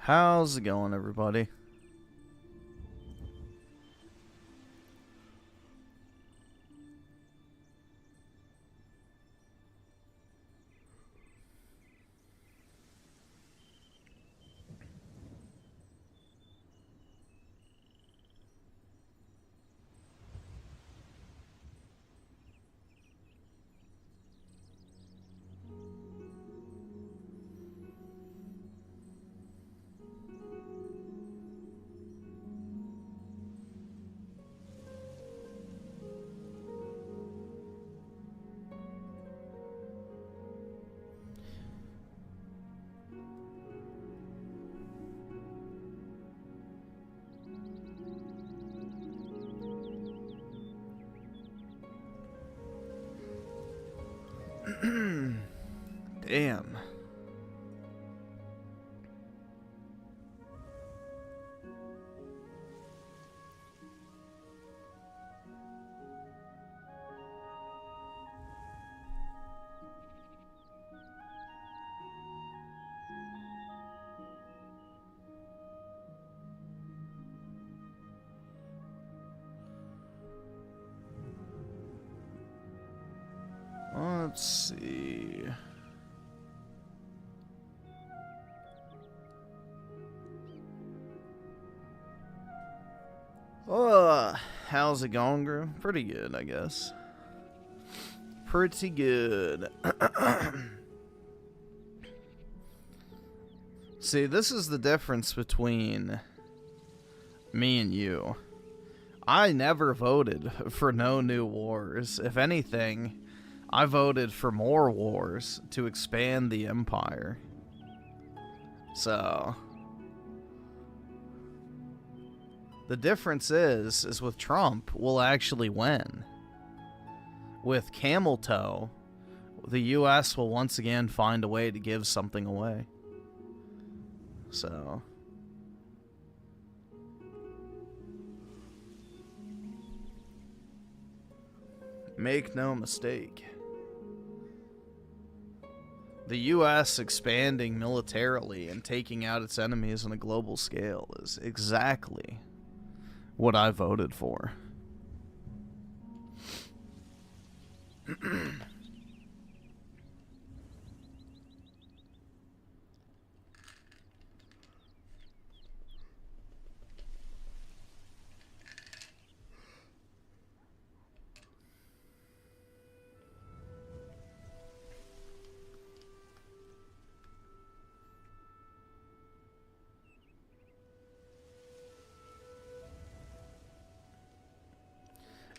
How's it going, everybody? Damn. Let's see. How's it going, Gru? Pretty good, I guess. Pretty good. See, this is the difference between me and you. I never voted for no new wars. If anything, I voted for more wars to expand the empire. So the difference is with Trump, we'll actually win. With Camel Toe, the US will once again find a way to give something away. So make no mistake. The US expanding militarily and taking out its enemies on a global scale is exactly what I voted for.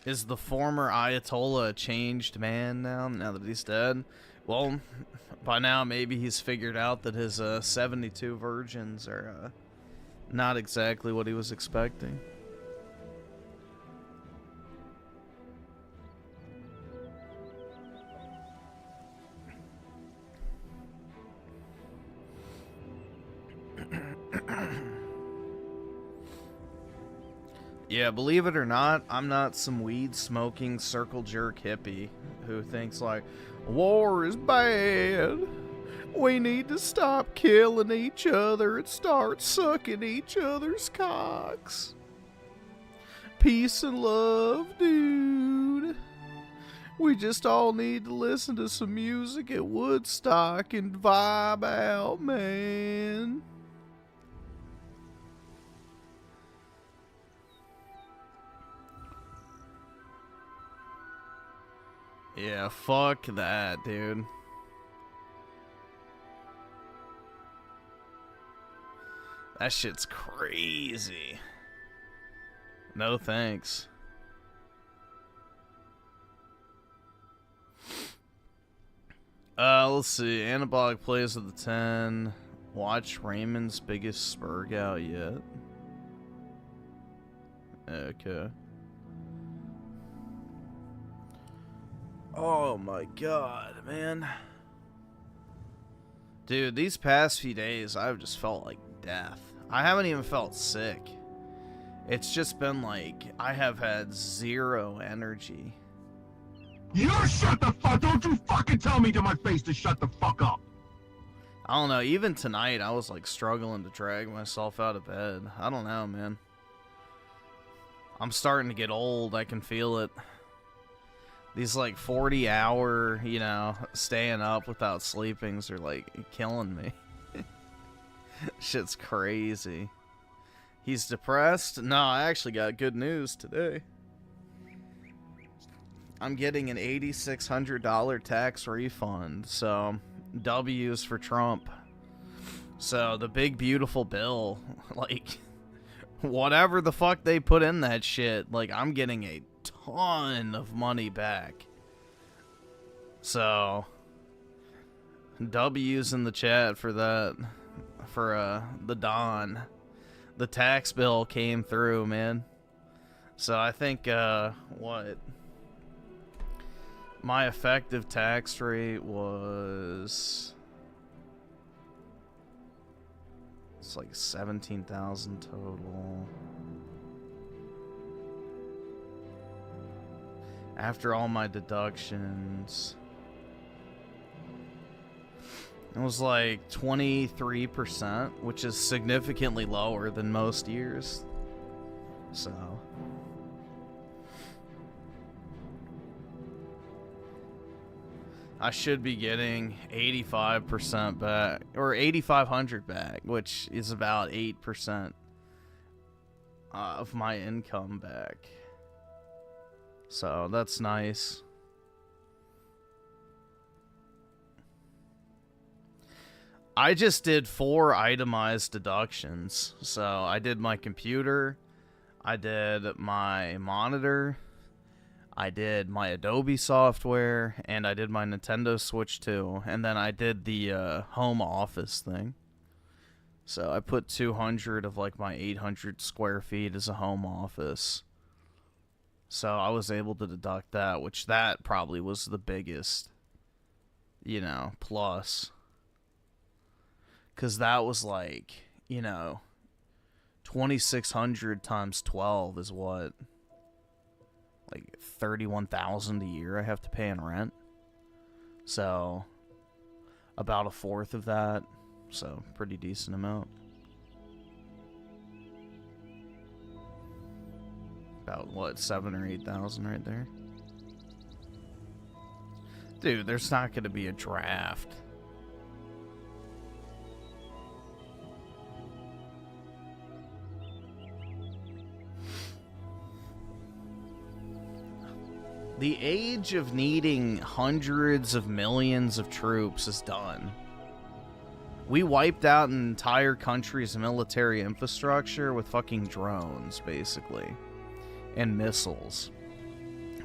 Is the former Ayatollah a changed man now that he's dead? Well, by now maybe he's figured out that his 72 virgins are not exactly what he was expecting. Yeah, believe it or not, I'm not some weed-smoking, circle-jerk hippie who thinks, like, war is bad. We need to stop killing each other and start sucking each other's cocks. Peace and love, dude. We just all need to listen to some music at Woodstock and vibe out, man. Yeah, fuck that, dude. That shit's crazy. No thanks. Let's see. Anabolic plays with the 10. Watch Raymond's biggest spurg out yet. Okay. Oh my god, man. Dude, these past few days, I've just felt like death. I haven't even felt sick. It's just been like, I have had zero energy. You shut the fuck! Don't you fucking tell me to my face to shut the fuck up! I don't know, even tonight I was like struggling to drag myself out of bed. I don't know, man. I'm starting to get old, I can feel it. These like 40-hour, you know, staying up without sleepings are like killing me. Shit's crazy. He's depressed? No, I actually got good news today. I'm getting an $8,600 tax refund, so W's for Trump. So the big beautiful bill, like whatever the fuck they put in that shit, like I'm getting a ton of money back. So W's in the chat for that, for the Don. The tax bill came through, man. So I think what my effective tax rate was, it's like 17,000 total. After all my deductions, it was like 23%, which is significantly lower than most years. So I should be getting 85% back, or 8,500 back, which is about 8% of my income back. So that's nice. I just did 4 itemized deductions. So I did my computer, I did my monitor, I did my Adobe software, and I did my Nintendo Switch too. And then I did the home office thing. So I put 200 of like my 800 square feet as a home office. So I was able to deduct that, which that probably was the biggest, you know, plus. Because that was like, you know, 2,600 times 12 is what? Like 31,000 a year I have to pay in rent. So about a fourth of that. So pretty decent amount. About what, 7,000 or 8,000 right there. Dude, there's not gonna be a draft. The age of needing hundreds of millions of troops is done. We wiped out an entire country's military infrastructure with fucking drones, basically. And missiles.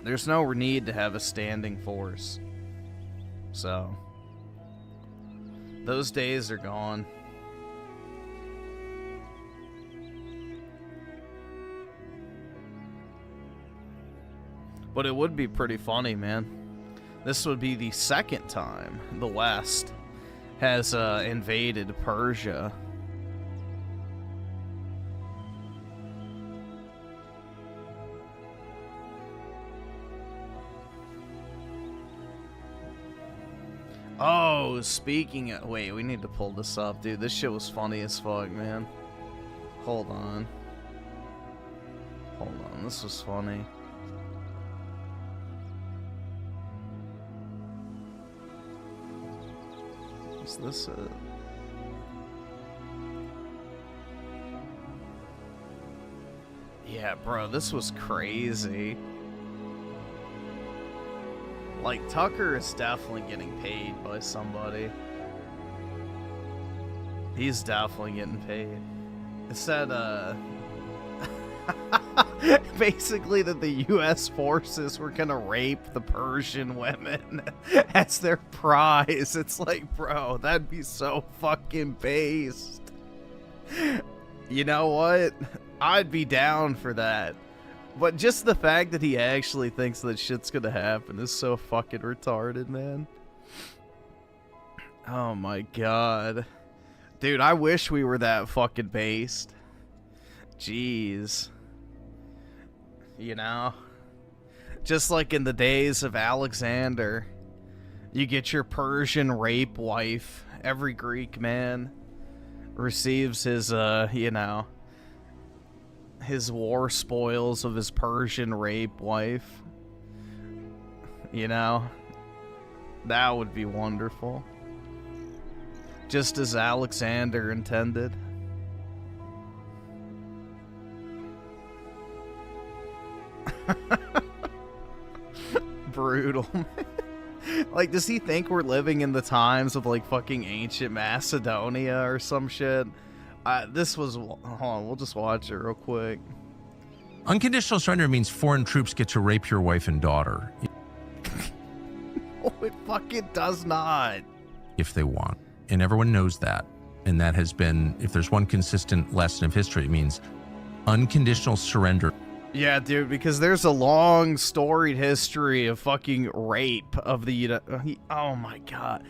There's no need to have a standing force. So, those days are gone. But it would be pretty funny, man. This would be the second time the West has invaded Persia. Oh, speaking of... Wait, we need to pull this up, dude. This shit was funny as fuck, man. Hold on. Hold on, this was funny. Is this it? Yeah, bro, this was crazy. Like, Tucker is definitely getting paid by somebody. He's definitely getting paid. It said, basically that the U.S. forces were gonna rape the Persian women as their prize. It's like, bro, that'd be so fucking based. You know what? I'd be down for that. But just the fact that he actually thinks that shit's gonna happen is so fucking retarded, man. Oh my god. Dude, I wish we were that fucking based. Jeez. You know? Just like in the days of Alexander, you get your Persian rape wife, every Greek man receives his, you know, his war spoils of his Persian rape wife. You know, that would be wonderful. Just as Alexander intended. Brutal. Like, does he think we're living in the times of, like, fucking ancient Macedonia or some shit? This was... Hold on, we'll just watch it real quick. Unconditional surrender means foreign troops get to rape your wife and daughter. Oh, it fucking does not. If they want. And everyone knows that. And that has been, if there's one consistent lesson of history, it means unconditional surrender. Yeah, dude, because there's a long, storied history of fucking rape of the... Oh, my God.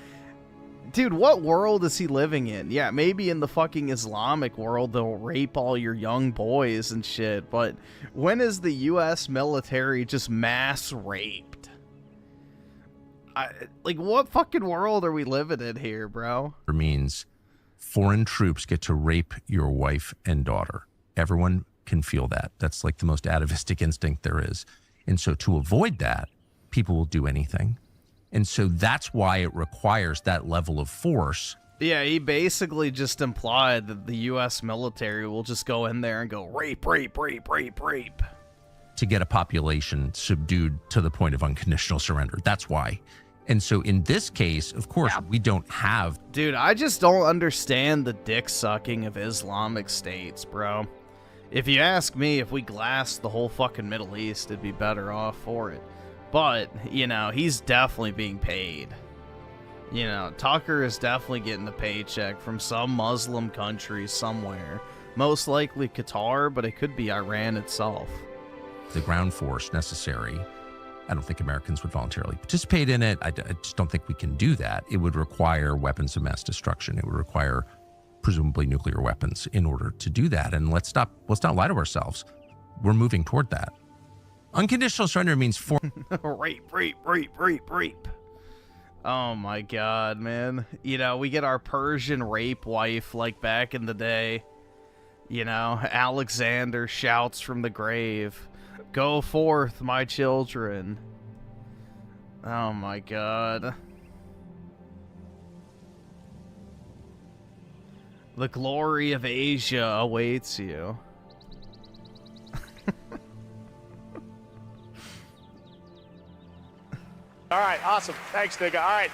Dude, what world is he living in? Yeah, maybe in the fucking Islamic world, they'll rape all your young boys and shit, but when is the U.S. military just mass raped? Like, what fucking world are we living in here, bro? It means foreign troops get to rape your wife and daughter. Everyone can feel that. That's like the most atavistic instinct there is. And so to avoid that, people will do anything. And so that's why it requires that level of force. Yeah, he basically just implied that the U.S. military will just go in there and go rape, rape, rape, rape, rape. To get a population subdued to the point of unconditional surrender. That's why. And so in this case, of course, we don't have... Dude, I just don't understand the dick sucking of Islamic states, bro. If you ask me, if we glassed the whole fucking Middle East, it'd be better off for it. But, you know, he's definitely being paid. You know, Tucker is definitely getting a paycheck from some Muslim country somewhere. Most likely Qatar, but it could be Iran itself. The ground force necessary. I don't think Americans would voluntarily participate in it. I just don't think we can do that. It would require weapons of mass destruction. It would require presumably nuclear weapons in order to do that. And let's not lie to ourselves. We're moving toward that. Unconditional surrender means rape, rape, rape, rape, rape. Oh my God, man. You know, we get our Persian rape wife like back in the day. You know, Alexander shouts from the grave, "Go forth, my children." Oh my God. The glory of Asia awaits you. All right, awesome. Thanks, nigga. All right.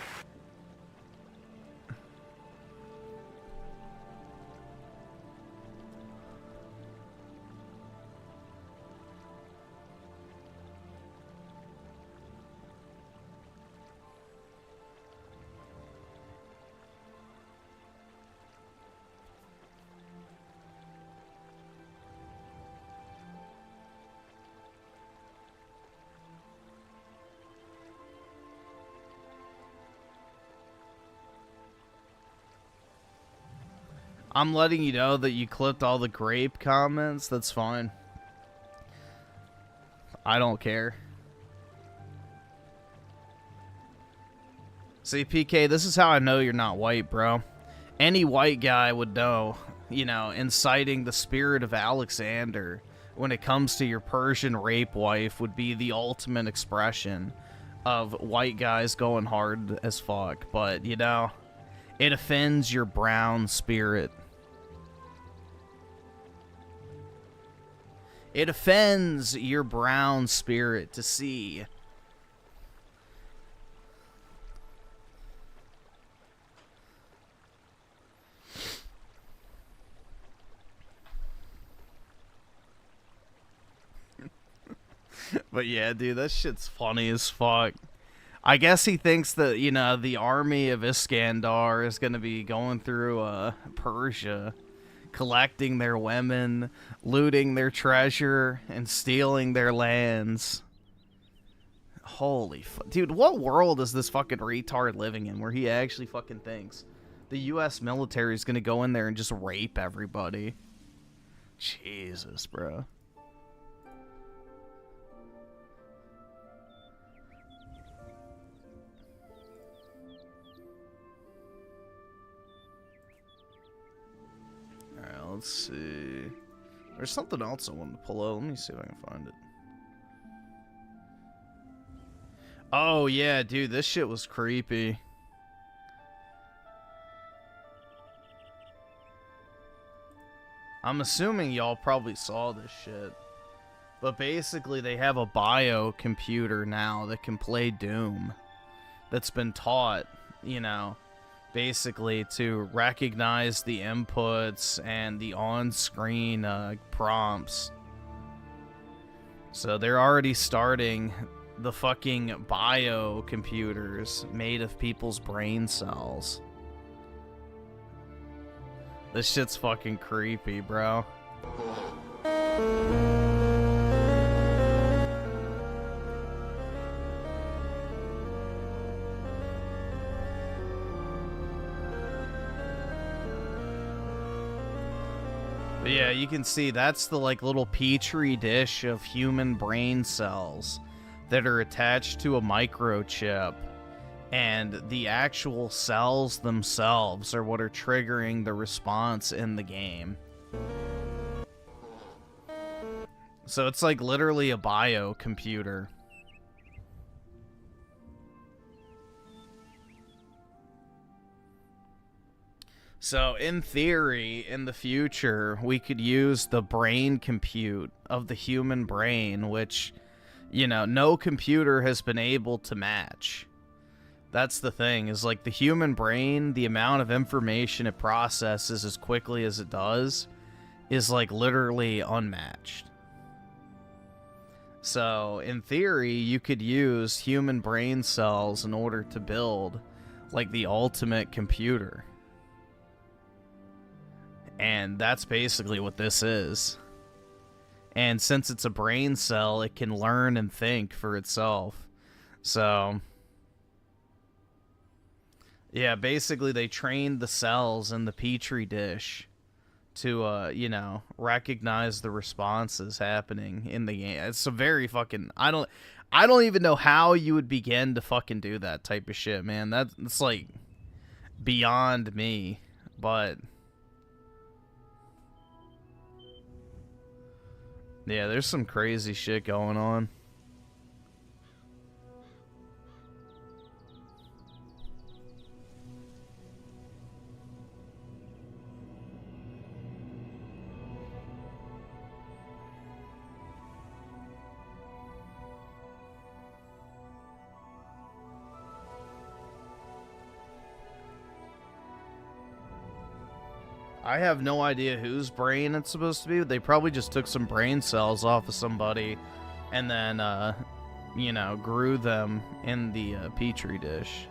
I'm letting you know that you clipped all the grape comments. That's fine. I don't care. See, PK, this is how I know you're not white, bro. Any white guy would know, you know, inciting the spirit of Alexander when it comes to your Persian rape wife would be the ultimate expression of white guys going hard as fuck. But, you know, it offends your brown spirit. It offends your brown spirit to see. But yeah, dude, that shit's funny as fuck. I guess he thinks that, you know, the army of Iskandar is going to be going through Persia, collecting their women, looting their treasure, and stealing their lands. Holy fuck. Dude, what world is this fucking retard living in where he actually fucking thinks the U.S. military is going to go in there and just rape everybody? Jesus, bro. let's see. There's something else I wanted to pull out. Let me see if I can find it. Oh, yeah, dude, this shit was creepy. I'm assuming y'all probably saw this shit. But basically, they have a bio computer now that can play Doom. That's been taught, you know, basically to recognize the inputs and the on-screen prompts. So they're already starting the fucking bio computers made of people's brain cells. This shit's fucking creepy, bro. But yeah, you can see that's the like little petri dish of human brain cells that are attached to a microchip, and the actual cells themselves are what are triggering the response in the game. So it's like literally a bio computer. So, in theory, in the future, we could use the brain compute of the human brain, which, you know, no computer has been able to match. That's the thing, is like the human brain, the amount of information it processes as quickly as it does, is like literally unmatched. So, in theory, you could use human brain cells in order to build, like, the ultimate computer. And that's basically what this is. And since it's a brain cell, it can learn and think for itself. So, yeah, basically they trained the cells in the petri dish to, you know, recognize the responses happening in the game. It's a very fucking... I don't even know how you would begin to fucking do that type of shit, man. That's like beyond me, but... yeah, there's some crazy shit going on. I have no idea whose brain it's supposed to be. They probably just took some brain cells off of somebody and then, you know, grew them in the petri dish.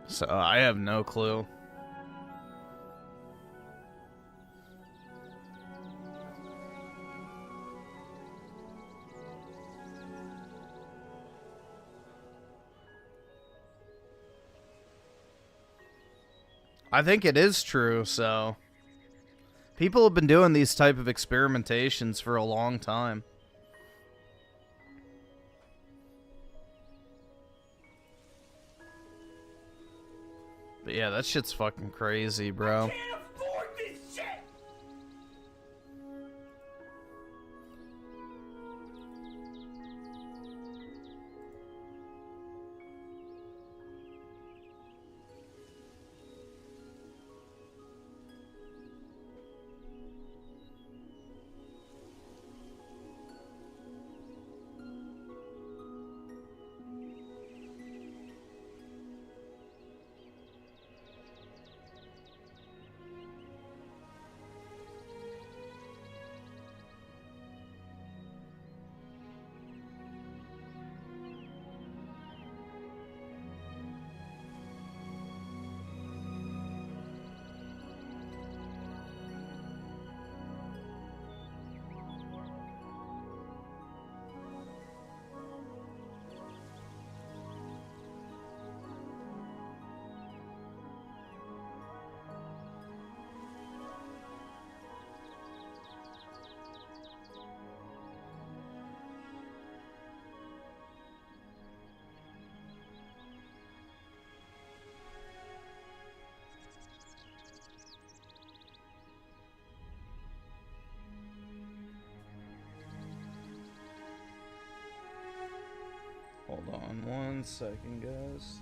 So I have no clue. I think it is true, so... people have been doing these type of experimentations for a long time. But yeah, that shit's fucking crazy, bro. I can't afford this shit! Hold on 1 second, guys.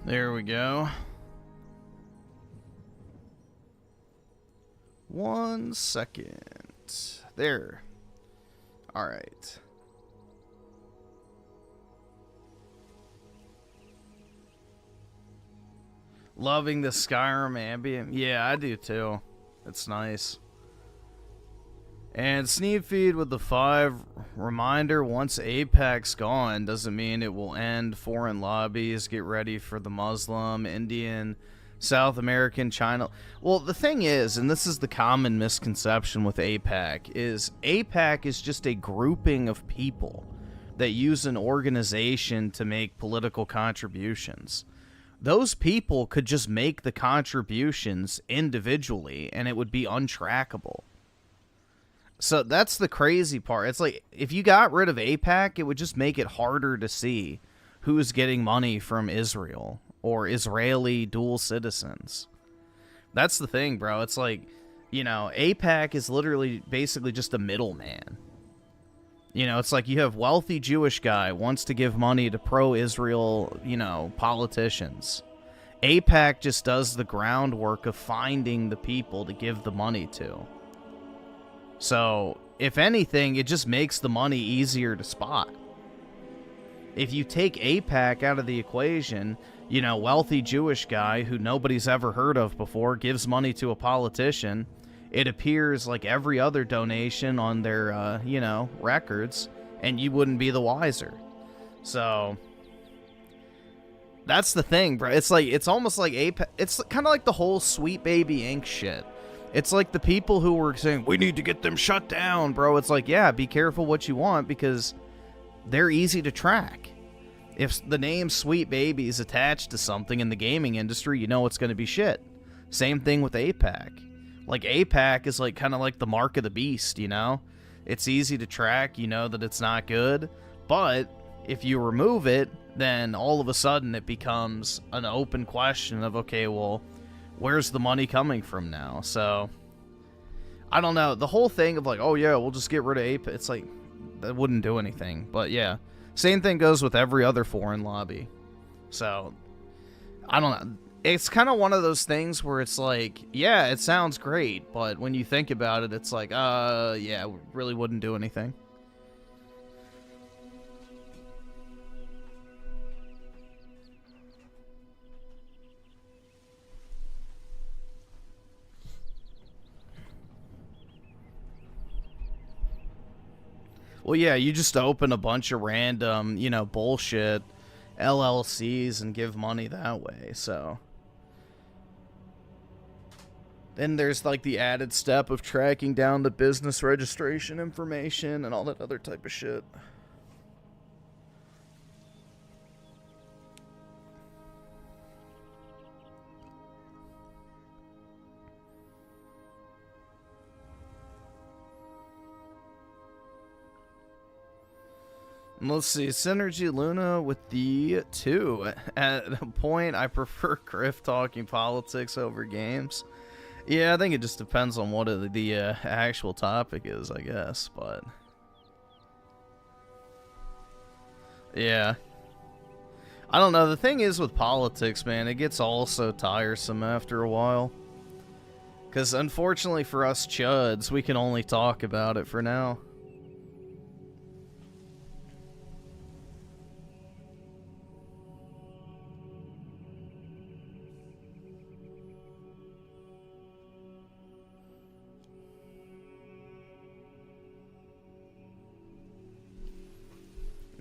There we go. 1 second. There. All right. Loving the Skyrim ambient. Yeah, I do too. It's nice. And Sneak Feed with the 5 reminder, once APAC's gone, doesn't mean it will end foreign lobbies. Get ready for the Muslim, Indian, South American, China. Well, the thing is, and this is the common misconception with APAC, is APAC is just a grouping of people that use an organization to make political contributions. Those people could just make the contributions individually, and it would be untrackable. So that's the crazy part. It's like, if you got rid of APAC, it would just make it harder to see who's getting money from Israel or Israeli dual citizens. That's the thing, bro. It's like, you know, APAC is literally basically just a middleman. You know, it's like you have wealthy Jewish guy wants to give money to pro-Israel, you know, politicians. APAC just does the groundwork of finding the people to give the money to. So, if anything, it just makes the money easier to spot. If you take APAC out of the equation, you know, wealthy Jewish guy who nobody's ever heard of before gives money to a politician, it appears like every other donation on their, you know, records, and you wouldn't be the wiser. So, that's the thing, bro. It's like, it's almost like APAC, it's kind of like the whole Sweet Baby Inc. shit. It's like the people who were saying, we need to get them shut down, bro. It's like, yeah, be careful what you want, because they're easy to track. If the name Sweet Baby is attached to something in the gaming industry, you know it's going to be shit. Same thing with APAC. Like, APAC is like kind of like the mark of the beast, you know? It's easy to track, you know that it's not good. But if you remove it, then all of a sudden it becomes an open question of, okay, well, where's the money coming from now? So, I don't know. The whole thing of like, oh yeah, we'll just get rid of APAC, it's like, that wouldn't do anything. But yeah, same thing goes with every other foreign lobby. So, I don't know. It's kind of one of those things where it's like, yeah, it sounds great, but when you think about it, it's like, yeah, it really wouldn't do anything. Well, yeah, you just open a bunch of random, you know, bullshit LLCs and give money that way, so. Then there's, like, the added step of tracking down the business registration information and all that other type of shit. Let's see, Synergy Luna with the 2. At a point, I prefer Griff talking politics over games. Yeah, I think it just depends on what the actual topic is, I guess, but... yeah. I don't know, the thing is with politics, man, it gets all so tiresome after a while. Because unfortunately for us chuds, we can only talk about it for now.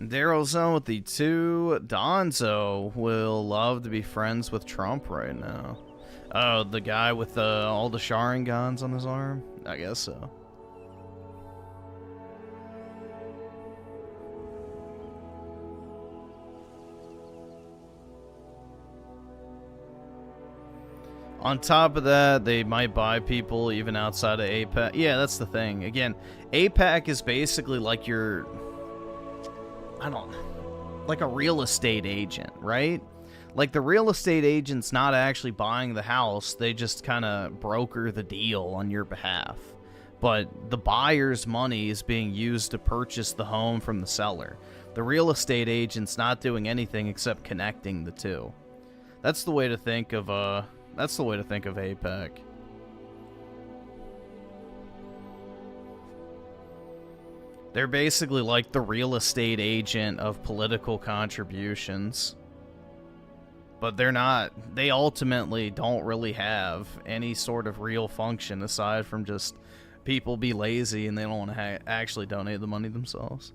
Daryl Zone with the 2. Donzo will love to be friends with Trump right now. Oh, the guy with all the Sharingans on his arm? I guess so. On top of that, they might buy people even outside of APAC. Yeah, that's the thing. Again, APAC is basically like your... I don't know. like a real estate agent, right? Like the real estate agent's not actually buying the house, they just kind of broker the deal on your behalf. But the buyer's money is being used to purchase the home from the seller. The real estate agent's not doing anything except connecting the two. That's the way to think of APEC. They're basically like the real estate agent of political contributions. But they're not, they ultimately don't really have any sort of real function aside from just people be lazy and they don't want to actually donate the money themselves.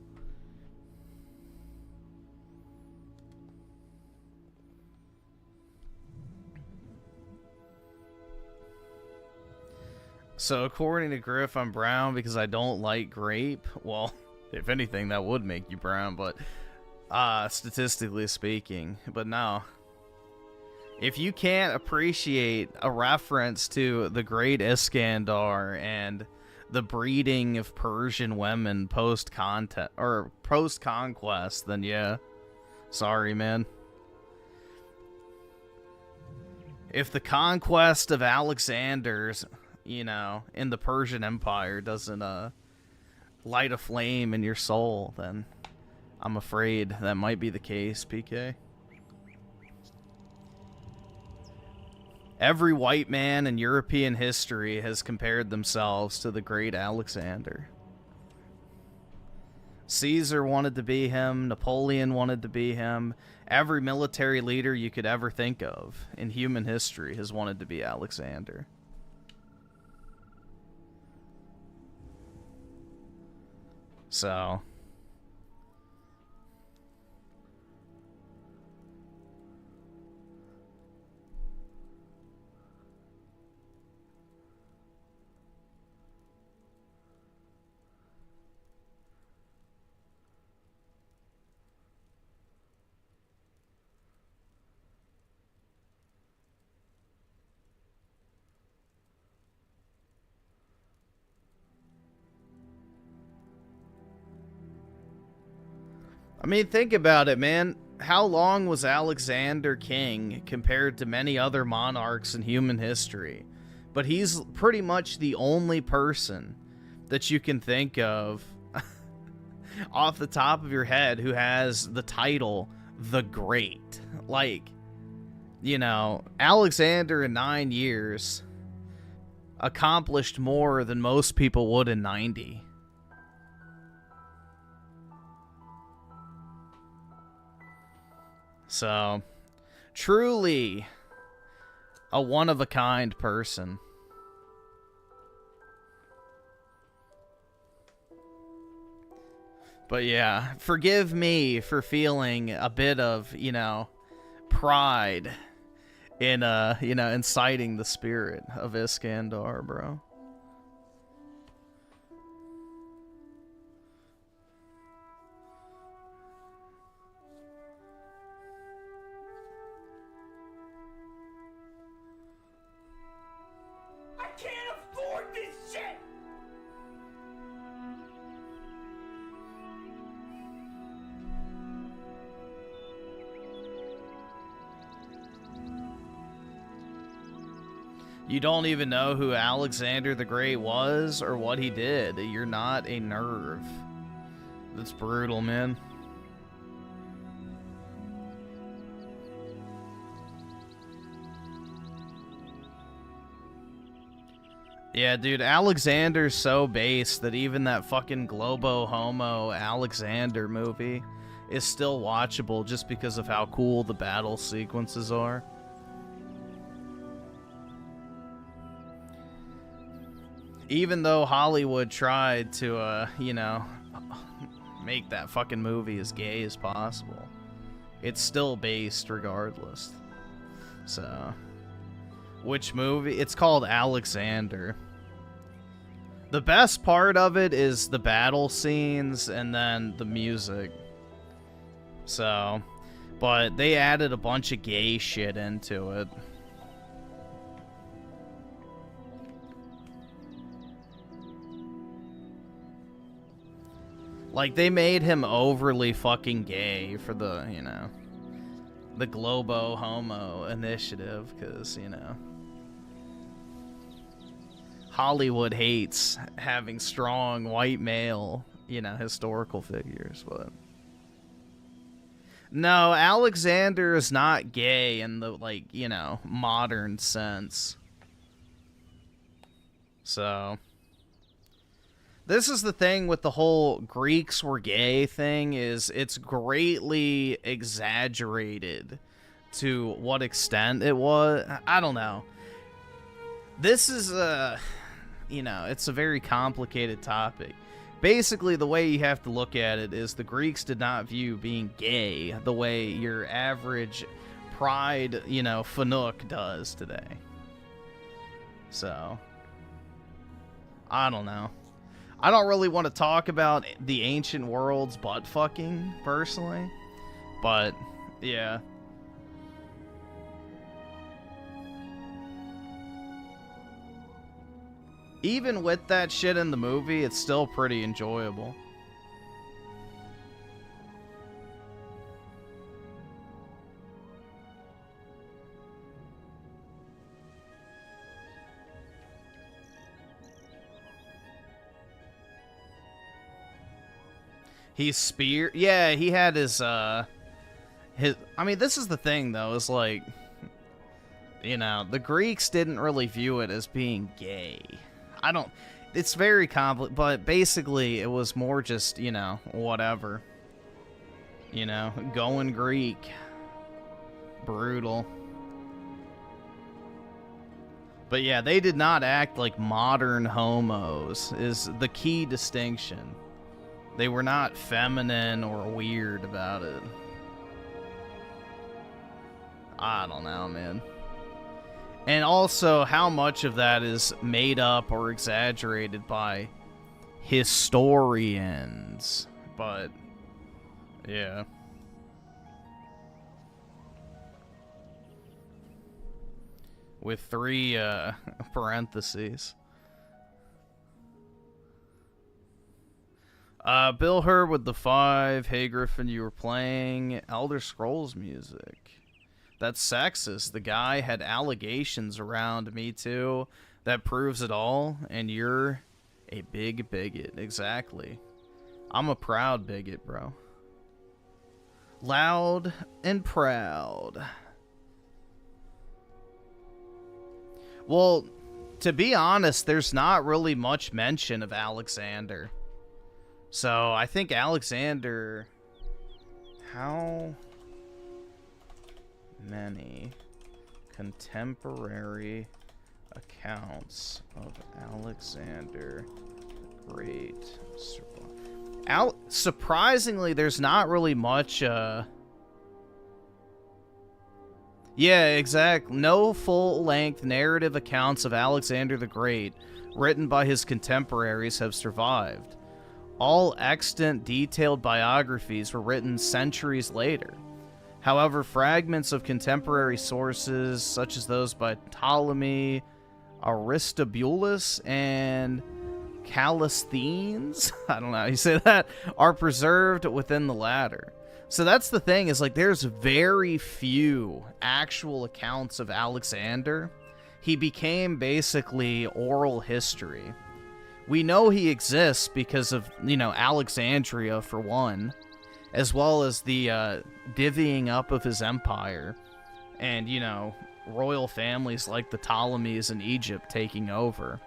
So according to Griff, I'm brown because I don't like grape. Well, if anything, that would make you brown, but statistically speaking. But no. If you can't appreciate a reference to the great Iskandar and the breeding of Persian women post-conquest, then yeah. Sorry, man. If the conquest of Alexander's, you know, in the Persian Empire doesn't light a flame in your soul, then I'm afraid that might be the case, PK. Every white man in European history has compared themselves to the great Alexander. Caesar wanted to be him. Napoleon wanted to be him. Every military leader you could ever think of in human history has wanted to be Alexander. So... I mean, think about it, man. How long was Alexander king compared to many other monarchs in human history? But he's pretty much the only person that you can think of off the top of your head who has the title the Great. Like, you know, Alexander in 9 years accomplished more than most people would in 90. So, truly a one-of-a-kind person. But yeah, forgive me for feeling a bit of, you know, pride in, you know, inciting the spirit of Iskandar, bro. I can't afford this shit! You don't even know who Alexander the Great was or what he did. You're not a nerve. That's brutal, man. Yeah, dude, Alexander's so base that even that fucking Globo Homo Alexander movie is still watchable just because of how cool the battle sequences are. Even though Hollywood tried to, you know, make that fucking movie as gay as possible, it's still based regardless. So, which movie? It's called Alexander. The best part of it is the battle scenes and then the music. So, but they added a bunch of gay shit into it. Like, they made him overly fucking gay for the, you know, the Globo Homo initiative, because, you know, Hollywood hates having strong white male, you know, historical figures, but... No, Alexander is not gay in the, like, you know, modern sense. So... This is the thing with the whole Greeks were gay thing, is it's greatly exaggerated to what extent it was. I don't know. This is you know, it's a very complicated topic. Basically, the way you have to look at it is the Greeks did not view being gay the way your average pride, you know, Fanuc does today. So, I don't know. I don't really want to talk about the ancient world's butt fucking, personally. But, yeah. Even with that shit in the movie, it's still pretty enjoyable. He's spear. Yeah, he had his. I mean, this is the thing, though. Is like, you know, the Greeks didn't really view it as being gay. I don't. It's very complicated, but basically, it was more just, you know, whatever. You know, going Greek. Brutal. But yeah, they did not act like modern homos. Is the key distinction. They were not feminine or weird about it. I don't know, man. And also, how much of that is made up or exaggerated by historians. But, yeah. With 3 parentheses. Bill Herr with the 5. Hey, Griffin, you were playing Elder Scrolls music. That's sexist. The guy had allegations around me, too. That proves it all. And you're a big bigot. Exactly. I'm a proud bigot, bro. Loud and proud. Well, to be honest, there's not really much mention of Alexander. So, I think Alexander... How many contemporary accounts of Alexander the Great survive? Surprisingly, there's not really much... Yeah, exactly. No full-length narrative accounts of Alexander the Great written by his contemporaries have survived. All extant detailed biographies were written centuries later. However, fragments of contemporary sources, such as those by Ptolemy, Aristobulus, and Callisthenes, I don't know how you say that, are preserved within the latter. So that's the thing, is like there's very few actual accounts of Alexander. He became basically oral history. We know he exists because of, you know, Alexandria, for one, as well as the divvying up of his empire and, you know, royal families like the Ptolemies in Egypt taking over.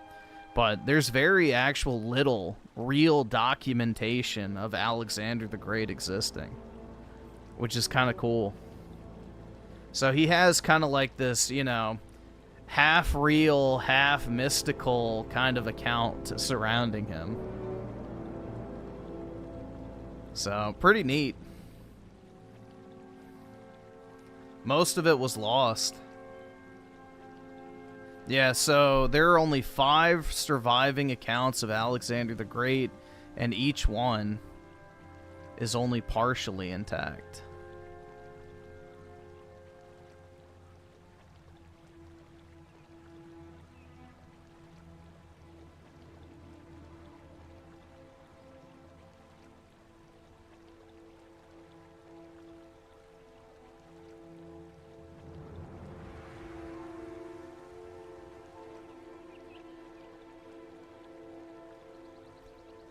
But there's very actual little real documentation of Alexander the Great existing, which is kind of cool. So he has kind of like this, you know, half real, half mystical kind of account surrounding him. So, pretty neat. Most of it was lost. Yeah, so there are only 5 surviving accounts of Alexander the Great, and each one is only partially intact.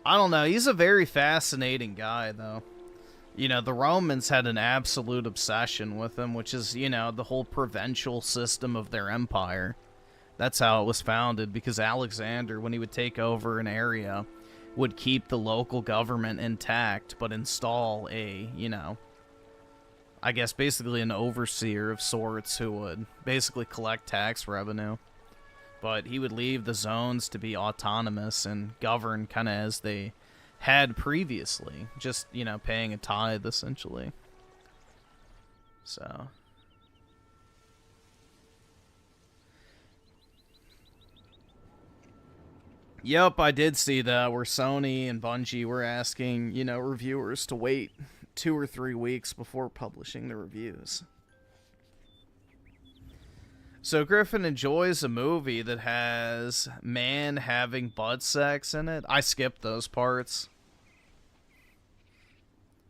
I don't know. He's a very fascinating guy, though. You know, the Romans had an absolute obsession with him, which is, you know, the whole provincial system of their empire. That's how it was founded, because Alexander, when he would take over an area, would keep the local government intact, but install a, you know, I guess basically an overseer of sorts who would basically collect tax revenue. But he would leave the zones to be autonomous and govern kind of as they had previously, just, you know, paying a tithe, essentially. So. Yep, I did see that, where Sony and Bungie were asking, you know, reviewers to wait 2 or 3 weeks before publishing the reviews. So Griffin enjoys a movie that has man having butt sex in it. I skipped those parts.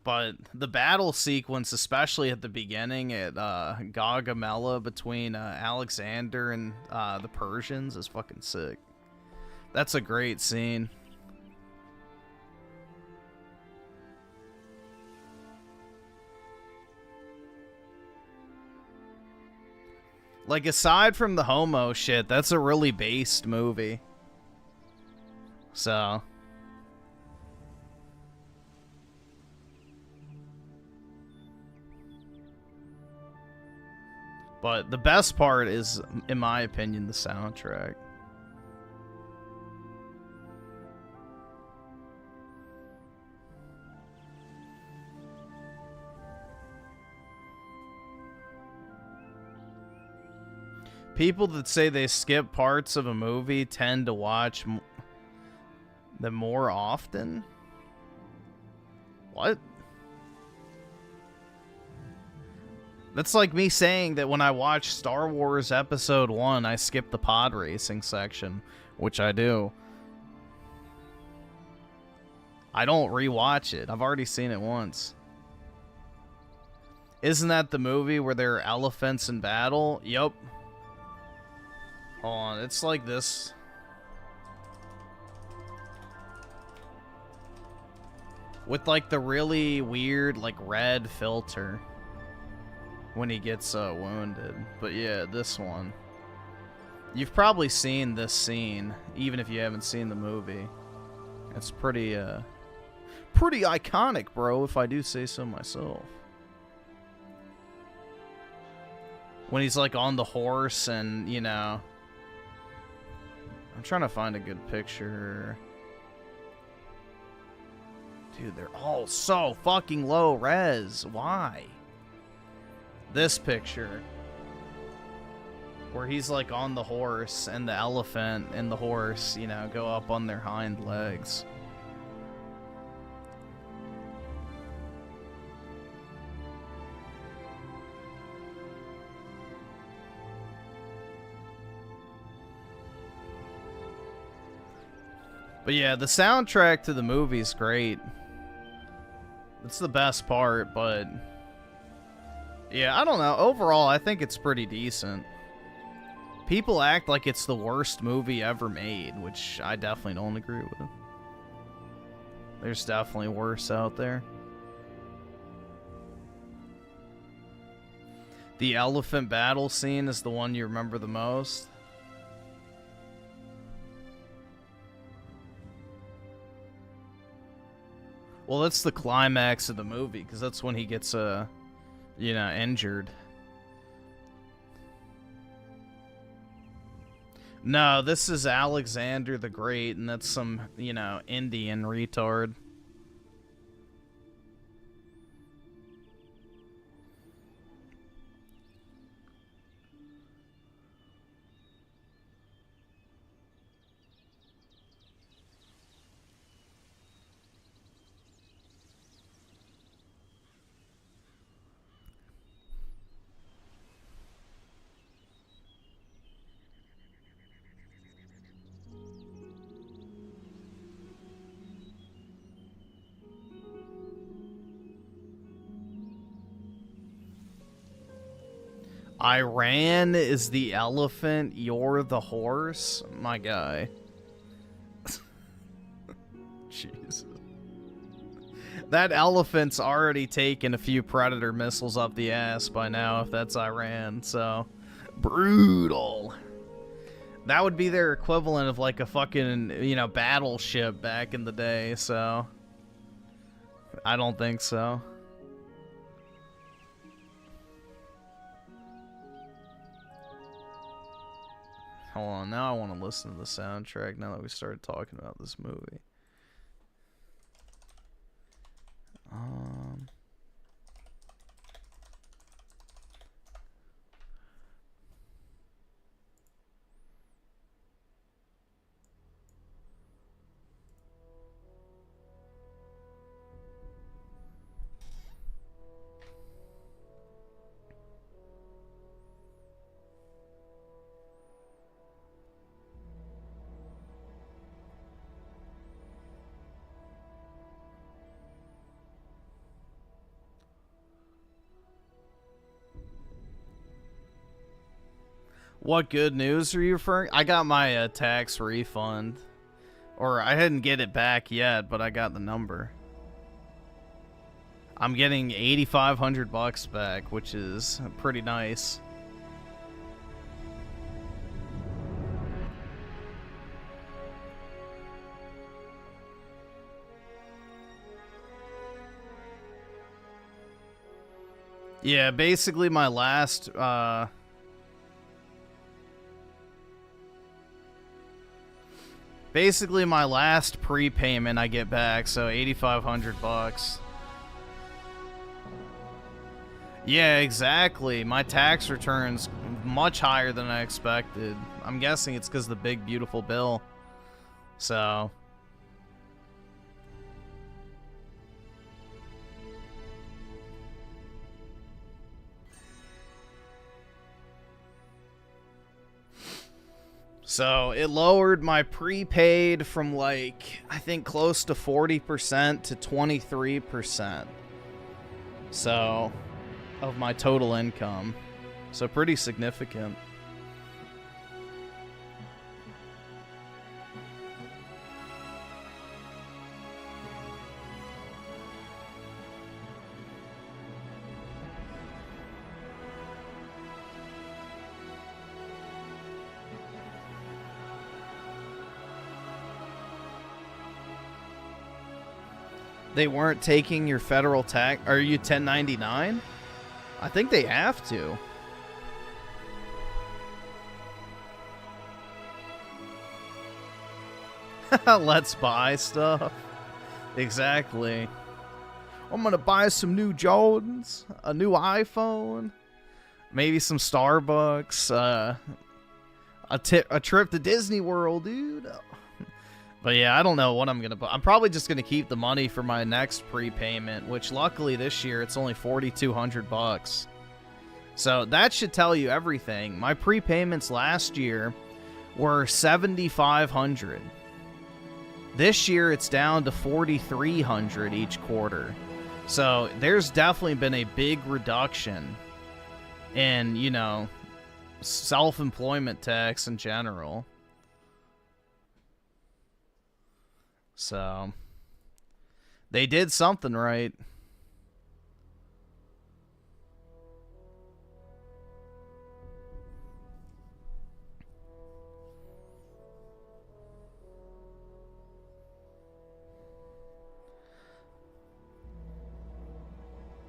But the battle sequence, especially at the beginning at Gaugamela between Alexander and the Persians, is fucking sick. That's a great scene. Like, aside from the homo shit, that's a really based movie. So. But the best part is, in my opinion, the soundtrack. People that say they skip parts of a movie tend to watch them more often? What? That's like me saying that when I watch Star Wars Episode 1, I skip the pod racing section, which I do. I don't rewatch it. I've already seen it once. Isn't that the movie where there are elephants in battle? Yup. Hold on, it's like this. With like the really weird like red filter when he gets wounded. But yeah, this one. You've probably seen this scene, even if you haven't seen the movie. It's pretty pretty iconic, bro, if I do say so myself. When he's like on the horse and, you know, I'm trying to find a good picture. Dude, they're all so fucking low res. Why? This picture. Where he's like on the horse and the elephant and the horse, you know, go up on their hind legs. But yeah, the soundtrack to the movie's great. It's the best part, but yeah, I don't know. Overall, I think it's pretty decent. People act like it's the worst movie ever made, which I definitely don't agree with. There's definitely worse out there. The elephant battle scene is the one you remember the most. Well, that's the climax of the movie, because that's when he gets, you know, injured. No, this is Alexander the Great, and that's some, you know, Indian retard. Iran is the elephant, you're the horse? My guy. Jeez. That elephant's already taken a few Predator missiles up the ass by now, if that's Iran, so... Brutal. That would be their equivalent of like a fucking, you know, battleship back in the day, so... I don't think so. Hold on, now I want to listen to the soundtrack now that we started talking about this movie. What good news are you referring? I got my tax refund. Or I didn't get it back yet, but I got the number. I'm getting $8,500 back, which is pretty nice. Yeah, basically my last prepayment I get back, so $8,500. Yeah, exactly. My tax return's much higher than I expected. I'm guessing it's because of the big, beautiful bill. So... So it lowered my prepaid from like, I think close to 40% to 23%. So, of my total income. So pretty significant. They weren't taking your federal tax. Are you 1099? I think they have to. Let's buy stuff. Exactly. I'm gonna buy some new Jordans, a new iPhone, maybe some Starbucks, a trip to Disney World, dude. But yeah, I don't know what I'm gonna buy. I'm probably just gonna keep the money for my next prepayment, which luckily this year it's only $4,200. So that should tell you everything. My prepayments last year were $7,500. This year it's down to $4,300 each quarter. So there's definitely been a big reduction in, you know, self-employment tax in general. So, they did something right.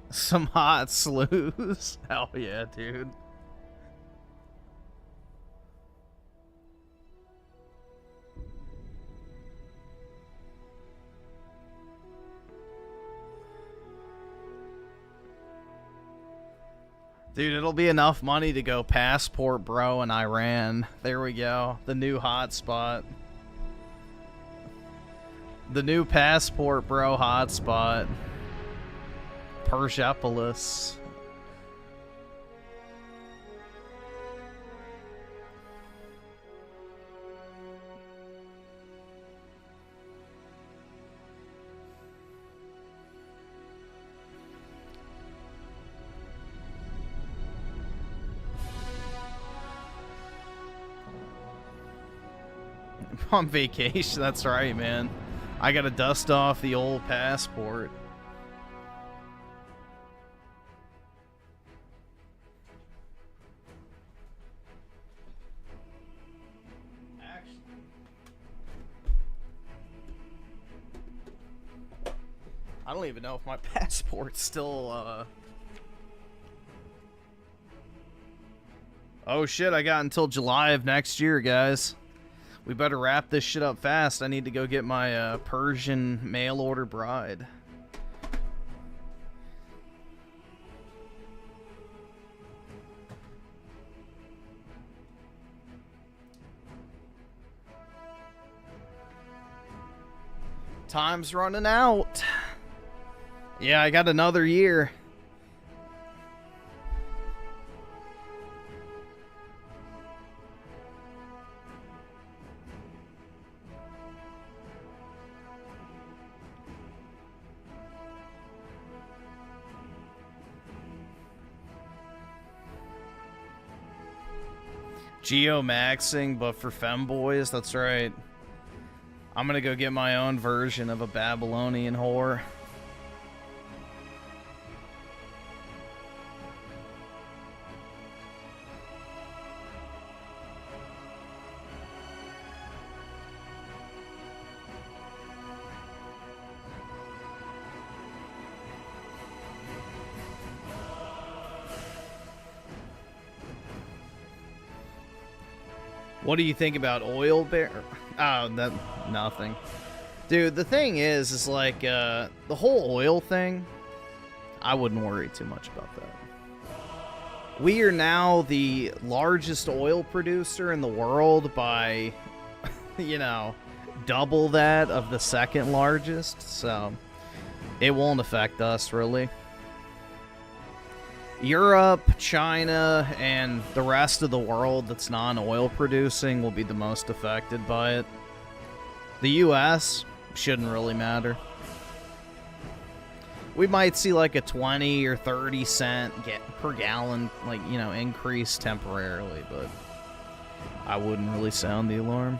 Some hot slews. Hell yeah, dude. Dude, it'll be enough money to go passport bro in Iran. There we go. The new hotspot. The new passport bro hotspot. Persepolis. On vacation, that's right, man. I gotta dust off the old passport. don't even know if my passport's still, Oh shit, I got until July of next year, guys. We better wrap this shit up fast. I need to go get my, Persian mail-order bride. Time's running out. Yeah, I got another year. Geomaxing, but for femboys, that's right. I'm gonna go get my own version of a Babylonian whore. What do you think about oil bear? Oh, that nothing. Dude, the thing is like, the whole oil thing, I wouldn't worry too much about that. We are now the largest oil producer in the world by, you know, double that of the second largest, so it won't affect us, really. Europe, China, and the rest of the world that's non-oil producing will be the most affected by it. The US shouldn't really matter. We might see like a 20 or 30 cent per gallon, like, you know, increase temporarily, but I wouldn't really sound the alarm.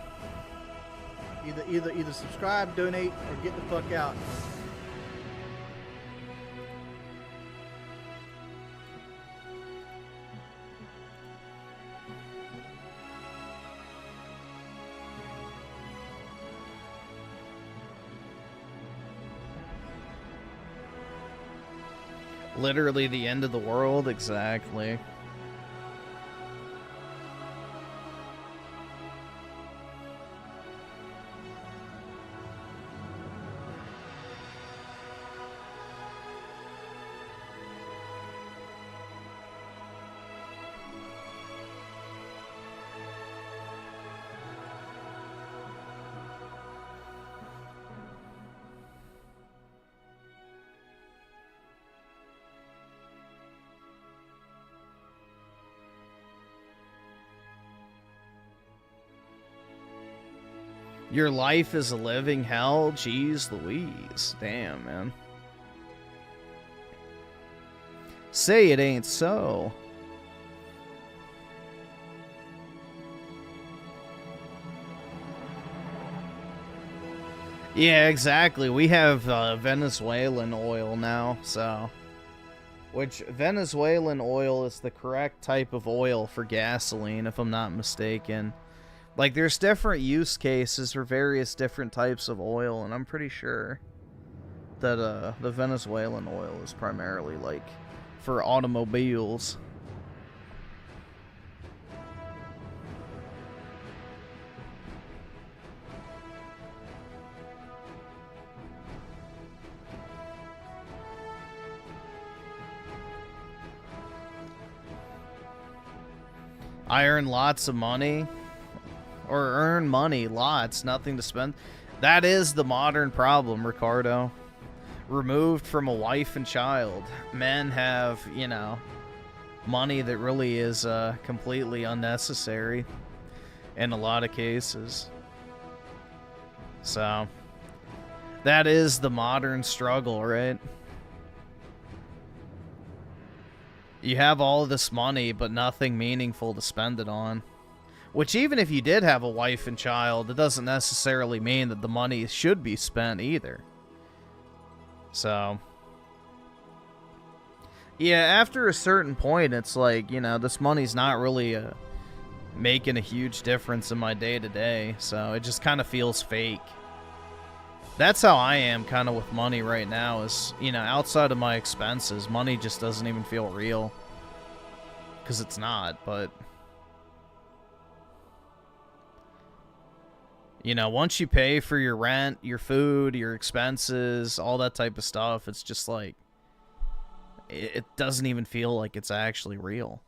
Either subscribe, donate, or get the fuck out. Literally the end of the world, exactly. Your life is a living hell? Jeez Louise. Damn, man. Say it ain't so. Yeah, exactly. We have Venezuelan oil now, so... Which, Venezuelan oil is the correct type of oil for gasoline, if I'm not mistaken. Like, there's different use cases for various different types of oil, and I'm pretty sure that the Venezuelan oil is primarily, like, for automobiles. I earn lots of money. Or earn money, lots, nothing to spend. That is the modern problem, Ricardo. Removed from a wife and child. Men have, you know, money that really is completely unnecessary in a lot of cases. So, that is the modern struggle, right? You have all of this money, but nothing meaningful to spend it on. Which, even if you did have a wife and child, it doesn't necessarily mean that the money should be spent either. So, yeah, after a certain point, it's like, you know, this money's not really making a huge difference in my day-to-day, so it just kind of feels fake. That's how I am kind of with money right now is, you know, outside of my expenses, money just doesn't even feel real. Because it's not, but... You know, once you pay for your rent, your food, your expenses, all that type of stuff, it's just like... It doesn't even feel like it's actually real.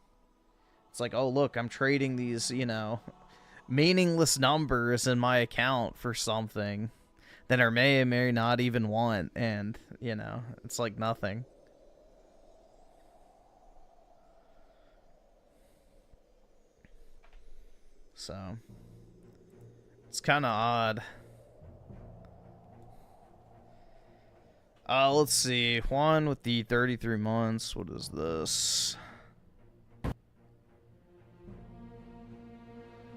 It's like, oh, look, I'm trading these, you know, meaningless numbers in my account for something that I may or may not even want, and, you know, it's like nothing. So, it's kind of odd. Let's see. One with the 33 months. What is this?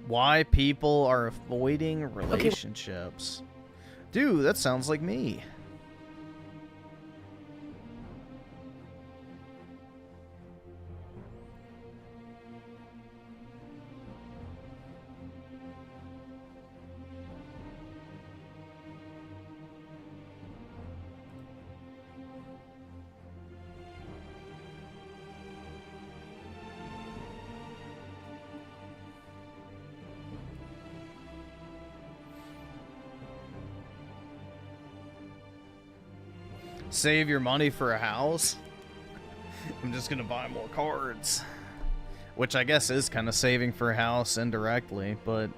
Why people are avoiding relationships. Okay. Dude, that sounds like me. Save your money for a house? I'm just gonna buy more cards. Which I guess is kind of saving for a house indirectly, but...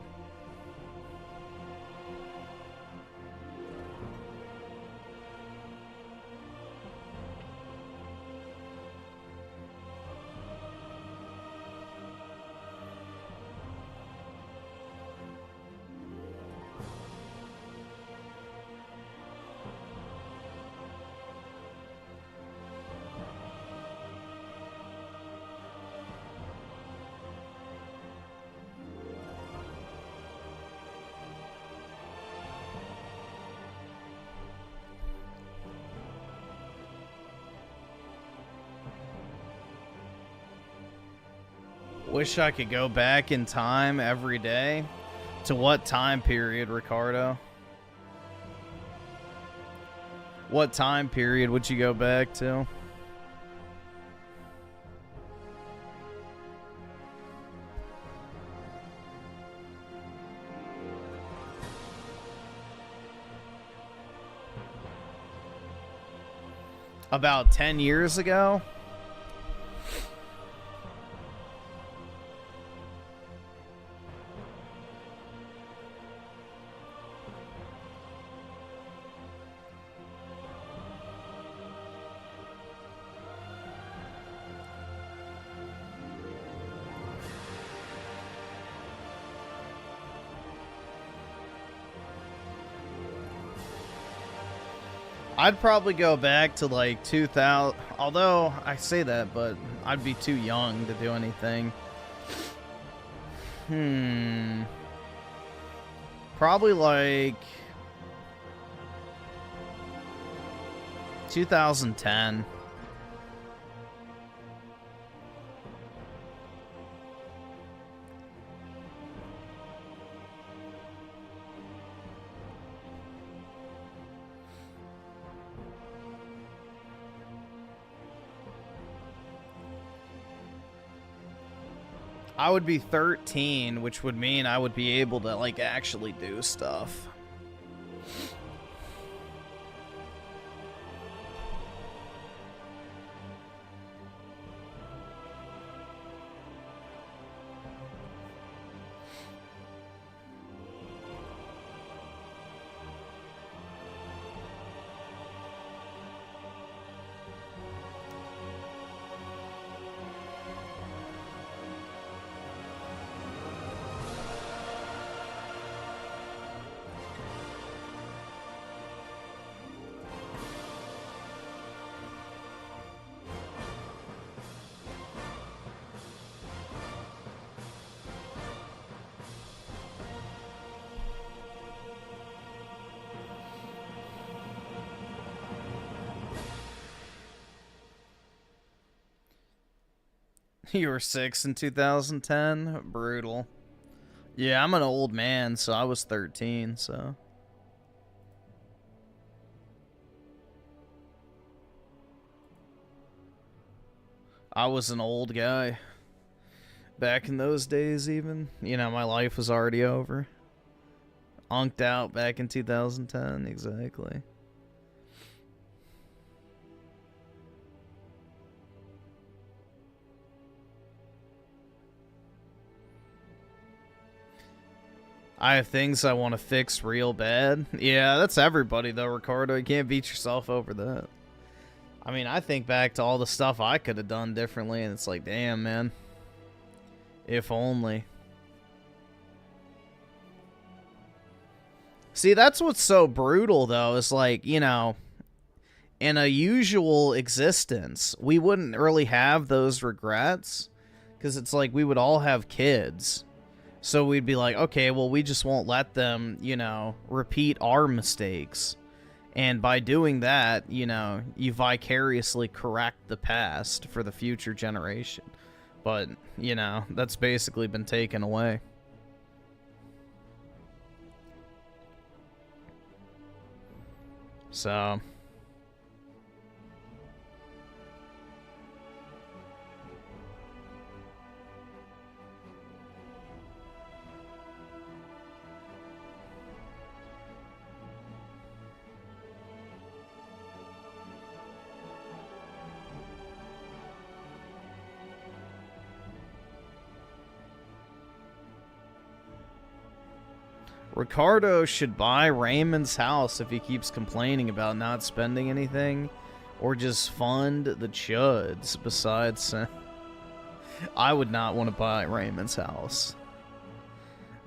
Wish I could go back in time every day. To what time period, Ricardo? What time period would you go back to? About 10 years ago? I'd probably go back to like 2000, although I say that, but I'd be too young to do anything. Probably like 2010. I would be 13, which would mean I would be able to, like, actually do stuff. You were 6 in 2010? Brutal. Yeah, I'm an old man, so I was 13, so... I was an old guy. Back in those days, even. You know, my life was already over. Unked out back in 2010, exactly. I have things I want to fix real bad. Yeah, that's everybody though, Ricardo. You can't beat yourself over that. I mean, I think back to all the stuff I could have done differently, and it's like, damn, man. If only. See, that's what's so brutal, though, is like, you know, in a usual existence, we wouldn't really have those regrets, because it's like we would all have kids. So we'd be like, okay, well, we just won't let them, you know, repeat our mistakes. And by doing that, you know, you vicariously correct the past for the future generation. But, you know, that's basically been taken away. So... Ricardo should buy Raymond's house if he keeps complaining about not spending anything, or just fund the chuds. Besides, I would not want to buy Raymond's house.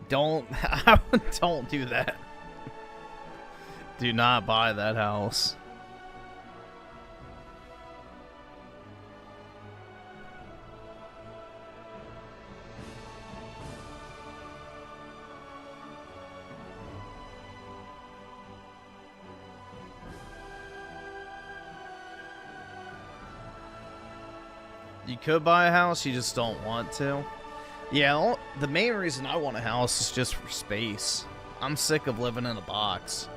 Don't do that. Do not buy that house. You could buy a house, you just don't want to. Yeah, the main reason I want a house is just for space. I'm sick of living in a box.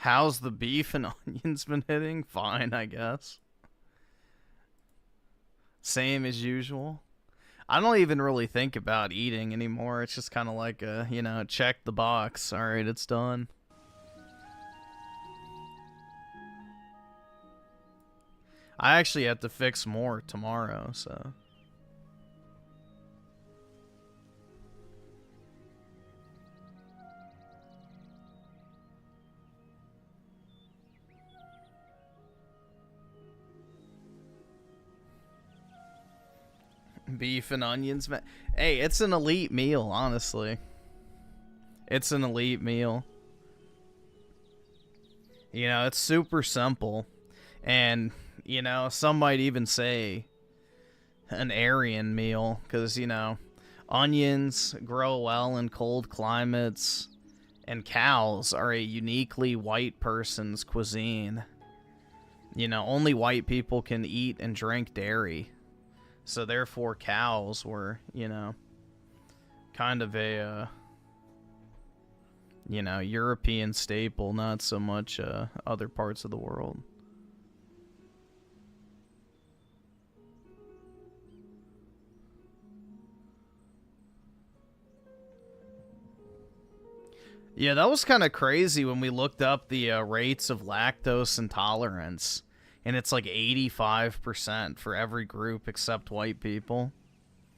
How's the beef and onions been hitting? Fine, I guess. Same as usual. I don't even really think about eating anymore. It's just kind of like a, you know, check the box. All right, it's done. I actually have to fix more tomorrow, so... Beef and onions, man. Hey, it's an elite meal, honestly. It's an elite meal. You know, it's super simple. And, you know, some might even say an Aryan meal. Because, you know, onions grow well in cold climates. And cows are a uniquely white person's cuisine. You know, only white people can eat and drink dairy. So therefore cows were, you know, kind of a, you know, European staple, not so much other parts of the world. Yeah, that was kind of crazy when we looked up the rates of lactose intolerance. And it's like 85% for every group except white people.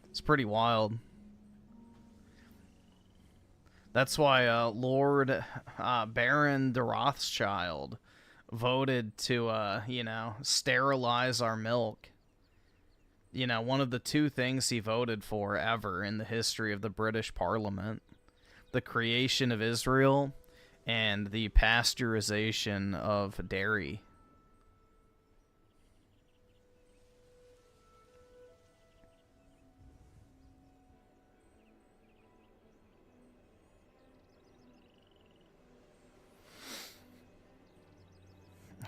It's pretty wild. That's why Lord Baron de Rothschild voted to, you know, sterilize our milk. you know, one of the two things he voted for ever in the history of the British Parliament. The creation of Israel and the pasteurization of dairy.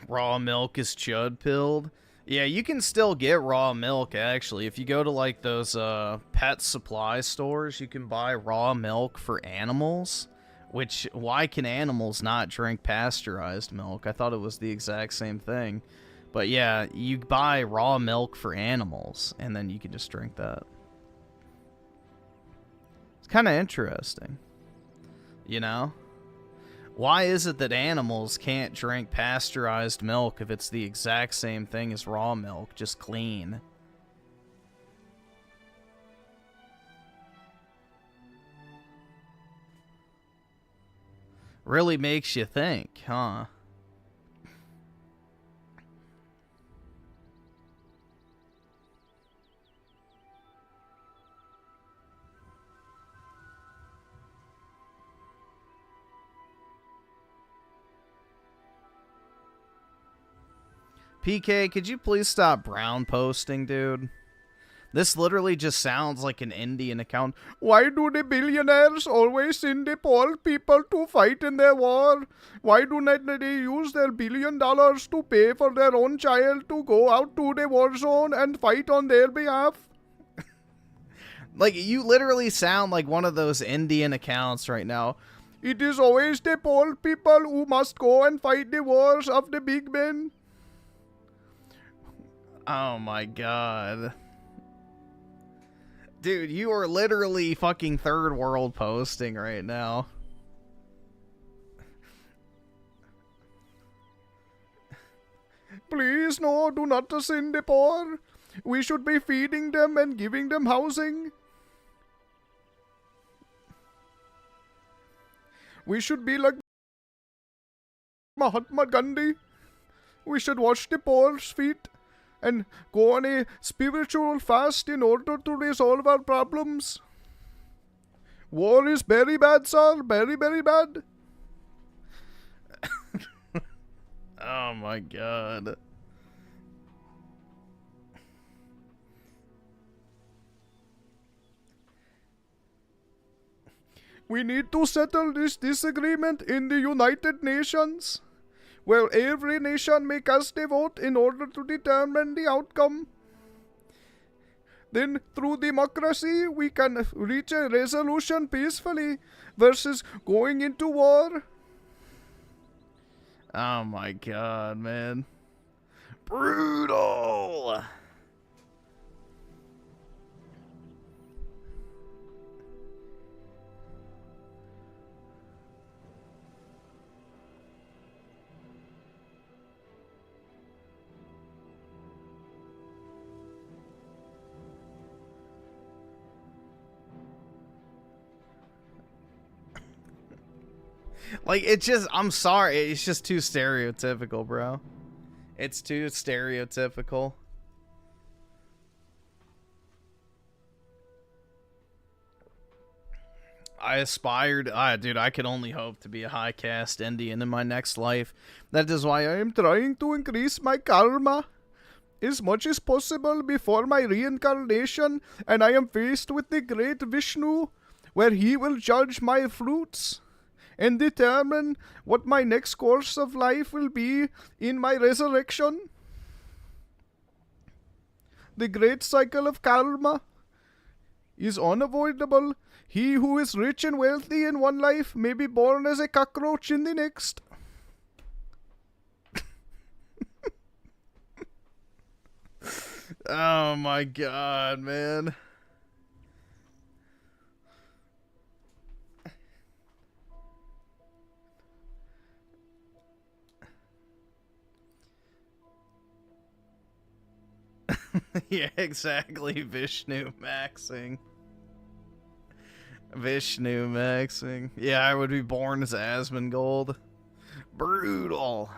Raw milk is chud pilled. Yeah, you can still get raw milk, actually. If you go to, like, those pet supply stores, you can buy raw milk for animals. Which, why can animals not drink pasteurized milk? I thought it was the exact same thing. But yeah, you buy raw milk for animals, and then you can just drink that. It's kind of interesting. You know? Why is it that animals can't drink pasteurized milk if it's the exact same thing as raw milk, just clean? Really makes you think, huh? PK, could you please stop brown posting, dude? This literally just sounds like an Indian account. Why do the billionaires always send the poor people to fight in their war? Why do not they use their $1 billion to pay for their own child to go out to the war zone and fight on their behalf? Like, you literally sound like one of those Indian accounts right now. It is always the poor people who must go and fight the wars of the big men. Oh my god. Dude, you are literally fucking third world posting right now. Please, no, do not send the poor. We should be feeding them and giving them housing. We should be like Mahatma Gandhi. We should wash the poor's feet and go on a spiritual fast in order to resolve our problems. War is very bad, sir. Very, very bad. Oh my god. We need to settle this disagreement in the United Nations, where every nation may cast a vote in order to determine the outcome. Then, through democracy, we can reach a resolution peacefully versus going into war. Oh my god, man. Brutal! Like, it's just, I'm sorry, it's just too stereotypical, bro. It's too stereotypical. I aspired, dude, I could only hope to be a high caste Indian in my next life. That is why I am trying to increase my karma as much as possible before my reincarnation, and I am faced with the great Vishnu, where he will judge my fruits and determine what my next course of life will be in my resurrection. The great cycle of karma is unavoidable. He who is rich and wealthy in one life may be born as a cockroach in the next. Oh my god, man. Yeah, exactly. Vishnu maxing. Vishnu maxing. Yeah, I would be born as Asmongold. Brutal.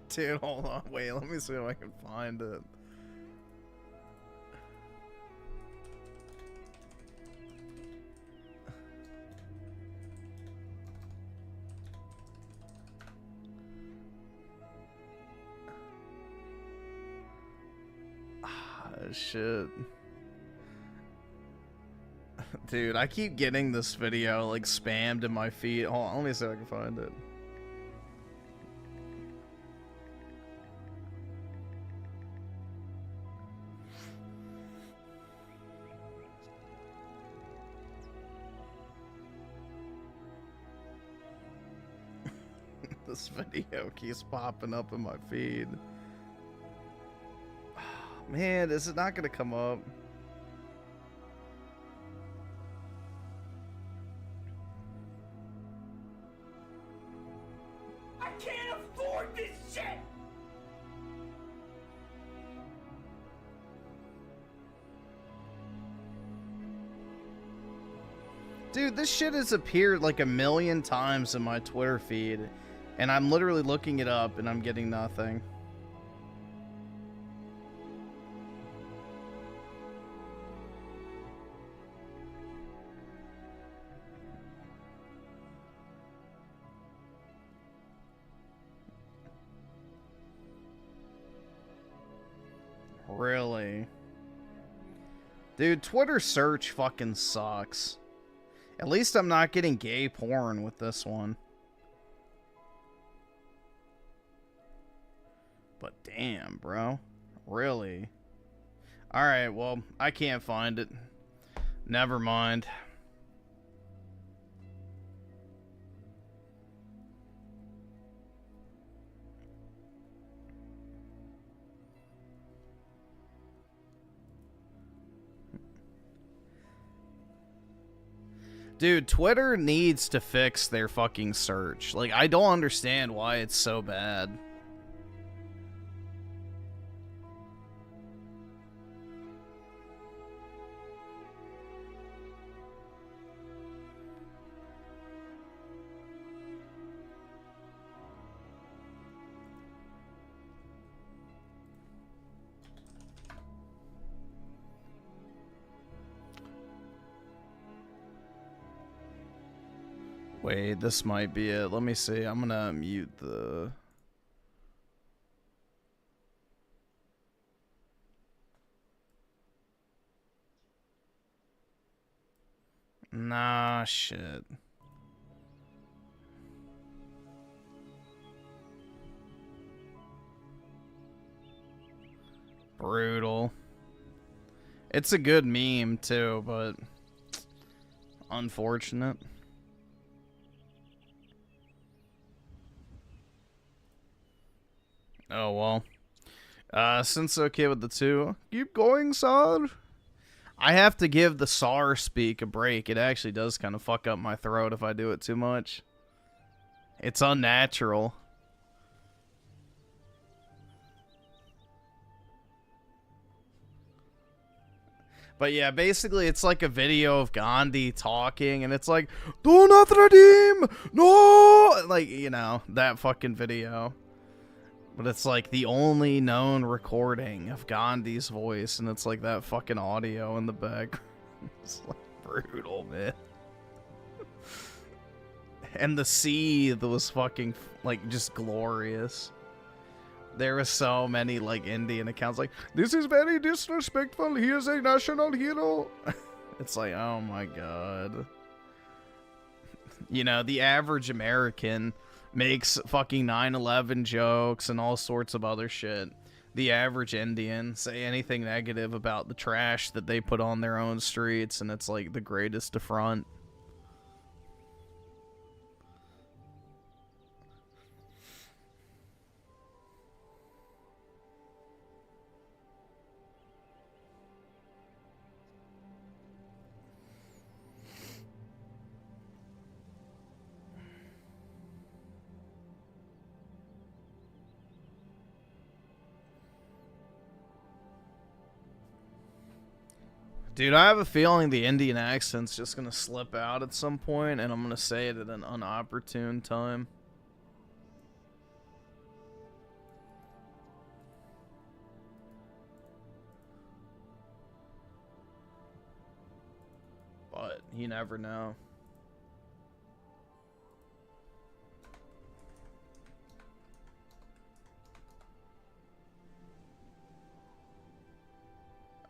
Dude, hold on. Wait, let me see if I can find it. Shit. Dude, I keep getting this video like spammed in my feed. Hold on, let me see if I can find it. This video keeps popping up in my feed. Man, is it not gonna come up? I can't afford this shit! Dude, this shit has appeared like a million times in my Twitter feed, and I'm literally looking it up and I'm getting nothing. Really? Dude, Twitter search fucking sucks. At least I'm not getting gay porn with this one. But damn, bro. Really? Alright, well, I can't find it. Never mind. Dude, Twitter needs to fix their fucking search. Like, I don't understand why it's so bad. Wait, this might be it. Let me see. I'm gonna mute the... Nah, shit. Brutal. It's a good meme, too, but... unfortunate. Oh, well. Since okay with the two, keep going, Sar. I have to give the Sar speak a break. It actually does kind of fuck up my throat if I do it too much. It's unnatural. But yeah, basically it's like a video of Gandhi talking, and it's like, do not redeem! No! Like, you know, that fucking video. But it's like the only known recording of Gandhi's voice, and it's like that fucking audio in the background. It's like brutal, man. And the seethe was fucking, like, just glorious. There were so many, like, Indian accounts like, this is very disrespectful, he is a national hero. It's like, oh my god. You know, the average American makes fucking 9/11 jokes and all sorts of other shit. The average Indian say anything negative about the trash that they put on their own streets, and it's like the greatest affront. Dude, I have a feeling the Indian accent's just gonna slip out at some point, and I'm gonna say it at an unopportune time. You never know.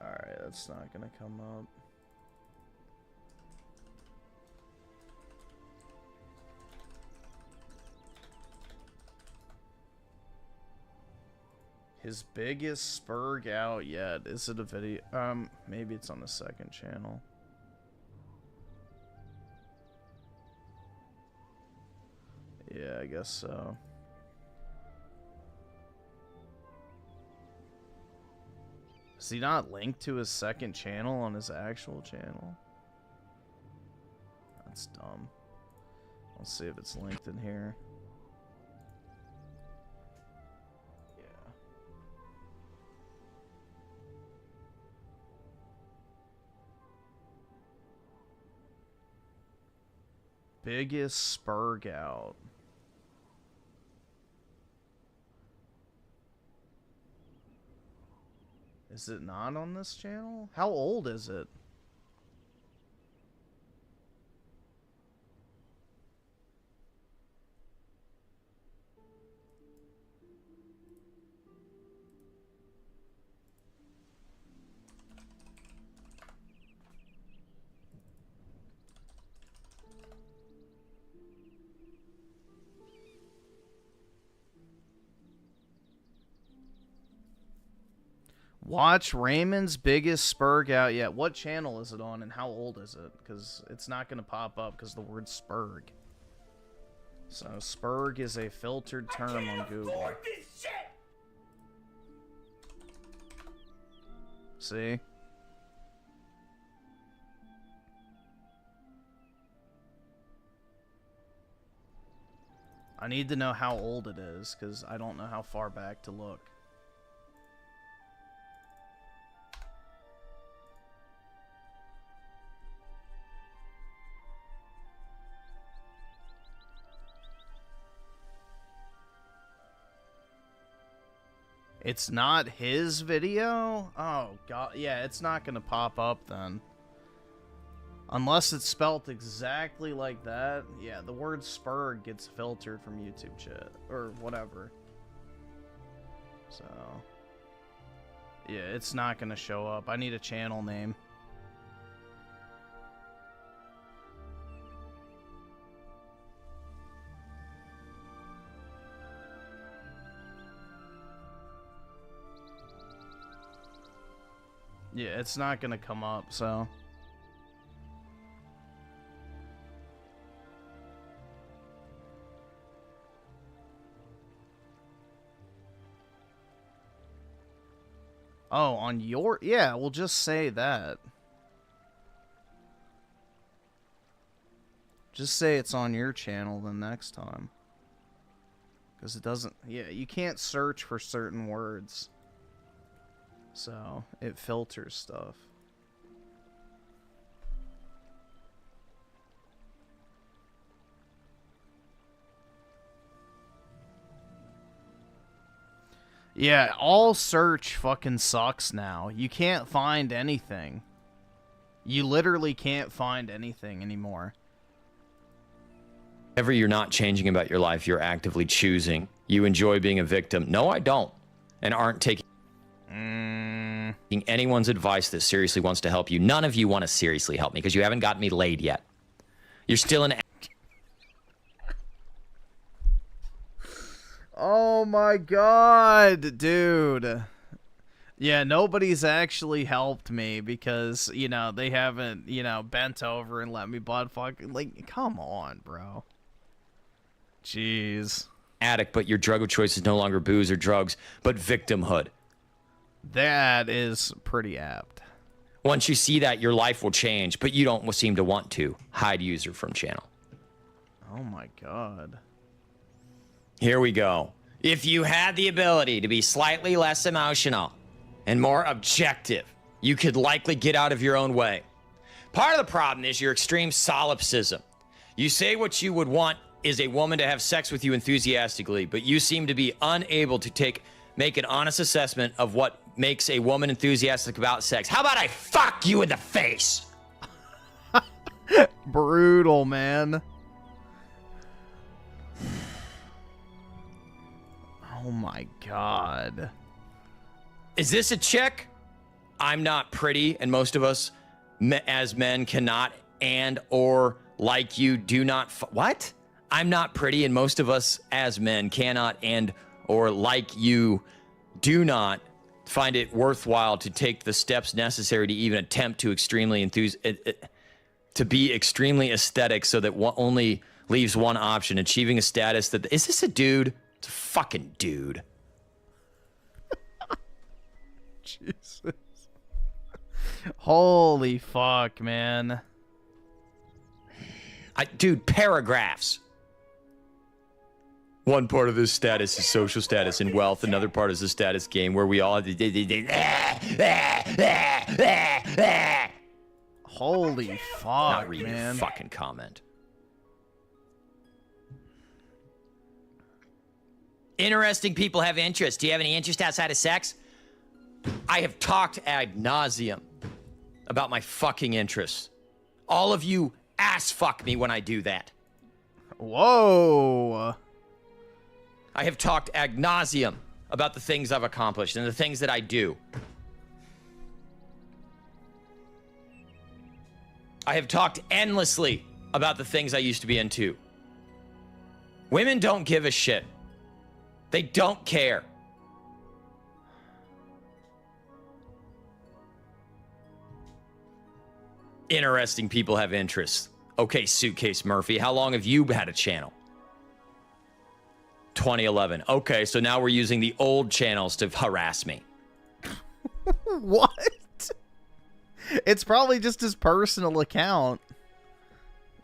Alright, that's not gonna come up. His biggest spurg out yet. Is it a video? Maybe it's on the second channel. Yeah, I guess so. Is he not linked to his second channel on his actual channel? That's dumb. Let's see if it's linked in here. Yeah. Biggest spurg out. Is it not on this channel? How old is it? Watch Raymond's biggest spurg out yet. What channel is it on and how old is it? Because it's not going to pop up because the word spurg. So spurg is a filtered term on Google. See? I need to know how old it is because I don't know how far back to look. It's not his video? Oh, God. Yeah, it's not going to pop up then. Unless it's spelt exactly like that. Yeah, the word spurg gets filtered from YouTube chat. Or whatever. So. Yeah, it's not going to show up. I need a channel name. Yeah, it's not gonna come up, so. Oh, on your... Yeah, we'll just say that. Just say it's on your channel the next time. Because it doesn't... Yeah, you can't search for certain words. So, it filters stuff. Yeah, all search fucking sucks now. You can't find anything. You literally can't find anything anymore. Whatever you're not changing about your life, you're actively choosing. You enjoy being a victim. No, I don't. And aren't taking anyone's advice that seriously wants to help you. None of you want to seriously help me because you haven't gotten me laid yet. You're still an... Oh my god, dude. Yeah, nobody's actually helped me because, you know, they haven't, you know, bent over and let me butt fuck. Like, come on, bro. Jeez. Addict, but your drug of choice is no longer booze or drugs, but victimhood. That is pretty apt. Once you see that, your life will change, but you don't seem to want to. Hide user from channel. Oh my god. Here we go. If you had the ability to be slightly less emotional and more objective, you could likely get out of your own way. Part of the problem is your extreme solipsism. You say what you would want is a woman to have sex with you enthusiastically, but you seem to be unable to make an honest assessment of what makes a woman enthusiastic about sex. How about I fuck you in the face? Brutal, man. Oh my god. Is this a chick? I'm not pretty, and most of us as men cannot and or like you do not. What? I'm not pretty, and most of us as men cannot and or like you do not find it worthwhile to take the steps necessary to even attempt to to be extremely aesthetic, so that one only leaves one option: achieving a status that is this a dude? It's a fucking dude. Jesus. Holy fuck, man. Dude, paragraphs. One part of this status is social status and wealth. Another part is the status game where we all... Holy fuck, Not reading man. your fucking comment. Interesting people have interests. Do you have any interest outside of sex? I have talked ad nauseum about my fucking interests. All of you ass fuck me when I do that. Whoa. I have talked ad nauseum about the things I've accomplished and the things that I do. I have talked endlessly about the things I used to be into. Women don't give a shit. They don't care. Interesting people have interests. Okay, Suitcase Murphy, how long have you had a channel? 2011. Okay, so now we're using the old channels to harass me. What? It's probably just his personal account.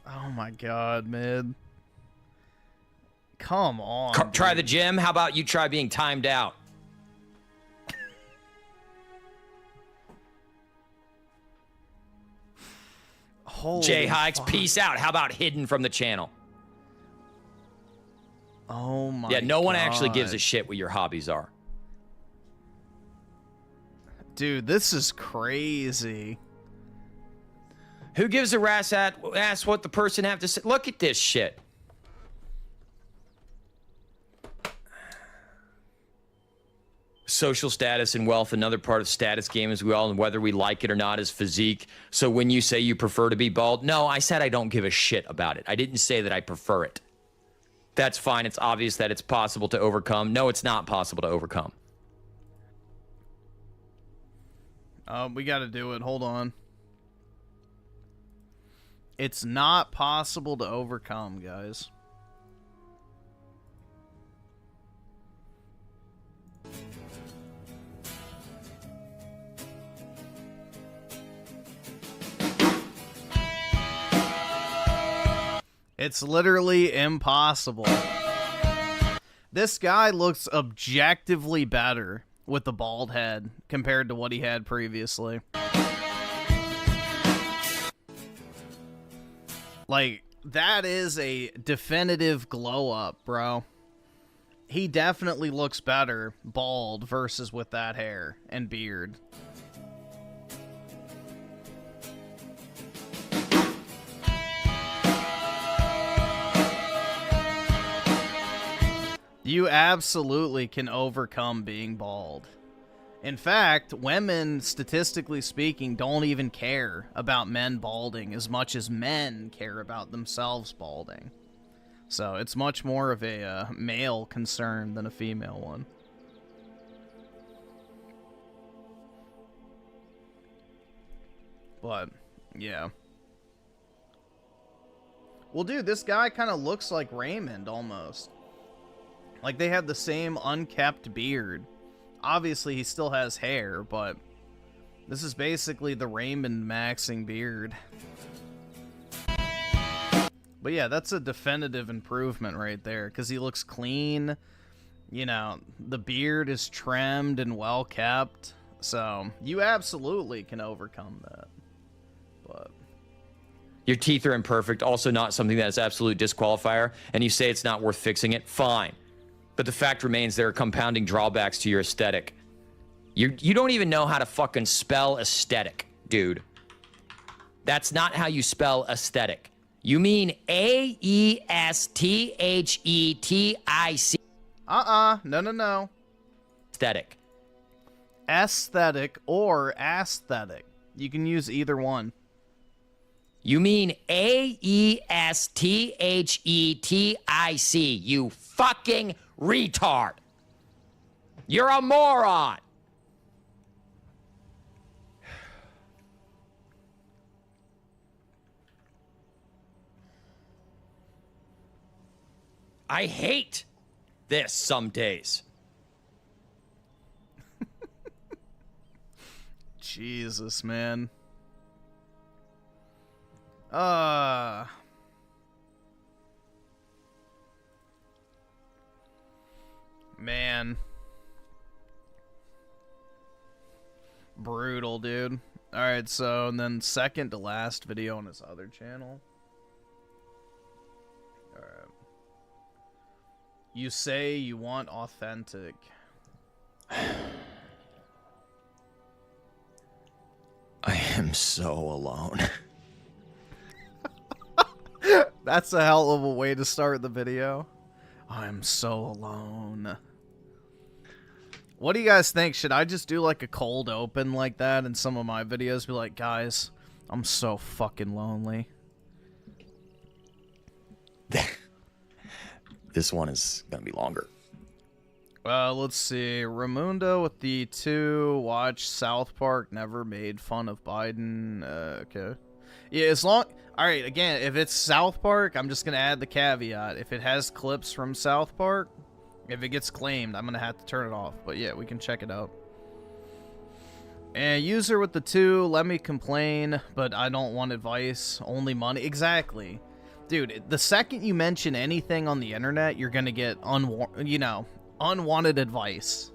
Oh my god, man. Come on. Try the gym. How about you try being timed out? Jay Hikes, peace out. How about hidden from the channel? Oh my god. Yeah, no one actually gives a shit what your hobbies are. Dude, this is crazy. Who gives a rat's ass what the person have to say? Look at this shit. Social status and wealth, another part of status game, as we all, and whether we like it or not, is physique. So when you say you prefer to be bald, no, I said I don't give a shit about it. I didn't say that I prefer it. That's fine. It's obvious that it's possible to overcome. No, it's not possible to overcome. We gotta do it. Hold on. It's not possible to overcome, guys. It's literally impossible. This guy looks objectively better with the bald head compared to what he had previously. Like, that is a definitive glow up, bro. He definitely looks better bald versus with that hair and beard. You absolutely can overcome being bald. In fact, women, statistically speaking, don't even care about men balding as much as men care about themselves balding. So it's much more of a male concern than a female one. But, yeah. Well, dude, this guy kind of looks like Raymond almost. Like, they have the same unkept beard. Obviously, he still has hair, but this is basically the Raymond maxing beard. But yeah, that's a definitive improvement right there, because he looks clean. You know, the beard is trimmed and well kept. So, you absolutely can overcome that. But your teeth are imperfect, also not something that is absolute disqualifier, and you say it's not worth fixing it, fine. But the fact remains there are compounding drawbacks to your aesthetic. You don't even know how to fucking spell aesthetic, dude. That's not how you spell aesthetic. You mean A-E-S-T-H-E-T-I-C. No, no, no. Aesthetic. Aesthetic or aesthetic. You can use either one. You mean A-E-S-T-H-E-T-I-C. You fucking retard. You're a moron. I hate this some days. Jesus, man. Man. Brutal, dude. Alright, so, and then second to last video on his other channel. Alright. You say you want authentic. I am so alone. That's a hell of a way to start the video. I'm so alone. What do you guys think? Should I just do like a cold open like that in some of my videos? Be like, guys, I'm so fucking lonely. This one is gonna be longer. Let's see. Raimundo with the 2. Watch South Park. Never made fun of Biden. Okay. Yeah, as long... Alright, again, if it's South Park, I'm just going to add the caveat. If it has clips from South Park, if it gets claimed, I'm going to have to turn it off. But yeah, we can check it out. And user with the 2, let me complain, but I don't want advice. Only money. Exactly. Dude, the second you mention anything on the internet, you're going to get, unwanted advice.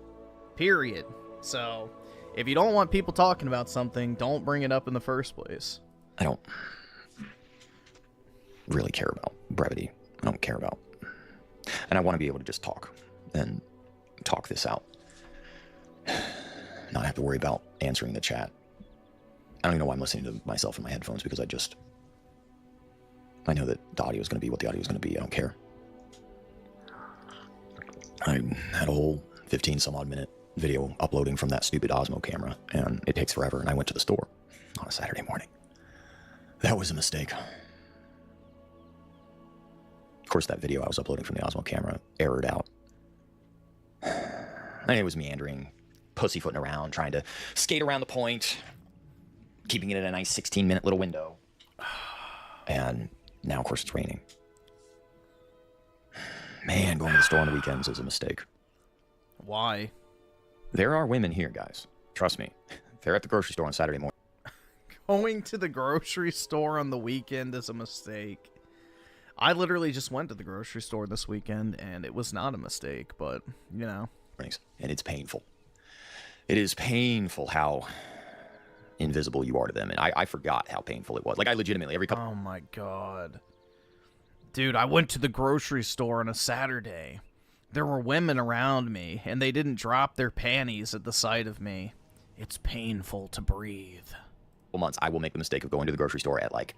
Period. So, if you don't want people talking about something, don't bring it up in the first place. I don't really care about brevity. I don't care about... And I want to be able to just talk and talk this out. Not have to worry about answering the chat. I don't even know why I'm listening to myself in my headphones, because I know that the audio is going to be what the audio is going to be. I don't care. I had a whole 15 some odd minute video uploading from that stupid Osmo camera, and it takes forever, and I went to the store on a Saturday morning. That was a mistake. Of course, that video I was uploading from the Osmo camera errored out. And it was meandering, pussyfooting around, trying to skate around the point, keeping it in a nice 16-minute little window. And now, of course, it's raining. Man, going to the store on the weekends is a mistake. Why? There are women here, guys. Trust me. They're at the grocery store on Saturday morning. Going to the grocery store on the weekend is a mistake. I literally just went to the grocery store this weekend, and it was not a mistake, but, you know. And it's painful. It is painful how invisible you are to them. And I forgot how painful it was. Like, I legitimately, every couple... Oh, my God. Dude, I went to the grocery store on a Saturday. There were women around me, and they didn't drop their panties at the sight of me. It's painful to breathe. Months, I will make the mistake of going to the grocery store at, like,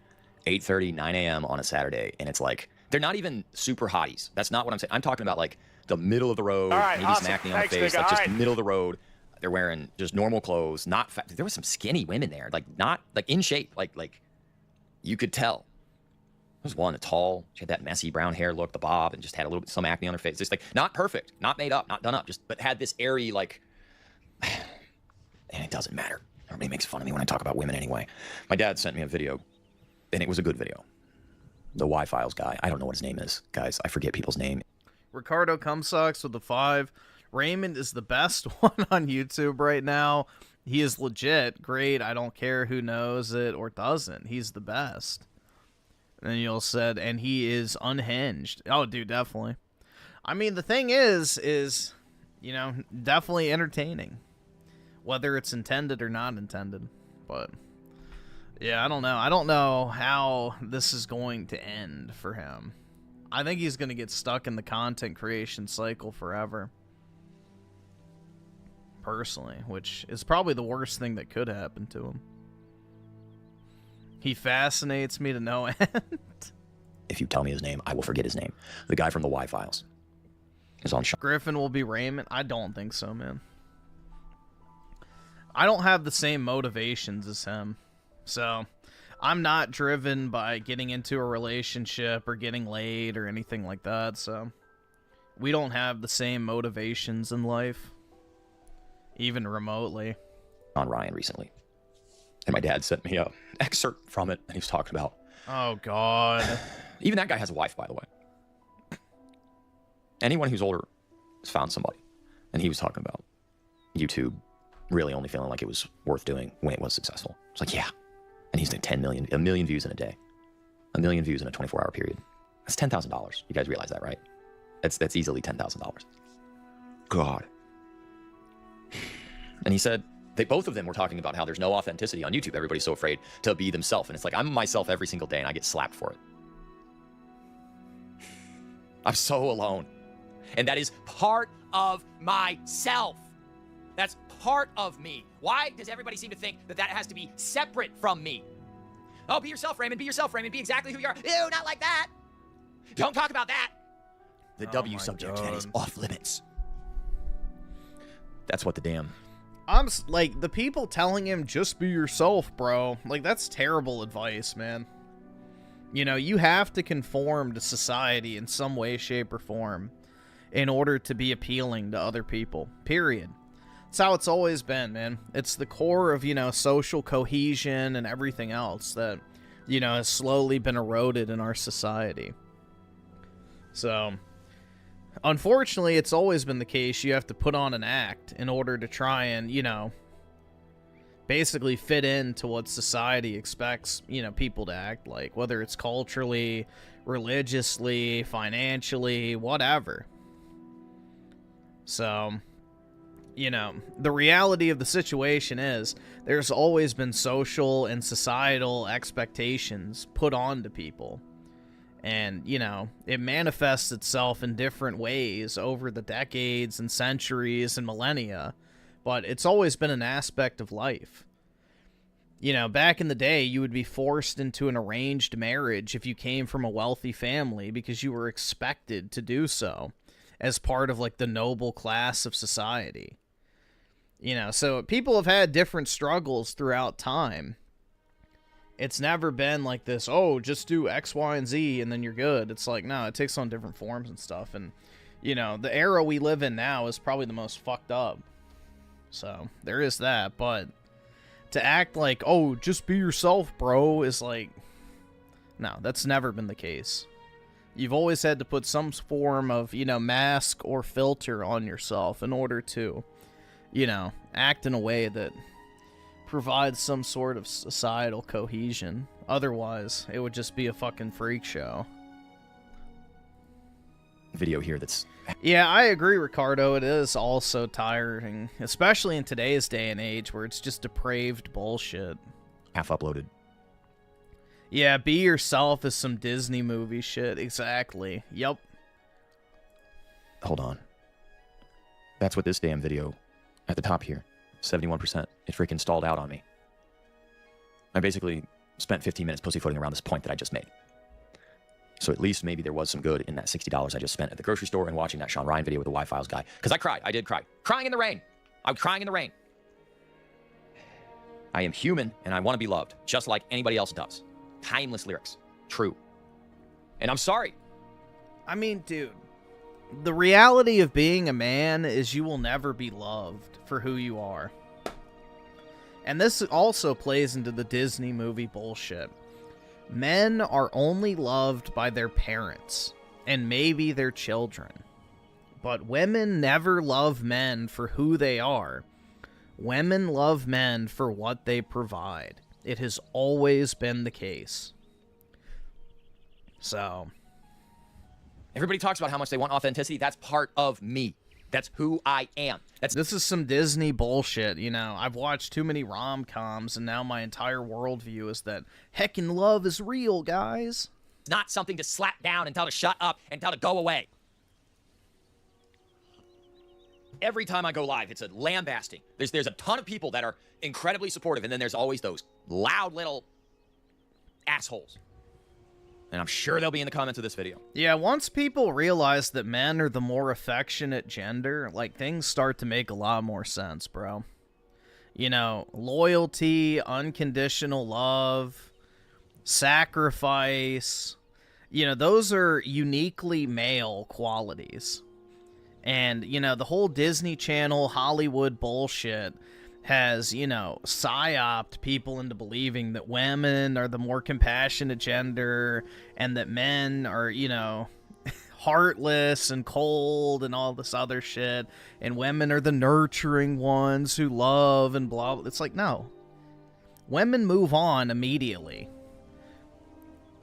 8:30, 9 a.m. on a Saturday, and it's like, they're not even super hotties. That's not what I'm saying. I'm talking about, like, the middle of the road, maybe awesome. some acne on the Thanks, face, nigga. like, just All right. middle of the road. They're wearing just normal clothes, not fat. There was some skinny women there, like, not, like, in shape, like, you could tell. There was one, tall, she had that messy brown hair look, the bob, and just had a little bit, some acne on her face. Just, like, not perfect, not made up, not done up, just, but had this airy, like, and it doesn't matter. Everybody makes fun of me when I talk about women anyway. My dad sent me a video, and it was a good video. The Y-Files guy. I don't know what his name is, guys. I forget people's name. Ricardo Cumsucks with the 5. Raymond is the best one on YouTube right now. He is legit great. I don't care who knows it or doesn't. He's the best. And you'll said, and he is unhinged. Oh, dude, definitely. I mean, the thing is, you know, definitely entertaining. Whether it's intended or not intended. But, yeah, I don't know. I don't know how this is going to end for him. I think he's going to get stuck in the content creation cycle forever. Personally, which is probably the worst thing that could happen to him. He fascinates me to no end. If you tell me his name, I will forget his name. The guy from the Y Files is on. Griffin will be Raymond? I don't think so, man. I don't have the same motivations as him. So, I'm not driven by getting into a relationship or getting laid or anything like that, so we don't have the same motivations in life, even remotely. On Ryan recently. And my dad sent me a excerpt from it, and he was talking about... Oh, God. Even that guy has a wife, by the way. Anyone who's older has found somebody. And he was talking about YouTube really only feeling like it was worth doing when it was successful. It's like, yeah. And he's doing 1 million views in a day. 1 million views in a 24-hour period. That's $10,000. You guys realize that, right? That's easily $10,000. God. And he said, both of them were talking about how there's no authenticity on YouTube. Everybody's so afraid to be themselves. And it's like, I'm myself every single day and I get slapped for it. I'm so alone. And that is part of myself. That's part of me. Why does everybody seem to think that that has to be separate from me? Oh, be yourself, Raymond. Be yourself, Raymond. Be exactly who you are. Ew, not like that. Don't talk about that. The W subject, that is off limits. That's what the damn... like, the people telling him, just be yourself, bro. Like, that's terrible advice, man. You know, you have to conform to society in some way, shape, or form in order to be appealing to other people. Period. It's how it's always been, man. It's the core of, you know, social cohesion and everything else that, you know, has slowly been eroded in our society. So, unfortunately, it's always been the case you have to put on an act in order to try and, you know, basically fit into what society expects, you know, people to act like, whether it's culturally, religiously, financially, whatever. So, you know, the reality of the situation is there's always been social and societal expectations put on to people. And, you know, it manifests itself in different ways over the decades and centuries and millennia, but it's always been an aspect of life. You know, back in the day, you would be forced into an arranged marriage if you came from a wealthy family because you were expected to do so as part of, like, the noble class of society. You know, so people have had different struggles throughout time. It's never been like this, oh, just do X, Y, and Z, and then you're good. It's like, no, it takes on different forms and stuff. And, you know, the era we live in now is probably the most fucked up. So, there is that. But to act like, oh, just be yourself, bro, is like, no, that's never been the case. You've always had to put some form of, you know, mask or filter on yourself in order to, you know, act in a way that provides some sort of societal cohesion. Otherwise, it would just be a fucking freak show. Video here that's... Yeah, I agree, Ricardo. It is also tiring, especially in today's day and age where it's just depraved bullshit. half uploaded. Yeah, be yourself is some Disney movie shit. Exactly. Yep. Hold on. That's what this damn video at the top here, 71%. It freaking stalled out on me. I basically spent 15 minutes pussyfooting around this point that I just made. So at least maybe there was some good in that $60 I just spent at the grocery store and watching that Sean Ryan video with the Y-Files guy. Because I cried. I did cry. Crying in the rain. I was crying in the rain. I am human and I want to be loved, just like anybody else does. Timeless lyrics. True. And I'm sorry. I mean, dude, the reality of being a man is you will never be loved for who you are. And this also plays into the Disney movie bullshit. Men are only loved by their parents and maybe their children. But women never love men for who they are. Women love men for what they provide. It has always been the case. So, everybody talks about how much they want authenticity. That's part of me. That's who I am. This is some Disney bullshit, you know. I've watched too many rom-coms, and now my entire worldview is that heckin' love is real, guys. It's not something to slap down and tell to shut up and tell to go away. Every time I go live, it's a lambasting. There's a ton of people that are incredibly supportive, and then there's always those loud little assholes. And I'm sure they'll be in the comments of this video. Yeah, once people realize that men are the more affectionate gender, like, things start to make a lot more sense, bro. You know, loyalty, unconditional love, sacrifice, you know, those are uniquely male qualities. And, you know, the whole Disney Channel Hollywood bullshit has, you know, psyoped people into believing that women are the more compassionate gender and that men are, you know, heartless and cold and all this other shit, and women are the nurturing ones who love and blah, blah. It's like, no. Women move on immediately.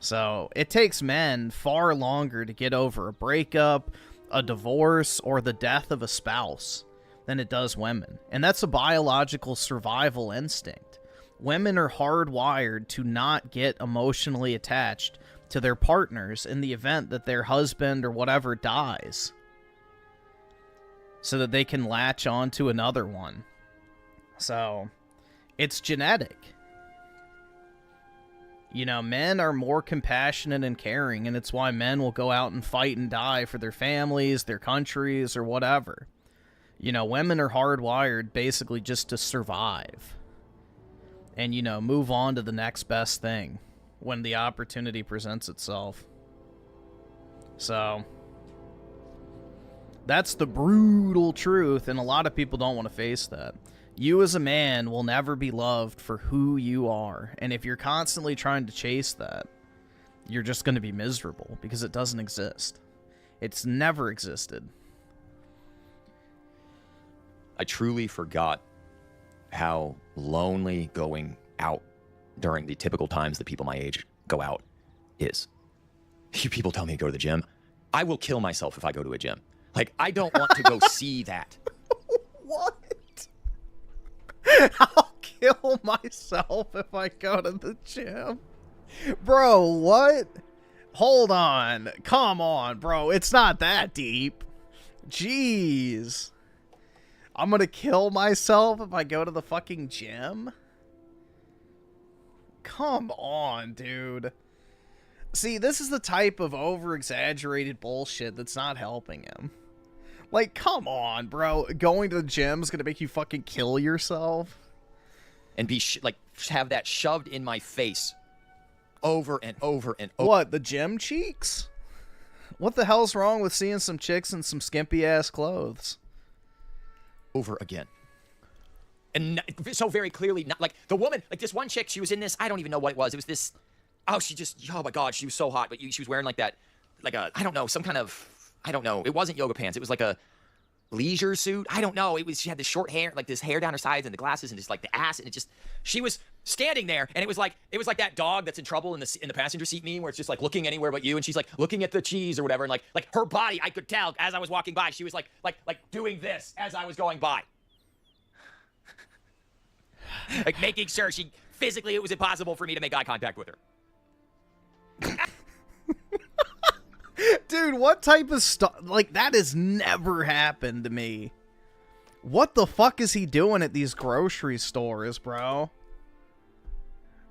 So it takes men far longer to get over a breakup, a divorce, or the death of a spouse than it does women. And that's a biological survival instinct. Women are hardwired to not get emotionally attached to their partners in the event that their husband or whatever dies, so that they can latch on to another one. So it's genetic. You know, men are more compassionate and caring, and it's why men will go out and fight and die for their families, their countries, or whatever. You know, women are hardwired basically just to survive. And, you know, move on to the next best thing when the opportunity presents itself. So, that's the brutal truth, and a lot of people don't want to face that. You as a man will never be loved for who you are. And if you're constantly trying to chase that, you're just going to be miserable because it doesn't exist. It's never existed. I truly forgot how lonely going out during the typical times that people my age go out is. You people tell me to go to the gym. I will kill myself if I go to a gym. Like, I don't want to go see that. What? I'll kill myself if I go to the gym. Bro, what? Hold on. Come on, bro. It's not that deep. Jeez. I'm gonna kill myself if I go to the fucking gym? Come on, dude. See, this is the type of over-exaggerated bullshit that's not helping him. Like, come on, bro. Going to the gym is gonna make you fucking kill yourself? And be, like, have that shoved in my face over and over and over. What, the gym cheeks? What the hell's wrong with seeing some chicks in some skimpy-ass clothes? Over again. And so very clearly, not like the woman, like this one chick, she was in this, I don't even know what it was. It was this, oh, she just, oh my God, she was so hot. But she was wearing like that, like a, I don't know, some kind of, I don't know. It wasn't yoga pants. It was like a leisure suit. I don't know. It was, she had this short hair, like this hair down her sides and the glasses and just like the ass. And it just, she was standing there and it was like that dog that's in trouble in the passenger seat meme where it's just like looking anywhere but you. And she's like looking at the cheese or whatever. And like her body, I could tell as I was walking by, she was like doing this as I was going by. Like making sure she physically, it was impossible for me to make eye contact with her. Dude, what type of stuff? Like, that has never happened to me. What the fuck is he doing at these grocery stores, bro?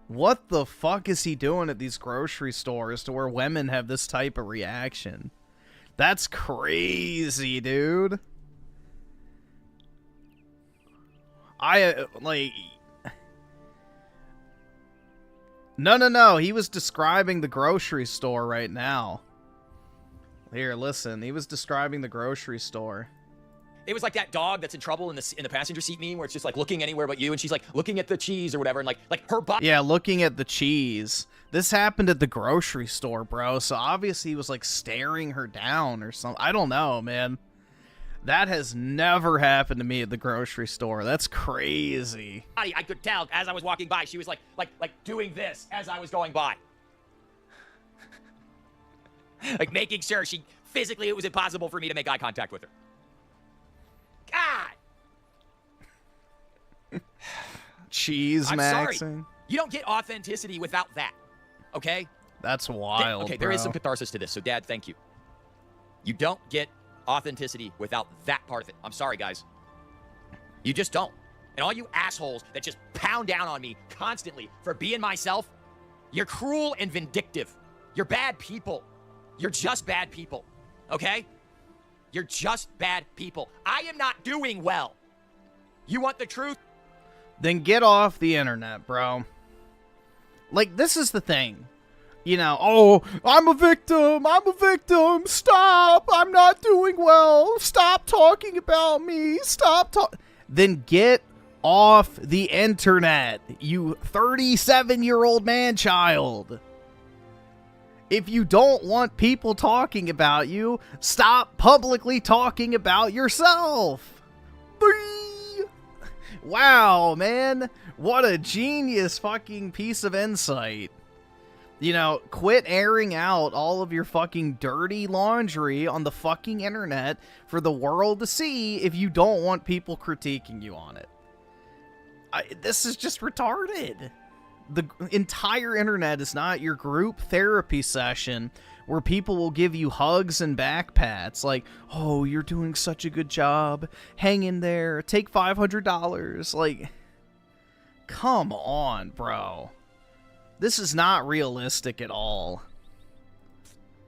What the fuck is he doing at these grocery stores to where women have this type of reaction? That's crazy, dude. No. He was describing the grocery store right now. Here, listen. He was describing the grocery store. It was like that dog that's in trouble in the passenger seat meme where it's just like looking anywhere but you. And she's like looking at the cheese or whatever. And like her body. Yeah, looking at the cheese. This happened at the grocery store, bro. So obviously he was like staring her down or something. I don't know, man. That has never happened to me at the grocery store. That's crazy. I could tell as I was walking by, she was like doing this as I was going by. Like making sure she physically, it was impossible for me to make eye contact with her. God. Cheese I'm maxing. sorry. You don't get authenticity without that. Okay? That's wild. Okay, bro. there is some catharsis to this. So Dad, thank you. You don't get authenticity without that part of it. I'm sorry, guys. You just don't. And all you assholes that just pound down on me constantly for being myself, You're cruel and vindictive. You're bad people. You're just bad people. Okay? You're just bad people. I am not doing well. You want the truth? Then get off the internet, bro. Like, this is the thing. You know, oh, I'm a victim, stop, I'm not doing well, stop talking about me, Then get off the internet, you 37-year-old man-child. If you don't want people talking about you, stop publicly talking about yourself. Bye. Wow, man, what a genius fucking piece of insight. You know, quit airing out all of your fucking dirty laundry on the fucking internet for the world to see if you don't want people critiquing you on it. This is just retarded. The entire internet is not your group therapy session where people will give you hugs and back pats like, oh, you're doing such a good job. Hang in there. Take $500. Like, come on, bro. This is not realistic at all.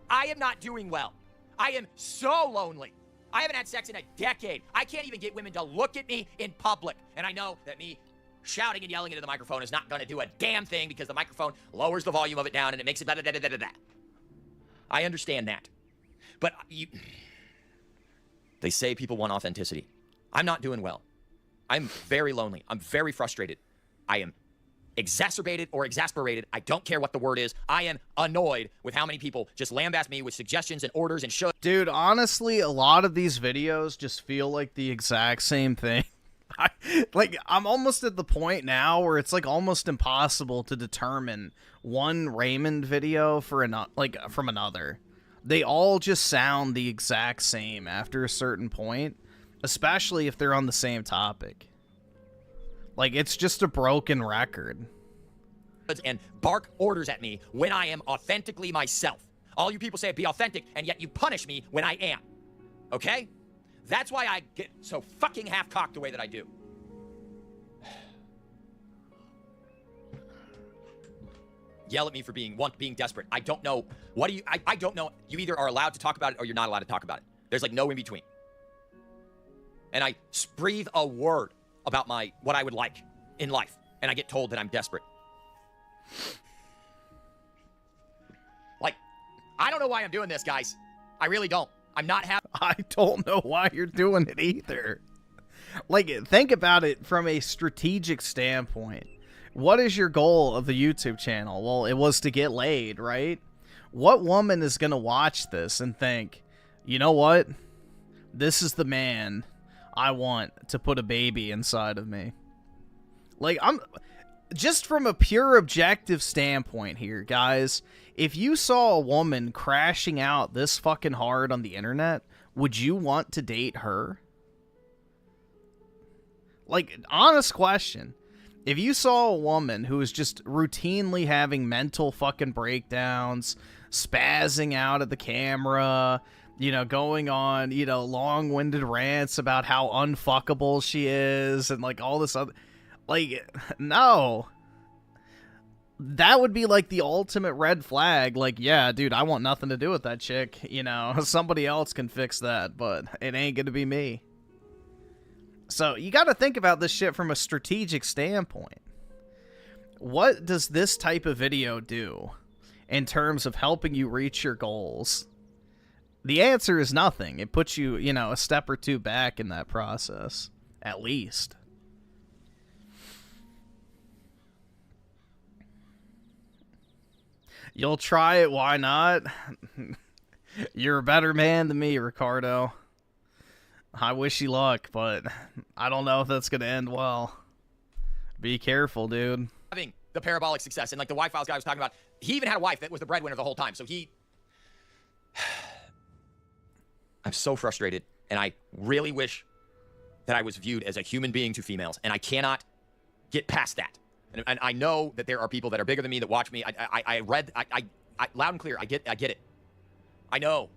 I am not doing well. I am so lonely. I haven't had sex in a decade. I can't even get women to look at me in public. And I know that me shouting and yelling into the microphone is not going to do a damn thing because the microphone lowers the volume of it down and it makes it blah, blah, blah, blah, blah, blah. I understand that. But they say people want authenticity. I'm not doing well. I'm very lonely. I'm very frustrated. I am exacerbated or exasperated. I don't care what the word is. I am annoyed with how many people just lambaste me with suggestions and orders and should. Dude, honestly, a lot of these videos just feel like the exact same thing. I'm almost at the point now where it's like almost impossible to determine one Raymond video from another. They all just sound the exact same after a certain point, especially if they're on the same topic. Like, it's just a broken record. And bark orders at me when I am authentically myself. All you people say be authentic, and yet you punish me when I am. Okay? That's why I get so fucking half-cocked the way that I do. Yell at me for being desperate. I don't know. What do you... I don't know. You either are allowed to talk about it or you're not allowed to talk about it. There's like no in between. And I breathe a word about what I would like in life, and I get told that I'm desperate. Like, I don't know why I'm doing this, guys. I really don't. I'm not happy. I don't know why you're doing it either. Like, think about it from a strategic standpoint. What is your goal of the YouTube channel? Well, it was to get laid, right? What woman is going to watch this and think, you know what? This is the man I want to put a baby inside of me. Like, I'm just from a pure objective standpoint here, guys. If you saw a woman crashing out this fucking hard on the internet, would you want to date her? Like, honest question. If you saw a woman who was just routinely having mental fucking breakdowns, spazzing out at the camera, you know, going on, you know, long-winded rants about how unfuckable she is and, like, all this other... Like, no. That would be, like, the ultimate red flag. Like, yeah, dude, I want nothing to do with that chick. You know, somebody else can fix that, but it ain't gonna be me. So, you gotta think about this shit from a strategic standpoint. What does this type of video do in terms of helping you reach your goals? The answer is nothing. It puts you, you know, a step or two back in that process, at least. You'll try it, why not? You're a better man than me, Ricardo. I wish you luck, but I don't know if that's going to end well. Be careful, dude. Having the parabolic success, and like the Y-Files guy was talking about, he even had a wife that was the breadwinner the whole time, so he... I'm so frustrated, and I really wish that I was viewed as a human being to females, and I cannot get past that. And I know that there are people that are bigger than me that watch me. I read, loud and clear, I get it. I know.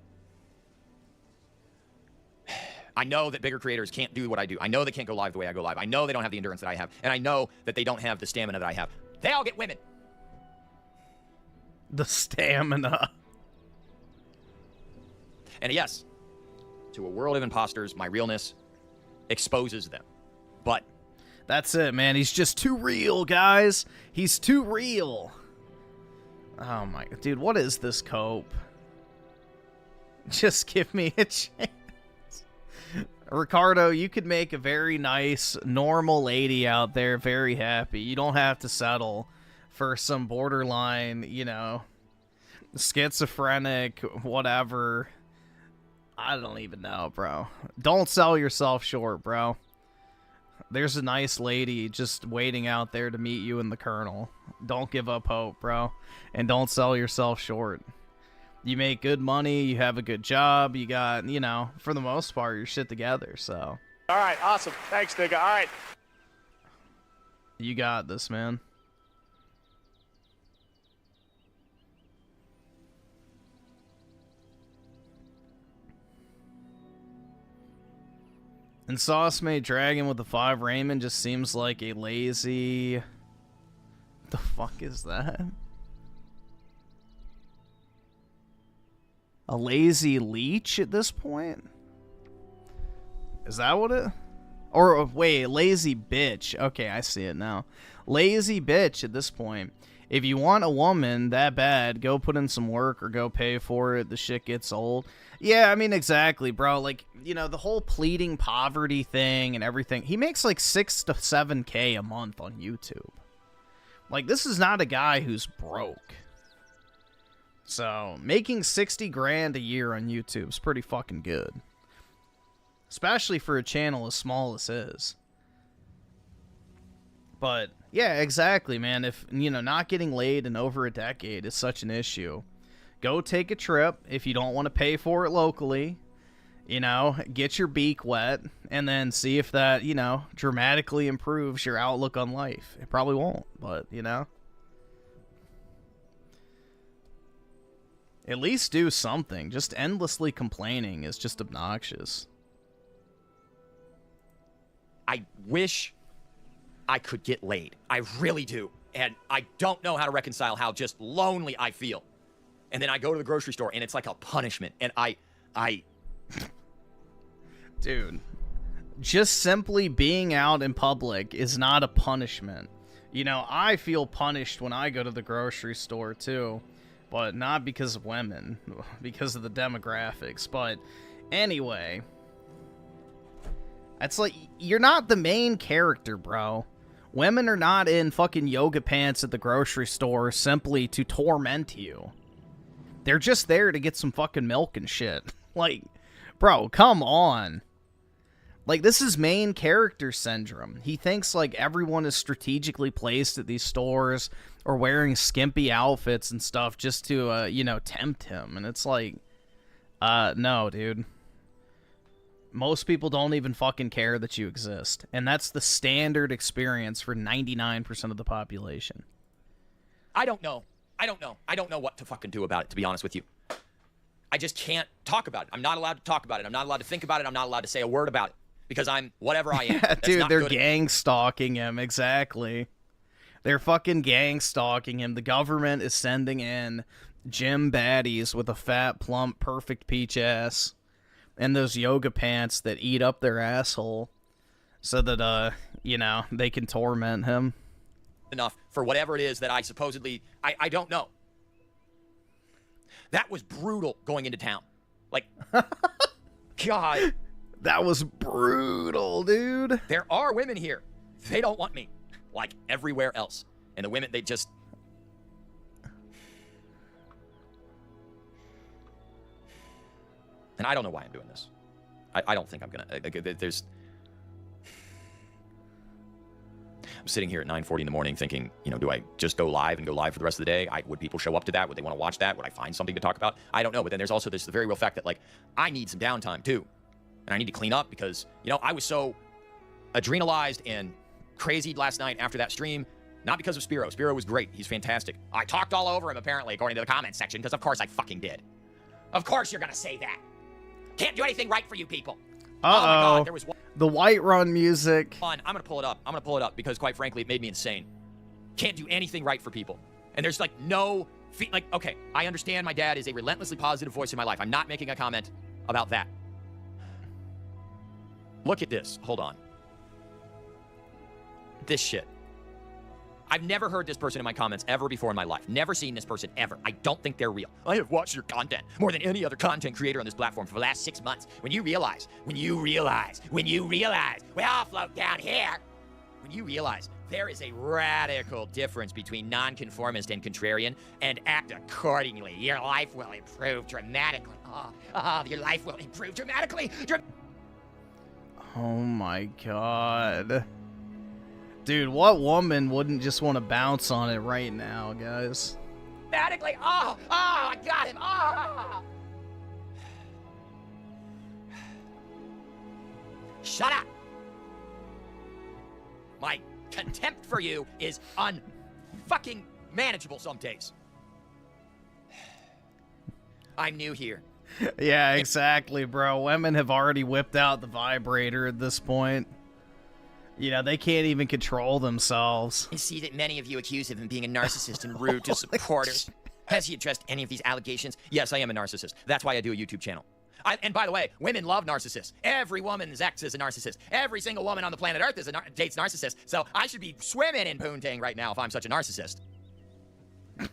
I know that bigger creators can't do what I do. I know they can't go live the way I go live. I know they don't have the endurance that I have, and I know that they don't have the stamina that I have. They all get women. The stamina. And yes, to a world of imposters, my realness exposes them. But that's it, man. He's just too real, guys. He's too real. Oh my, dude, what is this cope? Just give me a chance. Ricardo, you could make a very nice, normal lady out there very happy. You don't have to settle for some borderline, you know, schizophrenic, whatever. I don't even know, bro. Don't sell yourself short, bro. There's a nice lady just waiting out there to meet you in the Colonel. Don't give up hope, bro. And don't sell yourself short. You make good money, you have a good job, you got, you know, for the most part, your shit together, so. All right, awesome. Thanks, nigga. All right. You got this, man. And Sauce Made Dragon with the 5 Raymond just seems like a lazy... The fuck is that? A lazy leech at this point? Is that what it... Or, wait, lazy bitch. Okay, I see it now. Lazy bitch at this point. If you want a woman that bad, go put in some work or go pay for it. The shit gets old. Yeah, I mean, exactly, bro. Like, you know, the whole pleading poverty thing and everything. He makes like 6 to 7K a month on YouTube. Like, this is not a guy who's broke. So, making 60 grand a year on YouTube is pretty fucking good. Especially for a channel as small as his. But, yeah, exactly, man. If, you know, not getting laid in over a decade is such an issue, go take a trip if you don't want to pay for it locally. You know, get your beak wet, and then see if that, you know, dramatically improves your outlook on life. It probably won't, but, you know. At least do something. Just endlessly complaining is just obnoxious. I wish I could get laid. I really do. And I don't know how to reconcile how just lonely I feel. And then I go to the grocery store, and it's like a punishment. And I... Dude, just simply being out in public is not a punishment. You know, I feel punished when I go to the grocery store, too. But not because of women, because of the demographics. But anyway, it's like, you're not the main character, bro. Women are not in fucking yoga pants at the grocery store simply to torment you. They're just there to get some fucking milk and shit. Like, bro, come on. Like, this is main character syndrome. He thinks, like, everyone is strategically placed at these stores or wearing skimpy outfits and stuff just to, you know, tempt him. And it's like, no, dude. Most people don't even fucking care that you exist. And that's the standard experience for 99% of the population. I don't know. I don't know what to fucking do about it, to be honest with you. I just can't talk about it. I'm not allowed to talk about it. I'm not allowed to think about it. I'm not allowed to say a word about it. Because I'm whatever I am. Yeah, dude, they're gang stalking him. Exactly. They're fucking gang stalking him. The government is sending in gym baddies with a fat, plump, perfect peach ass and those yoga pants that eat up their asshole so that, you know, they can torment him. Enough for whatever it is that I supposedly... I don't know. That was brutal going into town. Like, God... That was brutal, dude. There are women here. They don't want me. Like everywhere else. And the women, they just... And I don't know why I'm doing this. I don't think I'm going to... There's... I'm sitting here at 9:40 in the morning thinking, you know, do I just go live and go live for the rest of the day? Would people show up to that? Would they want to watch that? Would I find something to talk about? I don't know. But then there's also the very real fact that, like, I need some downtime, too. And I need to clean up because, you know, I was so adrenalized and crazy last night after that stream. Not because of Spiro. Spiro was great. He's fantastic. I talked all over him, apparently, according to the comment section, because of course I fucking did. Of course you're going to say that. Can't do anything right for you people. Uh-oh. Oh, my God. There was one. The Whiterun music. I'm going to pull it up. I'm going to pull it up because, quite frankly, it made me insane. Can't do anything right for people. And there's, like, no Like, okay, I understand my dad is a relentlessly positive voice in my life. I'm not making a comment about that. Look at this. Hold on. This shit. I've never heard this person in my comments ever before in my life. Never seen this person ever. I don't think they're real. I have watched your content more than any other content creator on this platform for the last 6 months. When you realize, we all float down here. When you realize there is a radical difference between nonconformist and contrarian, and act accordingly, your life will improve dramatically. Your life will improve dramatically. Oh my god. Dude, what woman wouldn't just want to bounce on it right now, guys? Dramatically. I got him. Shut up. My contempt for you is unfucking manageable some days. I'm new here. Yeah, exactly, bro. Women have already whipped out the vibrator at this point. You know, they can't even control themselves. I see that many of you accuse him of being a narcissist and rude to supporters. Has he addressed any of these allegations? Yes, I am a narcissist. That's why I do a YouTube channel. And by the way, women love narcissists. Every woman's ex is a narcissist. Every single woman on the planet Earth dates narcissists. So I should be swimming in poontang right now if I'm such a narcissist.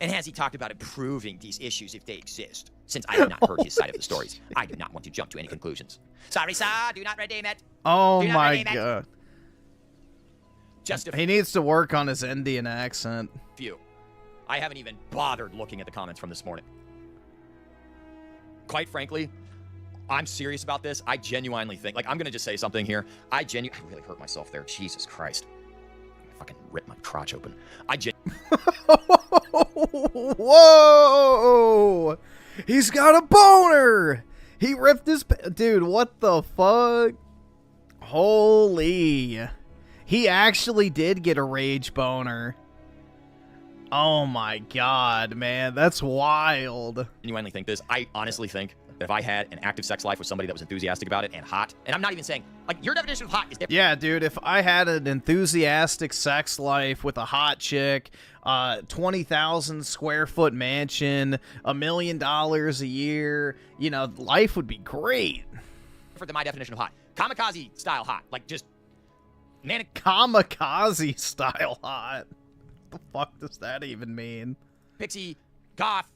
And has he talked about improving these issues if they exist? Since I have not heard his side of the stories, I do not want to jump to any conclusions. Sorry, sir. Do not redeem it. Oh my god. Just a he needs to work on his Indian accent. Few. I haven't even bothered looking at the comments from this morning. Quite frankly, I'm serious about this. I genuinely think, like, I'm going to just say something here. I really hurt myself there. Jesus Christ. I fucking ripped my crotch open. Whoa! He's got a boner! He ripped his... Dude, what the fuck? Holy... He actually did get a rage boner. Oh my god, man. That's wild. Genuinely think this. I honestly think that if I had an active sex life with somebody that was enthusiastic about it and hot, and I'm not even saying, like, your definition of hot is different. Yeah, dude, if I had an enthusiastic sex life with a hot chick, 20,000 square foot mansion, $1 million a year, you know, life would be great. Than my definition of hot. Kamikaze style hot. Like, just... manic Kamikaze style hot. What the fuck does that even mean? Pixie, goth,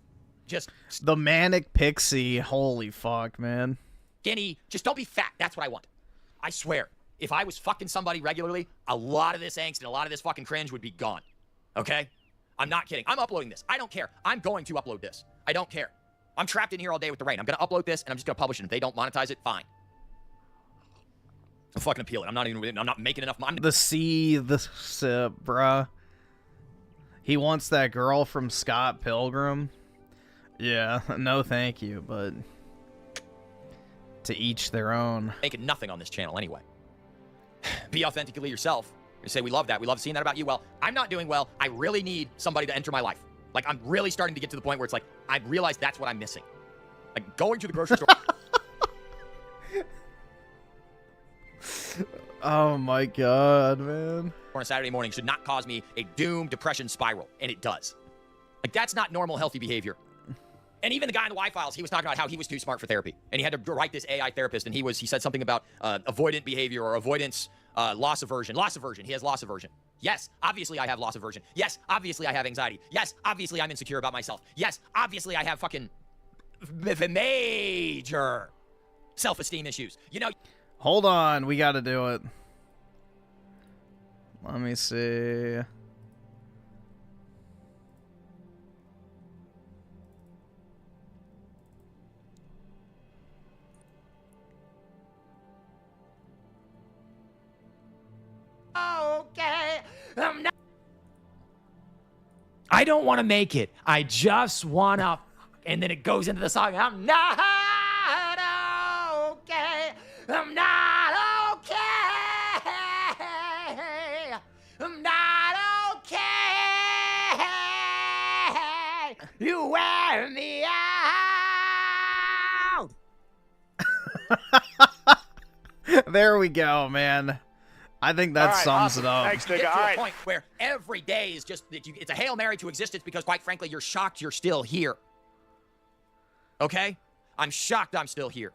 just... The manic pixie. Holy fuck, man. Skinny. Just don't be fat. That's what I want. I swear. If I was fucking somebody regularly, a lot of this angst and a lot of this fucking cringe would be gone. Okay? I'm not kidding. I'm uploading this. I don't care. I'm going to upload this. I don't care. I'm trapped in here all day with the rain. I'm going to upload this and I'm just going to publish it. If they don't monetize it, fine. I'm fucking appealing. I'm not making enough money. The sip, bruh. He wants that girl from Scott Pilgrim. Yeah, no thank you, but to each their own. Making nothing on this channel anyway. Be authentically yourself. You say, we love that. We love seeing that about you. Well, I'm not doing well. I really need somebody to enter my life. Like, I'm really starting to get to the point where it's like, I realize that's what I'm missing. Like, going to the grocery store. Oh my god, man. On a Saturday morning should not cause me a doom depression spiral, and it does. Like, that's not normal healthy behavior. And even the guy in the Y-Files, he was talking about how he was too smart for therapy, and he had to write this AI therapist, and he said something about avoidant behavior or avoidance, loss aversion. Loss aversion. He has loss aversion. Yes, obviously I have loss aversion. Yes, obviously I have anxiety. Yes, obviously I'm insecure about myself. Yes, obviously I have fucking major self-esteem issues. You know. Hold on, we gotta do it. Let me see. Okay, I'm not. I don't want to make it. I just want to. And then it goes into the song. I'm not okay. I'm not okay. I'm not okay. You wear me out. There we go, man. I think that All right, sums awesome. it up. Thanks, Get nigga. to All a right. point where every day is just that it's a Hail Mary to existence because, quite frankly, you're shocked you're still here. Okay? I'm shocked I'm still here.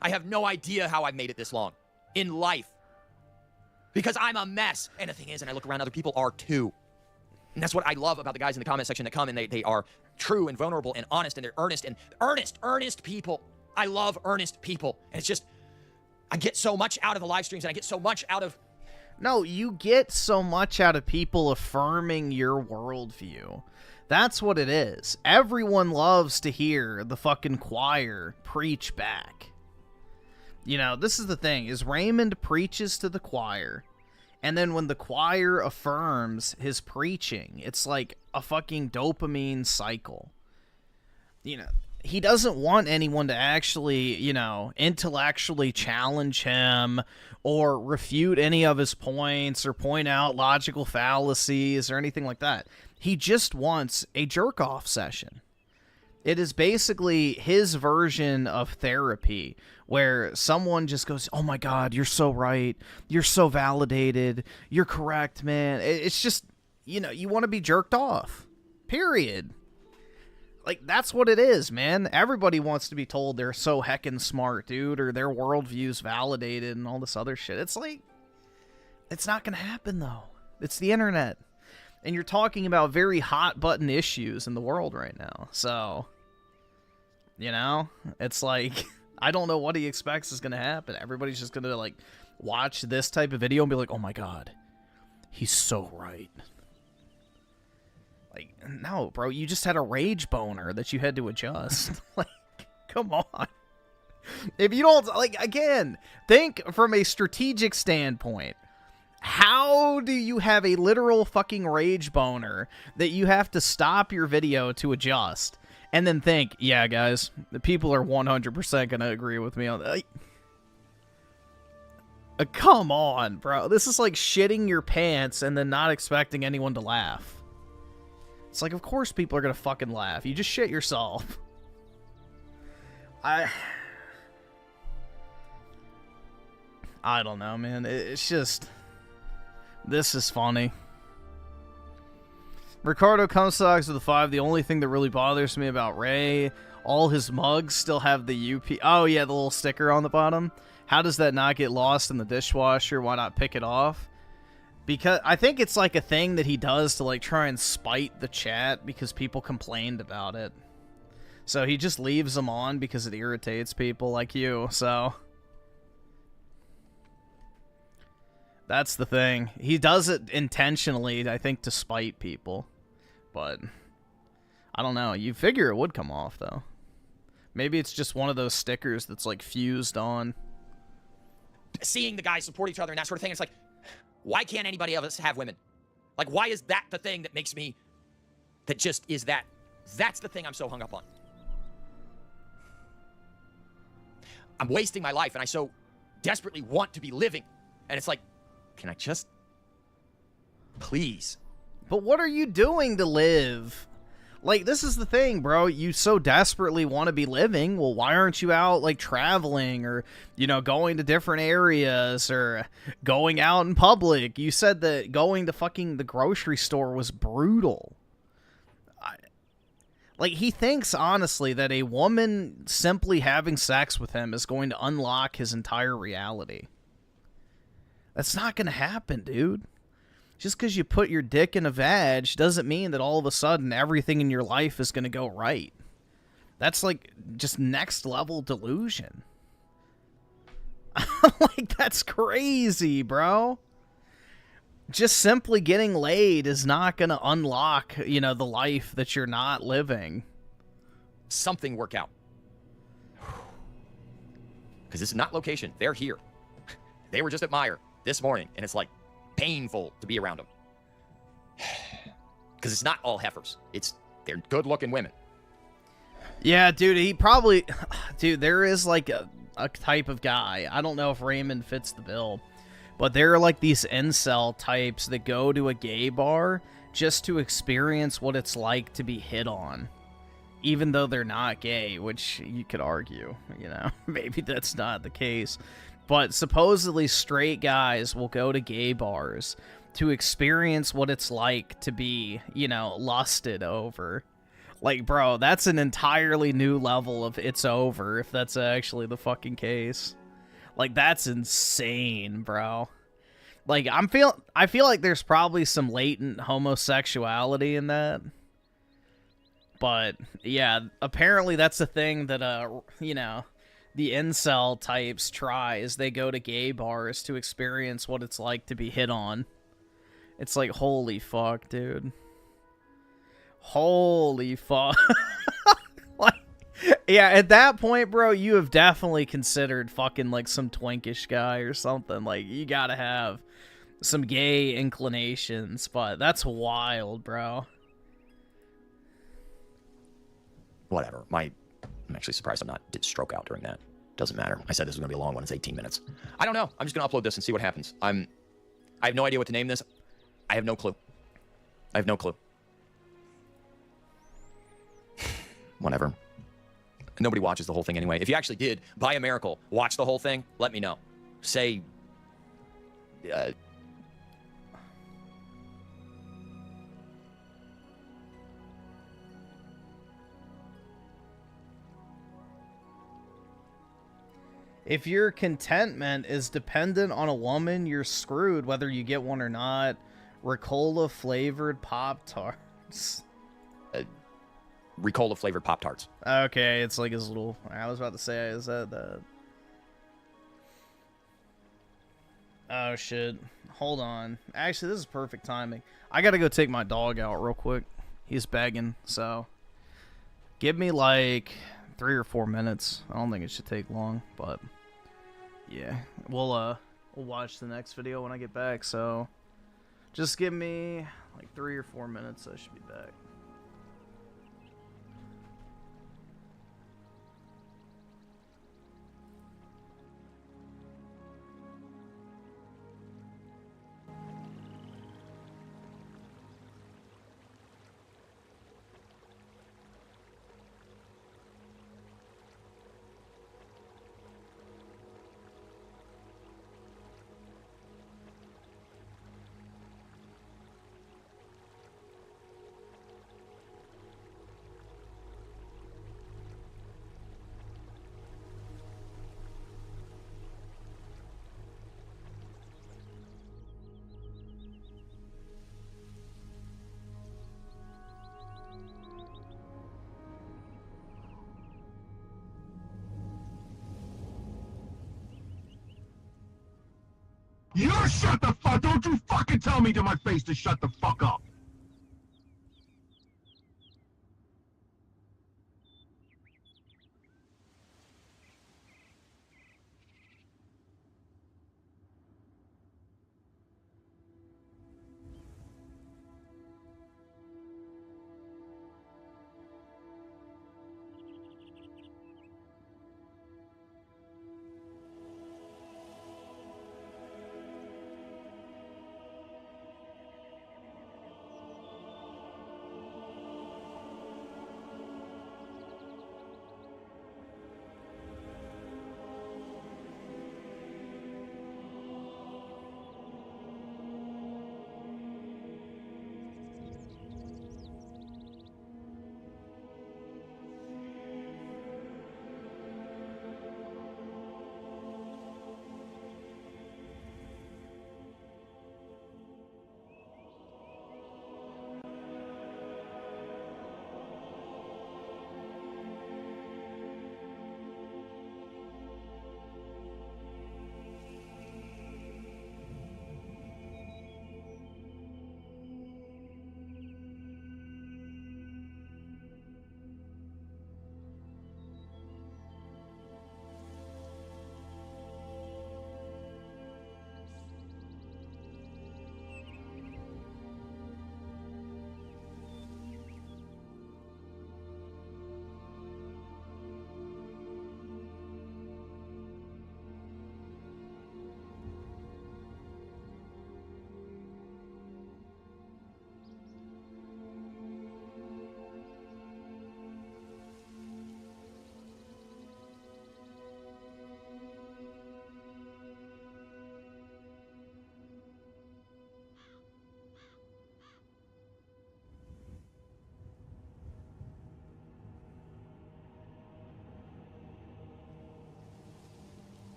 I have no idea how I've made it this long in life because I'm a mess. And the thing is, and I look around, other people are too. And that's what I love about the guys in the comment section that come and they are true and vulnerable and honest and they're earnest and earnest people. I love earnest people. And it's just, I get so much out of the live streams and I get so much out of... No, you get so much out of people affirming your worldview. That's what it is. Everyone loves to hear the fucking choir preach back. You know, this is the thing, is Raymond preaches to the choir, and then when the choir affirms his preaching, it's like a fucking dopamine cycle. You know, he doesn't want anyone to actually, you know, intellectually challenge him or refute any of his points or point out logical fallacies or anything like that. He just wants a jerk-off session. It is basically his version of therapy where someone just goes, oh my God, you're so right. You're so validated. You're correct, man. It's just, you know, you want to be jerked off. Period. Like, that's what it is, man. Everybody wants to be told they're so heckin' smart, dude, or their worldview's validated and all this other shit. It's like, it's not gonna happen, though. It's the internet. And you're talking about very hot-button issues in the world right now. So, you know, it's like, I don't know what he expects is gonna happen. Everybody's just gonna, like, watch this type of video and be like, oh my God, he's so right. Like, no, bro, you just had a rage boner that you had to adjust. Like, come on. If you don't, like, again, think from a strategic standpoint. How do you have a literal fucking rage boner that you have to stop your video to adjust? And then think, yeah, guys, the people are 100% going to agree with me on that. Come on, bro. This is like shitting your pants and then not expecting anyone to laugh. It's like, of course people are going to fucking laugh. You just shit yourself. I don't know, man. It's just... This is funny. Ricardo Comstocks with a 5. The only thing that really bothers me about Ray, all his mugs still have the UP... Oh, yeah, the little sticker on the bottom. How does that not get lost in the dishwasher? Why not pick it off? Because I think it's like a thing that he does to like try and spite the chat because people complained about it. So he just leaves them on because it irritates people like you, so... That's the thing. He does it intentionally, I think, to spite people. But, I don't know. You figure it would come off, though. Maybe it's just one of those stickers that's, like, fused on. Seeing the guys support each other and that sort of thing, it's like, why can't anybody of us have women? Like, why is that the thing that makes me... That just is that... That's the thing I'm so hung up on. I'm wasting my life, and I so desperately want to be living. And it's like... Can I just... Please. But what are you doing to live? Like, this is the thing, bro. You so desperately want to be living. Well, why aren't you out, like, traveling or, you know, going to different areas or going out in public? You said that going to fucking the grocery store was brutal. Like, he thinks, honestly, that a woman simply having sex with him is going to unlock his entire reality. That's not going to happen, dude. Just because you put your dick in a vag doesn't mean that all of a sudden everything in your life is going to go right. That's like just next level delusion. Like, that's crazy, bro. Just simply getting laid is not going to unlock, you know, the life that you're not living. Something work out. Because this is not location. They're here. They were just at Meyer this morning, and it's like painful to be around them. Because it's not all heifers. They're good-looking women. Yeah, dude, he probably... Dude, there is like a type of guy. I don't know if Raymond fits the bill. But there are like these incel types that go to a gay bar just to experience what it's like to be hit on. Even though they're not gay, which you could argue, you know, maybe that's not the case. But supposedly straight guys will go to gay bars to experience what it's like to be, you know, lusted over. Like, bro, that's an entirely new level of it's over if that's actually the fucking case. Like, that's insane, bro. Like, I feel like there's probably some latent homosexuality in that. But yeah, apparently that's the thing that you know, the incel types try is they go to gay bars to experience what it's like to be hit on. It's like, holy fuck, dude. Holy fuck. Like, yeah, at that point, bro, you have definitely considered fucking like some twinkish guy or something. Like, you gotta have some gay inclinations, but that's wild, bro. Whatever. I'm actually surprised I'm not did stroke out during that. Doesn't matter. I said this was gonna be a long one. It's 18 minutes. I don't know. I'm just gonna upload this and see what happens. I have no idea what to name this. I have no clue. I have no clue. Whatever. Nobody watches the whole thing anyway. If you actually did, by a miracle, watch the whole thing, let me know. Say, if your contentment is dependent on a woman, you're screwed whether you get one or not. Ricola flavored Pop-Tarts. Ricola flavored Pop-Tarts. Okay, it's like his little... I was about to say, is that the... Oh, shit. Hold on. Actually, this is perfect timing. I gotta go take my dog out real quick. He's begging, so... Give me, like, 3 or 4 minutes. I don't think it should take long, but... Yeah. We'll watch the next video when I get back, so... Just give me, like, 3 or 4 minutes. I should be back. You shut the fuck! Don't you fucking tell me to my face to shut the fuck up!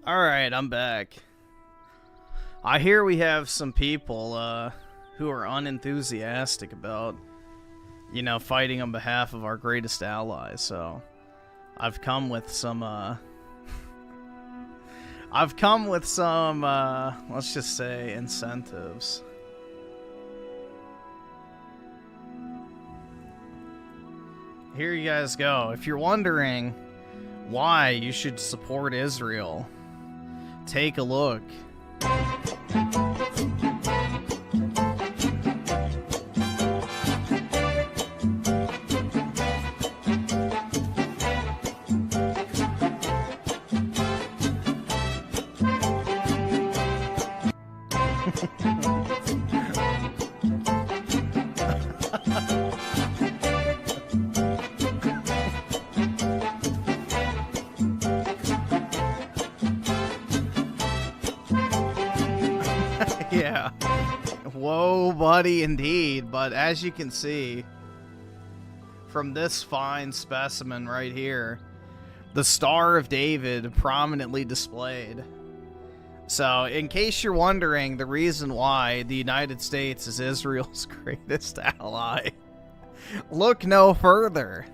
Alright, I'm back. I hear we have some people, who are unenthusiastic about, you know, fighting on behalf of our greatest ally, so I've come with some, let's just say, incentives. Here you guys go. If you're wondering why you should support Israel, take a look. Yeah. Whoa, buddy, indeed. But as you can see from this fine specimen right here, the Star of David prominently displayed. So, in case you're wondering the reason why the United States is Israel's greatest ally, look no further.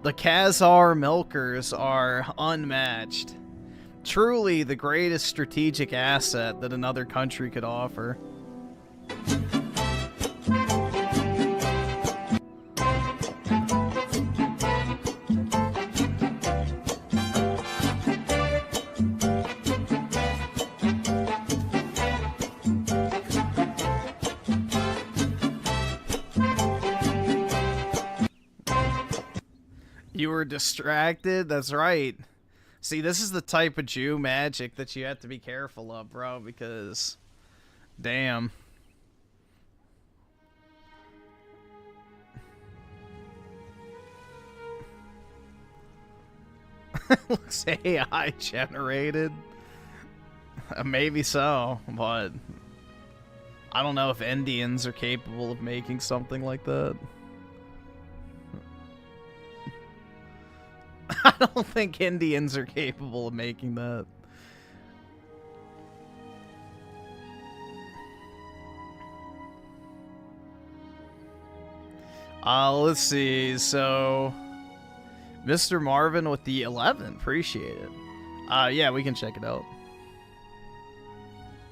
The Khazar milkers are unmatched. Truly the greatest strategic asset that another country could offer. You were distracted? That's right. See, this is the type of Jew magic that you have to be careful of, bro, because... damn. Looks AI generated. Maybe so, but... I don't know if Indians are capable of making something like that. I don't think Indians are capable of making that. Let's see. So, Mr. Marvin with the 11. Appreciate it. Yeah, we can check it out.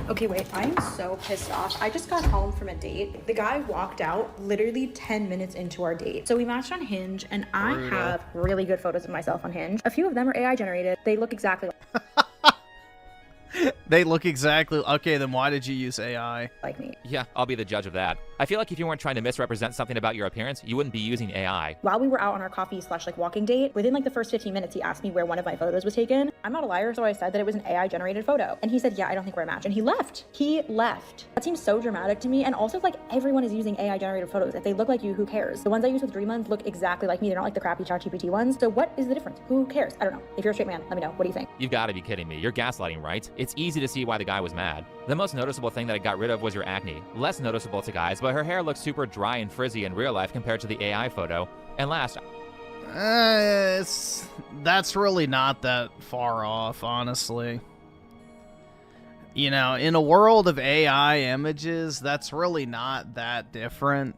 Okay, wait, I'm so pissed off. I just got home from a date. The guy walked out literally 10 minutes into our date. So we matched on Hinge, and I have really good photos of myself on Hinge. A few of them are AI generated. They look exactly They look exactly... Okay, then why did you use AI? like me. Yeah, I'll be the judge of that. I feel like if you weren't trying to misrepresent something about your appearance, you wouldn't be using AI. While we were out on our coffee / like walking date, within like the first 15 minutes, he asked me where one of my photos was taken. I'm not a liar, so I said that it was an AI generated photo. And he said, yeah, I don't think we're a match. And he left. He left. That seems so dramatic to me. And also, like, everyone is using AI generated photos. If they look like you, who cares? The ones I use with Dreamy look exactly like me. They're not like the crappy ChatGPT ones. So what is the difference? Who cares? I don't know. If you're a straight man, let me know. What do you think? You've got to be kidding me. You're gaslighting, right? It's easy to see why the guy was mad. The most noticeable thing that I got rid of was your acne. Less noticeable to guys, but her hair looks super dry and frizzy in real life compared to the AI photo. And last... that's really not that far off, honestly. You know, in a world of AI images, that's really not that different.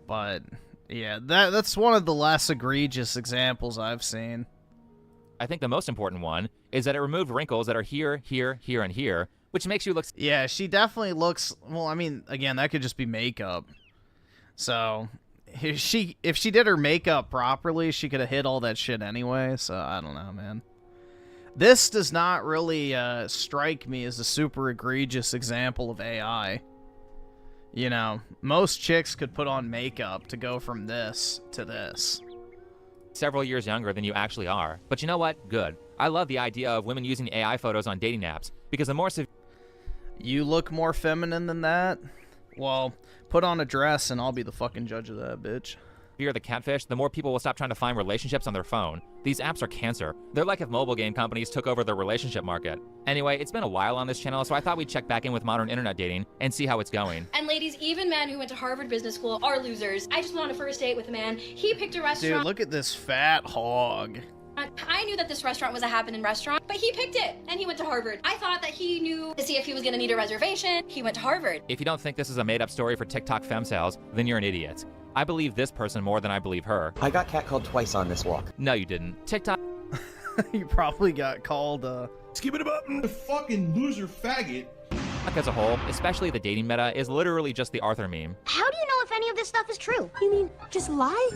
But, yeah, that's one of the less egregious examples I've seen. I think the most important one is that it removed wrinkles that are here, here, here, and here, which makes you look... Yeah, she definitely looks... Well, I mean, again, that could just be makeup. So, if she did her makeup properly, she could have hit all that shit anyway, so I don't know, man. This does not really strike me as a super egregious example of AI. You know, most chicks could put on makeup to go from this to this. Several years younger than you actually are. But you know what? Good. I love the idea of women using AI photos on dating apps, because the more you look more feminine than that? Well, put on a dress and I'll be the fucking judge of that, bitch. severe the catfish, the more people will stop trying to find relationships on their phone. These apps are cancer. They're like if mobile game companies took over the relationship market. Anyway, it's been a while on this channel, so I thought we'd check back in with modern internet dating and see how it's going. And ladies, even men who went to Harvard Business School are losers. I just went on a first date with a man. He picked a restaurant. Dude, look at this fat hog. I knew that this restaurant was a happening restaurant, but He picked it, and he went to Harvard. I thought that he knew to see if he was gonna need a reservation. He went to Harvard. If you don't think this is a made-up story for TikTok femcels, then you're an idiot. I believe this person more than I believe her. I got catcalled twice on this walk. No, you didn't. TikTok... You probably got called, Skip it up. The fucking loser faggot. as a whole, especially the dating meta, is literally just the Arthur meme. How do you know if any of this stuff is true? You mean, just lie?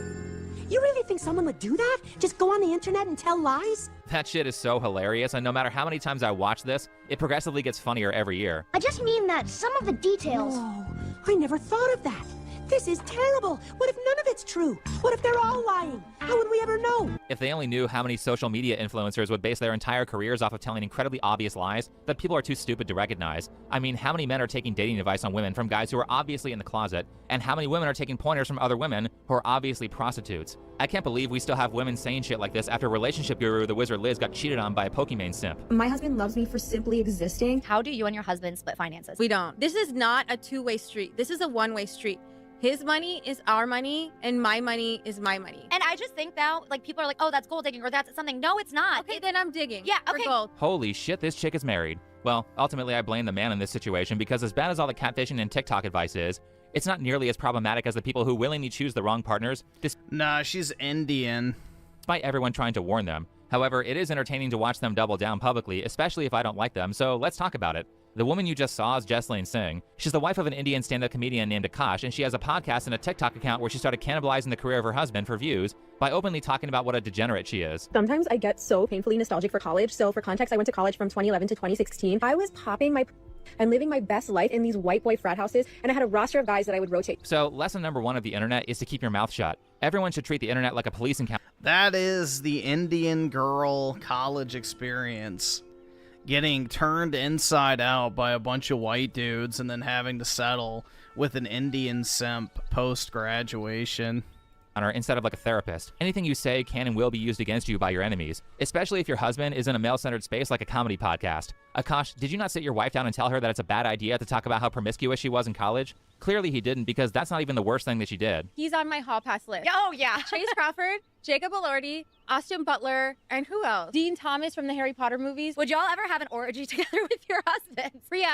You really think someone would do that? Just go on the internet and tell lies? That shit is so hilarious, and no matter how many times I watch this, it progressively gets funnier every year. I just mean that some of the details... Oh, I never thought of that. This is terrible. What if none of it's true? What if they're all lying? How would we ever know? If they only knew how many social media influencers would base their entire careers off of telling incredibly obvious lies that people are too stupid to recognize. I mean, how many men are taking dating advice on women from guys who are obviously in the closet, and how many women are taking pointers from other women who are obviously prostitutes? I can't believe we still have women saying shit like this after relationship guru the Wizard Liz got cheated on by a Pokimane simp. My husband loves me for simply existing. How do you and your husband split finances? We don't. This is not a two-way street. This is a one-way street. His money is our money, and my money is my money. And I just think now, like, people are like, oh, that's gold digging, or that's something. No, it's not. Okay, then I'm digging. Yeah, for okay. gold. Holy shit, this chick is married. Well, ultimately, I blame the man in this situation because as bad as all the catfishing and TikTok advice is, it's not nearly as problematic as the people who willingly choose the wrong partners. Nah, she's Indian. Despite everyone trying to warn them. However, it is entertaining to watch them double down publicly, especially if I don't like them, so let's talk about it. The woman you just saw is Jesslyn Singh. She's the wife of an Indian stand-up comedian named Akash, and she has a podcast and a TikTok account where she started cannibalizing the career of her husband for views by openly talking about what a degenerate she is. Sometimes I get so painfully nostalgic for college. So for context, I went to college from 2011 to 2016. I was popping my and living my best life in these white boy frat houses, and I had a roster of guys that I would rotate. So lesson number one of the internet is to keep your mouth shut. Everyone should treat the internet like a police encounter. That is the Indian girl college experience. Getting turned inside out by a bunch of white dudes and then having to settle with an Indian simp post-graduation. Instead of like a therapist. Anything you say can and will be used against you by your enemies, especially if your husband is in a male-centered space like a comedy podcast. Akash, did you not sit your wife down and tell her that it's a bad idea to talk about how promiscuous she was in college? Clearly he didn't, because that's not even the worst thing that she did. He's on my hall pass list. Oh, yeah. Chase Crawford, Jacob Elordi, Austin Butler, and who else? Dean Thomas from the Harry Potter movies. Would y'all ever have an orgy together with your husband? Priya,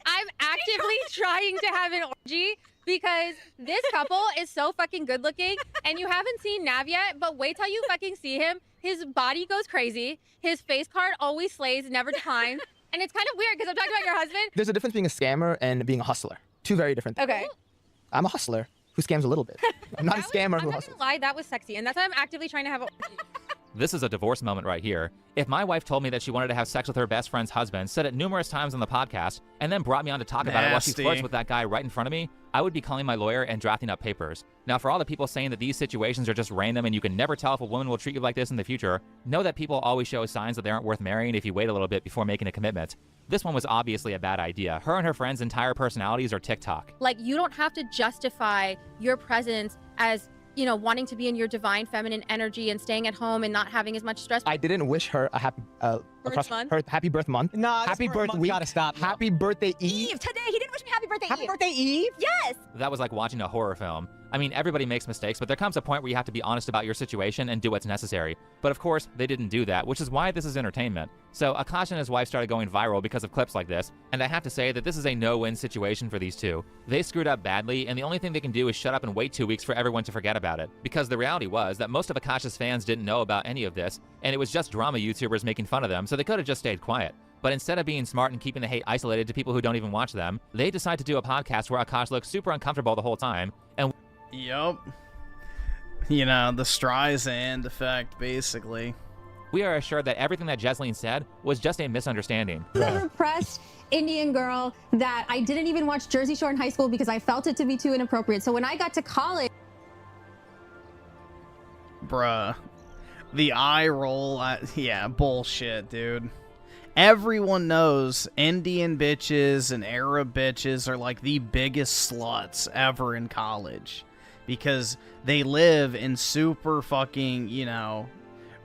I'm actively trying to have an orgy because this couple is so fucking good looking, and you haven't seen Nav yet, but wait till you fucking see him. His body goes crazy. His face card always slays, never declines. And it's kind of weird because I'm talking about your husband. There's a difference being a scammer and being a hustler. Two very different things. Okay. I'm a hustler who scams a little bit. I'm not a scammer who hustles. I'm not gonna lie, that was sexy, and that's why I'm actively trying to have a orgy. This is a divorce moment right here. If my wife told me that she wanted to have sex with her best friend's husband, said it numerous times on the podcast, and then brought me on to talk about it while she flirts with that guy right in front of me, I would be calling my lawyer and drafting up papers. Now, for all the people saying that these situations are just random and you can never tell if a woman will treat you like this in the future, know that people always show signs that they aren't worth marrying if you wait a little bit before making a commitment. This one was obviously a bad idea. Her and her friend's entire personalities are TikTok. Like, you don't have to justify your presence as, you know, wanting to be in your divine feminine energy and staying at home and not having as much stress. I didn't wish her a happy happy birth month. Nah, happy birth week. Gotta stop. Happy birthday Eve. Today, he didn't wish me happy birthday Happy birthday Eve? Yes! That was like watching a horror film. I mean, everybody makes mistakes, but there comes a point where you have to be honest about your situation and do what's necessary. But of course, they didn't do that, which is why this is entertainment. So Akash and his wife started going viral because of clips like this, and I have to say that this is a no-win situation for these two. They screwed up badly, and the only thing they can do is shut up and wait 2 weeks for everyone to forget about it. Because the reality was that most of Akash's fans didn't know about any of this, and it was just drama YouTubers making fun of them, so they could have just stayed quiet. But instead of being smart and keeping the hate isolated to people who don't even watch them, they decide to do a podcast where Akash looks super uncomfortable the whole time, and yup. You know, the Streisand effect, basically. We are assured that everything that Jesslyn said was just a misunderstanding. A repressed Indian girl that I didn't even watch Jersey Shore in high school because I felt it to be too inappropriate. So when I got to college... Bruh. The eye roll, yeah, bullshit, dude. Everyone knows Indian bitches and Arab bitches are like the biggest sluts ever in college. Because they live in super fucking, you know,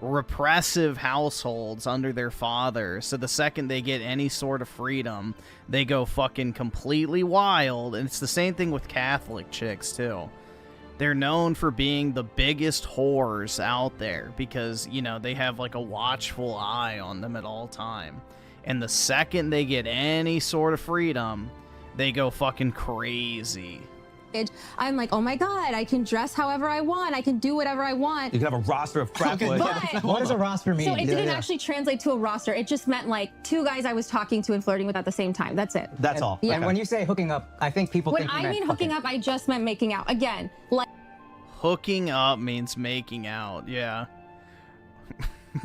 repressive households under their father. So the second they get any sort of freedom, they go fucking completely wild. And it's the same thing with Catholic chicks, too. they're known for being the biggest whores out there because, you know, they have like a watchful eye on them at all time. And the second they get any sort of freedom, they go fucking crazy. I'm like, oh my God, I can dress however I want. I can do whatever I want. You can have a roster of frat boys. What does a roster mean? So it didn't actually translate to a roster. It just meant like 2 guys I was talking to and flirting with at the same time. That's it. That's all. Yeah. And when you say hooking up, I think people When think you I meant mean hooking up, I just meant making out. Again, like Hooking up means making out, yeah.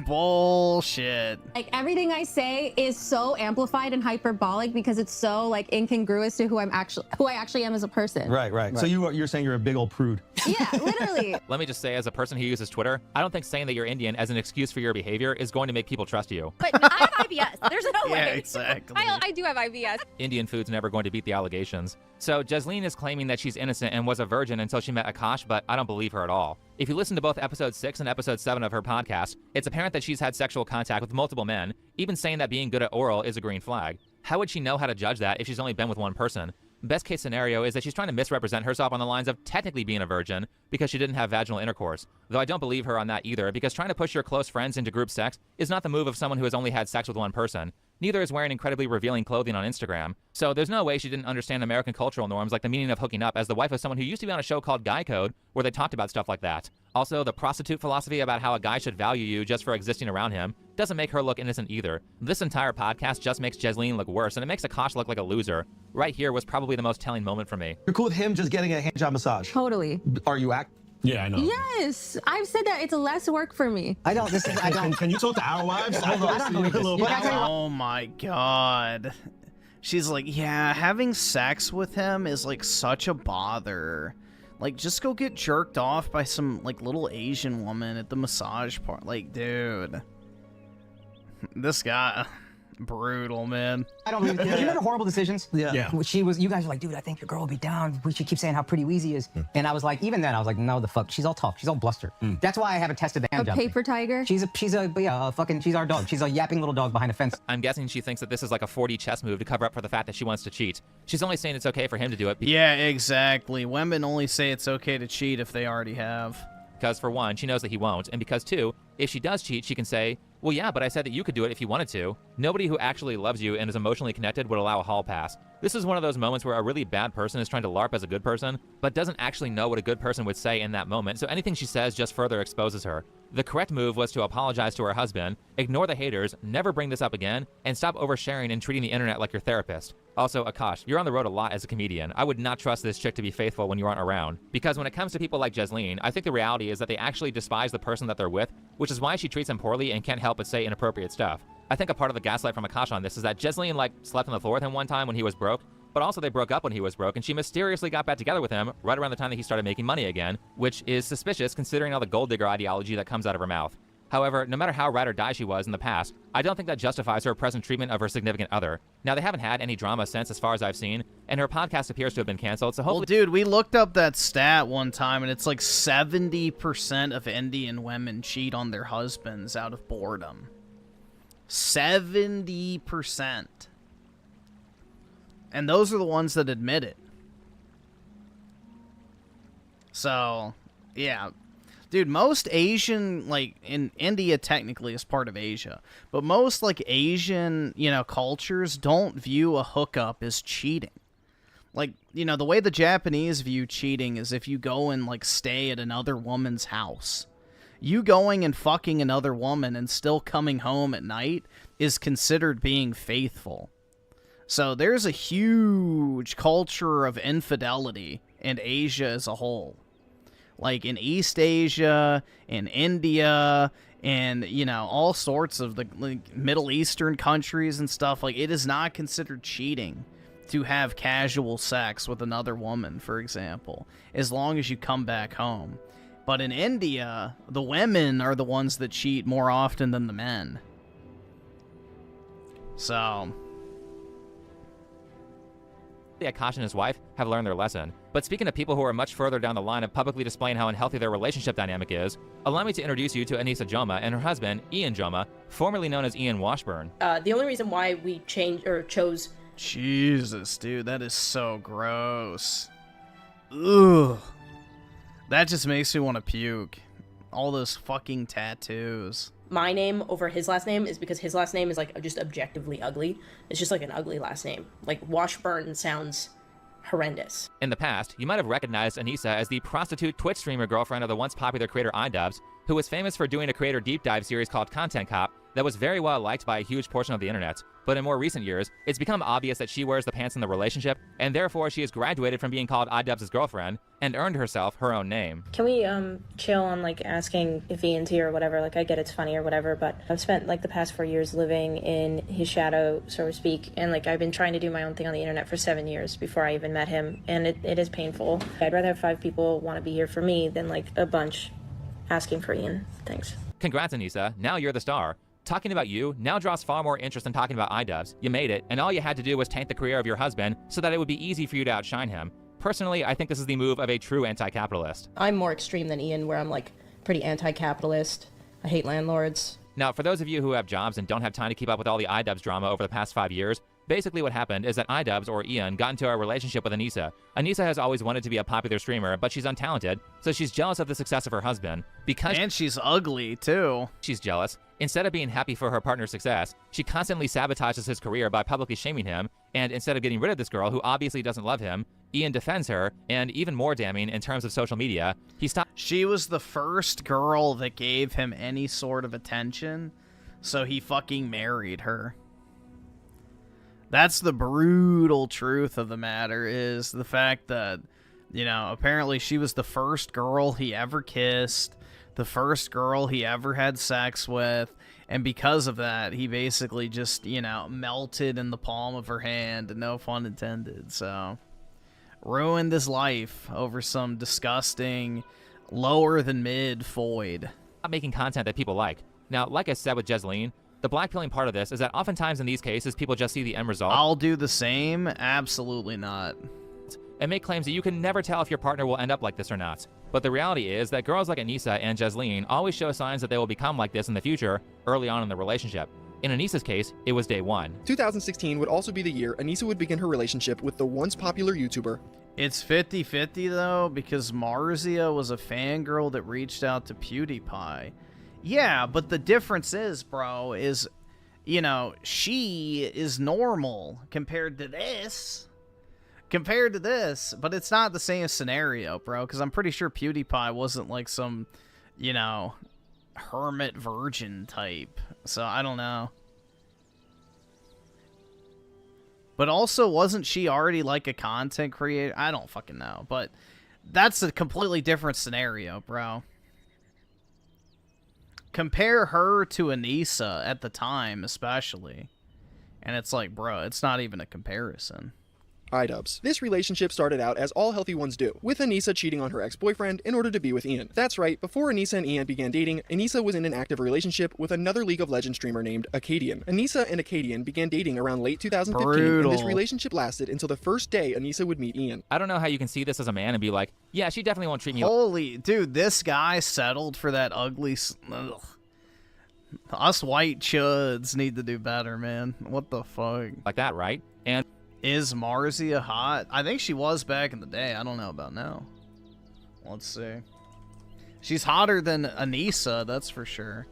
Bullshit. Like everything I say is so amplified and hyperbolic because it's so like incongruous to who I actually am as a person. Right. So you're saying you're a big old prude. Yeah, literally. Let me just say, as a person who uses Twitter, I don't think saying that you're Indian as an excuse for your behavior is going to make people trust you. But I have IBS. There's no way. Yeah, exactly. I do have IBS. Indian food's never going to beat the allegations. So Jesleen is claiming that she's innocent and was a virgin until she met Akash, but I don't believe her at all. If you listen to both episode 6 and episode 7 of her podcast, it's apparent that she's had sexual contact with multiple men, even saying that being good at oral is a green flag. How would she know how to judge that if she's only been with one person? Best case scenario is that she's trying to misrepresent herself on the lines of technically being a virgin because she didn't have vaginal intercourse. Though I don't believe her on that either, because trying to push your close friends into group sex is not the move of someone who has only had sex with one person. Neither is wearing incredibly revealing clothing on Instagram. So there's no way she didn't understand American cultural norms like the meaning of hooking up as the wife of someone who used to be on a show called Guy Code where they talked about stuff like that. Also, the prostitute philosophy about how a guy should value you just for existing around him doesn't make her look innocent either. This entire podcast just makes Jesleen look worse, and it makes Akash look like a loser. Right here was probably the most telling moment for me. You're cool with him just getting a hand job massage? Totally. Are you Yeah, I know. Yes, I've said that it's less work for me. I don't. This is. I don't. Can you talk to our wives? I don't believe this. Oh my God. She's like, yeah, having sex with him is like such a bother. Like, just go get jerked off by some like little Asian woman at the massage part. Like, dude, this guy, brutal, man. I don't believe it. You remember Horrible Decisions? Yeah. She was. You guys were like, dude, I think your girl will be down. We should keep saying how pretty Wheezy is. And I was like, even then, I was like, no, the fuck. She's all talk. She's all bluster. That's why I haven't tested the hand A job. paper tiger. She's our dog. She's a yapping little dog behind a fence. I'm guessing she thinks that this is like a 4D chess move to cover up for the fact that she wants to cheat. She's only saying it's okay for him to do it. Yeah, exactly. Women only say it's okay to cheat if they already have. Because for one, she knows that he won't, and because two, if she does cheat, she can say, well, yeah, but I said that you could do it if you wanted to. Nobody who actually loves you and is emotionally connected would allow a hall pass. This is one of those moments where a really bad person is trying to LARP as a good person, but doesn't actually know what a good person would say in that moment, so anything she says just further exposes her. The correct move was to apologize to her husband, ignore the haters, never bring this up again, and stop oversharing and treating the internet like your therapist. Also, Akash, you're on the road a lot as a comedian. I would not trust this chick to be faithful when you aren't around. Because when it comes to people like Jesleen, I think the reality is that they actually despise the person that they're with, which is why she treats him poorly and can't help but say inappropriate stuff. I think a part of the gaslight from Akash on this is that Jesleen, like, slept on the floor with him one time when he was broke, but also they broke up when he was broke, and she mysteriously got back together with him right around the time that he started making money again, which is suspicious considering all the gold digger ideology that comes out of her mouth. However, no matter how ride or die she was in the past, I don't think that justifies her present treatment of her significant other. Now, they haven't had any drama since, as far as I've seen, and her podcast appears to have been canceled, so hopefully— Well, dude, we looked up that stat one time, and it's like 70% of Indian women cheat on their husbands out of boredom. 70%. And those are the ones that admit it. So, yeah. Dude, most Asian, like, in India technically is part of Asia, but most, like, Asian, you know, cultures don't view a hookup as cheating. Like, you know, the way the Japanese view cheating is if you go and, like, stay at another woman's house. You going and fucking another woman and still coming home at night is considered being faithful. So there's a huge culture of infidelity in Asia as a whole. Like in East Asia, in India, and, you know, all sorts of the like, Middle Eastern countries and stuff. Like, it is not considered cheating to have casual sex with another woman, for example, as long as you come back home. But in India, the women are the ones that cheat more often than the men. So Akash and his wife have learned their lesson. But speaking of people who are much further down the line of publicly displaying how unhealthy their relationship dynamic is, allow me to introduce you to Anissa Joma and her husband, Ian Joma, formerly known as Ian Washburn. The only reason why we chose... Jesus, dude, that is so gross. Ugh. That just makes me want to puke. All those fucking tattoos. My name over his last name is because his last name is like just objectively ugly. It's just like an ugly last name. Like Washburn sounds horrendous. In the past, you might have recognized Anissa as the prostitute Twitch streamer girlfriend of the once popular creator iDubbbz, who was famous for doing a creator deep dive series called Content Cop that was very well liked by a huge portion of the internet. But in more recent years, it's become obvious that she wears the pants in the relationship, and therefore she has graduated from being called iDubbbz's girlfriend and earned herself her own name. Can we chill on like asking if Ian's here or whatever? Like I get it's funny or whatever, but I've spent like the past 4 years living in his shadow, so to speak, and like I've been trying to do my own thing on the internet for 7 years before I even met him, and it is painful. I'd rather have 5 people want to be here for me than like a bunch asking for Ian. Thanks. Congrats, Anissa. Now you're the star. Talking about you now draws far more interest than talking about iDubbbz. You made it, and all you had to do was taint the career of your husband so that it would be easy for you to outshine him. Personally, I think this is the move of a true anti-capitalist. I'm more extreme than Ian, where I'm like pretty anti-capitalist. I hate landlords. Now, for those of you who have jobs and don't have time to keep up with all the iDubbbz drama over the past 5 years, basically what happened is that iDubbbz, or Ian, got into a relationship with Anissa. Anissa has always wanted to be a popular streamer, but she's untalented, so she's jealous of the success of her husband. And she's ugly, too. She's jealous. Instead of being happy for her partner's success, she constantly sabotages his career by publicly shaming him, and instead of getting rid of this girl who obviously doesn't love him, Ian defends her, and even more damning in terms of social media, he stopped. She was the first girl that gave him any sort of attention, so he fucking married her. That's the brutal truth of the matter, is the fact that, you know, apparently she was the first girl he ever kissed, the first girl he ever had sex with, and because of that, he basically just, you know, melted in the palm of her hand, no pun intended, so ruined his life over some disgusting, lower than mid Foid. Making content that people like. Now, like I said with Jesseline, the blackpilling part of this is that oftentimes in these cases, people just see the end result. I'll do the same? Absolutely not. And make claims that you can never tell if your partner will end up like this or not. But the reality is that girls like Anissa and Jesseline always show signs that they will become like this in the future, early on in the relationship. In Anissa's case, it was day 1. 2016 would also be the year Anissa would begin her relationship with the once popular YouTuber. It's 50-50 though, because Marzia was a fangirl that reached out to PewDiePie. Yeah, but the difference is, bro, is, you know, she is normal compared to this. But it's not the same scenario, bro, because I'm pretty sure PewDiePie wasn't like some, you know, hermit virgin type. So I don't know. But also, wasn't she already like a content creator? I don't fucking know, but that's a completely different scenario, bro. Compare her to Anissa at the time, especially. And it's like, bro, it's not even a comparison. iDubbbz. This relationship started out as all healthy ones do, with Anissa cheating on her ex-boyfriend in order to be with Ian. That's right, before Anissa and Ian began dating, Anissa was in an active relationship with another League of Legends streamer named Acadian. Anissa and Acadian began dating around late 2015, and this relationship lasted until the first day Anissa would meet Ian. I don't know how you can see this as a man and be like, yeah, she definitely won't treat me. Holy, dude, this guy settled for that ugly... Ugh. Us white chuds need to do better, man. What the fuck? Like that, right? And is Marzia hot? I think she was back in the day. I don't know about now. Let's see. She's hotter than Anissa, that's for sure.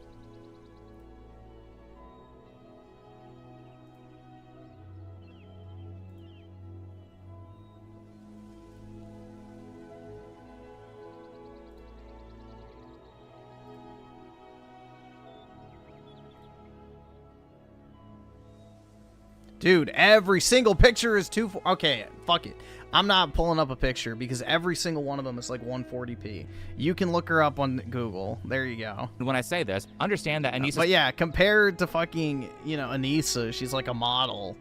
Dude, every single picture is okay, fuck it. I'm not pulling up a picture because every single one of them is like 140p. You can look her up on Google. There you go. When I say this, understand that Anissa... But yeah, compared to fucking, you know, Anissa, she's like a model.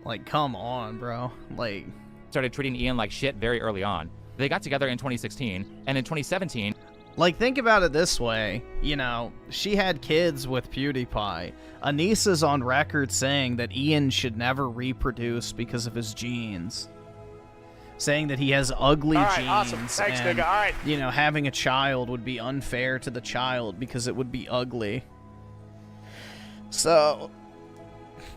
Like, come on, bro. Like... started treating Ian like shit very early on. They got together in 2016, and in 2017... Like, think about it this way, you know, she had kids with PewDiePie. Anissa's on record saying that Ian should never reproduce because of his genes. Saying that he has ugly genes. Awesome. Thanks, and, nigga. All right. you know, having a child would be unfair to the child because it would be ugly. So,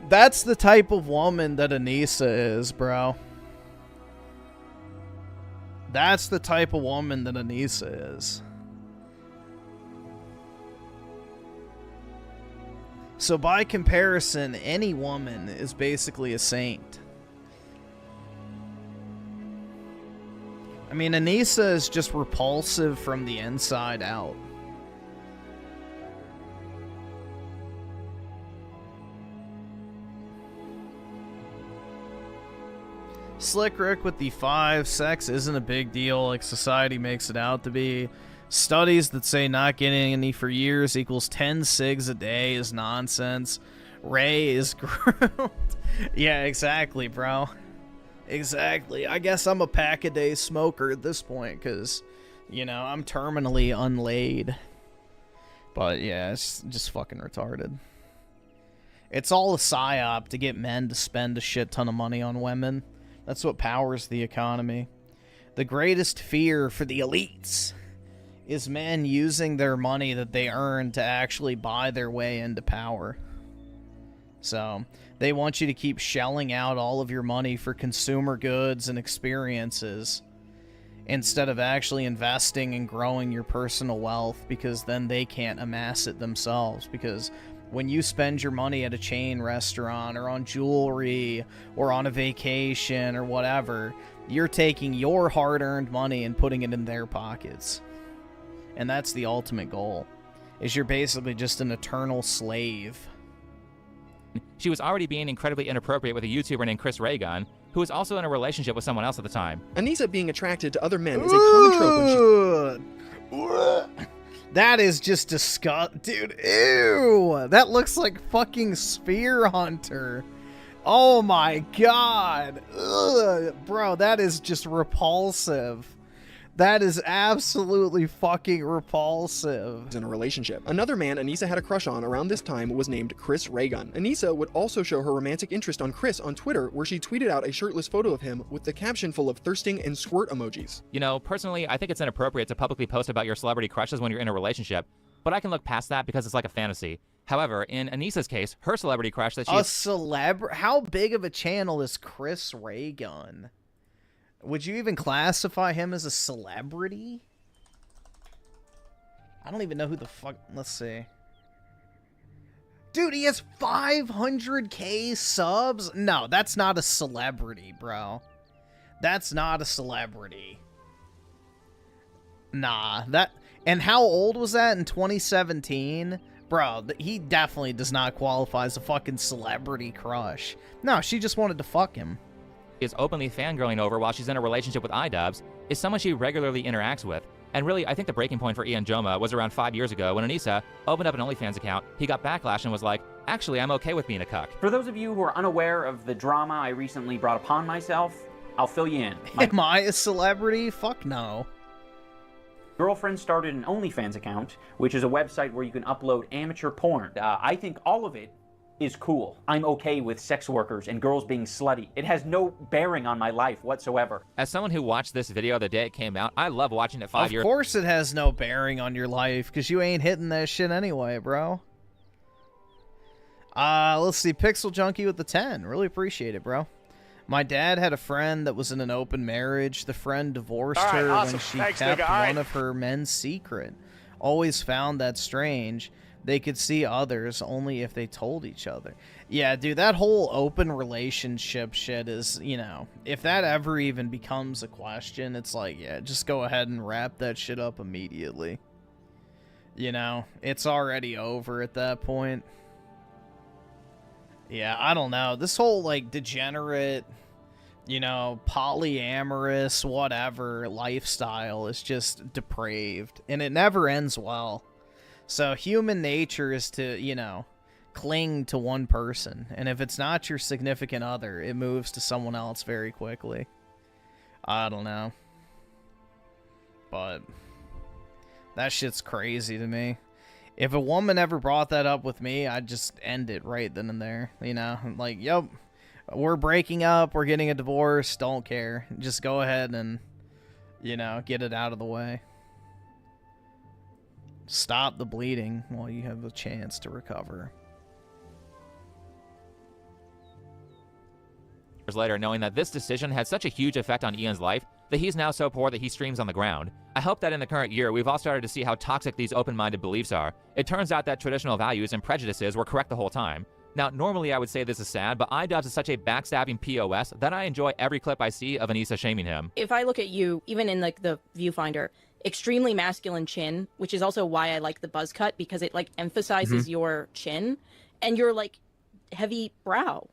that's the type of woman that Anissa is, bro. That's the type of woman that Anissa is. So by comparison, any woman is basically a saint. I mean, Anissa is just repulsive from the inside out. Slick Rick with the 5, sex isn't a big deal like society makes it out to be. Studies that say not getting any for years equals 10 cigs a day is nonsense. Ray is groomed. Yeah, exactly, bro. Exactly. I guess I'm a pack-a-day smoker at this point because, you know, I'm terminally unlaid. But yeah, it's just fucking retarded. It's all a psyop to get men to spend a shit ton of money on women. That's what powers the economy. The greatest fear for the elites is men using their money that they earn to actually buy their way into power. So, they want you to keep shelling out all of your money for consumer goods and experiences instead of actually investing and growing your personal wealth, because then they can't amass it themselves. Because when you spend your money at a chain restaurant or on jewelry or on a vacation or whatever, you're taking your hard-earned money and putting it in their pockets. And that's the ultimate goal, is you're basically just an eternal slave. She was already being incredibly inappropriate with a YouTuber named Chris Raygun, who was also in a relationship with someone else at the time. Anissa being attracted to other men is a common trope when she... That is just disgusting. Dude, ew! That looks like fucking Spear Hunter. Oh my god. Ugh. Bro, that is just repulsive. That is absolutely fucking repulsive. In a relationship. Another man Anissa had a crush on around this time was named Chris Raygun. Anissa would also show her romantic interest on Chris on Twitter, where she tweeted out a shirtless photo of him with the caption full of thirsting and squirt emojis. You know, personally, I think it's inappropriate to publicly post about your celebrity crushes when you're in a relationship, but I can look past that because it's like a fantasy. However, in Anissa's case, her celebrity crush that she How big of a channel is Chris Raygun? Would you even classify him as a celebrity? I don't even know who the fuck... Let's see. Dude, he has 500k subs? No, that's not a celebrity, bro. That's not a celebrity. Nah, that... And how old was that in 2017? Bro, he definitely does not qualify as a fucking celebrity crush. No, she just wanted to fuck him. Is openly fangirling over while she's in a relationship with iDubbbz is someone she regularly interacts with. And really, I think the breaking point for Ian Joma was around 5 years ago when Anissa opened up an OnlyFans account. He got backlash and was like, actually, I'm okay with being a cuck. For those of you who are unaware of the drama I recently brought upon myself, I'll fill you in. Am I a celebrity? Fuck no. Girlfriend started an OnlyFans account, which is a website where you can upload amateur porn. I think all of it is cool. I'm okay with sex workers and girls being slutty. It has no bearing on my life whatsoever. As someone who watched this video the day it came out, I love watching it 5 years. Of course it has no bearing on your life, because you ain't hitting that shit anyway, bro. Let's see. Pixel Junkie with the 10. Really appreciate it, bro. My dad had a friend that was in an open marriage. The friend divorced her when she kept one of her men's secret. Always found that strange. They could see others only if they told each other. Yeah, dude, that whole open relationship shit is, you know, if that ever even becomes a question, it's like, yeah, just go ahead and wrap that shit up immediately. You know, it's already over at that point. Yeah, I don't know. This whole, like, degenerate, you know, polyamorous, whatever lifestyle is just depraved. And it never ends well. So human nature is to, you know, cling to one person. And if it's not your significant other, it moves to someone else very quickly. I don't know. But that shit's crazy to me. If a woman ever brought that up with me, I'd just end it right then and there. You know, like, yep, we're breaking up, we're getting a divorce, don't care. Just go ahead and, you know, get it out of the way. Stop the bleeding while you have a chance to recover. Later, knowing that this decision had such a huge effect on Ian's life that he's now so poor that he streams on the ground. I hope that in the current year, we've all started to see how toxic these open-minded beliefs are. It turns out that traditional values and prejudices were correct the whole time. Now, normally I would say this is sad, but iDubbbz is such a backstabbing POS that I enjoy every clip I see of Anissa shaming him. If I look at you, even in like the viewfinder, extremely masculine chin, which is also why I like the buzz cut, because it like emphasizes your chin and your like heavy brow.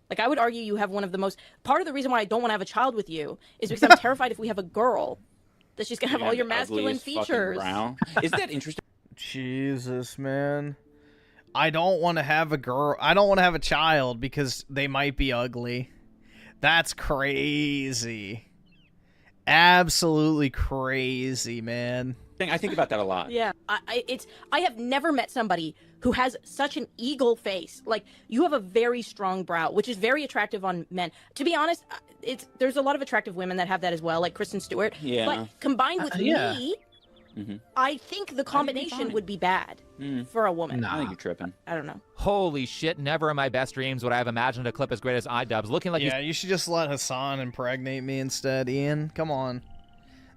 Like, I would argue you have one of the most... Part of the reason why I don't want to have a child with you is because I'm terrified if we have a girl that she's going to have all your masculine features. Isn't that interesting? Jesus, man. I don't want to have a girl. I don't want to have a child because they might be ugly. That's crazy. Absolutely crazy, man. I think about that a lot. Yeah, I have never met somebody who has such an eagle face. Like, you have a very strong brow, which is very attractive on men. To be honest, there's a lot of attractive women that have that as well, like Kristen Stewart. Yeah. But combined with me, I think the combination would be bad for a woman. I think you're tripping. I don't know. Holy shit, never in my best dreams would I have imagined a clip as great as iDubbbz looking like you should just let Hassan impregnate me instead, Ian. Come on.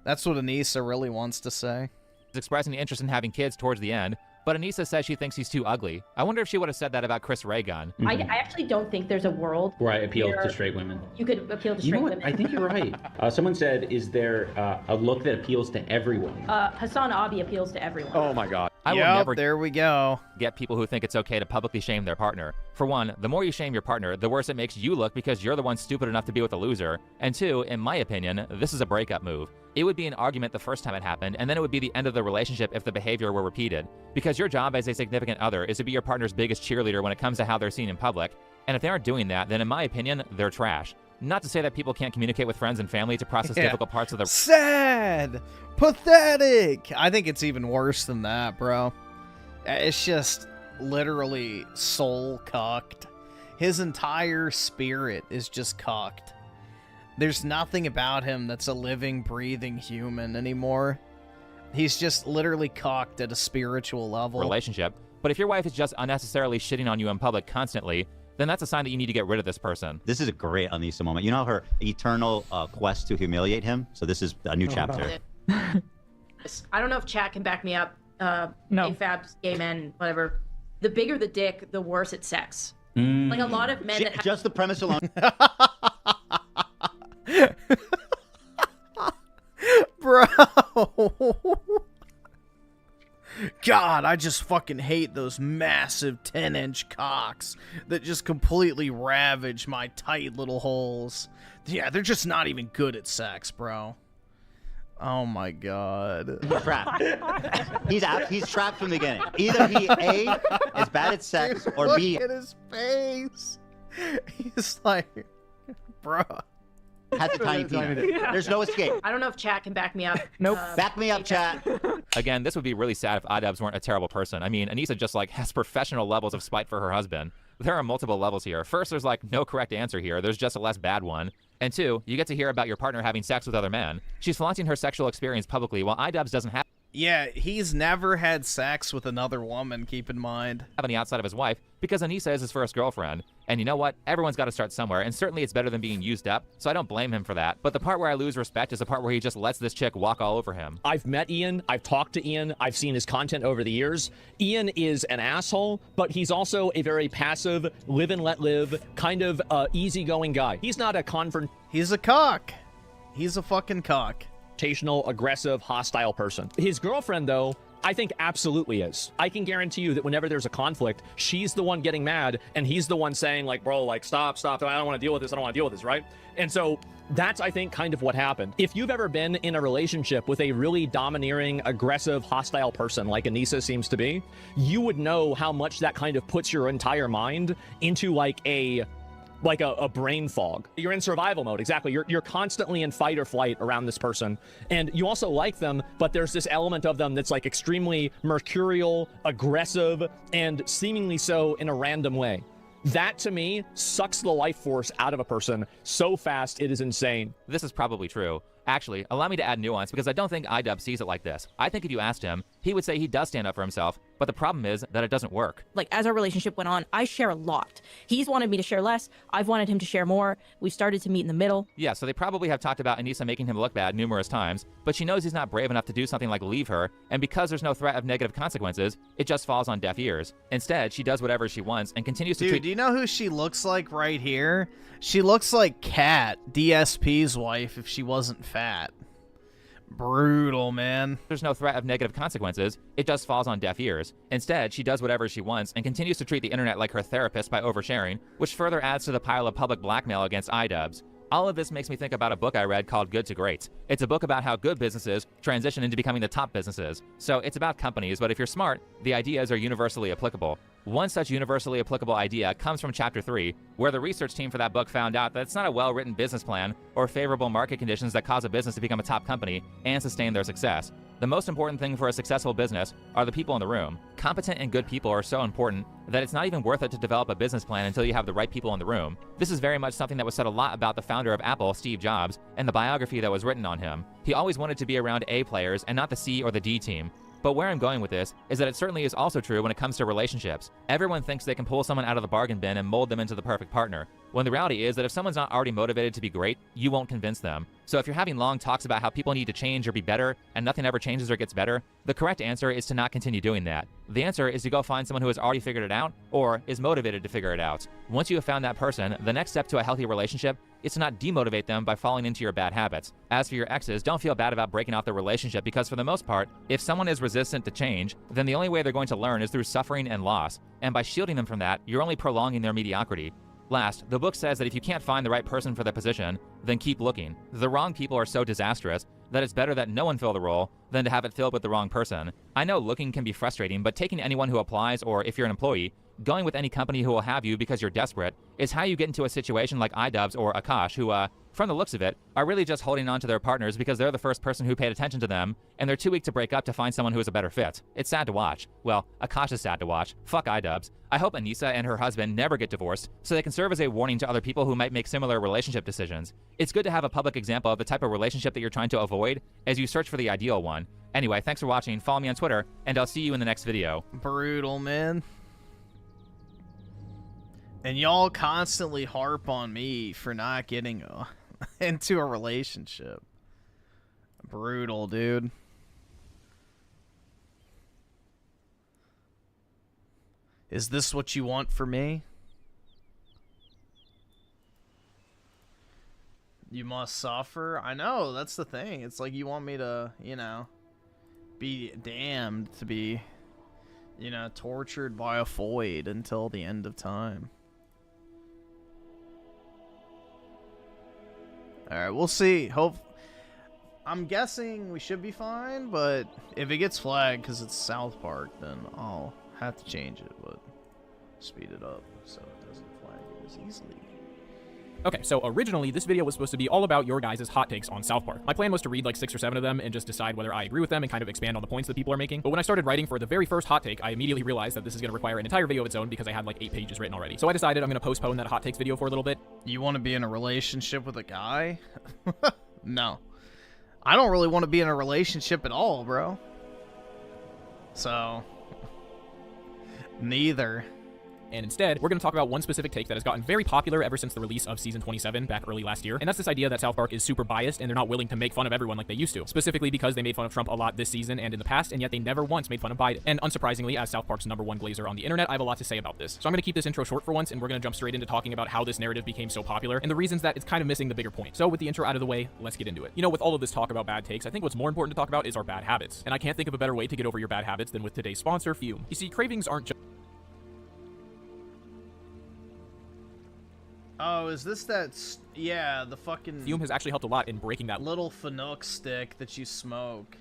That's what Anissa really wants to say. He's expressing interest in having kids towards the end, but Anissa says she thinks he's too ugly. I wonder if she would have said that about Chris Ray Gunn. Mm-hmm. I actually don't think there's a world where I appeal where to straight women. You could appeal to You know straight what? women. I think you're right. Someone said, is there a look that appeals to everyone? Hassan Abi appeals to everyone. Oh my god. I will never there we go. get people who think it's okay to publicly shame their partner. For one, the more you shame your partner, the worse it makes you look because you're the one stupid enough to be with a loser. And two, in my opinion, this is a breakup move. It would be an argument the first time it happened, and then it would be the end of the relationship if the behavior were repeated. Because your job as a significant other is to be your partner's biggest cheerleader when it comes to how they're seen in public. And if they aren't doing that, then in my opinion, they're trash. Not to say that people can't communicate with friends and family to process difficult parts of their... Sad! Pathetic! I think it's even worse than that, bro. It's just literally soul cocked. His entire spirit is just cocked. There's nothing about him that's a living, breathing human anymore. He's just literally cocked at a spiritual level. Relationship. But if your wife is just unnecessarily shitting on you in public constantly, then that's a sign that you need to get rid of this person. This is a great Anissa moment. You know her eternal quest to humiliate him? So this is a new chapter. I don't know if chat can back me up. No. AFABs, gay men, whatever. The bigger the dick, the worse it's sex. Like a lot of men that have... Just the premise alone. Bro. God, I just fucking hate those massive 10-inch cocks that just completely ravage my tight little holes. Yeah, they're just not even good at sex, bro. Oh my god. He's trapped. He's trapped from the beginning. Either he A is bad at sex or Look B at his face. He's like, bro. Has a tiny penis. There's no escape. I don't know if chat can back me up. Nope. Back me up, chat. Again, this would be really sad if iDubbbz weren't a terrible person. I mean, Anissa just like has professional levels of spite for her husband. There are multiple levels here. First, there's like no correct answer here. There's just a less bad one. And two, you get to hear about your partner having sex with other men. She's flaunting her sexual experience publicly while iDubbbz doesn't have... Yeah, he's never had sex with another woman, keep in mind. ...any outside of his wife because Anissa is his first girlfriend. And you know what? Everyone's got to start somewhere, and certainly it's better than being used up, so I don't blame him for that. But the part where I lose respect is the part where he just lets this chick walk all over him. I've met Ian, I've talked to Ian, I've seen his content over the years. Ian is an asshole, but he's also a very passive, live and let live, kind of easygoing guy. He's not a He's a cock. He's a fucking cock. Confrontational, aggressive, hostile person. His girlfriend, though, I think absolutely is. I can guarantee you that whenever there's a conflict, she's the one getting mad, and he's the one saying, like, bro, like, stop, I don't want to deal with this, right? And so that's, I think, kind of what happened. If you've ever been in a relationship with a really domineering, aggressive, hostile person, like Anissa seems to be, you would know how much that kind of puts your entire mind into, like a brain fog. You're in survival mode, exactly. You're constantly in fight or flight around this person. And you also like them, but there's this element of them that's like extremely mercurial, aggressive, and seemingly so in a random way. That, to me, sucks the life force out of a person so fast it is insane. This is probably true. Actually, allow me to add nuance because I don't think iDubbbz sees it like this. I think if you asked him, He would say he does stand up for himself, but the problem is that it doesn't work. Like, as our relationship went on, I share a lot. He's wanted me to share less. I've wanted him to share more. We've started to meet in the middle. Yeah, so they probably have talked about Anissa making him look bad numerous times, but she knows he's not brave enough to do something like leave her, and because there's no threat of negative consequences, it just falls on deaf ears. Instead, she does whatever she wants and continues to treat— do you know who she looks like right here? She looks like Kat, DSP's wife, if she wasn't fat. Brutal, man. There's no threat of negative consequences. It just falls on deaf ears. Instead, she does whatever she wants and continues to treat the internet like her therapist by oversharing, which further adds to the pile of public blackmail against iDubbbz. All of this makes me think about a book I read called Good to Great. It's a book about how good businesses transition into becoming the top businesses. So it's about companies, but if you're smart, the ideas are universally applicable. One such universally applicable idea comes from Chapter 3, where the research team for that book found out that it's not a well-written business plan or favorable market conditions that cause a business to become a top company and sustain their success. The most important thing for a successful business are the people in the room. Competent and good people are so important that it's not even worth it to develop a business plan until you have the right people in the room. This is very much something that was said a lot about the founder of Apple, Steve Jobs, and the biography that was written on him. He always wanted to be around A players and not the C or the D team. But where I'm going with this is that it certainly is also true when it comes to relationships. Everyone thinks they can pull someone out of the bargain bin and mold them into the perfect partner, when the reality is that if someone's not already motivated to be great, you won't convince them. So if you're having long talks about how people need to change or be better, and nothing ever changes or gets better, the correct answer is to not continue doing that. The answer is to go find someone who has already figured it out, or is motivated to figure it out. Once you have found that person, the next step to a healthy relationship is to not demotivate them by falling into your bad habits. As for your exes, don't feel bad about breaking off the relationship because for the most part, if someone is resistant to change, then the only way they're going to learn is through suffering and loss. And by shielding them from that, you're only prolonging their mediocrity. Last, the book says that if you can't find the right person for the position, then keep looking. The wrong people are so disastrous that it's better that no one fill the role than to have it filled with the wrong person. I know looking can be frustrating, but taking anyone who applies, or if you're an employee, going with any company who will have you because you're desperate is how you get into a situation like iDubbbz or Akash, who, from the looks of it, are really just holding on to their partners because they're the first person who paid attention to them, and they're too weak to break up to find someone who is a better fit. It's sad to watch. Well, Akash is sad to watch. Fuck iDubbbz. I hope Anissa and her husband never get divorced, so they can serve as a warning to other people who might make similar relationship decisions. It's good to have a public example of the type of relationship that you're trying to avoid as you search for the ideal one. Anyway, thanks for watching, follow me on Twitter, and I'll see you in the next video. Brutal, man. And y'all constantly harp on me for not getting into a relationship. Brutal, dude. Is this what you want for me? You must suffer? I know, that's the thing. It's like you want me to, you know, be damned to be, you know, tortured by a Foid until the end of time. Alright, we'll see. I'm guessing we should be fine, but if it gets flagged because it's South Park, then I'll have to change it, but speed it up so it doesn't flag it as easily. Okay, so originally this video was supposed to be all about your guys' hot takes on South Park. My plan was to read like 6 or 7 of them and just decide whether I agree with them and kind of expand on the points that people are making. But when I started writing for the very first hot take, I immediately realized that this is going to require an entire video of its own because I had like 8 pages written already. So I decided I'm going to postpone that hot takes video for a little bit. You want to be in a relationship with a guy? No. I don't really want to be in a relationship at all, bro. So, neither. And instead, we're going to talk about one specific take that has gotten very popular ever since the release of Season 27 back early last year, and that's this idea that South Park is super biased and they're not willing to make fun of everyone like they used to, specifically because they made fun of Trump a lot this season and in the past, and yet they never once made fun of Biden. And unsurprisingly, as South Park's #1 glazer on the internet, I have a lot to say about this. So I'm going to keep this intro short for once, and we're going to jump straight into talking about how this narrative became so popular and the reasons that it's kind of missing the bigger point. So with the intro out of the way, let's get into it. You know, with all of this talk about bad takes, I think what's more important to talk about is our bad habits. And I can't think of a better way to get over your bad habits than with today's sponsor, Fume. You see, cravings aren't just... Oh, is this that... Yeah, the fucking... Fume has actually helped a lot in breaking that little Fanook stick that you smoke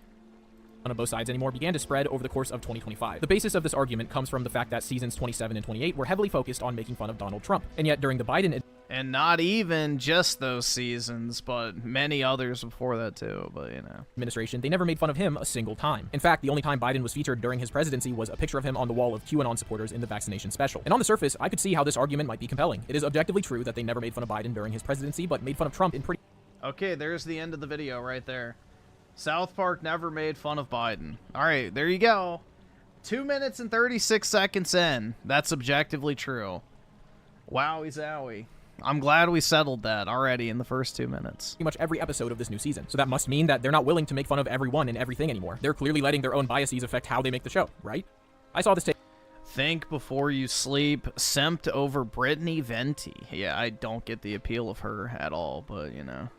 on both sides anymore began to spread over the course of 2025. The basis of this argument comes from the fact that seasons 27 and 28 were heavily focused on making fun of Donald Trump. And yet during the Biden... And not even just those seasons, but many others before that too, but you know. Administration, they never made fun of him a single time. In fact, the only time Biden was featured during his presidency was a picture of him on the wall of QAnon supporters in the vaccination special. And on the surface, I could see how this argument might be compelling. It is objectively true that they never made fun of Biden during his presidency, but made fun of Trump in pretty... Okay, there's the end of the video right there. South Park never made fun of Biden. All right, there you go. 2 minutes and 36 seconds in. That's objectively true. Wowie zowie. I'm glad we settled that already in the first 2 minutes. Pretty much every episode of this new season. So that must mean that they're not willing to make fun of everyone and everything anymore. They're clearly letting their own biases affect how they make the show, right? I saw this take. Think before you sleep. Simped over Brittany Venti. Yeah, I don't get the appeal of her at all, but you know.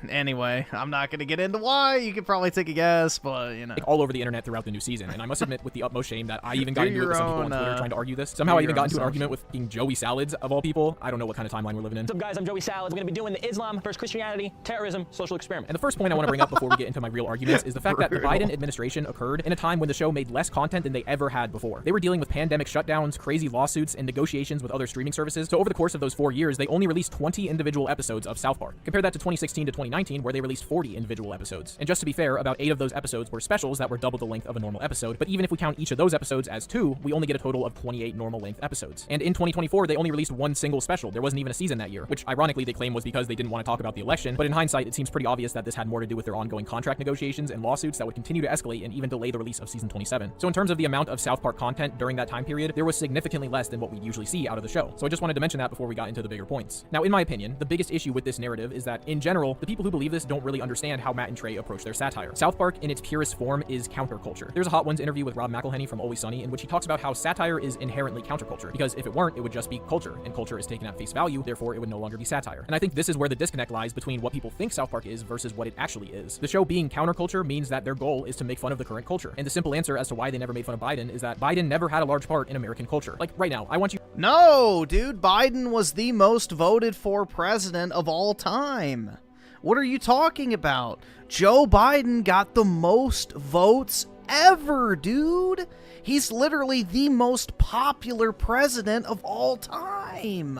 Anyway, I'm not going to get into why. You could probably take a guess, but, you know. All over the internet throughout the new season, and I must admit with the utmost shame that I even got into it with some people on Twitter trying to argue this. Somehow I even got into an argument with being Joey Salads, of all people. I don't know what kind of timeline we're living in. What's up, guys? I'm Joey Salads. We're going to be doing the Islam versus Christianity, terrorism, social experiment. And the first point I want to bring up before we get into my real arguments is the fact that the Biden administration occurred in a time when the show made less content than they ever had before. They were dealing with pandemic shutdowns, crazy lawsuits, and negotiations with other streaming services. So over the course of those 4 years, they only released 20 individual episodes of South Park. Compare that to 2016 to 2019, where they released 40 individual episodes. And just to be fair, about 8 of those episodes were specials that were double the length of a normal episode, but even if we count each of those episodes as 2, we only get a total of 28 normal length episodes. And in 2024, they only released 1 single special. There wasn't even a season that year, which ironically they claim was because they didn't want to talk about the election, but in hindsight, it seems pretty obvious that this had more to do with their ongoing contract negotiations and lawsuits that would continue to escalate and even delay the release of season 27. So in terms of the amount of South Park content during that time period, there was significantly less than what we usually see out of the show. So I just wanted to mention that before we got into the bigger points. Now, in my opinion, the biggest issue with this narrative is that, in general, the people who believe this don't really understand how Matt and Trey approach their satire. South Park, in its purest form, is counterculture. There's a Hot Ones interview with Rob McElhenney from Always Sunny in which he talks about how satire is inherently counterculture, because if it weren't, it would just be culture, and culture is taken at face value, therefore it would no longer be satire. And I think this is where the disconnect lies between what people think South Park is versus what it actually is. The show being counterculture means that their goal is to make fun of the current culture. And the simple answer as to why they never made fun of Biden is that Biden never had a large part in American culture. Like, right now, I want you— No, dude, Biden was the most voted for president of all time. What are you talking about? Joe Biden got the most votes ever, dude. He's literally the most popular president of all time.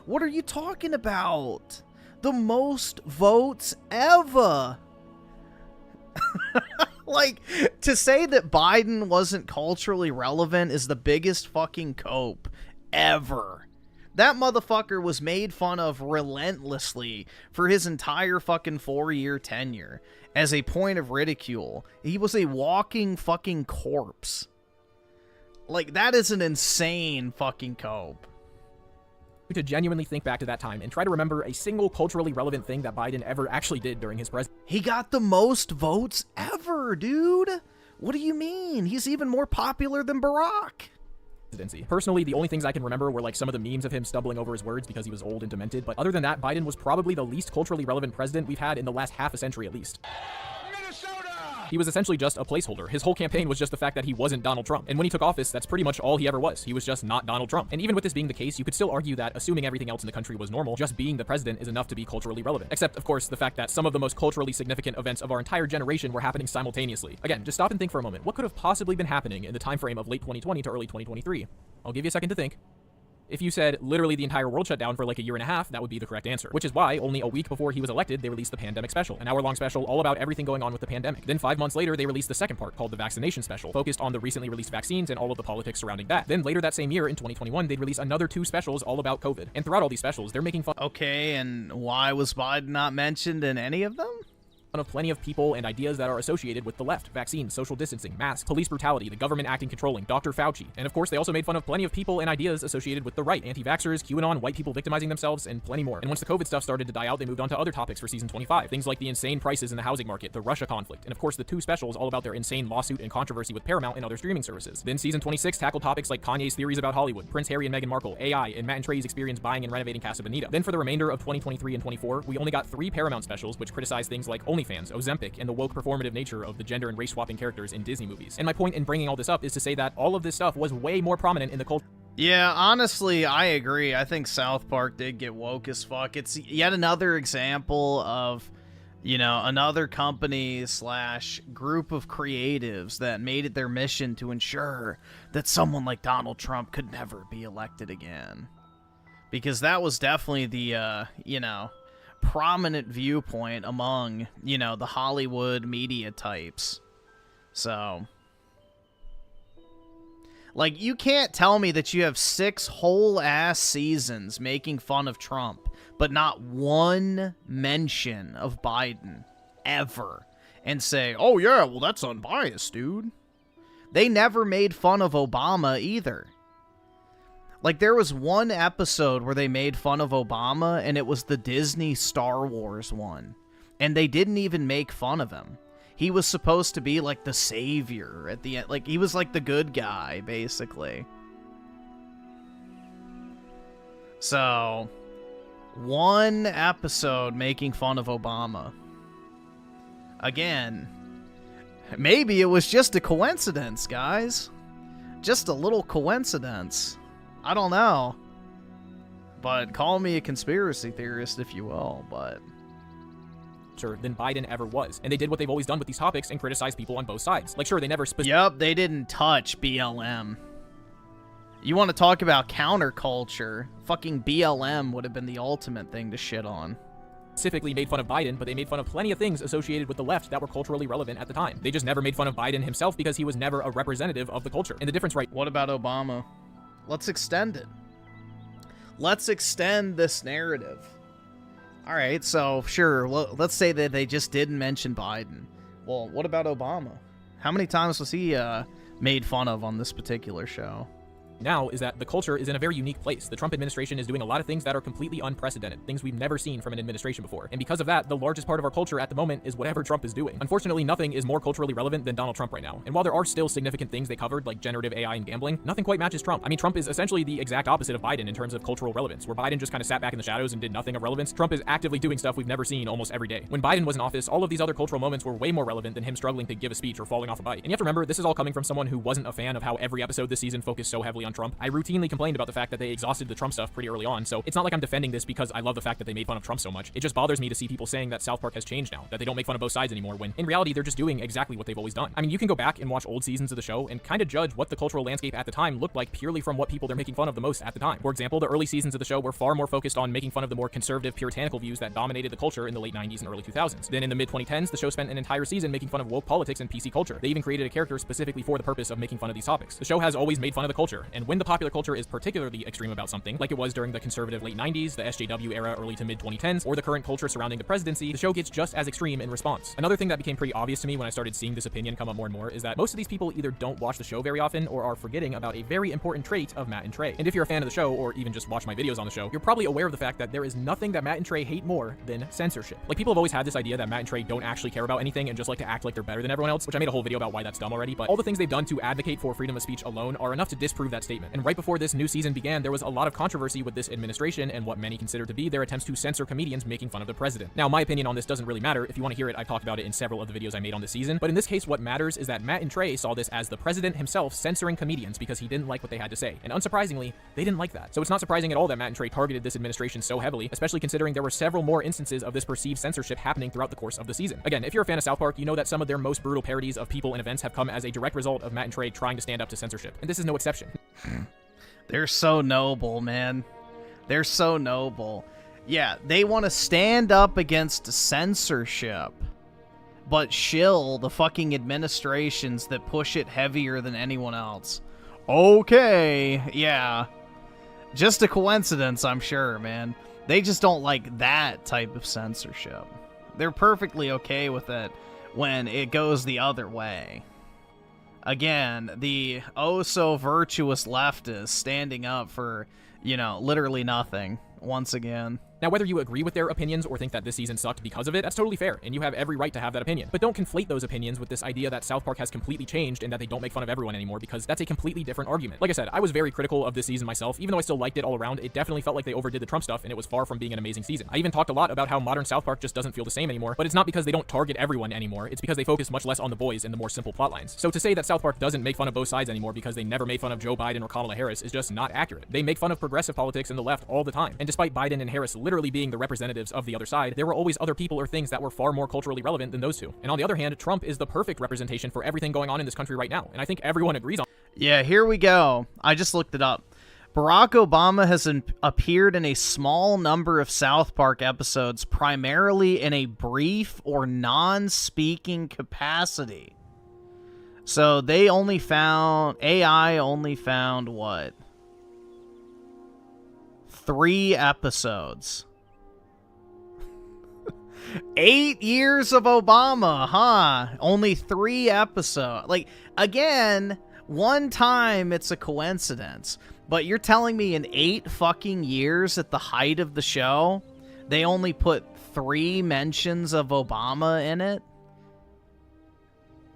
What are you talking about? The most votes ever. Like, to say that Biden wasn't culturally relevant is the biggest fucking cope ever. That motherfucker was made fun of relentlessly for his entire fucking 4-year tenure as a point of ridicule. He was a walking fucking corpse. Like, that is an insane fucking cope. To genuinely think back to that time and try to remember a single culturally relevant thing that Biden ever actually did during his presidency. He got the most votes ever, dude. What do you mean? He's even more popular than Barack. Personally, the only things I can remember were like some of the memes of him stumbling over his words because he was old and demented, but other than that, Biden was probably the least culturally relevant president we've had in the last half a century at least. He was essentially just a placeholder. His whole campaign was just the fact that he wasn't Donald Trump. And when he took office, that's pretty much all he ever was. He was just not Donald Trump. And even with this being the case, you could still argue that, assuming everything else in the country was normal, just being the president is enough to be culturally relevant. Except, of course, the fact that some of the most culturally significant events of our entire generation were happening simultaneously. Again, just stop and think for a moment. What could have possibly been happening in the time frame of late 2020 to early 2023? I'll give you a second to think. If you said literally the entire world shut down for like 1.5 years, that would be the correct answer. Which is why, only a week before he was elected, they released the pandemic special, an hour-long special all about everything going on with the pandemic. Then 5 months later, they released the second part, called the vaccination special, focused on the recently released vaccines and all of the politics surrounding that. Then later that same year, in 2021, they'd release another 2 specials all about COVID. And throughout all these specials, they're making fun— Okay, and why was Biden not mentioned in any of them? of plenty of people and ideas that are associated with the left: vaccines, social distancing, masks, police brutality, the government acting controlling, Dr. Fauci. And of course, they also made fun of plenty of people and ideas associated with the right: anti-vaxxers, QAnon, white people victimizing themselves, and plenty more. And once the COVID stuff started to die out, they moved on to other topics for season 25, things like the insane prices in the housing market, the Russia conflict, and of course the 2 specials all about their insane lawsuit and controversy with Paramount and other streaming services. Then season 26 tackled topics like Kanye's theories about Hollywood, Prince Harry and Meghan Markle, AI, and Matt and Trey's experience buying and renovating Casa Bonita. Then for the remainder of 2023 and 24, we only got 3 Paramount specials which criticize things like OnlyFans, Ozempic, and the woke performative nature of the gender and race swapping characters in Disney movies. And my point in bringing all this up is to say that all of this stuff was way more prominent in the culture. Yeah, honestly, I agree. I think South Park did get woke as fuck. It's yet another example of, you know, another company slash group of creatives that made it their mission to ensure that someone like Donald Trump could never be elected again. Because that was definitely the, you know, prominent viewpoint among, you know, the Hollywood media types. So Like, you can't tell me that you have 6 whole-ass seasons making fun of Trump, but not one mention of Biden, ever, and say, oh yeah, well that's unbiased, dude. They never made fun of Obama, either. Like, there was one episode where they made fun of Obama, and it was the Disney Star Wars one. And they didn't even make fun of him. He was supposed to be, like, the savior at the end. Like, he was, like, the good guy, basically. So, one episode making fun of Obama. Again, maybe it was just a coincidence, guys. Just a little coincidence. I don't know. But call me a conspiracy theorist if you will, but... than Biden ever was. And they did what they've always done with these topics and criticize people on both sides. Like, sure, they never Yup, they didn't touch BLM. You want to talk about counterculture? Fucking BLM would have been the ultimate thing to shit on. Specifically made fun of Biden, but they made fun of plenty of things associated with the left that were culturally relevant at the time. They just never made fun of Biden himself because he was never a representative of the culture. And the difference, right? What about Obama? Let's extend it. Let's extend this narrative. All right, so sure, let's say that they just didn't mention Biden. Well, what about Obama? How many times was he made fun of on this particular show? Now is that the culture is in a very unique place. The Trump administration is doing a lot of things that are completely unprecedented, things we've never seen from an administration before. And because of that, the largest part of our culture at the moment is whatever Trump is doing. Unfortunately, nothing is more culturally relevant than Donald Trump right now. And while there are still significant things they covered, like generative AI and gambling, nothing quite matches Trump. I mean, Trump is essentially the exact opposite of Biden in terms of cultural relevance. Where Biden just kind of sat back in the shadows and did nothing of relevance, Trump is actively doing stuff we've never seen almost every day. When Biden was in office, all of these other cultural moments were way more relevant than him struggling to give a speech or falling off a bike. And you have to remember, this is all coming from someone who wasn't a fan of how every episode this season focused so heavily on Trump. I routinely complained about the fact that they exhausted the Trump stuff pretty early on, so it's not like I'm defending this because I love the fact that they made fun of Trump so much. It just bothers me to see people saying that South Park has changed now, that they don't make fun of both sides anymore, when in reality they're just doing exactly what they've always done. I mean, you can go back and watch old seasons of the show and kind of judge what the cultural landscape at the time looked like purely from what people they're making fun of the most at the time. For example, the early seasons of the show were far more focused on making fun of the more conservative, puritanical views that dominated the culture in the late 90s and early 2000s. Then in the mid-2010s, the show spent an entire season making fun of woke politics and PC culture. They even created a character specifically for the purpose of making fun of these topics. The show has always made fun of the culture, and when the popular culture is particularly extreme about something, like it was during the conservative late 90s, the SJW era early to mid-2010s, or the current culture surrounding the presidency, the show gets just as extreme in response. Another thing that became pretty obvious to me when I started seeing this opinion come up more and more is that most of these people either don't watch the show very often or are forgetting about a very important trait of Matt and Trey. And if you're a fan of the show, or even just watch my videos on the show, you're probably aware of the fact that there is nothing that Matt and Trey hate more than censorship. Like, people have always had this idea that Matt and Trey don't actually care about anything and just like to act like they're better than everyone else, which I made a whole video about why that's dumb already, but all the things they've done to advocate for freedom of speech alone are enough to disprove that statement. And right before this new season began, there was a lot of controversy with this administration and what many consider to be their attempts to censor comedians making fun of the president. Now, my opinion on this doesn't really matter. If you want to hear it, I've talked about it in several of the videos I made on this season, but in this case, what matters is that Matt and Trey saw this as the president himself censoring comedians because he didn't like what they had to say. And unsurprisingly, they didn't like that. So it's not surprising at all that Matt and Trey targeted this administration so heavily, especially considering there were several more instances of this perceived censorship happening throughout the course of the season. Again, if you're a fan of South Park, you know that some of their most brutal parodies of people and events have come as a direct result of Matt and Trey trying to stand up to censorship. And this is no exception. They're so noble, man. They're so noble. Yeah, they want to stand up against censorship, but shill the fucking administrations that push it heavier than anyone else. Okay, yeah. Just a coincidence, I'm sure, man. They just don't like that type of censorship. They're perfectly okay with it when it goes the other way. Again, the oh-so-virtuous leftists standing up for, you know, literally nothing, once again. Now, whether you agree with their opinions or think that this season sucked because of it, that's totally fair, and you have every right to have that opinion. But don't conflate those opinions with this idea that South Park has completely changed and that they don't make fun of everyone anymore, because that's a completely different argument. Like I said, I was very critical of this season myself. Even though I still liked it all around, it definitely felt like they overdid the Trump stuff, and it was far from being an amazing season. I even talked a lot about how modern South Park just doesn't feel the same anymore, but it's not because they don't target everyone anymore. It's because they focus much less on the boys and the more simple plot lines. So to say that South Park doesn't make fun of both sides anymore because they never made fun of Joe Biden or Kamala Harris is just not accurate. They make fun of progressive politics and the left all the time. And despite Biden and Harris literally being the representatives of the other side, there were always other people or things that were far more culturally relevant than those two. And on the other hand, Trump is the perfect representation for everything going on in this country right now. And I think everyone agrees on. Yeah, here we go. I just looked it up. Barack Obama has appeared in a small number of South Park episodes, primarily in a brief or non-speaking capacity. So they only found, AI only found what? 3 episodes. 8 years of Obama, huh? Only 3 episodes. Like, again, one time it's a coincidence. But you're telling me in 8 fucking years at the height of the show, they only put 3 mentions of Obama in it?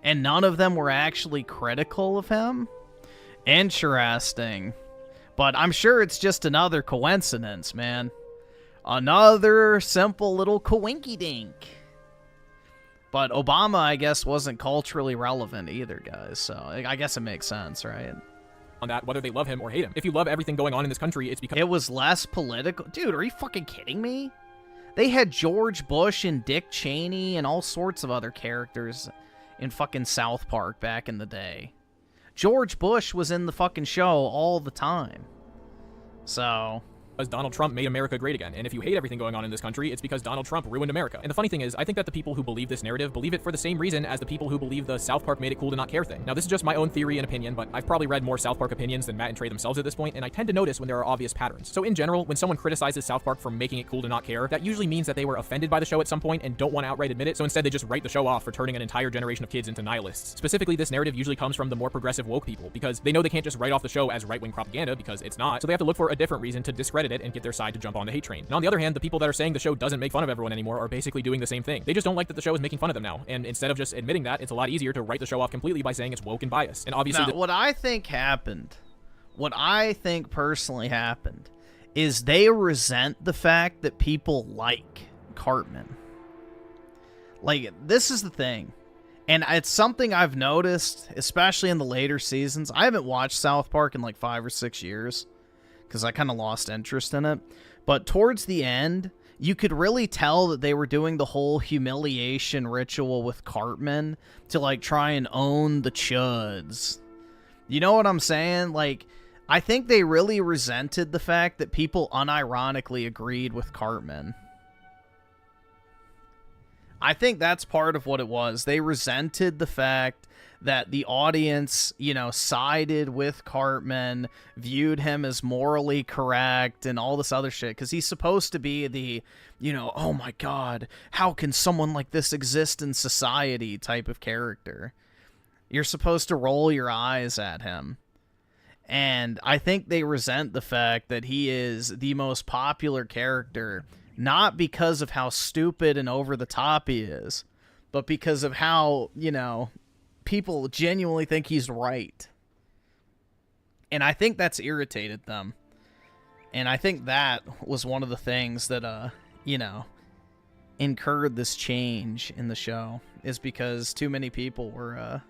And none of them were actually critical of him? Interesting. But I'm sure it's just another coincidence, man. Another simple little coinky-dink. But Obama, I guess, wasn't culturally relevant either, guys. So I guess it makes sense, right? On that, whether they love him or hate him. If you love everything going on in this country, it's because it was less political. Dude, are you fucking kidding me? They had George Bush and Dick Cheney and all sorts of other characters in fucking South Park back in the day. George Bush was in the fucking show all the time. So... because Donald Trump made America great again. And if you hate everything going on in this country, it's because Donald Trump ruined America. And the funny thing is, I think that the people who believe this narrative believe it for the same reason as the people who believe the South Park made it cool to not care thing. Now, this is just my own theory and opinion, but I've probably read more South Park opinions than Matt and Trey themselves at this point, and I tend to notice when there are obvious patterns. So in general, when someone criticizes South Park for making it cool to not care, that usually means that they were offended by the show at some point and don't want to outright admit it, so instead they just write the show off for turning an entire generation of kids into nihilists. Specifically, this narrative usually comes from the more progressive woke people, because they know they can't just write off the show as right-wing propaganda, because it's not, so they have to look for a different reason to discredit it and get their side to jump on the hate train. And on the other hand, the people that are saying the show doesn't make fun of everyone anymore are basically doing the same thing. They just don't like that the show is making fun of them now, and instead of just admitting that, it's a lot easier to write the show off completely by saying it's woke and biased. And obviously, now, what I think happened, what I think personally happened, is they resent the fact that people like Cartman. Like, this is the thing. And it's something I've noticed, especially in the later seasons. I haven't watched South Park in like 5 or 6 years, because I kind of lost interest in it. But towards the end, you could really tell that they were doing the whole humiliation ritual with Cartman to, like, try and own the Chuds. You know what I'm saying? Like, I think they really resented the fact that people unironically agreed with Cartman. I think that's part of what it was. They resented the fact that the audience, you know, sided with Cartman, viewed him as morally correct and all this other shit, because he's supposed to be the, you know, oh my god, how can someone like this exist in society type of character. You're supposed to roll your eyes at him. And I think they resent the fact that he is the most popular character, not because of how stupid and over the top he is, but because of how, you know, people genuinely think he's right. And I think that's irritated them. And I think that was one of the things that, you know, incurred this change in the show, is because too many people were,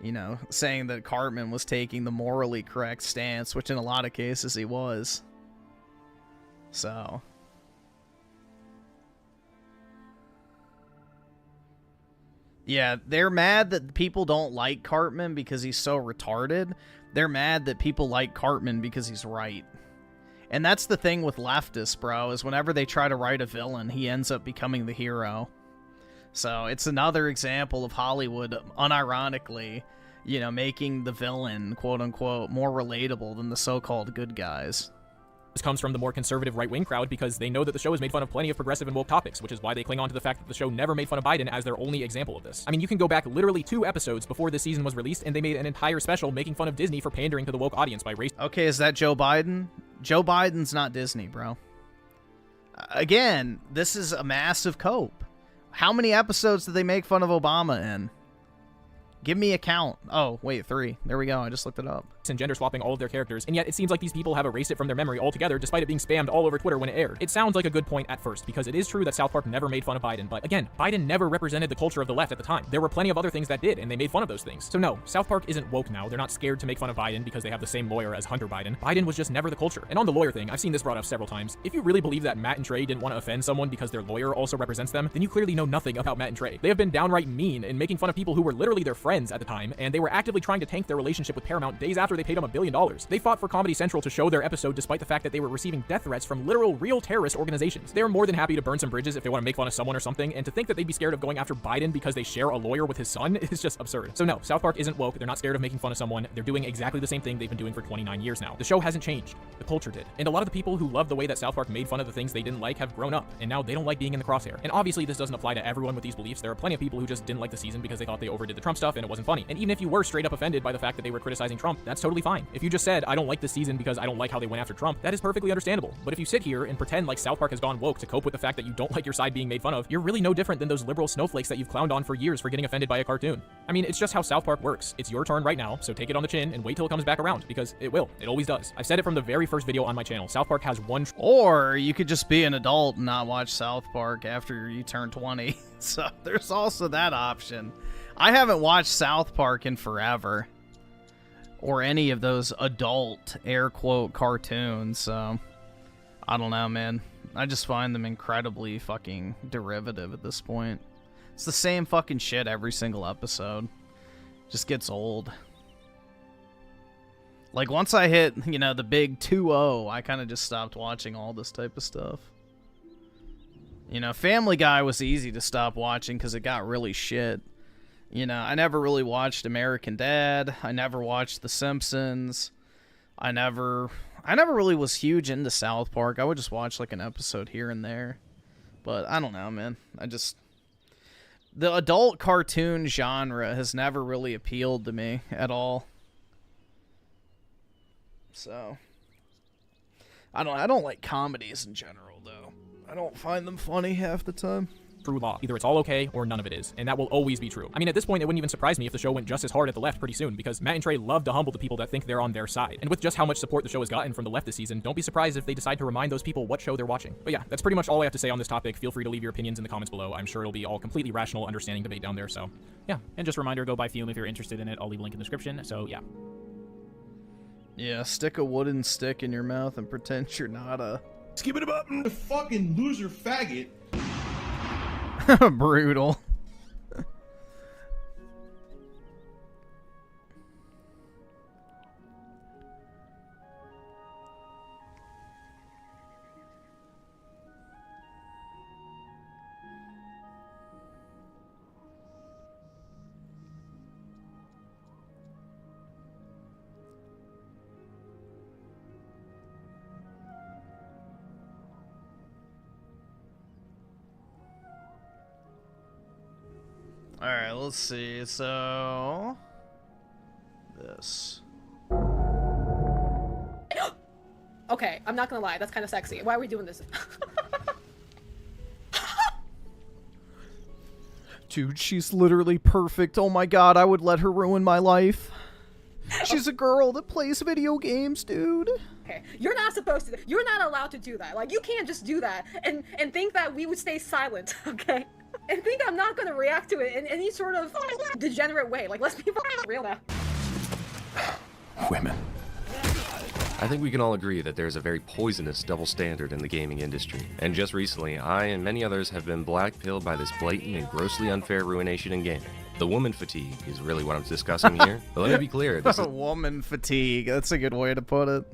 you know, saying that Cartman was taking the morally correct stance, which in a lot of cases he was. So... yeah, they're mad that people don't like Cartman because he's so retarded. They're mad that people like Cartman because he's right. And that's the thing with leftists, bro, is whenever they try to write a villain, he ends up becoming the hero. So it's another example of Hollywood, unironically, you know, making the villain, quote-unquote, more relatable than the so-called good guys. This comes from the more conservative right-wing crowd because they know that the show has made fun of plenty of progressive and woke topics, which is why they cling on to the fact that the show never made fun of Biden as their only example of this. I mean, you can go back literally 2 episodes before this season was released, and they made an entire special making fun of Disney for pandering to the woke audience by race. Okay, is that Joe Biden? Joe Biden's not Disney, bro. Again, this is a massive cope. How many episodes did they make fun of Obama in? Give me a count. Oh, wait, 3. There we go. I just looked it up. And gender swapping all of their characters, and yet it seems like these people have erased it from their memory altogether, despite it being spammed all over Twitter when it aired. It sounds like a good point at first, because it is true that South Park never made fun of Biden, but again, Biden never represented the culture of the left at the time. There were plenty of other things that did, and they made fun of those things. So no, South Park isn't woke now. They're not scared to make fun of Biden because they have the same lawyer as Hunter Biden. Biden was just never the culture. And on the lawyer thing, I've seen this brought up several times. If you really believe that Matt and Trey didn't want to offend someone because their lawyer also represents them, then you clearly know nothing about Matt and Trey. They have been downright mean in making fun of people who were literally their friends at the time, and they were actively trying to tank their relationship with Paramount days after after they paid him $1 billion. They fought for Comedy Central to show their episode despite the fact that they were receiving death threats from literal real terrorist organizations. They are more than happy to burn some bridges if they want to make fun of someone or something, and to think that they'd be scared of going after Biden because they share a lawyer with his son is just absurd. So no, South Park isn't woke. They're not scared of making fun of someone. They're doing exactly the same thing they've been doing for 29 years now. The show hasn't changed. The culture did. And a lot of the people who love the way that South Park made fun of the things they didn't like have grown up, and now they don't like being in the crosshair. And obviously this doesn't apply to everyone with these beliefs. There are plenty of people who just didn't like the season because they thought they overdid the Trump stuff and it wasn't funny. And even if you were straight up offended by the fact that they were criticizing Trump, that's totally fine. If you just said, I don't like this season because I don't like how they went after Trump, that is perfectly understandable. But if you sit here and pretend like South Park has gone woke to cope with the fact that you don't like your side being made fun of, you're really no different than those liberal snowflakes that you've clowned on for years for getting offended by a cartoon. I mean, it's just how South Park works. It's your turn right now, so take it on the chin and wait till it comes back around, because it will. It always does. I've said it from the very first video on my channel. South Park has one... Or you could just be an adult and not watch South Park after you turn 20. So there's also that option. I haven't watched South Park in forever. Or any of those adult, air quote, cartoons, so... I don't know, man. I just find them incredibly fucking derivative at this point. It's the same fucking shit every single episode. Just gets old. Like, once I hit, you know, the big 2-0, I kind of just stopped watching all this type of stuff. You know, Family Guy was easy to stop watching because it got really shit. You know, I never really watched American Dad. I never watched The Simpsons. I never really was huge into South Park. I would just watch, like, an episode here and there. But I don't know, man. The adult cartoon genre has never really appealed to me at all. So, I don't like comedies in general, though. I don't find them funny half the time. True law. Either it's all okay or none of it is, and that will always be true. I mean, at this point, it wouldn't even surprise me if the show went just as hard at the left pretty soon, because Matt and Trey love to humble the people that think they're on their side. And with just how much support the show has gotten from the left this season, don't be surprised if they decide to remind those people what show they're watching. But yeah, that's pretty much all I have to say on this topic. Feel free to leave your opinions in the comments below. I'm sure it'll be all completely rational, understanding debate down there, so yeah. And just a reminder, go buy Fume if you're interested in it. I'll leave a link in the description, so yeah. Yeah, stick a wooden stick in your mouth and pretend you're not a... Skip it up, fucking loser faggot. Brutal. Alright, let's see. So... this. Okay, I'm not gonna lie, that's kind of sexy. Why are we doing this? Dude, she's literally perfect. Oh my god, I would let her ruin my life. She's a girl that plays video games, dude. Okay, you're not supposed to. You're not allowed to do that. Like, you can't just do that and think that we would stay silent, okay? And think I'm not gonna react to it in any sort of degenerate way. Like, let's be real now. Women. I think we can all agree that there's a very poisonous double standard in the gaming industry. And just recently, I and many others have been black-pilled by this blatant and grossly unfair ruination in gaming. The woman fatigue is really what I'm discussing here. But let me be clear, this is... Woman fatigue, that's a good way to put it.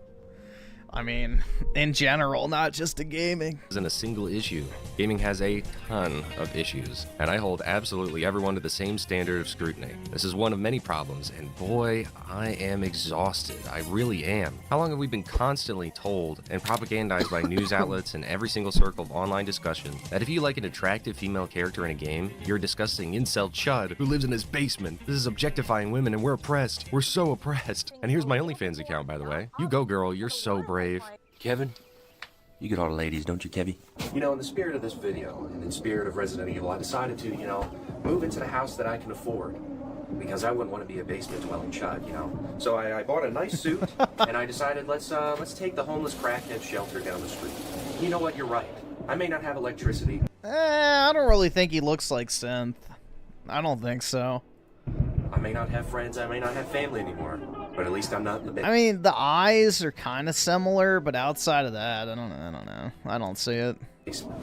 I mean, in general, not just in gaming. Isn't a single issue. Gaming has a ton of issues, and I hold absolutely everyone to the same standard of scrutiny. This is one of many problems, and boy, I am exhausted. I really am. How long have we been constantly told and propagandized by news outlets and every single circle of online discussion that if you like an attractive female character in a game, you're a disgusting incel chud who lives in his basement. This is objectifying women, and we're oppressed. We're so oppressed. And here's my OnlyFans account, by the way. You go, girl. You're so brave. Kevin, you get all the ladies, don't you, Kevy? You know, in the spirit of this video, and in the spirit of Resident Evil, I decided to, you know, move into the house that I can afford. Because I wouldn't want to be a basement-dwelling chud, you know? So I bought a nice suit, and I decided let's take the homeless crackhead shelter down the street. You know what, you're right. I may not have electricity. I don't really think he looks like Synth. I don't think so. I may not have friends, I may not have family anymore. But at least I'm not in the bed. I mean, the eyes are kind of similar, but outside of that, I don't know. I don't see it.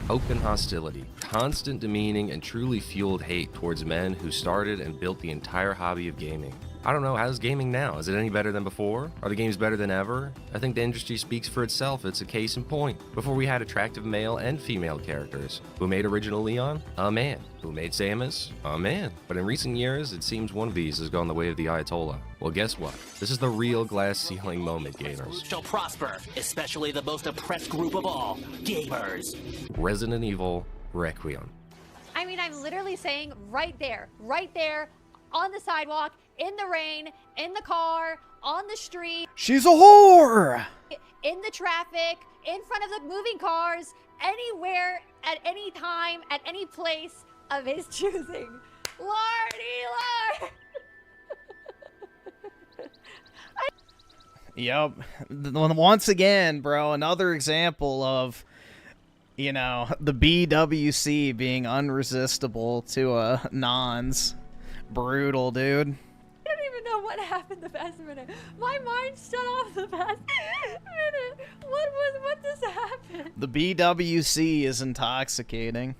Open hostility, constant demeaning, and truly fueled hate towards men who started and built the entire hobby of gaming. I don't know, how's gaming now? Is it any better than before? Are the games better than ever? I think the industry speaks for itself. It's a case in point. Before we had attractive male and female characters. Who made original Leon? A man. Who made Samus? A man. But in recent years, it seems one of these has gone the way of the Ayatollah. Well, guess what? This is the real glass ceiling moment, gamers. Shall prosper, especially the most oppressed group of all, gamers. Resident Evil Requiem. I mean, I'm literally saying right there, on the sidewalk, in the rain, in the car, on the street. She's a whore! In the traffic, in front of the moving cars, anywhere, at any time, at any place of his choosing. Lordy Lord! Yep. Once again, bro, another example of, you know, the BWC being unresistible to Nons. Brutal, dude. I don't even know what happened the past minute. My mind shut off the past minute. What just happened? The BWC is intoxicating.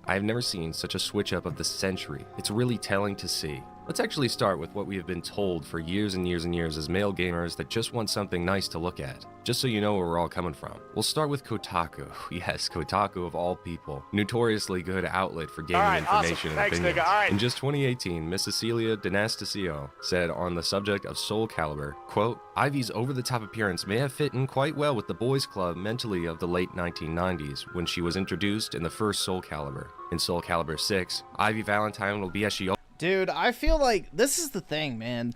I've never seen such a switch up of the century. It's really telling to see. Let's actually start with what we have been told for years and years and years as male gamers that just want something nice to look at. Just so you know where we're all coming from. We'll start with Kotaku. Yes, Kotaku of all people. Notoriously good outlet for gaming information and opinions. In just 2018, Miss Cecilia D'Anastasio said on the subject of Soul Calibur, quote, Ivy's over-the-top appearance may have fit in quite well with the boys club mentally of the late 1990s when she was introduced in the first Soul Calibur. In Soul Calibur 6, Ivy Valentine will be as she... Dude, I feel like this is the thing, man.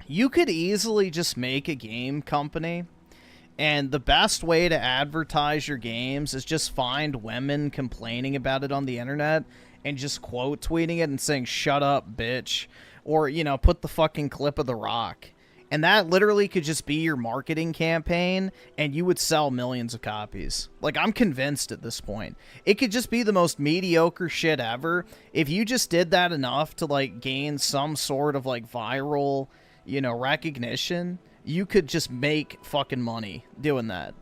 You could easily just make a game company, and the best way to advertise your games is just find women complaining about it on the internet and just quote tweeting it and saying, shut up, bitch. Or, you know, put the fucking clip of The Rock. And that literally could just be your marketing campaign, and you would sell millions of copies. Like, I'm convinced at this point. It could just be the most mediocre shit ever. If you just did that enough to, like, gain some sort of, like, viral, you know, recognition, you could just make fucking money doing that.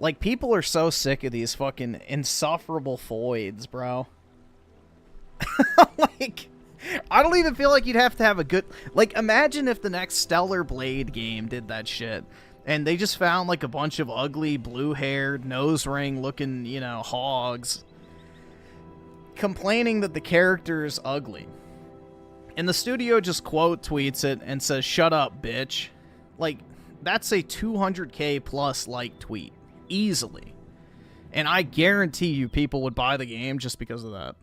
Like, people are so sick of these fucking insufferable Foids, bro. Like... I don't even feel like you'd have to have a good... Like, imagine if the next Stellar Blade game did that shit. And they just found, like, a bunch of ugly, blue-haired, nose-ring-looking, you know, hogs complaining that the character is ugly. And the studio just quote tweets it and says, shut up, bitch. Like, that's a 200K plus like tweet. Easily. And I guarantee you people would buy the game just because of that.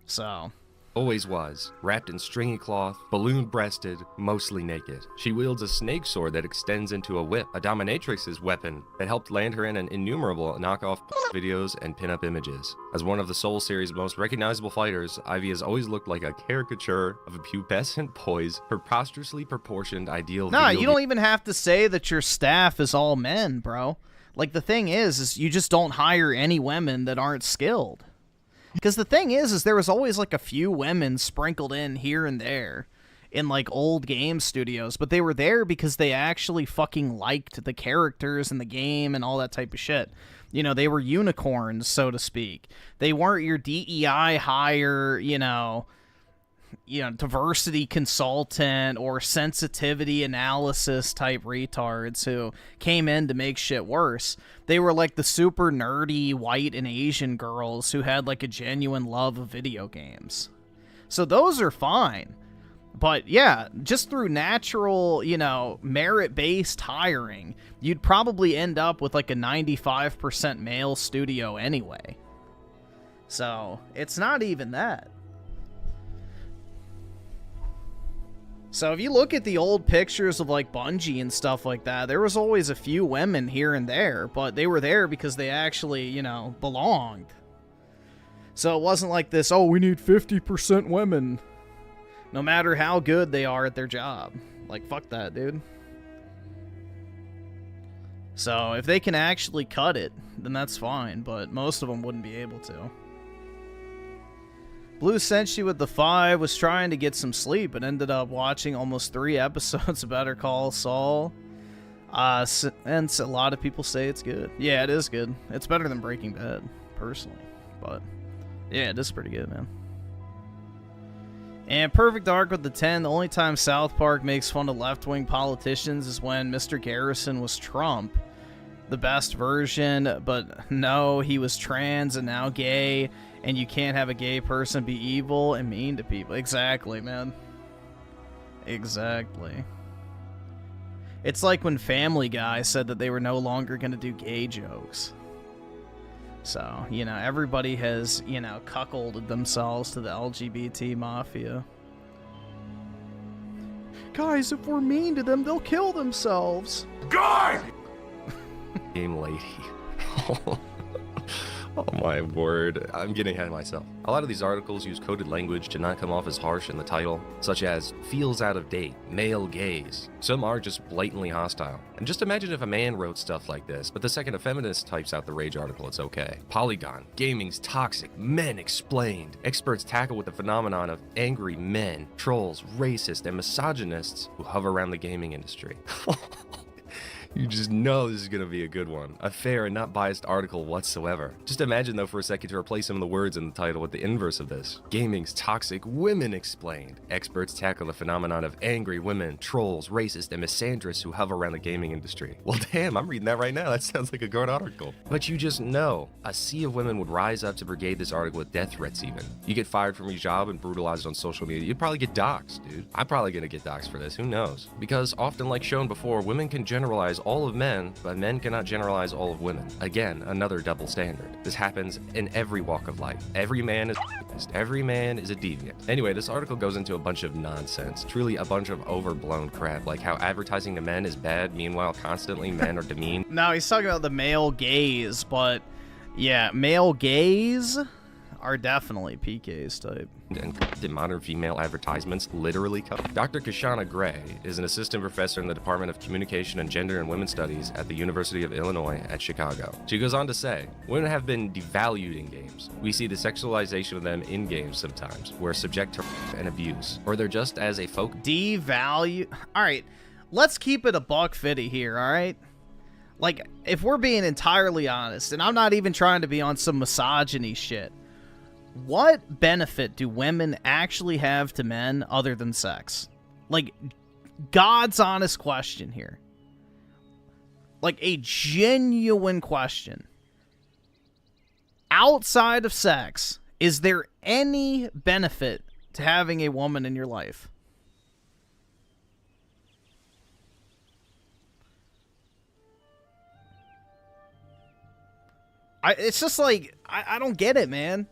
So... Always was, wrapped in stringy cloth, balloon-breasted, mostly naked. She wields a snake sword that extends into a whip, a dominatrix's weapon that helped land her in an innumerable knockoff videos and pin-up images. As one of the Soul series' most recognizable fighters, Ivy has always looked like a caricature of a pubescent boy's preposterously proportioned ideal. Nah, you don't even have to say that your staff is all men, bro. Like, the thing is you just don't hire any women that aren't skilled. Because the thing is there was always, like, a few women sprinkled in here and there in, like, old game studios, but they were there because they actually fucking liked the characters and the game and all that type of shit. You know, they were unicorns, so to speak. They weren't your DEI hire, you know, diversity consultant or sensitivity analysis type retards who came in to make shit worse. They were like the super nerdy white and Asian girls who had like a genuine love of video games. So those are fine. But yeah, just through natural, you know, merit-based hiring, you'd probably end up with like a 95% male studio anyway. So it's not even that. So if you look at the old pictures of like Bungie and stuff like that, there was always a few women here and there, but they were there because they actually, you know, belonged. So it wasn't like this, oh, we need 50% women, no matter how good they are at their job. Like, fuck that, dude. So if they can actually cut it, then that's fine, but most of them wouldn't be able to. Blue Senshi with the 5 was trying to get some sleep but ended up watching almost 3 episodes of Better Call Saul. And a lot of people say it's good. Yeah, it is good. It's better than Breaking Bad, personally. But, yeah, it is pretty good, man. And Perfect Dark with the 10. The only time South Park makes fun of left-wing politicians is when Mr. Garrison was Trump. The best version, but no, he was trans and now gay, and you can't have a gay person be evil and mean to people. Exactly, man. Exactly. It's like when Family Guy said that they were no longer going to do gay jokes. So, you know, everybody has, you know, cuckolded themselves to the LGBT mafia. Guys, if we're mean to them, they'll kill themselves. Guys! Game lady. Oh my word, I'm getting ahead of myself. A lot of these articles use coded language to not come off as harsh in the title, such as feels out of date, male gaze. Some are just blatantly hostile. And just imagine if a man wrote stuff like this, but the second a feminist types out the rage article, it's okay. Polygon, gaming's toxic, men explained. Experts tackle with the phenomenon of angry men, trolls, racists, and misogynists who hover around the gaming industry. You just know this is going to be a good one. A fair and not biased article whatsoever. Just imagine though for a second to replace some of the words in the title with the inverse of this. Gaming's toxic women explained. Experts tackle the phenomenon of angry women, trolls, racists, and misandrists who hover around the gaming industry. Well damn, I'm reading that right now. That sounds like a good article. But you just know, a sea of women would rise up to brigade this article with death threats even. You get fired from your job and brutalized on social media, you'd probably get doxxed, dude. I'm probably going to get doxxed for this, who knows? Because often like shown before, women can generalize all of men, but men cannot generalize all of women. Again, another double standard. This happens in every walk of life. Every man is every man is a deviant. Anyway, this article goes into a bunch of nonsense, truly a bunch of overblown crap, like how advertising to men is bad, meanwhile constantly men are demeaned. No, he's talking about the male gaze, but yeah, male gaze are definitely PK's type. And did modern female advertisements literally come? Dr. Kashana Gray is an assistant professor in the Department of Communication and Gender and Women's Studies at the University of Illinois at Chicago. She goes on to say, women have been devalued in games. We see the sexualization of them in games sometimes, where subject to and abuse, or they're just as a folk. Devalue? Alright, let's keep it a $150 here, alright? Like, if we're being entirely honest, and I'm not even trying to be on some misogyny shit, what benefit do women actually have to men other than sex? Like, God's honest question here. Like, a genuine question. Outside of sex, is there any benefit to having a woman in your life? It's just like, I don't get it, man.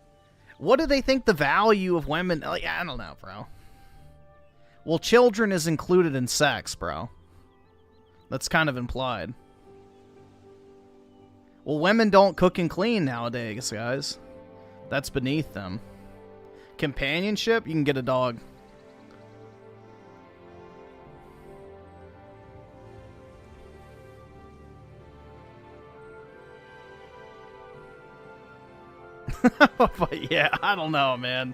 What do they think the value of women... Like, I don't know, bro. Well, children is included in sex, bro. That's kind of implied. Well, women don't cook and clean nowadays, guys. That's beneath them. Companionship? You can get a dog. But yeah, I don't know, man.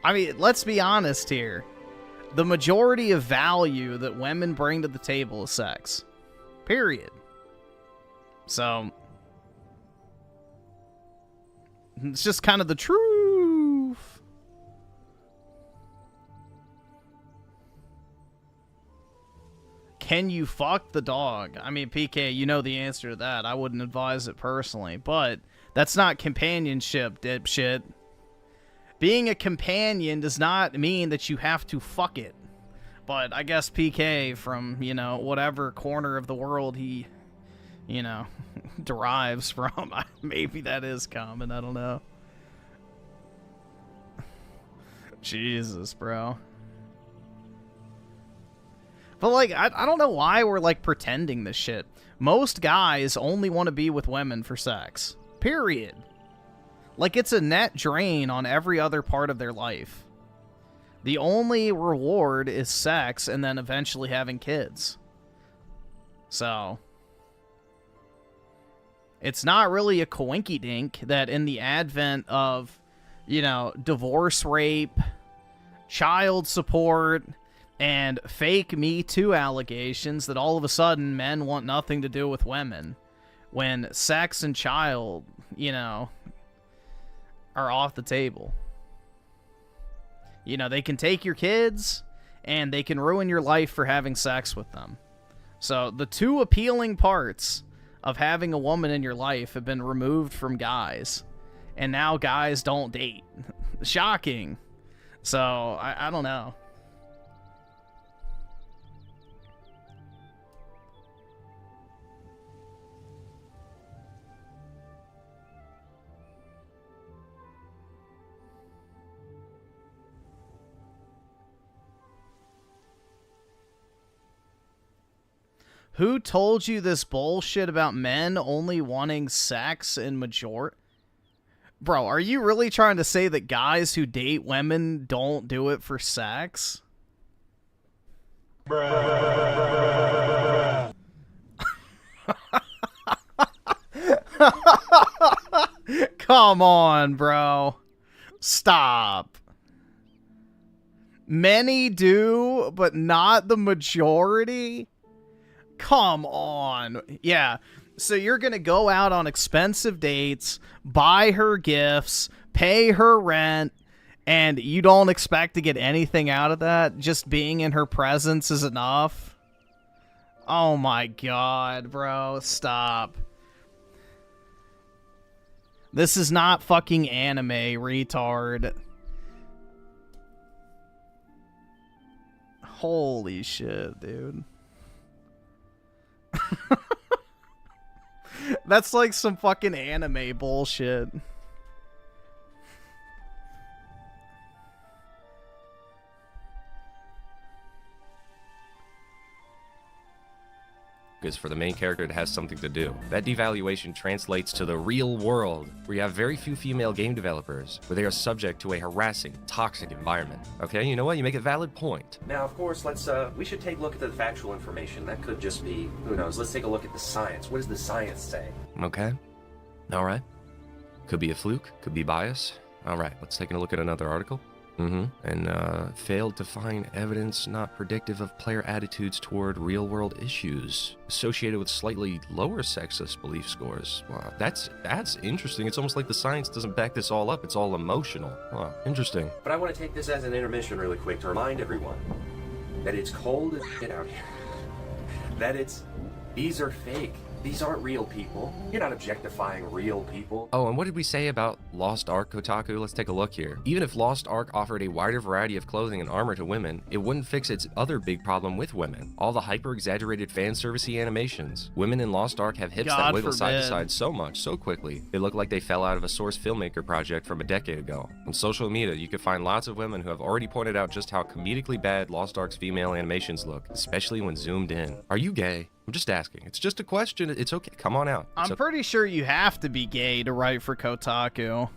I mean, let's be honest here. The majority of value that women bring to the table is sex. Period. So, it's just kind of the truth. Can you fuck the dog? I mean, PK, you know the answer to that. I wouldn't advise it personally, but that's not companionship, dipshit. Being a companion does not mean that you have to fuck it. But I guess PK, from, you know, whatever corner of the world he, you know, derives from, maybe that is common, I don't know. Jesus, bro. But, like, I don't know why we're, like, pretending this shit. Most guys only want to be with women for sex. Period. Like, it's a net drain on every other part of their life. The only reward is sex and then eventually having kids. So, it's not really a coinky-dink that in the advent of, you know, divorce rape, child support, and fake Me Too allegations that all of a sudden men want nothing to do with women. When sex and child, you know, are off the table. You know, they can take your kids, and they can ruin your life for having sex with them. So the two appealing parts of having a woman in your life have been removed from guys. And now guys don't date. Shocking. So, I don't know. Who told you this bullshit about men only wanting sex in majority? Bro, are you really trying to say that guys who date women don't do it for sex? Bruh. Come on, bro. Stop. Many do, but not the majority? Come on. Yeah. So you're going to go out on expensive dates, buy her gifts, pay her rent, and you don't expect to get anything out of that? Just being in her presence is enough? Oh my god, bro. Stop. This is not fucking anime, retard. Holy shit, dude. That's like some fucking anime bullshit. Because for the main character, it has something to do. That devaluation translates to the real world, where you have very few female game developers, where they are subject to a harassing, toxic environment. Okay, you know what? You make a valid point. Now, of course, we should take a look at the factual information. That could just be, who knows, let's take a look at the science. What does the science say? Okay. All right. Could be a fluke, could be bias. All right, let's take a look at another article. And failed to find evidence not predictive of player attitudes toward real-world issues associated with slightly lower sexist belief scores. Wow, that's interesting. It's almost like the science doesn't back this all up. It's all emotional. Wow, interesting. But I want to take this as an intermission really quick to remind everyone that it's cold as shit out here. That these are fake. These aren't real people. You're not objectifying real people. Oh, and what did we say about Lost Ark, Kotaku? Let's take a look here. Even if Lost Ark offered a wider variety of clothing and armor to women, it wouldn't fix its other big problem with women. All the hyper-exaggerated fan-servicey animations. Women in Lost Ark have hips that wiggle side to side so much, so quickly, they look like they fell out of a Source filmmaker project from a decade ago. On social media, you can find lots of women who have already pointed out just how comedically bad Lost Ark's female animations look, especially when zoomed in. Are you gay? I'm just asking. It's just a question. It's okay. Come on out. I'm pretty sure you have to be gay to write for Kotaku.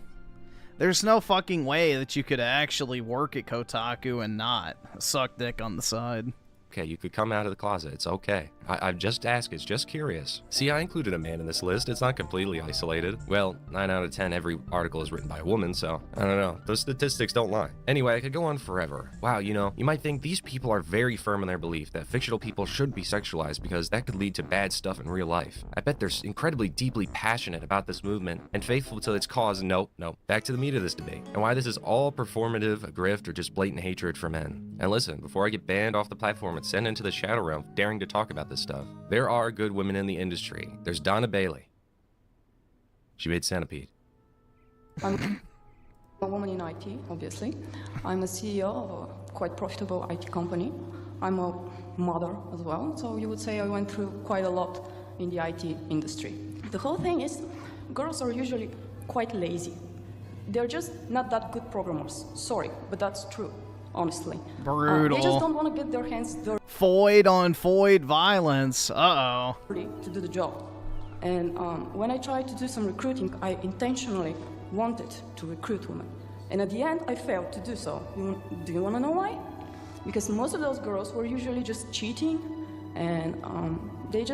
There's no fucking way that you could actually work at Kotaku and not suck dick on the side. Okay, you could come out of the closet. It's okay. I'm just asking. It's just curious. See, I included a man in this list. It's not completely isolated. Well, 9 out of 10 every article is written by a woman, so I don't know. Those statistics don't lie. Anyway, I could go on forever. Wow, you know, you might think these people are very firm in their belief that fictional people should be sexualized because that could lead to bad stuff in real life. I bet they're incredibly deeply passionate about this movement and faithful to its cause. Nope. Back to the meat of this debate and why this is all performative, a grift, or just blatant hatred for men. And listen, before I get banned off the platform and sent into the Shadow Realm daring to talk about this stuff, there are good women in the industry. There's Donna Bailey. She made Centipede. I'm a woman in IT, obviously. I'm a CEO of a quite profitable IT company. I'm a mother as well, so you would say I went through quite a lot in the IT industry. The whole thing is, girls are usually quite lazy. They're just not that good programmers. Sorry, but that's true. Honestly. Brutal. They just don't want to get their hands dirty. Foid on Foid violence. Uh-oh. To do the job. And when I tried to do some recruiting, I intentionally wanted to recruit women. And at the end, I failed to do so. Do you want to know why? Because most of those girls were usually just cheating, and they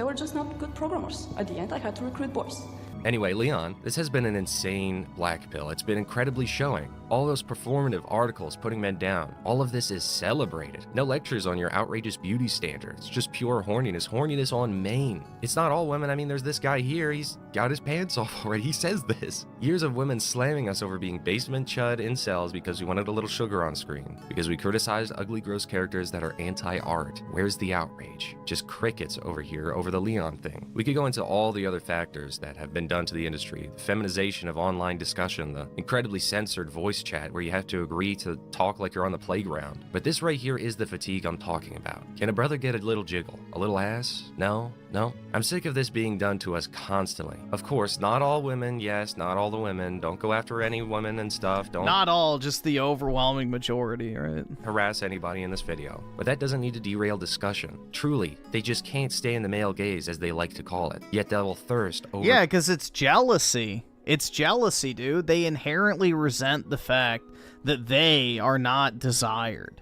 were just not good programmers. At the end, I had to recruit boys. Anyway, Leon, this has been an insane black pill. It's been incredibly showing. All those performative articles putting men down, all of this is celebrated. No lectures on your outrageous beauty standards, just pure horniness on main. It's not all women. I mean, there's this guy here, he's got his pants off already, he says this. Years of women slamming us over being basement chud incels because we wanted a little sugar on screen, because we criticized ugly gross characters that are anti-art. Where's the outrage? Just crickets over here over the Leon thing. We could go into all the other factors that have been done to the industry, the feminization of online discussion, the incredibly censored voice chat where you have to agree to talk like you're on the playground. But this right here is the fatigue I'm talking about. Can a brother get a little jiggle? A little ass? No? No? I'm sick of this being done to us constantly. Of course, not all women, yes, not all the women. Don't go after any women and stuff. Don't Not all, just the overwhelming majority, right? harass anybody in this video. But that doesn't need to derail discussion. Truly, they just can't stand the male gaze, as they like to call it. Yet they'll thirst over... Yeah, because it's jealousy. It's jealousy, dude. They inherently resent the fact that they are not desired.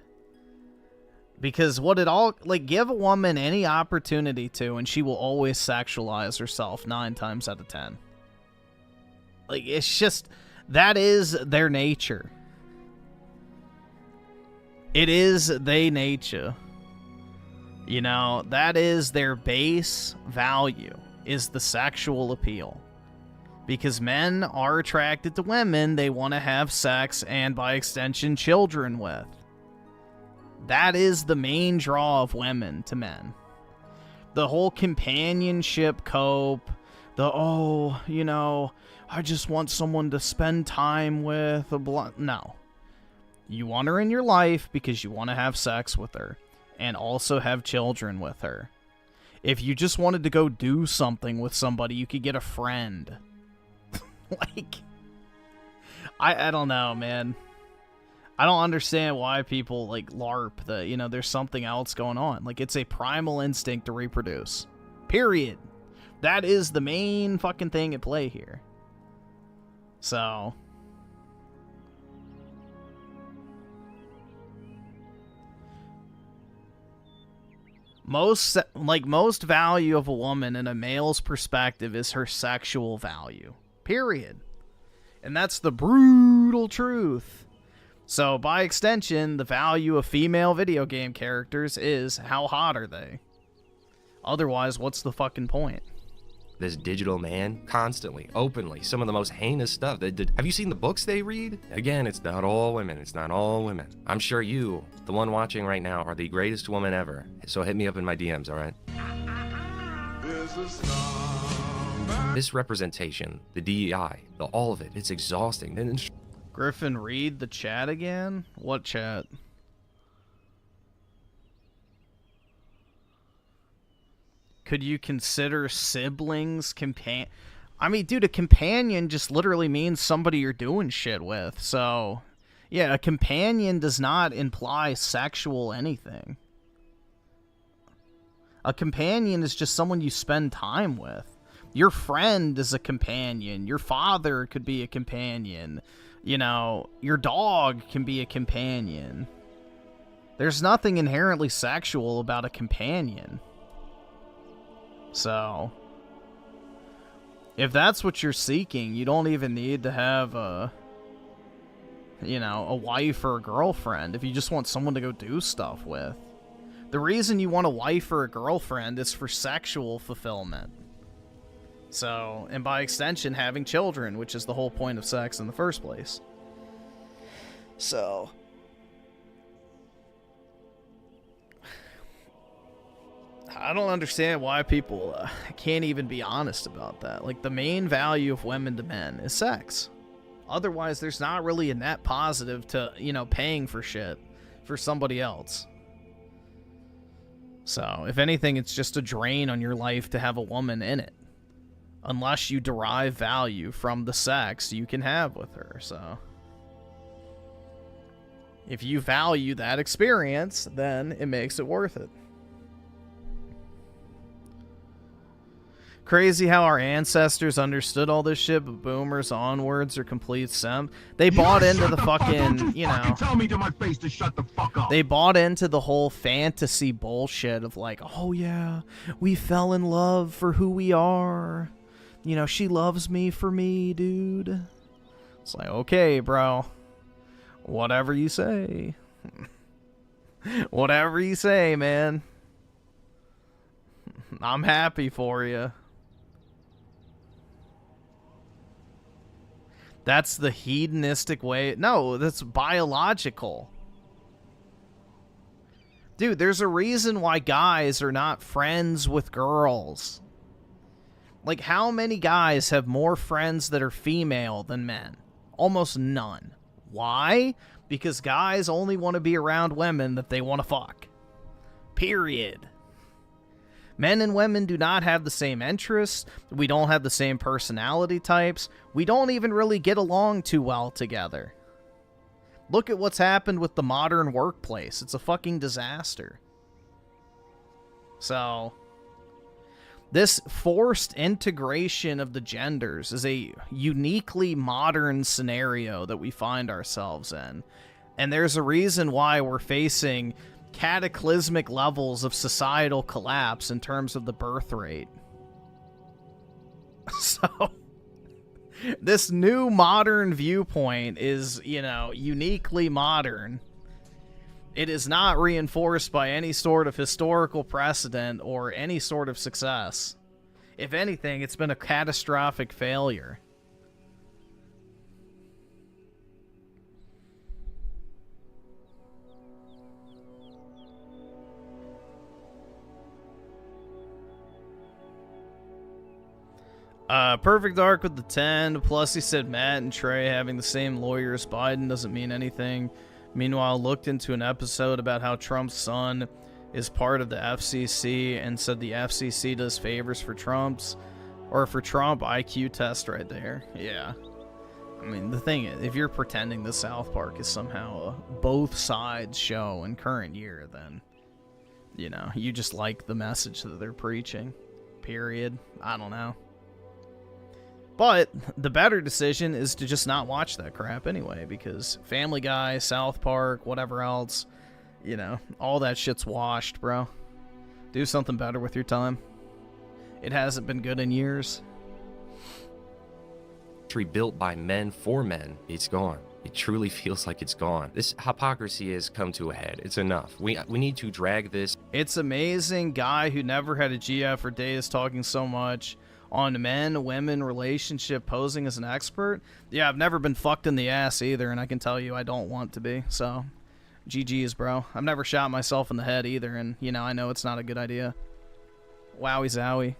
Because what it all... Like, give a woman any opportunity to, and she will always sexualize herself 9 times out of 10. Like, it's just... That is their nature. It is they nature. You know, that is their base value, is the sexual appeal. Because men are attracted to women they want to have sex and, by extension, children with. That is the main draw of women to men. The whole companionship cope, oh, you know, I just want someone to spend time with. No. You want her in your life because you want to have sex with her and also have children with her. If you just wanted to go do something with somebody, you could get a friend. Like, I don't know, man. I don't understand why people, like, LARP that, you know, there's something else going on. Like, it's a primal instinct to reproduce. Period. That is the main fucking thing at play here. So... Most value of a woman in a male's perspective is her sexual value. Period. And that's the brutal truth. So, by extension, the value of female video game characters is how hot are they? Otherwise, what's the fucking point? This digital man, constantly, openly, some of the most heinous stuff. Have you seen the books they read? Again, it's not all women. It's not all women. I'm sure you, the one watching right now, are the greatest woman ever. So hit me up in my DMs, all right? This representation, the DEI, all of it, it's exhausting. Griffin, read the chat again? What chat? Could you consider siblings I mean, dude, a companion just literally means somebody you're doing shit with. So, yeah, a companion does not imply sexual anything. A companion is just someone you spend time with. Your friend is a companion. Your father could be a companion. You know, your dog can be a companion. There's nothing inherently sexual about a companion. So, if that's what you're seeking, you don't even need to have a wife or a girlfriend if you just want someone to go do stuff with. The reason you want a wife or a girlfriend is for sexual fulfillment. So, and by extension, having children, which is the whole point of sex in the first place. So... I don't understand why people can't even be honest about that. Like, the main value of women to men is sex. Otherwise, there's not really a net positive to, you know, paying for shit for somebody else. So, if anything, it's just a drain on your life to have a woman in it. Unless you derive value from the sex you can have with her, so... If you value that experience, then it makes it worth it. Crazy how our ancestors understood all this shit, but boomers onwards are complete simp. They bought into the fucking, you know... Tell me to my face to shut the fuck up. They bought into the whole fantasy bullshit of like, oh yeah, we fell in love for who we are. You know, she loves me for me, dude. It's like, okay, bro. Whatever you say. Whatever you say, man. I'm happy for you. That's the hedonistic way. No, that's biological. Dude, there's a reason why guys are not friends with girls. Like, how many guys have more friends that are female than men? Almost none. Why? Because guys only want to be around women that they want to fuck. Period. Men and women do not have the same interests. We don't have the same personality types. We don't even really get along too well together. Look at what's happened with the modern workplace. It's a fucking disaster. So, this forced integration of the genders is a uniquely modern scenario that we find ourselves in. And there's a reason why we're facing cataclysmic levels of societal collapse in terms of the birth rate. So, this new modern viewpoint is, you know, uniquely modern. It is not reinforced by any sort of historical precedent or any sort of success. If anything, it's been a catastrophic failure. Perfect Arc with the 10. Plus, he said Matt and Trey having the same lawyer as Biden doesn't mean anything. Meanwhile, looked into an episode about how Trump's son is part of the FCC and said the FCC does favors for Trump's, or for Trump. IQ test right there. Yeah. I mean, the thing is, if you're pretending the South Park is somehow a both sides show in current year, then, you know, you just like the message that they're preaching. Period. I don't know. But the better decision is to just not watch that crap anyway, because Family Guy, South Park, whatever else, you know, all that shit's washed, bro. Do something better with your time. It hasn't been good in years. Built by men for men, it's gone. It truly feels like it's gone. This hypocrisy has come to a head. It's enough. We need to drag this. It's amazing. Guy who never had a GF or date is talking so much on men-women relationship, posing as an expert. Yeah, I've never been fucked in the ass either, and I can tell you I don't want to be, so GG's, bro. I've never shot myself in the head either, and, you know, I know it's not a good idea. Wowie zowie.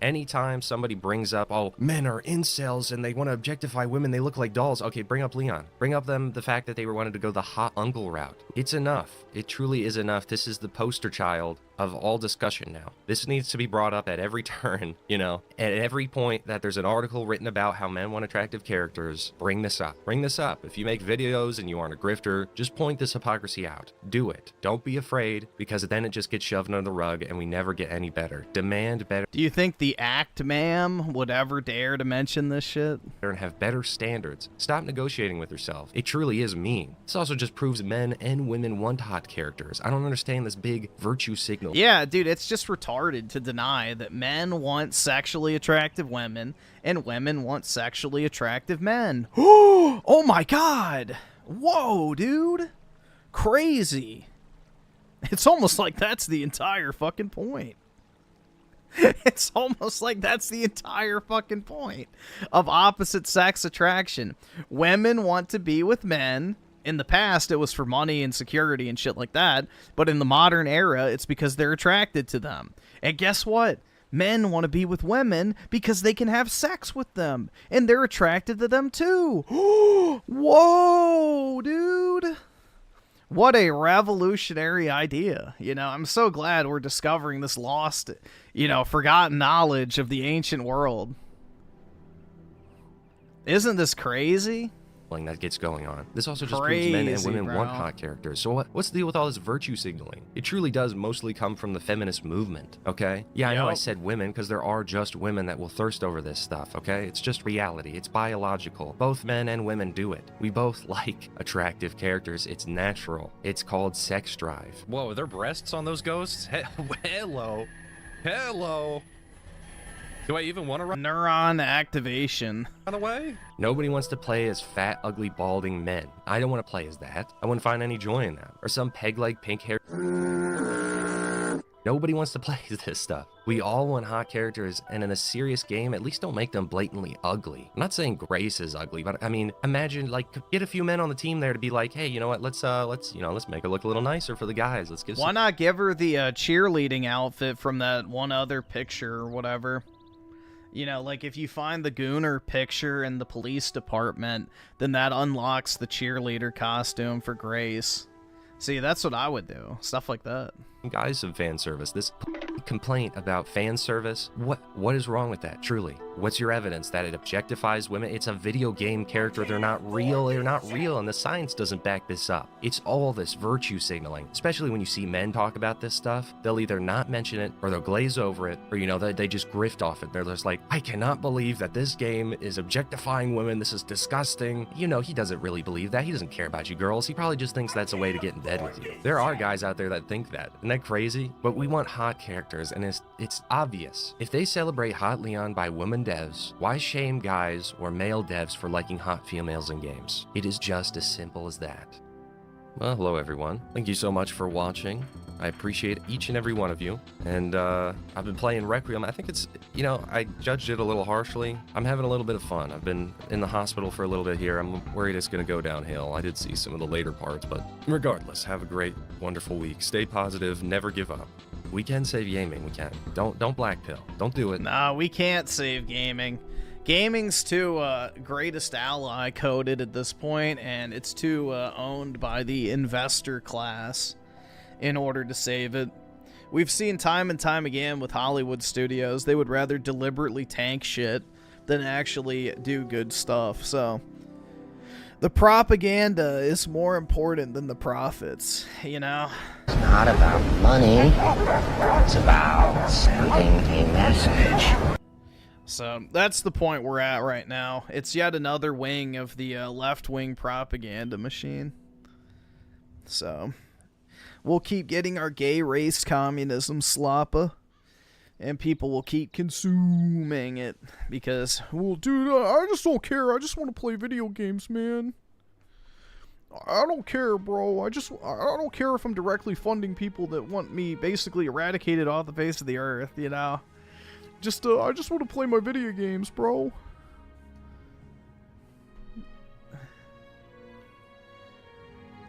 Anytime somebody brings up, oh, men are incels and they want to objectify women, they look like dolls. Okay, bring up Leon. Bring up the fact that they wanted to go the hot uncle route. It's enough. It truly is enough. This is the poster child of all discussion now. This needs to be brought up at every turn, you know, at every point that there's an article written about how men want attractive characters. Bring this up. Bring this up. If you make videos and you aren't a grifter, just point this hypocrisy out. Do it. Don't be afraid, because then it just gets shoved under the rug and we never get any better. Demand better. Do you think the act ma'am would ever dare to mention this shit? And have better standards. Stop negotiating with yourself. It truly is mean. This also just proves men and women want hot characters. I don't understand this big virtue signal. Yeah, dude, it's just retarded to deny that men want sexually attractive women and women want sexually attractive men. Oh my god! Whoa, dude! Crazy. It's almost like that's the entire fucking point. It's almost like that's the entire fucking point of opposite sex attraction. Women want to be with men. In the past, it was for money and security and shit like that. But in the modern era, it's because they're attracted to them. And guess what? Men want to be with women because they can have sex with them. And they're attracted to them too. Whoa, dude. What a revolutionary idea. You know, I'm so glad we're discovering this lost, you know, forgotten knowledge of the ancient world. Isn't this crazy? That gets going on. This also just proves men and women want hot characters. So what's the deal with all this virtue signaling? It truly does mostly come from the feminist movement, okay? Yeah, I know I said women because there are just women that will thirst over this stuff, okay? It's just reality. It's biological. Both men and women do it. We both like attractive characters. It's natural. It's called sex drive. Whoa, are there breasts on those ghosts? Hello. Hello. Do I even want to run Neuron activation. away? Nobody wants to play as fat, ugly, balding men. I don't want to play as that. I wouldn't find any joy in that. Or some peg-leg, pink-haired... Nobody wants to play this stuff. We all want hot characters, and in a serious game, at least don't make them blatantly ugly. I'm not saying Grace is ugly, but I mean, imagine, like, get a few men on the team there to be like, hey, you know what, let's make her look a little nicer for the guys. Let's give Why not give her the cheerleading outfit from that one other picture or whatever? You know, like if you find the Gooner picture in the police department, then that unlocks the cheerleader costume for Grace. See, that's what I would do. Stuff like that. guys some fan service. This complaint about fan service, what is wrong with that, truly? What's your evidence that it objectifies women? It's a video game character. They're not real, and the science doesn't back this up. It's all this virtue signaling, especially when you see men talk about this stuff. They'll either not mention it, or they'll glaze over it, or, you know, they just grift off it. They're just like, I cannot believe that this game is objectifying women. This is disgusting. You know, he doesn't really believe that. He doesn't care about you girls. He probably just thinks that's a way to get in bed with you. There are guys out there that think that. Isn't that crazy? But we want hot characters, and it's obvious. If they celebrate Hot Leon by women devs, why shame guys or male devs for liking hot females in games? It is just as simple as that. Well, hello everyone. Thank you so much for watching. I appreciate each and every one of you. And I've been playing Requiem. I think it's, you know, I judged it a little harshly. I'm having a little bit of fun. I've been in the hospital for a little bit here. I'm worried it's going to go downhill. I did see some of the later parts, but regardless, have a great, wonderful week. Stay positive. Never give up. We can save gaming. We can. Don't black pill. Don't do it. Nah, we can't save gaming. Gaming's too greatest ally coded at this point, and it's too owned by the investor class in order to save it. We've seen time and time again with Hollywood studios, they would rather deliberately tank shit than actually do good stuff. So the propaganda is more important than the profits, you know? It's not about money, it's about sending a message. So that's the point we're at right now. It's yet another wing of the left-wing propaganda machine. So we'll keep getting our gay race communism sloppa, and people will keep consuming it because, well, dude, I just don't care. I just want to play video games, man. I don't care, bro. I don't care if I'm directly funding people that want me basically eradicated off the face of the earth, you know? I just want to play my video games, bro.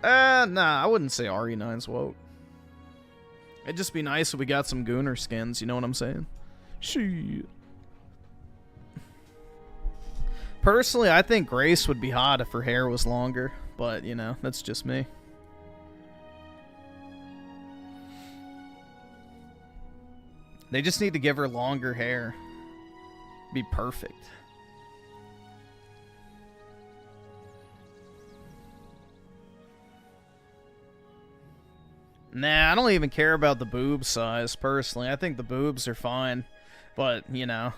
Nah, I wouldn't say RE9's woke. It'd just be nice if we got some Gooner skins, you know what I'm saying? Shit. Personally, I think Grace would be hot if her hair was longer, but, you know, that's just me. They just need to give her longer hair. Be perfect. Nah, I don't even care about the boob size, personally. I think the boobs are fine. But, you know.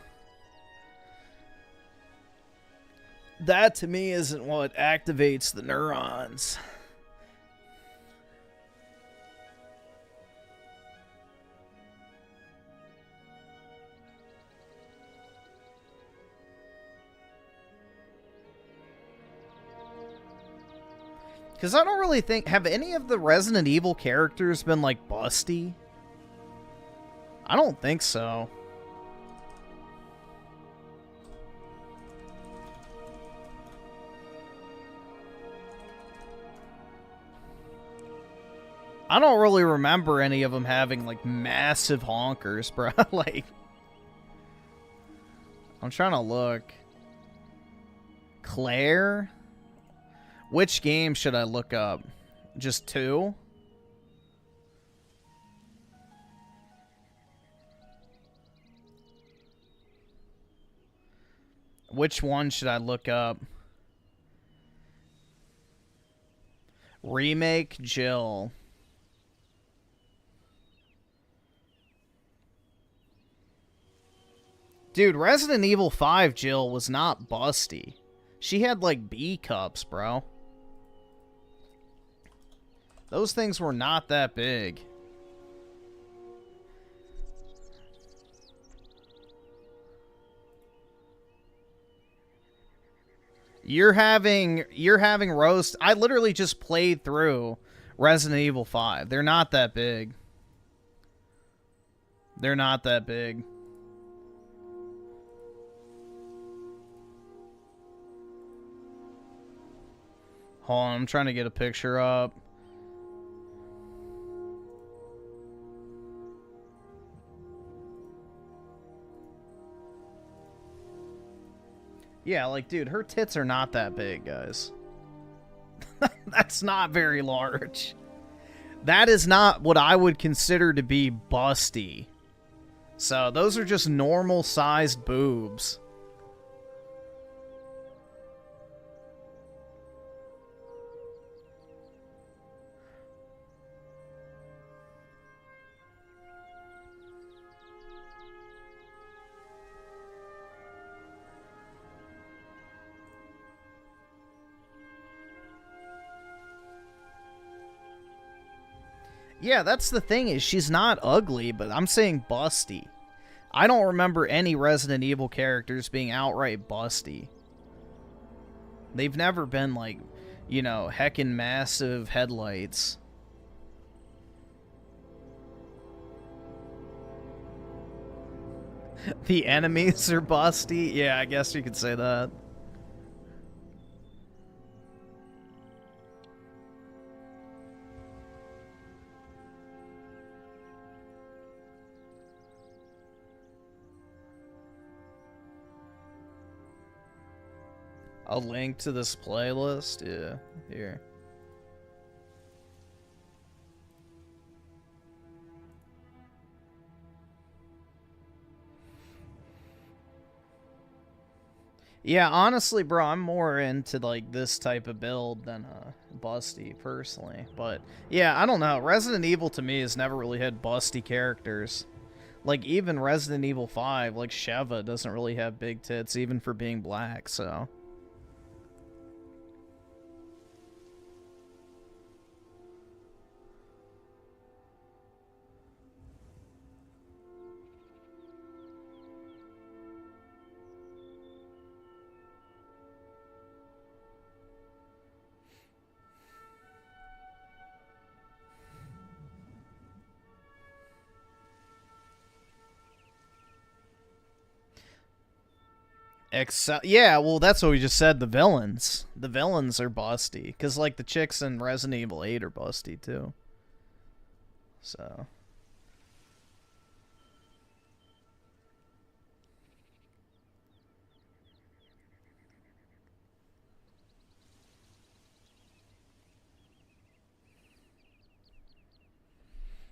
That, to me, isn't what activates the neurons. Because I don't really think... Have any of the Resident Evil characters been, like, busty? I don't think so. I don't really remember any of them having, like, massive honkers, bro. Like... I'm trying to look. Claire? Which game should I look up? Just 2? Which one should I look up? Remake Jill. Dude, Resident Evil 5 Jill was not busty. She had, like, B cups, bro. Those things were not that big. You're having roast. I literally just played through Resident Evil 5. They're not that big. They're not that big. Hold on, I'm trying to get a picture up. Yeah, like, dude, her tits are not that big, guys. That's not very large. That is not what I would consider to be busty. So, those are just normal-sized boobs. Yeah, that's the thing, is she's not ugly, but I'm saying busty. I don't remember any Resident Evil characters being outright busty. They've never been like, you know, heckin' massive headlights. The enemies are busty? Yeah, I guess you could say that. A link to this playlist? Yeah, here. Yeah, honestly, bro, I'm more into, like, this type of build than, busty, personally. But, yeah, I don't know. Resident Evil, to me, has never really had busty characters. Like, even Resident Evil 5, like, Sheva doesn't really have big tits, even for being black, so... yeah, well, that's what we just said, the villains. The villains are busty. Because, like, the chicks in Resident Evil 8 are busty, too. So...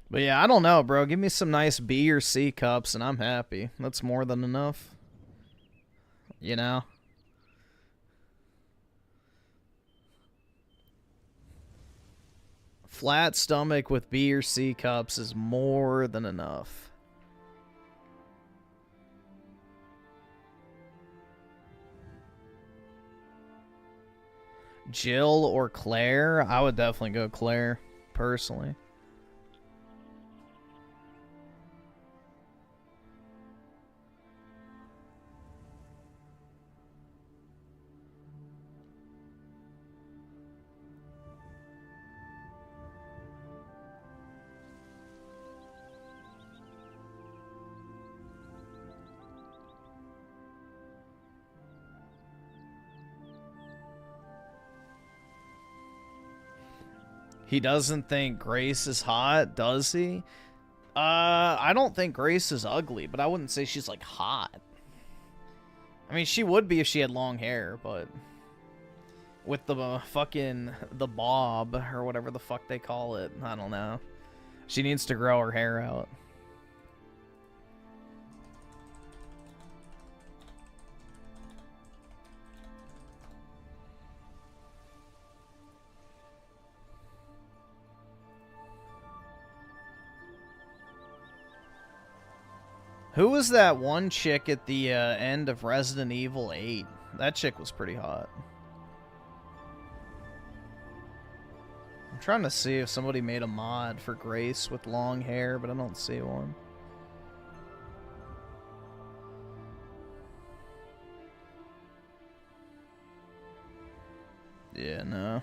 But yeah, I don't know, bro. Give me some nice B or C cups and I'm happy. That's more than enough. You know? Flat stomach with B or C cups is more than enough. Jill or Claire? I would definitely go Claire, personally. He doesn't think Grace is hot, does he? I don't think Grace is ugly, but I wouldn't say she's, like, hot. I mean, she would be if she had long hair, but... with the fucking... the bob, or whatever the fuck they call it. I don't know. She needs to grow her hair out. Who was that one chick at the end of Resident Evil 8? That chick was pretty hot. I'm trying to see if somebody made a mod for Grace with long hair, but I don't see one. Yeah, no.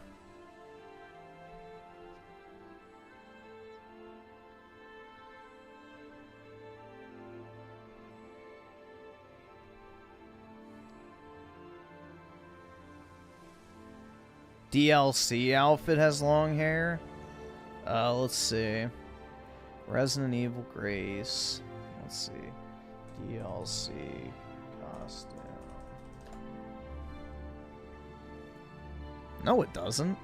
DLC outfit has long hair. Let's see. Resident Evil Grace. Let's see. DLC costume. No, it doesn't.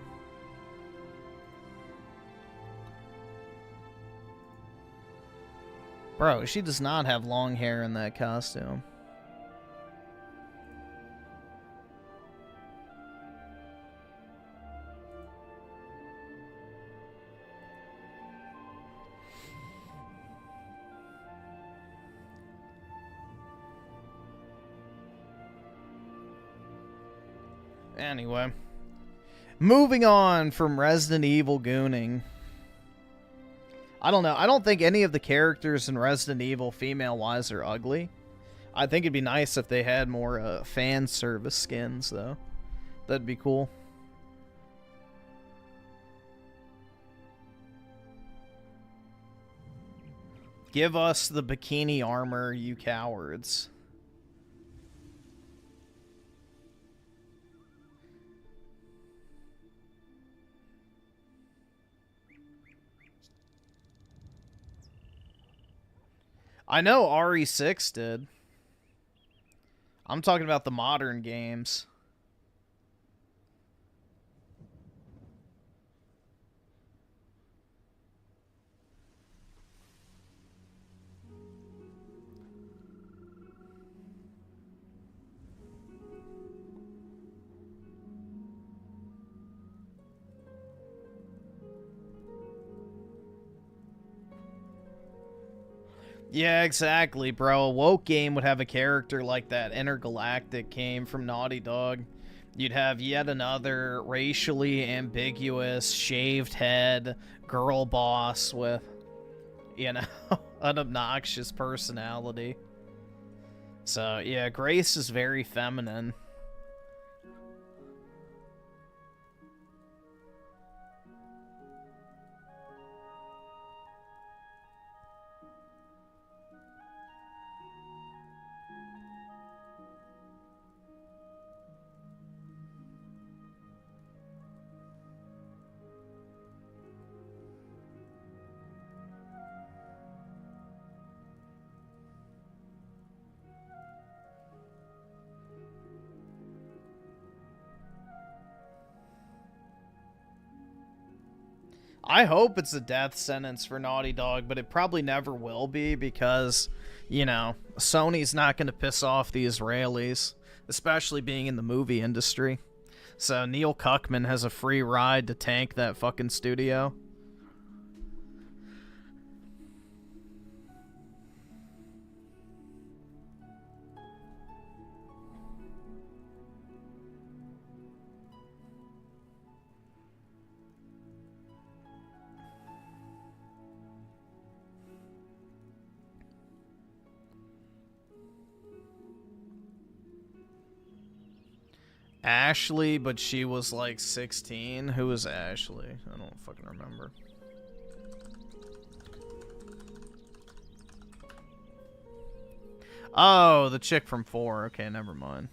Bro, she does not have long hair in that costume. Anyway. Moving on from Resident Evil gooning. I don't know. I don't think any of the characters in Resident Evil, female-wise, are ugly. I think it'd be nice if they had more fan service skins, though. That'd be cool. Give us the bikini armor, you cowards. I know RE6 did. I'm talking about the modern games. Yeah, exactly, bro. A woke game would have a character like that Intergalactic came from Naughty Dog. You'd have yet another racially ambiguous, shaved head girl boss with, you know, an obnoxious personality. So, yeah, Grace is very feminine. I hope it's a death sentence for Naughty Dog, but it probably never will be because, you know, Sony's not going to piss off the Israelis, especially being in the movie industry. So Neil Cuckman has a free ride to tank that fucking studio. Ashley, but she was like 16. Who was Ashley? I don't fucking remember. Oh, the chick from 4. Okay, never mind.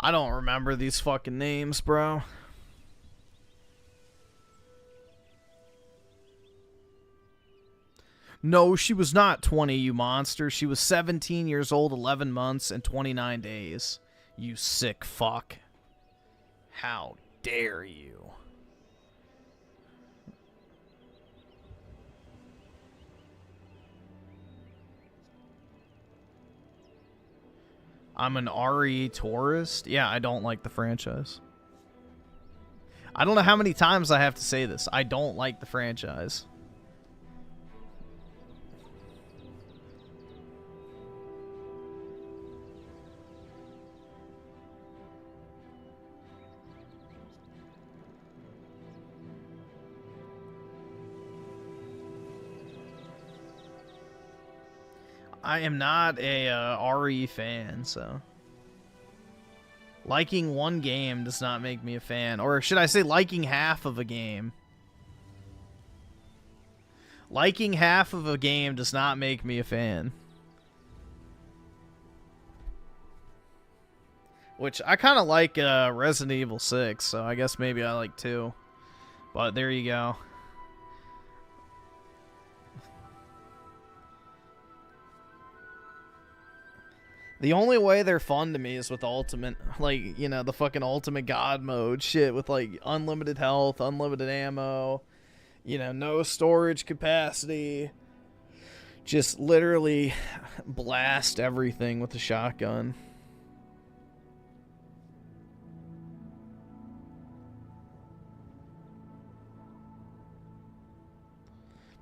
I don't remember these fucking names, bro. No, she was not 20, you monster. She was 17 years old, 11 months, and 29 days. You sick fuck. How dare you? I'm an RE tourist. Yeah, I don't like the franchise. I don't know how many times I have to say this. I don't like the franchise. I am not a RE fan, so liking one game does not make me a fan. Or should I say liking half of a game? Liking half of a game does not make me a fan. Which, I kind of like Resident Evil 6, so I guess maybe I like 2. But there you go. The only way they're fun to me is with ultimate, like, you know, the fucking ultimate god mode shit with, like, unlimited health, unlimited ammo, you know, no storage capacity. Just literally blast everything with a shotgun.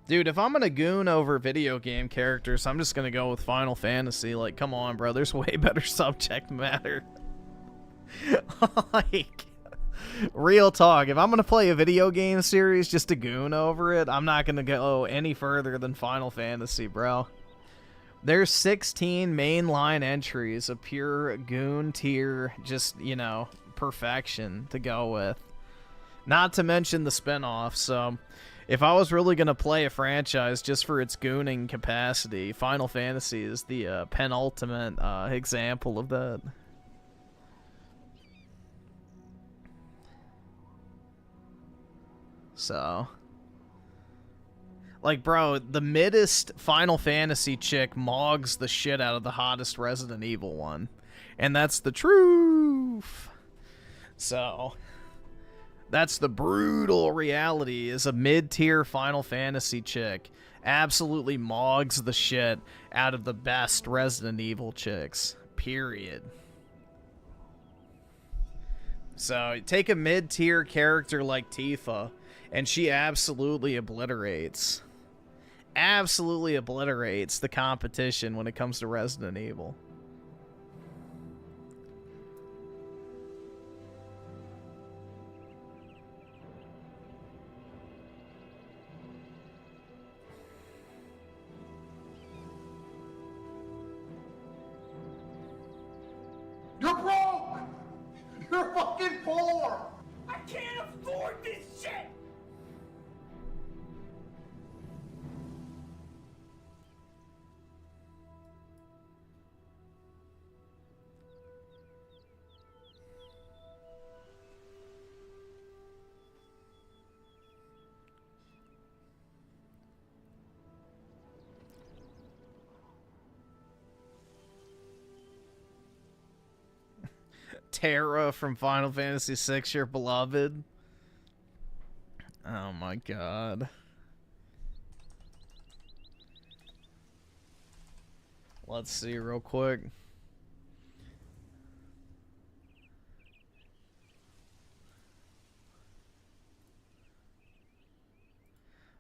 Dude, if I'm gonna goon over video game characters, I'm just gonna go with Final Fantasy. Like, come on, bro. There's way better subject matter. Like, real talk. If I'm gonna play a video game series just to goon over it, I'm not gonna go any further than Final Fantasy, bro. There's 16 mainline entries of pure goon tier, just, you know, perfection to go with. Not to mention the spin-offs, so if I was really going to play a franchise just for its gooning capacity, Final Fantasy is the penultimate example of that. So, like, bro, the middest Final Fantasy chick mogs the shit out of the hottest Resident Evil one. And that's the truth. So, that's the brutal reality, is a mid-tier Final Fantasy chick absolutely mogs the shit out of the best Resident Evil chicks. Period. So, take a mid-tier character like Tifa, and she absolutely obliterates. Absolutely obliterates the competition when it comes to Resident Evil. You're broke! You're fucking poor! I can't afford this shit! Terra from Final Fantasy VI, your beloved. Oh my god. Let's see real quick.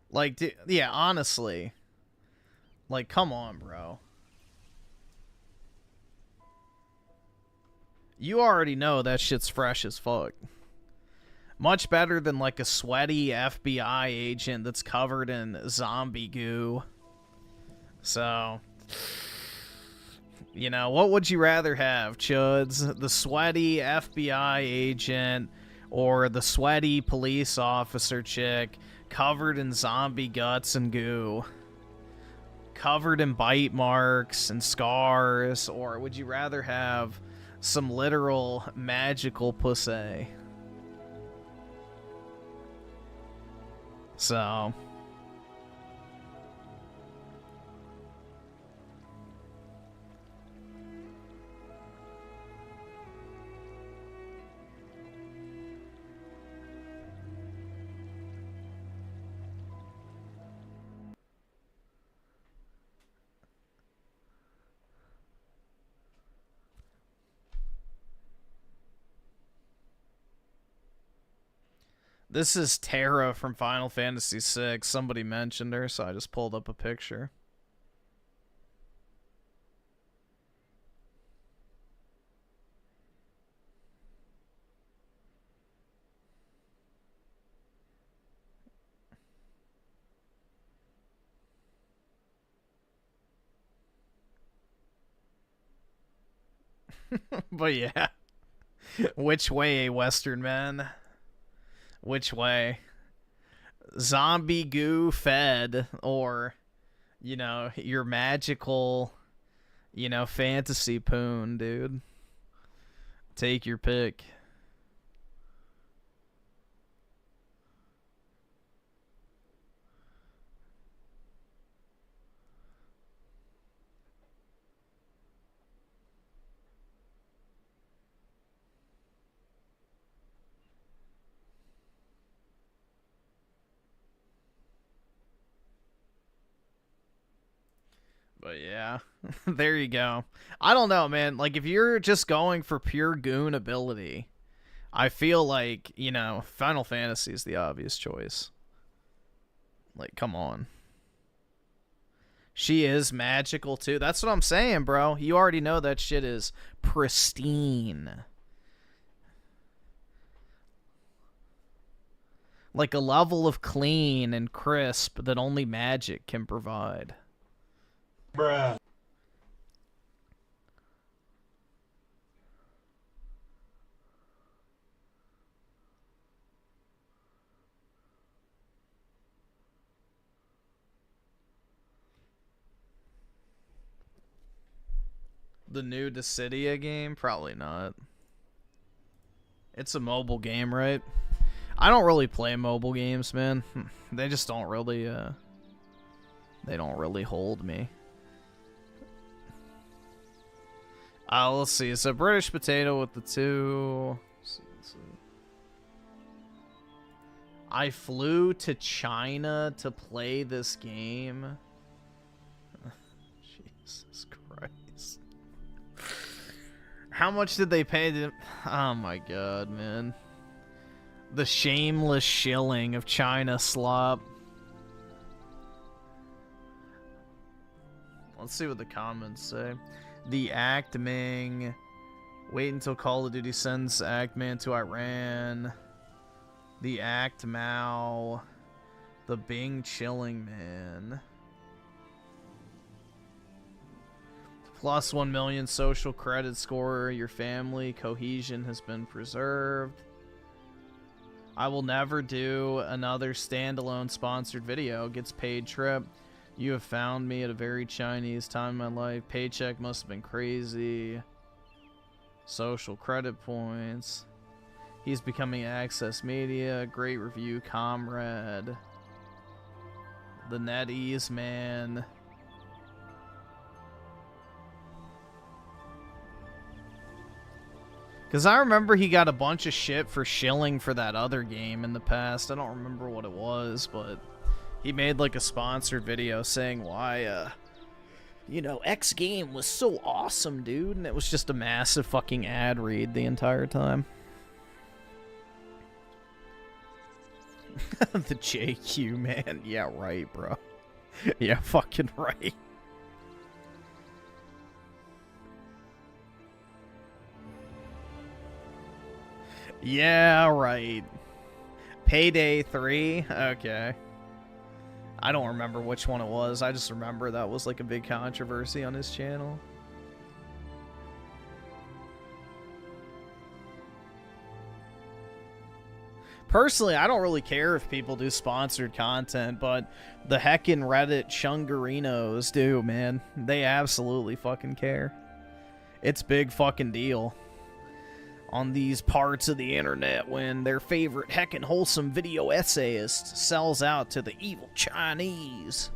Like, yeah, honestly. Like, come on, bro. You already know that shit's fresh as fuck. Much better than, like, a sweaty FBI agent that's covered in zombie goo. So, you know, what would you rather have, Chuds? The sweaty FBI agent or the sweaty police officer chick covered in zombie guts and goo? Covered in bite marks and scars? Or would you rather have some literal magical pussy? So, this is Terra from Final Fantasy VI. Somebody mentioned her, so I just pulled up a picture. But yeah. Which way, Western man? Which way? Zombie goo fed, or, you know, your magical, you know, fantasy poon, dude. Take your pick. But yeah, there you go. I don't know, man. Like, if you're just going for pure goon ability, I feel like, you know, Final Fantasy is the obvious choice. Like, come on. She is magical, too. That's what I'm saying, bro. You already know that shit is pristine. Like a level of clean and crisp that only magic can provide. Bruh. The new Dissidia game? Probably not. It's a mobile game, right? I don't really play mobile games, man. They just don't really, they don't really hold me. Let's see. It's a British potato with the two. Let's see. I flew to China to play this game. Jesus Christ. How much did they pay to... Oh my god, man. The shameless shilling of China slop. Let's see what the comments say. The Actming. Wait until Call of Duty sends Actman to Iran. The Act Mao. The Bing Chilling Man. Plus 1 million social credit score. Your family cohesion has been preserved. I will never do another standalone sponsored video. Gets paid trip. You have found me at a very Chinese time in my life. Paycheck must have been crazy. Social credit points. He's becoming Access Media. Great review, comrade. The NetEase man. Because I remember he got a bunch of shit for shilling for that other game in the past. I don't remember what it was, but he made like a sponsored video saying why, you know, X game was so awesome, dude. And it was just a massive fucking ad read the entire time. The JQ, man. Yeah, right, bro. Yeah, fucking right. Yeah, right. Payday 3? Okay. I don't remember which one it was. I just remember that was like a big controversy on his channel. Personally, I don't really care if people do sponsored content, but the heckin' Reddit chungarinos do, man. They absolutely fucking care. It's big fucking deal on these parts of the internet when their favorite heckin' wholesome video essayist sells out to the evil Chinese.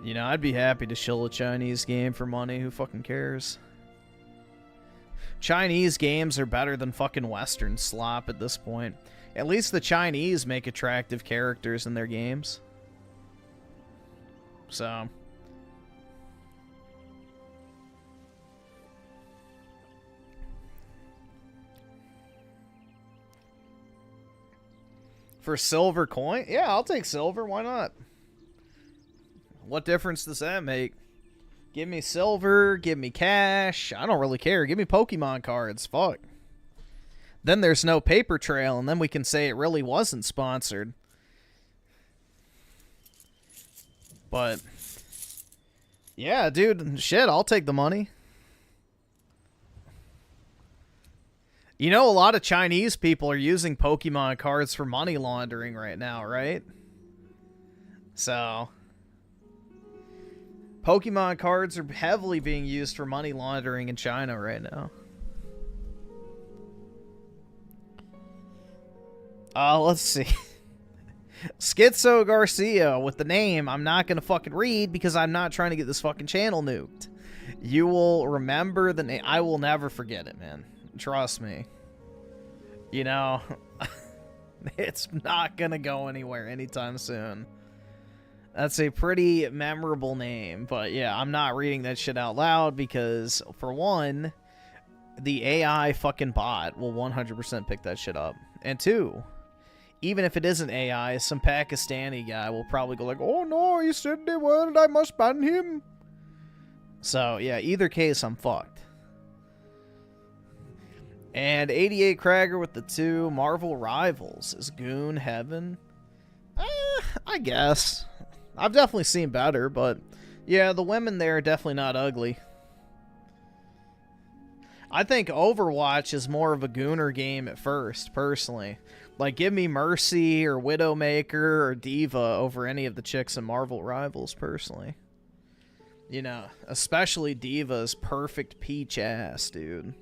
You know, I'd be happy to shill a Chinese game for money. Who fucking cares? Chinese games are better than fucking Western slop at this point. At least the Chinese make attractive characters in their games. So... For silver coin? Yeah, I'll take silver. Why not? What difference does that make? Give me silver. Give me cash. I don't really care. Give me Pokemon cards. Fuck. Then there's no paper trail, and then we can say it really wasn't sponsored. But, yeah, dude. Shit, I'll take the money. You know, a lot of Chinese people are using Pokemon cards for money laundering right now, right? So, Pokemon cards are heavily being used for money laundering in China right now. Let's see. Schizo Garcia with the name I'm not going to fucking read because I'm not trying to get this fucking channel nuked. You will remember the name. I will never forget it, man. Trust me. You know, it's not going to go anywhere anytime soon. That's a pretty memorable name, but yeah, I'm not reading that shit out loud because, for one, the AI fucking bot will 100% pick that shit up. And two, even if it isn't AI, some Pakistani guy will probably go like, oh no, he said the word, I must ban him. So yeah, either case, I'm fucked. And 88 Cragger with the 2 Marvel Rivals. Is Goon Heaven? I guess. I've definitely seen better, but yeah, the women there are definitely not ugly. I think Overwatch is more of a Gooner game at first, personally. Like, give me Mercy or Widowmaker or Diva over any of the chicks in Marvel Rivals, personally. You know, especially Diva's perfect peach ass, dude.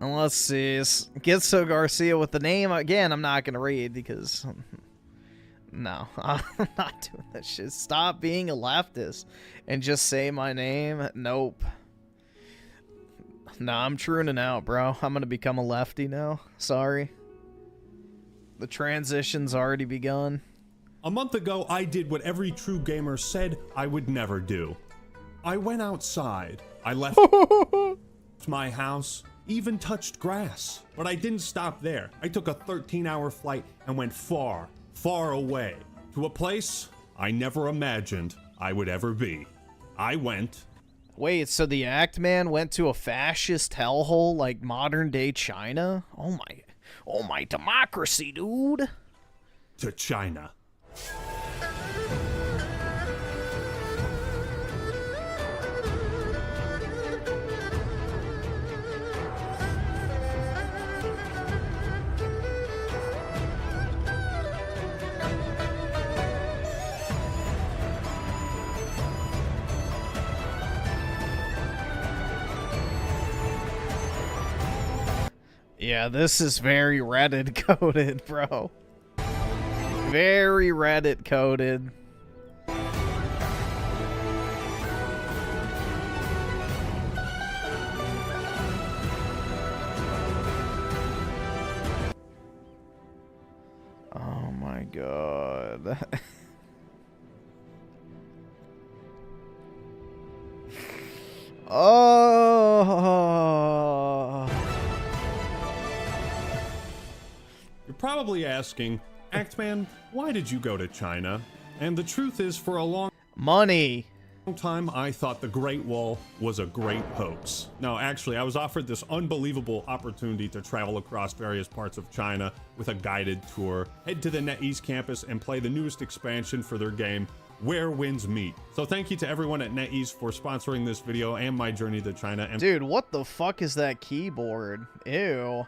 And let's see, Gitso Garcia with the name, again, I'm not going to read because, no, I'm not doing that shit. Stop being a leftist and just say my name. Nope. Nah, I'm truing out, bro. I'm going to become a lefty now. Sorry. The transition's already begun. A month ago, I did what every true gamer said I would never do. I went outside. I left my house, even touched grass. But I didn't stop there. I took a 13-hour flight and went far, far away to a place I never imagined I would ever be. I went... Wait, so the Act Man went to a fascist hellhole like modern-day China? Oh my democracy, dude! To China. Yeah, this is very Reddit coded, bro. Very Reddit coded. Oh my god. Oh. You're probably asking, Actman, why did you go to China? And the truth is, for a long time, I thought the Great Wall was a great hoax. No, actually, I was offered this unbelievable opportunity to travel across various parts of China with a guided tour, head to the NetEase campus, and play the newest expansion for their game, Where Winds Meet. So thank you to everyone at NetEase for sponsoring this video and my journey to China. And dude, what the fuck is that keyboard? Ew.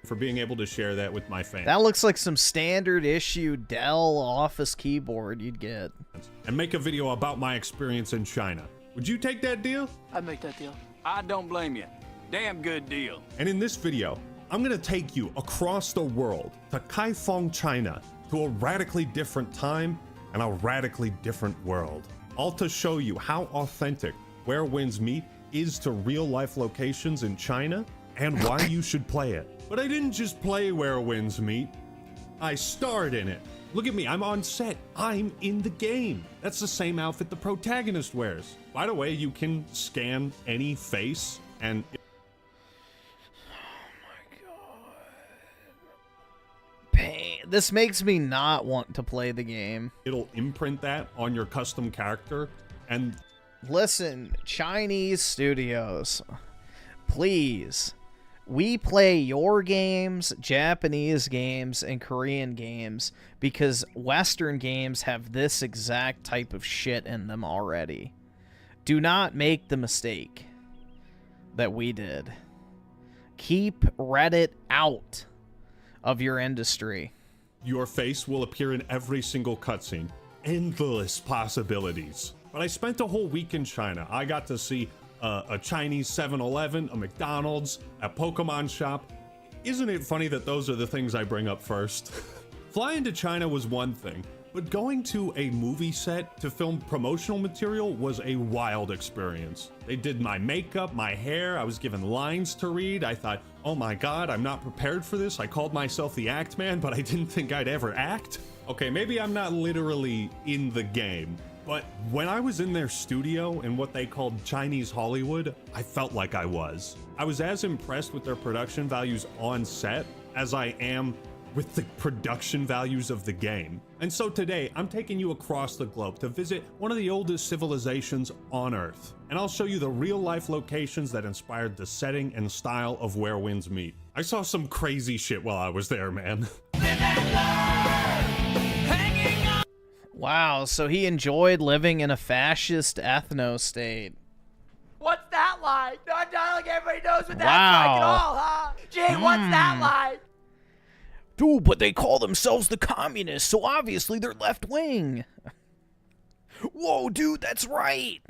For being able to share that with my fans. That looks like some standard issue Dell Office keyboard you'd get. And make a video about my experience in China. Would you take that deal? I'd make that deal. I don't blame you. Damn good deal. And in this video, I'm gonna take you across the world to Kaifeng, China, to a radically different time and a radically different world. All to show you how authentic Where Winds Meet is to real life locations in China and why you should play it. But I didn't just play Where Winds Meet. I starred in it. Look at me, I'm on set. I'm in the game. That's the same outfit the protagonist wears. By the way, you can scan any face and... Pain. This makes me not want to play the game. It'll imprint that on your custom character and... Listen, Chinese studios, please. We play your games, Japanese games, and Korean games because Western games have this exact type of shit in them already. Do not make the mistake that we did. Keep Reddit out of your industry. Your face will appear in every single cutscene. Endless possibilities. But I spent a whole week in China. I got to see a Chinese 7-Eleven, a McDonald's, a Pokemon shop. Isn't it funny that those are the things I bring up first? Flying to China was one thing, but going to a movie set to film promotional material was a wild experience. They did my makeup, my hair, I was given lines to read. I thought, oh my god, I'm not prepared for this. I called myself the Act Man, but I didn't think I'd ever act. Okay, maybe I'm not literally in the game, but when I was in their studio in what they called Chinese Hollywood, I felt like I was. I was as impressed with their production values on set as I am with the production values of the game. And so today, I'm taking you across the globe to visit one of the oldest civilizations on Earth. And I'll show you the real-life locations that inspired the setting and style of Where Winds Meet. I saw some crazy shit while I was there, man. Wow, so he enjoyed living in a fascist ethno-state. What's that line? Not like everybody knows what that's like at all, huh? Gee, what's that line? Dude, but they call themselves the communists, so obviously they're left-wing. Whoa, dude, that's right.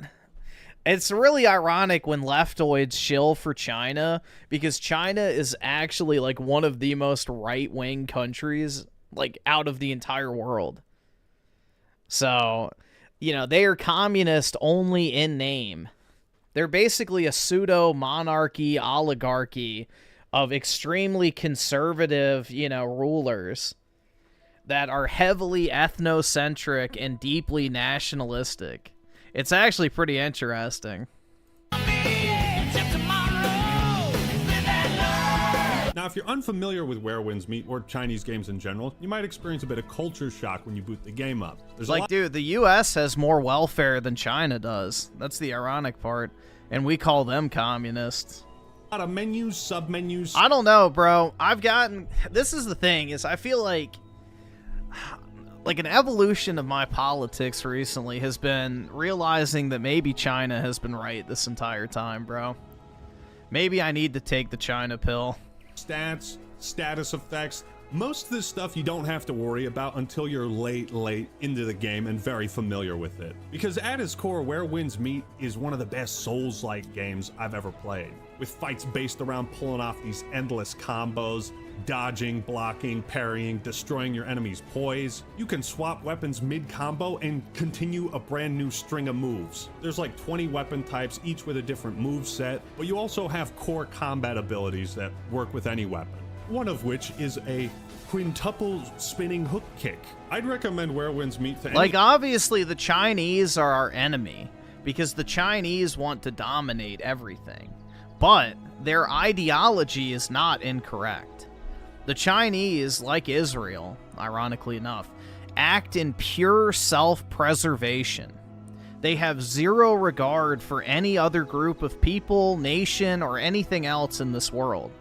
It's really ironic when leftoids shill for China, because China is actually like one of the most right-wing countries, like, out of the entire world. So, you know, they are communist only in name. They're basically a pseudo-monarchy oligarchy of extremely conservative, you know, rulers that are heavily ethnocentric and deeply nationalistic. It's actually pretty interesting. Now, if you're unfamiliar with Where Winds Meet or Chinese games in general, you might experience a bit of culture shock when you boot the game up. There's like, dude, the US has more welfare than China does. That's the ironic part. And we call them communists. A lot of menus, sub-menus. I don't know, bro. This is the thing, is I feel like an evolution of my politics recently has been realizing that maybe China has been right this entire time, bro. Maybe I need to take the China pill. Stats, status effects, most of this stuff you don't have to worry about until you're late into the game and very familiar with it. Because at its core, Where Winds Meet is one of the best Souls-like games I've ever played, with fights based around pulling off these endless combos, dodging, blocking, parrying, destroying your enemy's poise. You can swap weapons mid-combo and continue a brand new string of moves. There's like 20 weapon types, each with a different move set, but you also have core combat abilities that work with any weapon. One of which is a quintuple spinning hook kick. I'd recommend Where Winds Meet to any— Like, obviously the Chinese are our enemy, because the Chinese want to dominate everything. But their ideology is not incorrect. The Chinese, like Israel, ironically enough, act in pure self-preservation. They have zero regard for any other group of people, nation, or anything else in this world.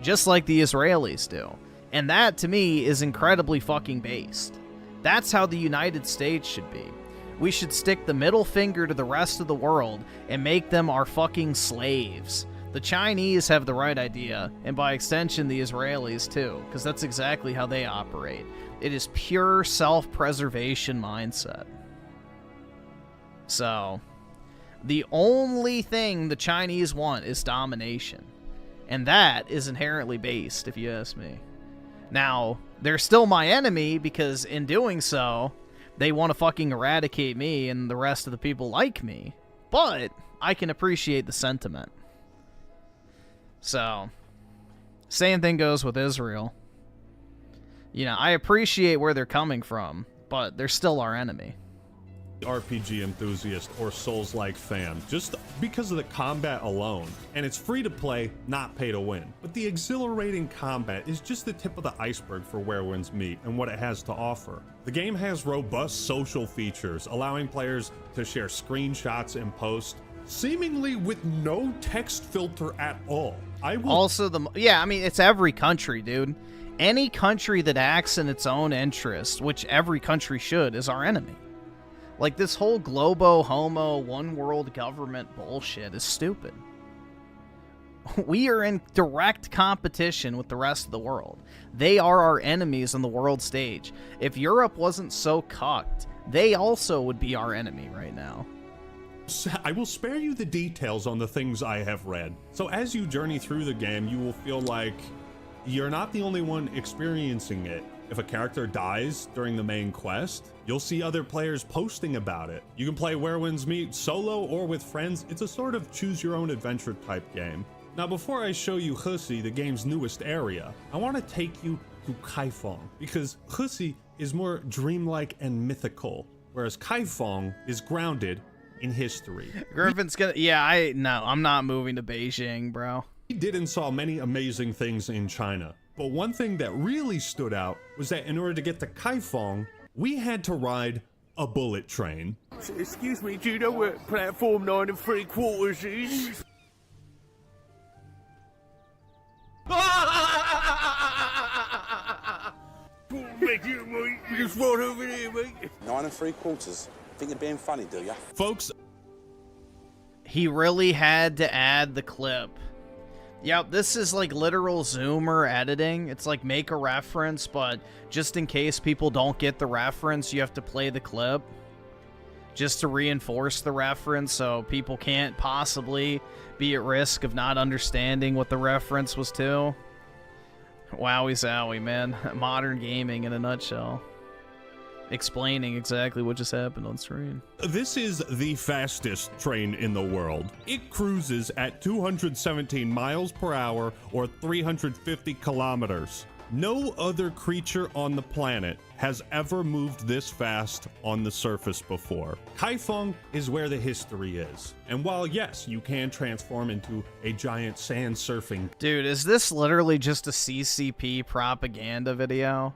Just like the Israelis do. And that, to me, is incredibly fucking based. That's how the United States should be. We should stick the middle finger to the rest of the world and make them our fucking slaves. The Chinese have the right idea, and by extension the Israelis too, because that's exactly how they operate. It is pure self-preservation mindset. So, the only thing the Chinese want is domination. And that is inherently based, if you ask me. Now, they're still my enemy, because in doing so, they want to fucking eradicate me and the rest of the people like me. But I can appreciate the sentiment. So, same thing goes with Israel. You know, I appreciate where they're coming from, but they're still our enemy. RPG enthusiast or Souls-like fan, just because of the combat alone. And it's free to play, not pay to win. But the exhilarating combat is just the tip of the iceberg for Where Winds Meet and what it has to offer. The game has robust social features, allowing players to share screenshots and post, seemingly with no text filter at all. I will Also, I mean, it's every country, dude. Any country that acts in its own interest, which every country should, is our enemy. Like, this whole globo, homo, one world government bullshit is stupid. We are in direct competition with the rest of the world. They are our enemies on the world stage. If Europe wasn't so cucked, they also would be our enemy right now. I will spare you the details on the things I have read. So as you journey through the game, you will feel like you're not the only one experiencing it. If a character dies during the main quest, you'll see other players posting about it. You can play Where Winds Meet solo or with friends. It's a sort of choose your own adventure type game. Now, before I show you Husi, the game's newest area, I want to take you to Kaifeng, because Husi is more dreamlike and mythical, whereas Kaifeng is grounded in history. Griffin's gonna, yeah, no, I'm not moving to Beijing, bro. We did and saw many amazing things in China, but one thing that really stood out was that in order to get to Kaifeng, we had to ride a bullet train. Excuse me, do you know where platform 9 3/4 is? Just right over there, mate. 9 3/4. Think you're being funny, do ya? Folks, he really had to add the clip. Yep, this is like literal zoomer editing. It's like make a reference, but just in case people don't get the reference, you have to play the clip just to reinforce the reference so people can't possibly be at risk of not understanding what the reference was to. Wowie zowie, man. Modern gaming in a nutshell. Explaining exactly what just happened on screen. This is the fastest train in the world. It cruises at 217 miles per hour or 350 kilometers. No other creature on the planet has ever moved this fast on the surface before. Kaifeng is where the history is. And while yes, you can transform into a giant sand surfing. Dude, is this literally just a CCP propaganda video?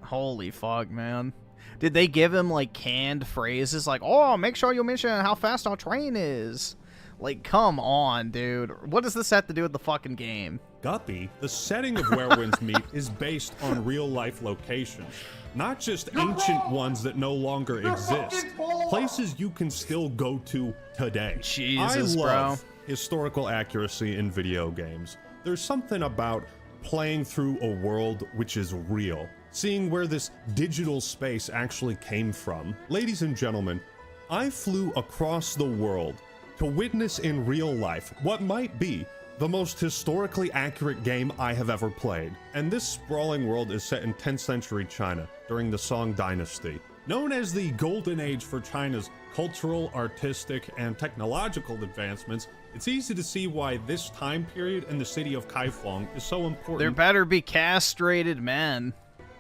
Holy fuck, man. Did they give him, like, canned phrases like, oh, make sure you mention how fast our train is? Like, come on, dude. What does this have to do with the fucking game? Guppy, the setting of Where Winds Meet is based on real-life locations. Not just ancient ones that no longer exist. Places you can still go to today. Jesus, I love bro. historical accuracy in video games. There's something about playing through a world which is real. Seeing where this digital space actually came from. Ladies and gentlemen, I flew across the world to witness in real life what might be the most historically accurate game I have ever played. And this sprawling world is set in 10th century China during the Song Dynasty. Known as the golden age for China's cultural, artistic, and technological advancements, it's easy to see why this time period in the city of Kaifeng is so important. There better be castrated men.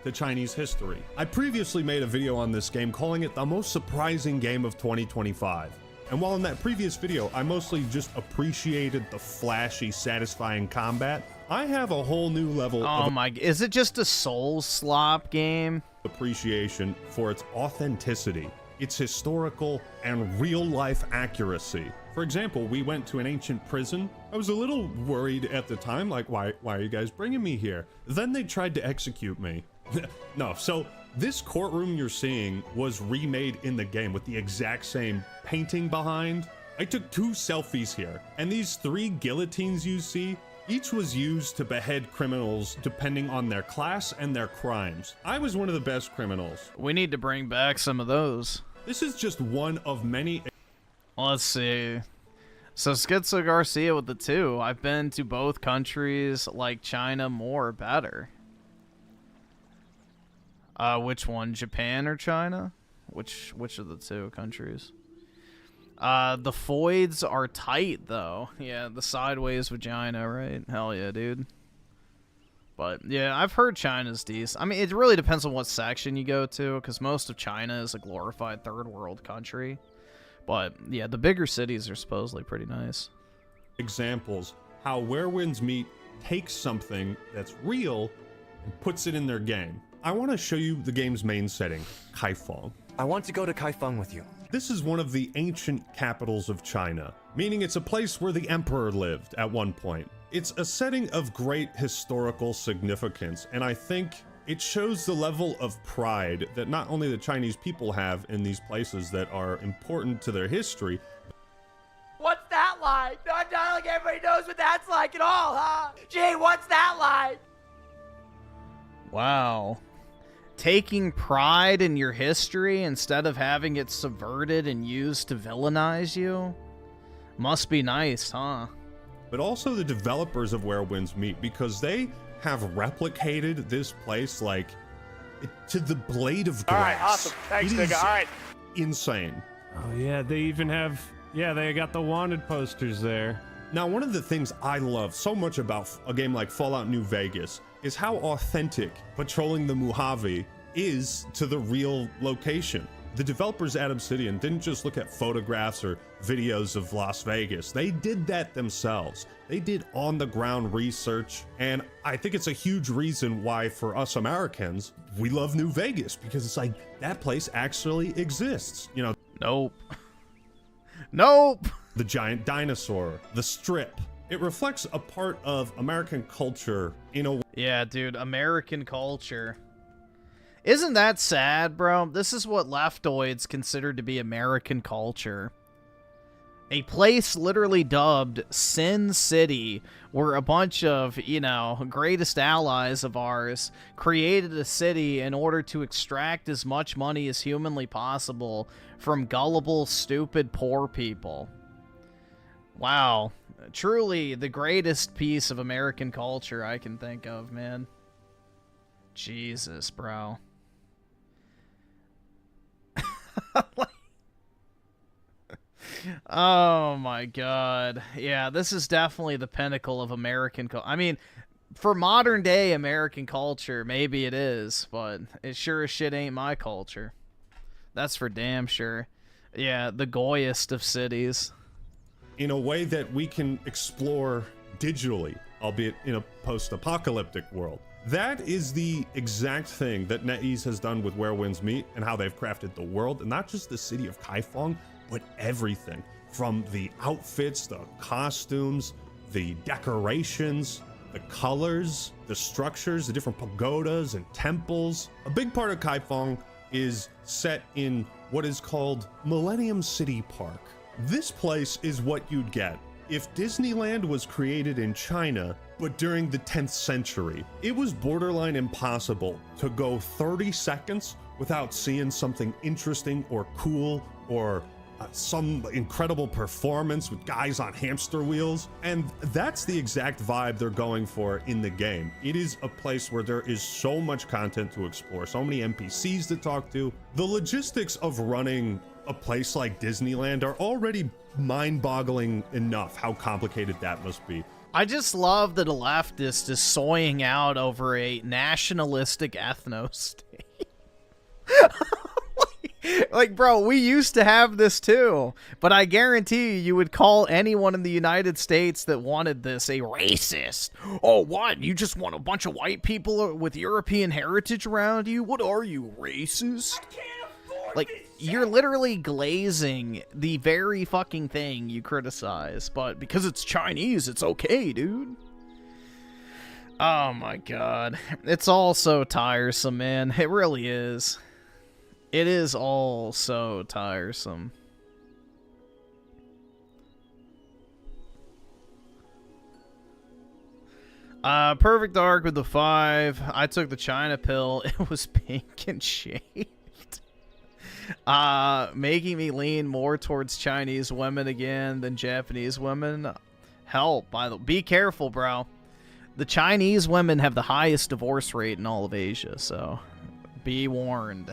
To Chinese history. I previously made a video on this game calling it the most surprising game of 2025. And while in that previous video, I mostly just appreciated the flashy, satisfying combat, I have a whole new level of is it just a soul slop game? Appreciation for its authenticity, its historical and real-life accuracy. For example, we went to an ancient prison. I was a little worried at the time, like, why are you guys bringing me here? Then they tried to execute me. No, so this courtroom you're seeing was remade in the game with the exact same painting behind. I took 2 selfies here, and these 3 guillotines you see, each was used to behead criminals depending on their class and their crimes. I was one of the best criminals. We need to bring back some of those. This is just one of many. Let's see. So Schizo Garcia with the 2. I've been to both countries, like China more or better. Which one? Japan or China? Which of the 2 countries? The Foids are tight, though. Yeah, the sideways vagina, right? Hell yeah, dude. But, yeah, I've heard China's decent. I mean, it really depends on what section you go to, because most of China is a glorified third world country. But, yeah, the bigger cities are supposedly pretty nice. Examples how Where Winds Meet takes something that's real and puts it in their game. I want to show you the game's main setting, Kaifeng. I want to go to Kaifeng with you. This is one of the ancient capitals of China, meaning it's a place where the emperor lived at one point. It's a setting of great historical significance, and I think it shows the level of pride that not only the Chinese people have in these places that are important to their history. What's that like? Not like everybody knows what that's like at all, huh? Gee, what's that like? Wow. Taking pride in your history instead of having it subverted and used to villainize you? Must be nice, huh? But also the developers of Where Winds Meet, because they have replicated this place like to the blade of grass. All right, awesome. Thanks, nigga. All right. Insane. Oh yeah, they even have, yeah, they got the wanted posters there. Now, one of the things I love so much about a game like Fallout New Vegas is how authentic patrolling the Mojave is to the real location. The developers at Obsidian didn't just look at photographs or videos of Las Vegas. They did that themselves. They did on-the-ground research, and I think it's a huge reason why, for us Americans, we love New Vegas, because it's like, that place actually exists, you know? Nope. Nope! The giant dinosaur, the strip. It reflects a part of American culture in a way. Yeah, dude, American culture. Isn't that sad, bro? This is what leftoids consider to be American culture. A place literally dubbed Sin City, where a bunch of, you know, greatest allies of ours created a city in order to extract as much money as humanly possible from gullible, stupid, poor people. Wow. Truly the greatest piece of American culture I can think of, man. Jesus, bro. Oh my god. Yeah, this is definitely the pinnacle of American culture. I mean, for modern day American culture, maybe it is, but it sure as shit ain't my culture. That's for damn sure. Yeah, the goyest of cities. In a way that we can explore digitally, albeit in a post-apocalyptic world. That is the exact thing that NetEase has done with Where Winds Meet and how they've crafted the world, and not just the city of Kaifeng, but everything. From the outfits, the costumes, the decorations, the colors, the structures, the different pagodas and temples. A big part of Kaifeng is set in what is called Millennium City Park. This place is what you'd get if Disneyland was created in China, but during the 10th century. It was borderline impossible to go 30 seconds without seeing something interesting or cool or some incredible performance with guys on hamster wheels. And that's the exact vibe they're going for in the game. It is a place where there is so much content to explore, so many NPCs to talk to. The logistics of running a place like Disneyland are already mind-boggling enough how complicated that must be. I just love that a leftist is soying out over a nationalistic ethno-state. Like, bro, we used to have this too, but I guarantee you would call anyone in the United States that wanted this a racist. Oh, what? You just want a bunch of white people with European heritage around you? What are you, racist? Like, you're literally glazing the very fucking thing you criticize, but because it's Chinese, it's okay, dude. Oh my god. It's all so tiresome, man. It really is. It is all so tiresome. Perfect Dark with the 5. I took the China pill. It was pink and shaved. Making me lean more towards Chinese women again than Japanese women. Help, be careful, bro. The Chinese women have the highest divorce rate in all of Asia, so be warned.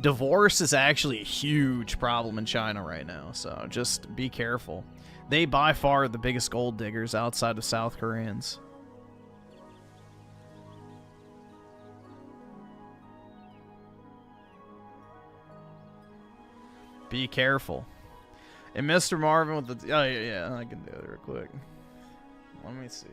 Divorce is actually a huge problem in China right now, so just be careful. They by far are the biggest gold diggers outside of South Koreans. Be careful. And Mr. Marvin with the... Oh, yeah, I can do it real quick. Let me see.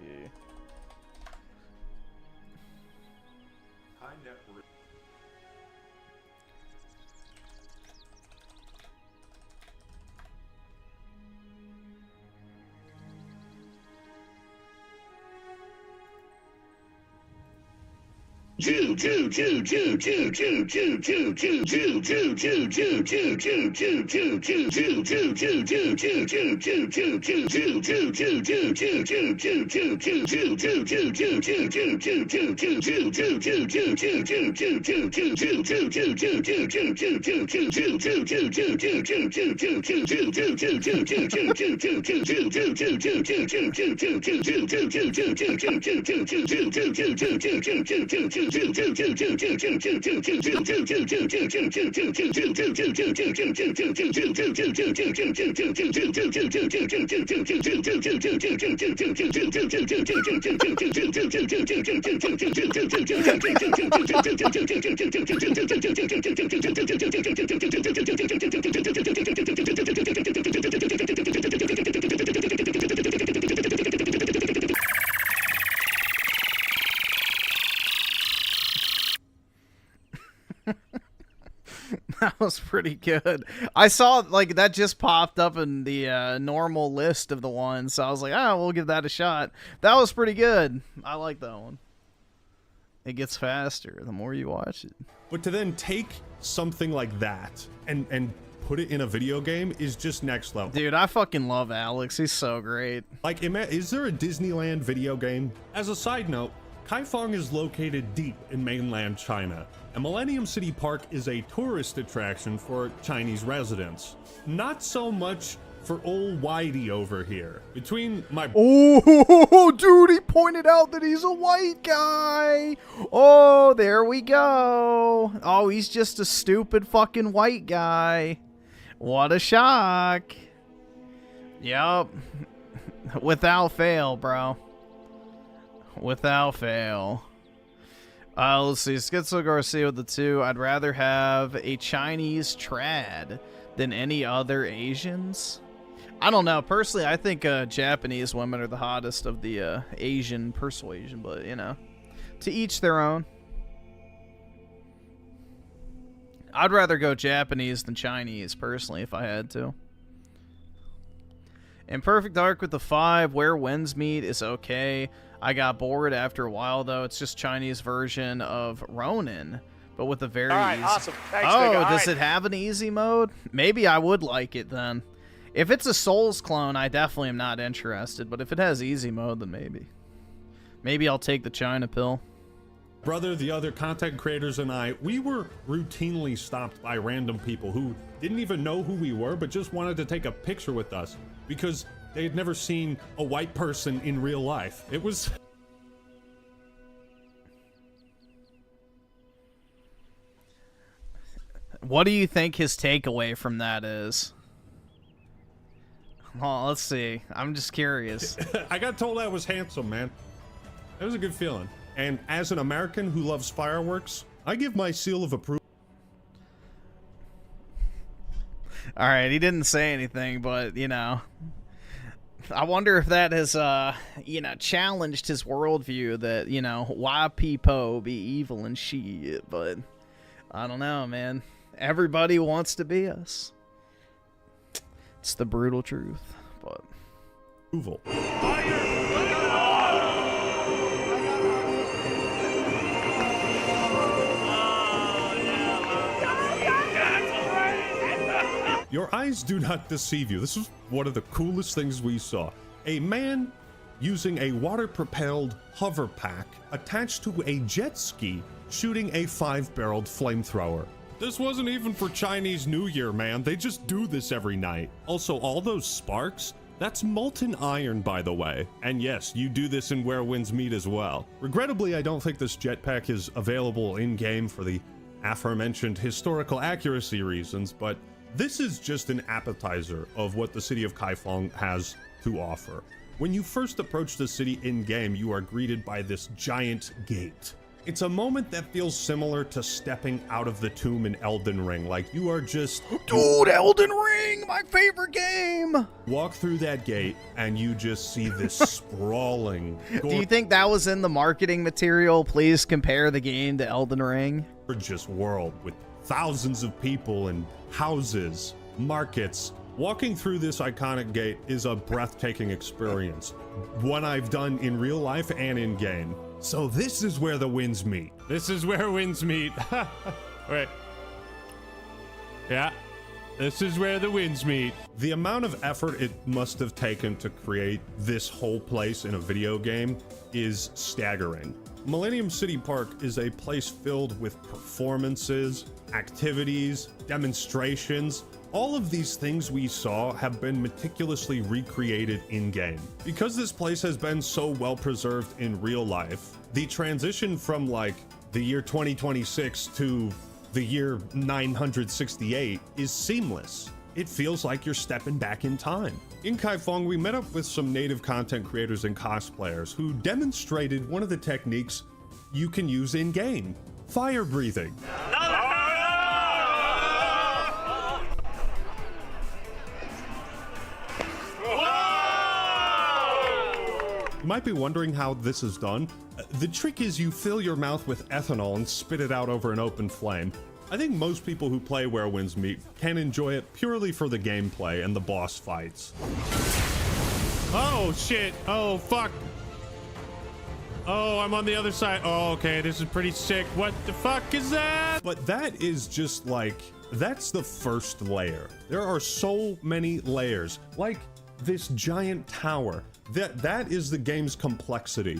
That was pretty good. I saw like that just popped up in the normal list of the ones, so I was like, oh, we'll give that a shot. That was pretty good. I like that one. It gets faster the more you watch it. But to then take something like that and put it in a video game is just next level. Dude, I fucking love Alex. He's so great. Like, is there a Disneyland video game? As a side note, Kaifeng is located deep in mainland China, and Millennium City Park is a tourist attraction for Chinese residents. Not so much for old Whitey over here. Between my— Oh, dude, he pointed out that he's a white guy. Oh, there we go. Oh, he's just a stupid fucking white guy. What a shock. Yup. Without fail, bro. Without fail. Let's see. Schizo Garcia with the 2. I'd rather have a Chinese trad than any other Asians. I don't know. Personally, I think Japanese women are the hottest of the Asian persuasion, but, you know, to each their own. I'd rather go Japanese than Chinese, personally, if I had to. In Perfect Dark with the 5, Where Winds Meet is okay. I got bored after a while, though. It's just Chinese version of Ronin, but with a very easy... Awesome. Thanks, oh, does it have an easy mode? Maybe I would like it then. If it's a Souls clone, I definitely am not interested, but if it has easy mode, then maybe. Maybe I'll take the China pill. Brother, the other content creators, and I, we were routinely stopped by random people who didn't even know who we were, but just wanted to take a picture with us because they had never seen a white person in real life. It was... What do you think his takeaway from that is? Well, let's see. I'm just curious. I got told I was handsome, man. That was a good feeling. And as an American who loves fireworks, I give my seal of approval. All right, he didn't say anything, but, you know, I wonder if that has, you know, challenged his worldview that, you know, why people be evil and shit, but I don't know, man. Everybody wants to be us. It's the brutal truth, but... Approval. Your eyes do not deceive you. This is one of the coolest things we saw. A man using a water-propelled hover pack attached to a jet ski shooting a 5-barreled flamethrower. This wasn't even for Chinese New Year, man. They just do this every night. Also, all those sparks, that's molten iron, by the way. And yes, you do this in Where Winds Meet as well. Regrettably, I don't think this jetpack is available in-game for the aforementioned historical accuracy reasons, but this is just an appetizer of what the city of Kaifeng has to offer. When you first approach the city in-game, you are greeted by this giant gate. It's a moment that feels similar to stepping out of the tomb in Elden Ring. Like, you are just... Dude, Elden Ring, my favorite game! Walk through that gate, and you just see this sprawling... Do you think that was in the marketing material? Please compare the game to Elden Ring. Gorgeous world with thousands of people and houses, markets. Walking through this iconic gate is a breathtaking experience. One I've done in real life and in game. So this is where the winds meet. This is where winds meet. Wait. Yeah. This is where the winds meet. The amount of effort it must have taken to create this whole place in a video game is staggering. Millennium City Park is a place filled with performances, activities, demonstrations. All of these things we saw have been meticulously recreated in-game. Because this place has been so well preserved in real life, the transition from like the year 2026 to the year 968 is seamless. It feels like you're stepping back in time. In Kaifeng, we met up with some native content creators and cosplayers who demonstrated one of the techniques you can use in-game: fire breathing. You might be wondering how this is done. The trick is you fill your mouth with ethanol and spit it out over an open flame. I think most people who play Where Winds Meet can enjoy it purely for the gameplay and the boss fights. Oh shit, oh fuck. Oh, I'm on the other side. Oh, okay, this is pretty sick. What the fuck is that? But that is just like, that's the first layer. There are so many layers, like this giant tower. That is the game's complexity.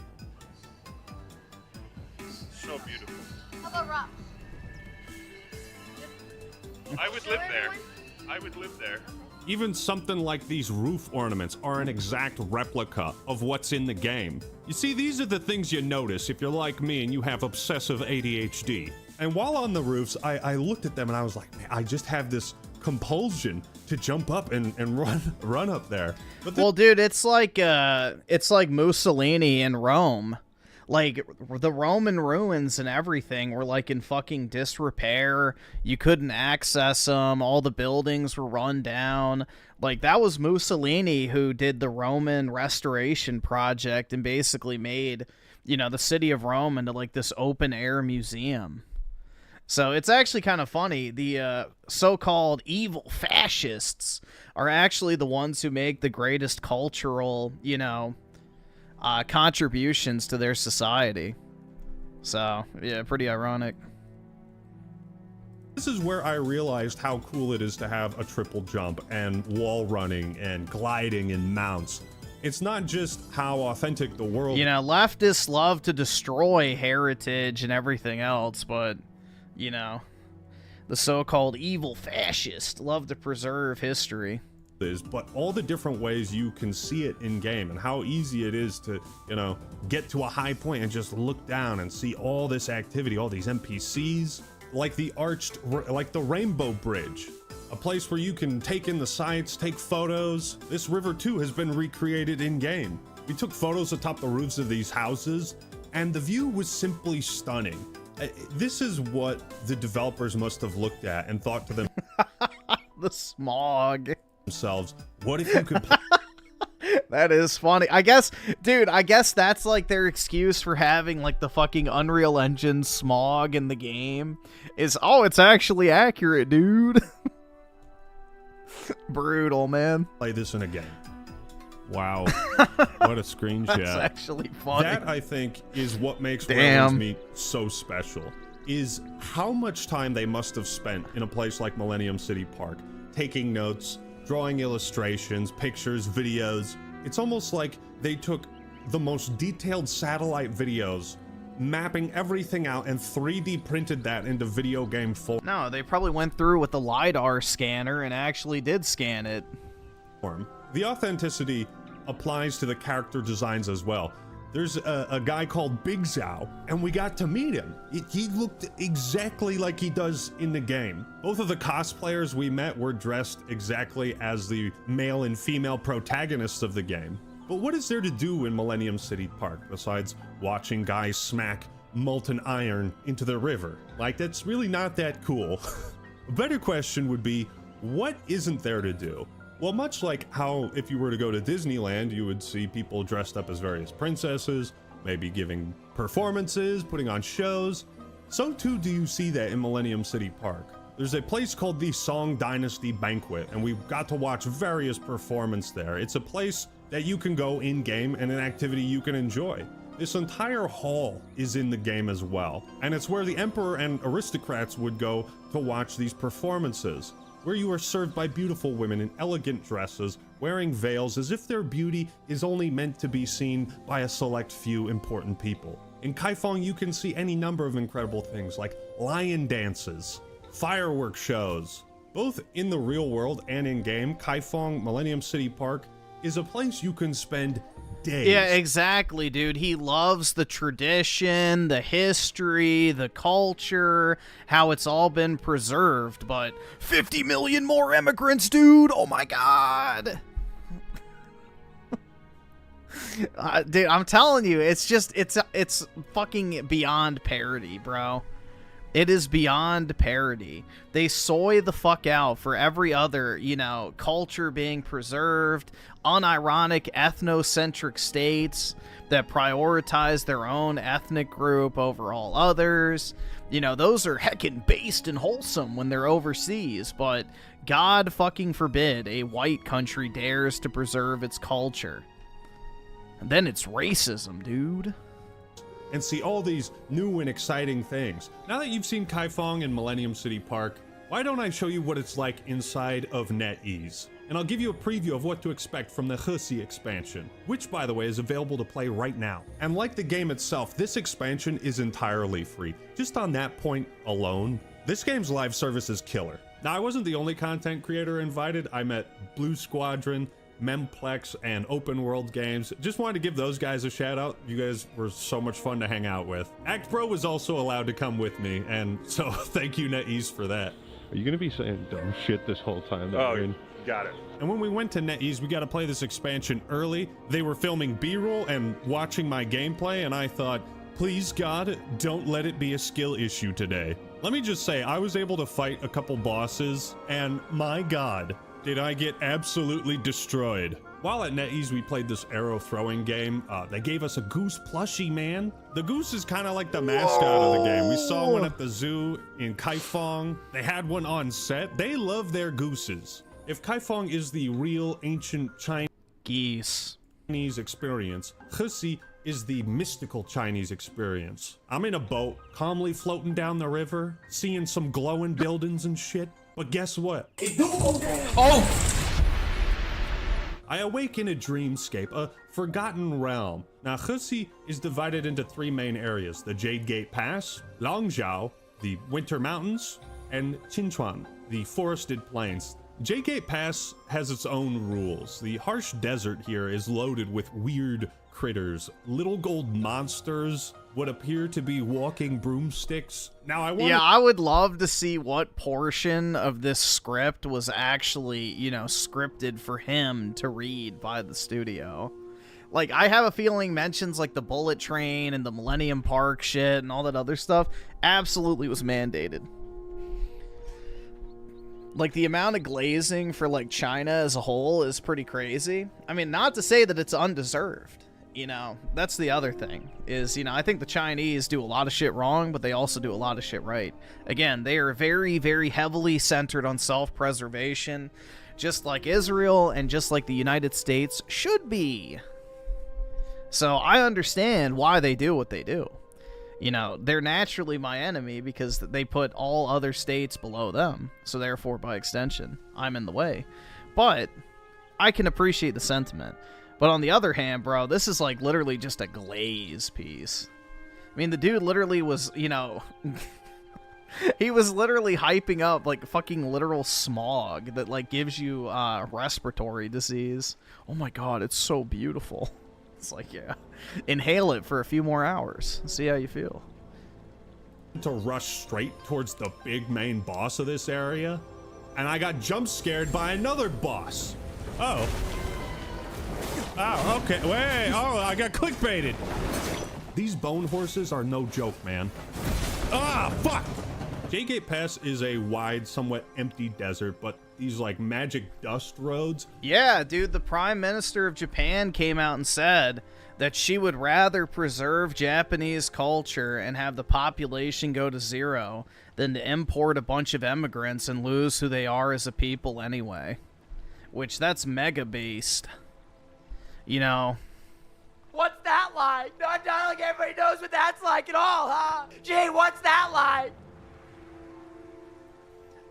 So beautiful. How about rock? I would live there. I would live there. Even something like these roof ornaments are an exact replica of what's in the game. You see, these are the things you notice if you're like me and you have obsessive ADHD. And while on the roofs, I looked at them and I was like, man, I just have this compulsion to jump up and run up there. But well, dude, it's like Mussolini in Rome. Like, the Roman ruins and everything were like in fucking disrepair. You couldn't access them. All the buildings were run down. Like, that was Mussolini who did the Roman restoration project and basically made, you know, the city of Rome into like this open air museum. So it's actually kind of funny. The so-called evil fascists are actually the ones who make the greatest cultural, you know, contributions to their society. So, yeah, pretty ironic. This is where I realized how cool it is to have a triple jump and wall running and gliding and mounts. It's not just how authentic the world... You know, leftists love to destroy heritage and everything else, but... You know, the so-called evil fascists love to preserve history. But all the different ways you can see it in game and how easy it is to, you know, get to a high point and just look down and see all this activity, all these NPCs, like the Rainbow Bridge, a place where you can take in the sights, take photos. This river too has been recreated in game. We took photos atop the roofs of these houses and the view was simply stunning. This is what the developers must have looked at and thought to them the smog themselves, what if you could That is funny. I guess, dude, I guess that's like their excuse for having like the fucking Unreal Engine smog in the game is, oh, it's actually accurate, dude. Brutal, man. Play this in a game. Wow. What a screenshot. That's actually funny. That, I think, is what makes Where Winds Meet so special, is how much time they must have spent in a place like Millennium City Park, taking notes, drawing illustrations, pictures, videos. It's almost like they took the most detailed satellite videos, mapping everything out, and 3D printed that into video game form. No, they probably went through with the LiDAR scanner and actually did scan it. The authenticity applies to the character designs as well. There's a guy called Big Zhao, and we got to meet him. He looked exactly like he does in the game. Both of the cosplayers we met were dressed exactly as the male and female protagonists of the game. But what is there to do in Millennium City Park besides watching guys smack molten iron into the river? Like, that's really not that cool. A better question would be, what isn't there to do? Well, much like how if you were to go to Disneyland, you would see people dressed up as various princesses, maybe giving performances, putting on shows. So too do you see that in Millennium City Park. There's a place called the Song Dynasty Banquet, and we've got to watch various performances there. It's a place that you can go in-game and an activity you can enjoy. This entire hall is in the game as well, and it's where the emperor and aristocrats would go to watch these performances, where you are served by beautiful women in elegant dresses, wearing veils as if their beauty is only meant to be seen by a select few important people. In Kaifeng, you can see any number of incredible things like lion dances, fireworks shows. Both in the real world and in game, Kaifeng Millennium City Park is a place you can spend days. Yeah, exactly, dude. He loves the tradition, the history, the culture, how it's all been preserved. But 50 million more immigrants, dude. Oh my god. Dude, I'm telling you, it's just, it's fucking beyond parody, bro. It is beyond parody. They soy the fuck out for every other, you know, culture being preserved, unironic ethnocentric states that prioritize their own ethnic group over all others. You know, those are heckin' based and wholesome when they're overseas, but God fucking forbid a white country dares to preserve its culture. And then it's racism, dude. And see all these new and exciting things. Now that you've seen Kaifeng and Millennium City Park, why don't I show you what it's like inside of NetEase? And I'll give you a preview of what to expect from the HYPOCRITES expansion, which by the way is available to play right now. And like the game itself, this expansion is entirely free. Just on that point alone, this game's live service is killer. Now I wasn't the only content creator invited. I met Blue Squadron, Memplex, and Open World Games. Just wanted to give those guys a shout out. You guys were so much fun to hang out with. Act Bro was also allowed to come with me, and so thank you NetEase for that. Are you gonna be saying dumb shit this whole time? Got it. And when we went to NetEase, we got to play this expansion early. They were filming B-roll and watching my gameplay, and I thought, please God, don't let it be a skill issue today. Let me just say, I was able to fight a couple bosses, and my God, did I get absolutely destroyed. While at NetEase, we played this arrow throwing game. They gave us a goose plushie, man. The goose is kind of like the mascot of the game. We saw one at the zoo in Kaifeng. They had one on set. They love their gooses. If Kaifeng is the real ancient Chinese experience, HYPOCRITES is the mystical Chinese experience. I'm in a boat, calmly floating down the river, seeing some glowing buildings and shit. But guess what? Oh! I awake in a dreamscape, a forgotten realm. Now, HYPOCRITES is divided into three main areas: the Jade Gate Pass, Longzhou, the Winter Mountains, and Qinchuan, the forested plains. Jade Gate Pass has its own rules. The harsh desert here is loaded with weird critters. Little gold monsters what appear to be walking broomsticks. Now I would love to see what portion of this script was actually, you know, scripted for him to read by the studio. Like, I have a feeling mentions like the bullet train and the Millennium Park shit and all that other stuff absolutely was mandated. Like, the amount of glazing for, like, China as a whole is pretty crazy. I mean, not to say that it's undeserved, you know? That's the other thing, is, you know, I think the Chinese do a lot of shit wrong, but they also do a lot of shit right. Again, they are very, very heavily centered on self-preservation, just like Israel and just like the United States should be. So I understand why they do what they do. You know, they're naturally my enemy because they put all other states below them. So therefore, by extension, I'm in the way. But I can appreciate the sentiment. But on the other hand, bro, this is like literally just a glaze piece. I mean, the dude literally was, you know, he was literally hyping up like fucking literal smog that like gives you respiratory disease. Oh my God, it's so beautiful. It's like, yeah, inhale it for a few more hours. See how you feel. To rush straight towards the big main boss of this area, and I got jump scared by another boss. Oh, okay. Wait. Oh, I got clickbaited. These bone horses are no joke, man. Ah, fuck. Jade Gate Pass is a wide, somewhat empty desert, but these like magic dust roads. Yeah, dude, the Prime Minister of Japan came out and said that she would rather preserve Japanese culture and have the population go to zero than to import a bunch of immigrants and lose who they are as a people anyway. Which, that's mega beast. You know. What's that like? like? No, not like everybody knows what that's like at all, huh? Gee, what's that like?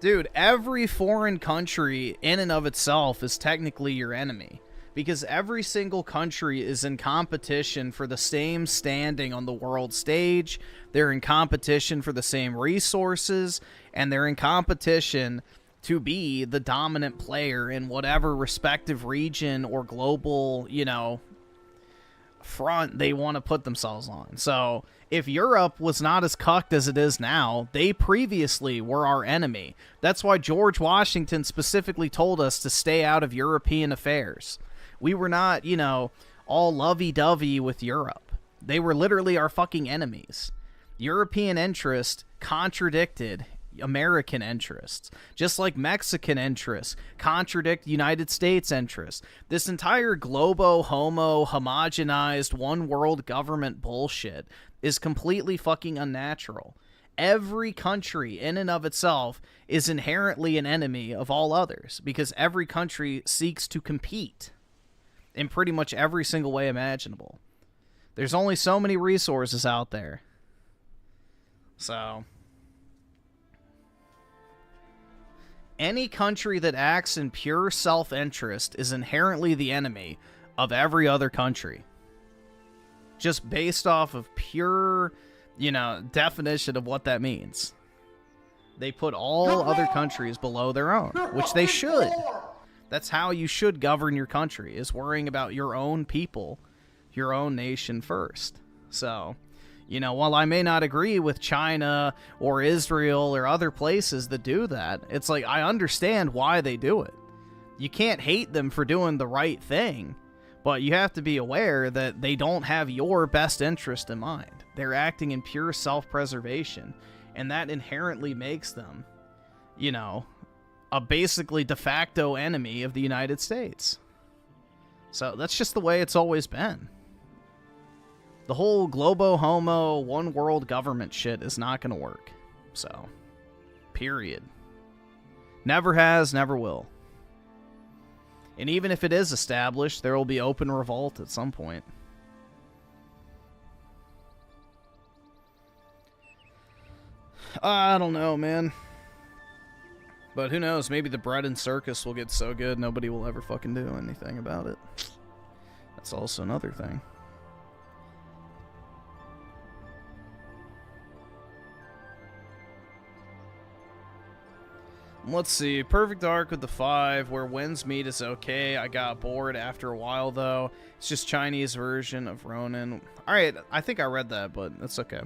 Dude, every foreign country in and of itself is technically your enemy. Because every single country is in competition for the same standing on the world stage. They're in competition for the same resources. And they're in competition to be the dominant player in whatever respective region or global, you know, front they want to put themselves on. So if Europe was not as cucked as it is now, they previously were our enemy. That's why George Washington specifically told us to stay out of European affairs. We were not, you know, all lovey-dovey with Europe. They were literally our fucking enemies. European interest contradicted American interests, just like Mexican interests contradict United States interests. This entire globo-homo homogenized one world government bullshit is completely fucking unnatural. Every country in and of itself is inherently an enemy of all others because every country seeks to compete in pretty much every single way imaginable. There's only so many resources out there. So any country that acts in pure self-interest is inherently the enemy of every other country. Just based off of pure, you know, definition of what that means. They put all other countries below their own, which they should. That's how you should govern your country, is worrying about your own people, your own nation first. So, you know, while I may not agree with China or Israel or other places that do that, it's like I understand why they do it. You can't hate them for doing the right thing, but you have to be aware that they don't have your best interest in mind. They're acting in pure self-preservation, and that inherently makes them, you know, a basically de facto enemy of the United States. So that's just the way it's always been. The whole globo-homo, one world government shit is not going to work. So, period. Never has, never will. And even if it is established, there will be open revolt at some point. I don't know, man. But who knows, maybe the bread and circus will get so good nobody will ever fucking do anything about it. That's also another thing. Let's see, perfect arc with the 5, where wins meet is okay. I got bored after a while, though. It's just Chinese version of Ronin. Alright, I think I read that, but that's okay.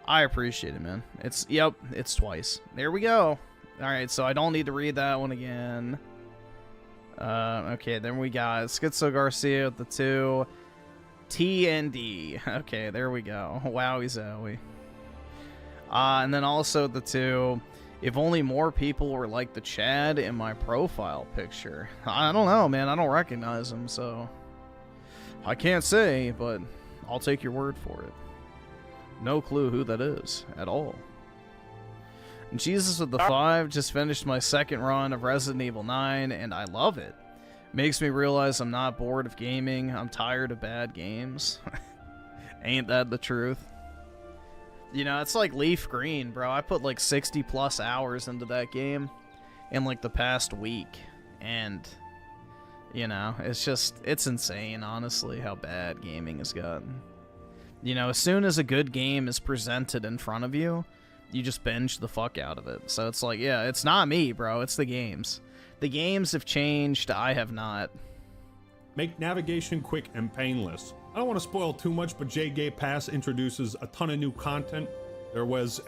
I appreciate it, man. Yep, it's twice. There we go. Alright, so I don't need to read that one again. Okay, then we got Schizo Garcia with the 2. T and D. Okay, there we go. Wowie zowie. And then also the 2. If only more people were like the Chad in my profile picture. I don't know, man. I don't recognize him, so I can't say, but I'll take your word for it. No clue who that is at all. And Jesus with the 5, just finished my second run of Resident Evil 9, and I love it. Makes me realize I'm not bored of gaming. I'm tired of bad games. Ain't that the truth? You know, it's like Leaf Green, bro. I put like 60 plus hours into that game in like the past week. And, you know, it's insane, honestly, how bad gaming has gotten. You know, as soon as a good game is presented in front of you, you just binge the fuck out of it. So it's like, yeah, it's not me, bro. It's the games. The games have changed. I have not. Make navigation quick and painless. I don't want to spoil too much, but J-Gay Pass introduces a ton of new content. There was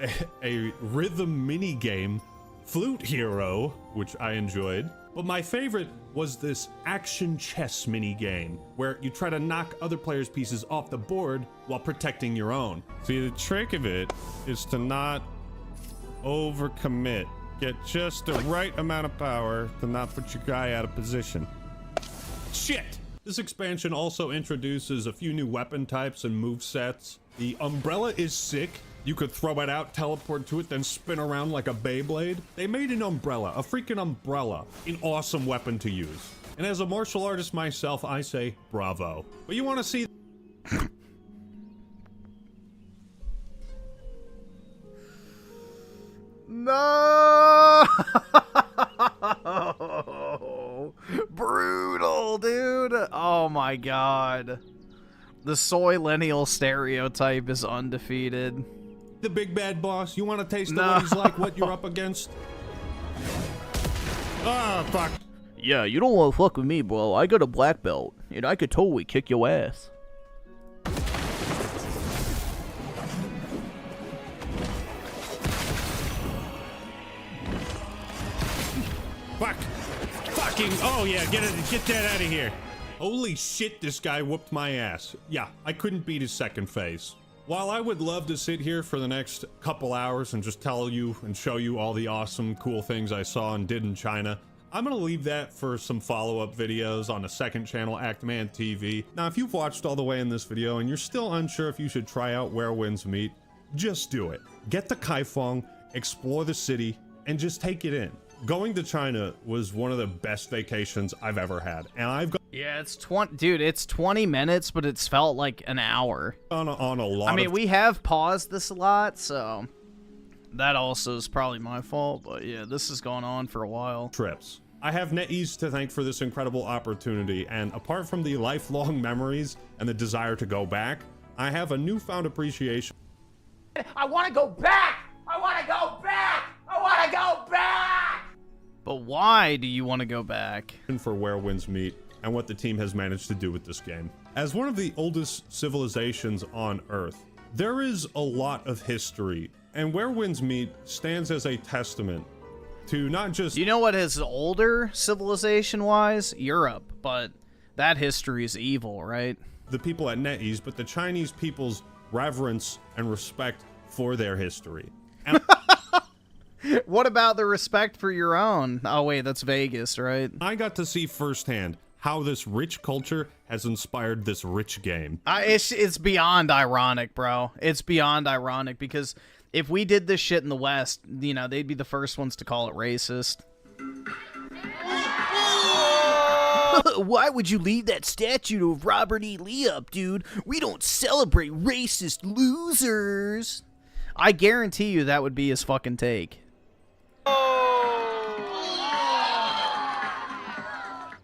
a rhythm mini game, Flute Hero, which I enjoyed. But my favorite was this action chess mini game, where you try to knock other players' pieces off the board while protecting your own. See, the trick of it is to not overcommit. Get just the right amount of power to not put your guy out of position. Shit! This expansion also introduces a few new weapon types and movesets. The umbrella is sick. You could throw it out, teleport to it, then spin around like a Beyblade. They made an umbrella, a freaking umbrella, an awesome weapon to use. And as a martial artist myself, I say bravo. But you want to see No! Brutal, dude. Oh my god. The soy lineal stereotype is undefeated. The big bad boss. You want to taste No. what he's like, what you're up against? Ah, fuck. Yeah, you don't want to fuck with me, bro. I got a black belt, and I could totally kick your ass. Fuck. Fucking. Oh, yeah. Get that out of here. Holy shit, this guy whooped my ass. Yeah, I couldn't beat his second phase. While I would love to sit here for the next couple hours and just tell you and show you all the awesome, cool things I saw and did in China, I'm gonna leave that for some follow-up videos on the second channel, Actman TV. Now, if you've watched all the way in this video and you're still unsure if you should try out Where Winds Meet, just do it. Get to Kaifeng, explore the city, and just take it in. Going to China was one of the best vacations I've ever had, and I've got Yeah, it's 20, dude. It's 20 minutes, but it's felt like an hour. on a lot. I mean, of we have paused this a lot, so that also is probably my fault. But yeah, this has gone on for a while. trips. I have NetEase to thank for this incredible opportunity, and apart from the lifelong memories and the desire to go back, I have a newfound appreciation I want to go back! I want to go back! I want to go back! But why do you want to go back? for Where Winds Meet and what the team has managed to do with this game. As one of the oldest civilizations on Earth, there is a lot of history, and Where Winds Meet stands as a testament to not just— You know what is older civilization-wise? Europe, but that history is evil, right? the people at NetEase, but the Chinese people's reverence and respect for their history. And What about the respect for your own? Oh wait, that's Vegas, right? I got to see firsthand how this rich culture has inspired this rich game. It's beyond ironic, bro. It's beyond ironic because if we did this shit in the West, you know, they'd be the first ones to call it racist. Why would you leave that statue of Robert E. Lee up, dude? We don't celebrate racist losers. I guarantee you that would be his fucking take.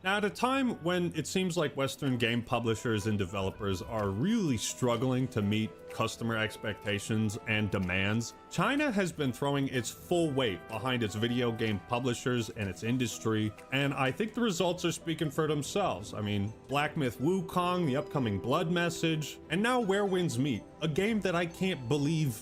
Now, at a time when it seems like Western game publishers and developers are really struggling to meet customer expectations and demands, China has been throwing its full weight behind its video game publishers and its industry, and I think the results are speaking for themselves. I mean, Black Myth Wukong, the upcoming Blood Message, and now Where Winds Meet, a game that I can't believe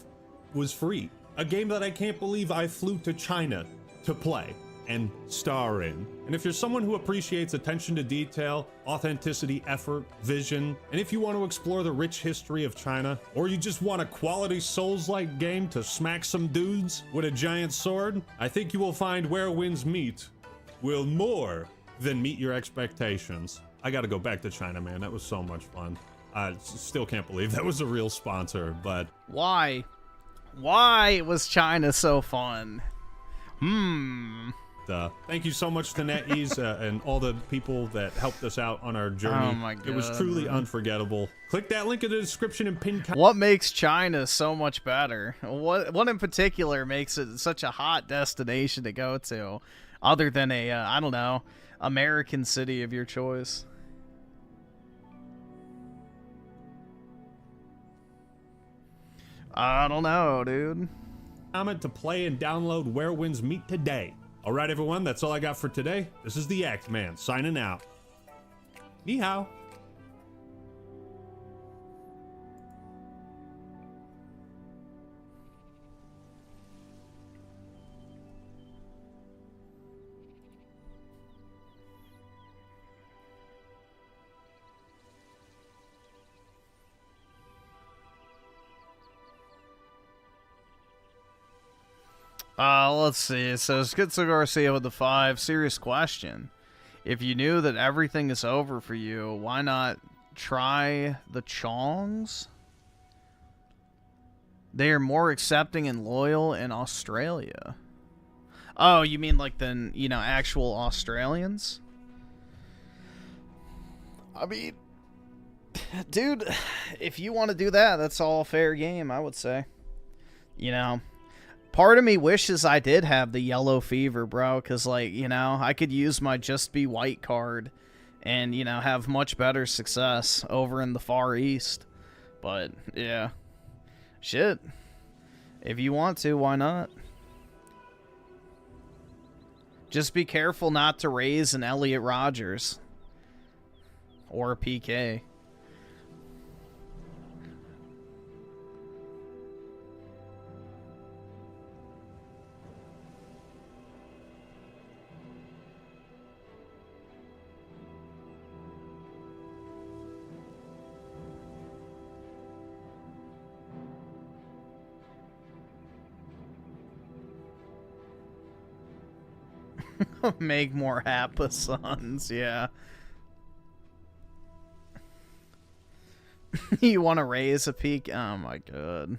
was free. A game that I can't believe I flew to China to play and star in. And if you're someone who appreciates attention to detail, authenticity, effort, vision, and if you want to explore the rich history of China, or you just want a quality Souls-like game to smack some dudes with a giant sword, I think you will find Where Winds Meet will more than meet your expectations. I gotta go back to China, man. That was so much fun. I still can't believe that was a real sponsor, but... Why? Why was China so fun? Thank you so much to NetEase and all the people that helped us out on our journey. Oh my God, it was truly unforgettable. Click that link in the description and pin. What makes China so much better? What in particular makes it such a hot destination to go to, other than a I don't know, American city of your choice? I don't know, dude. Comment to play and download Where Winds Meet today. All right, everyone, that's all I got for today. This is the Act Man signing out. Ni hao. Let's see. It says, Schizo Garcia with the 5. Serious question. If you knew that everything is over for you, why not try the Chongs? They are more accepting and loyal in Australia. Oh, you mean like the, you know, actual Australians? I mean, Dude, if you want to do that, that's all fair game, I would say. You know, part of me wishes I did have the yellow fever, bro, because, like, you know, I could use my Just Be White card and, you know, have much better success over in the Far East. But, yeah. Shit. If you want to, why not? Just be careful not to raise an Elliot Rogers. Or a PK. Make more Happa sons, yeah. You want to raise a peak? Oh my god.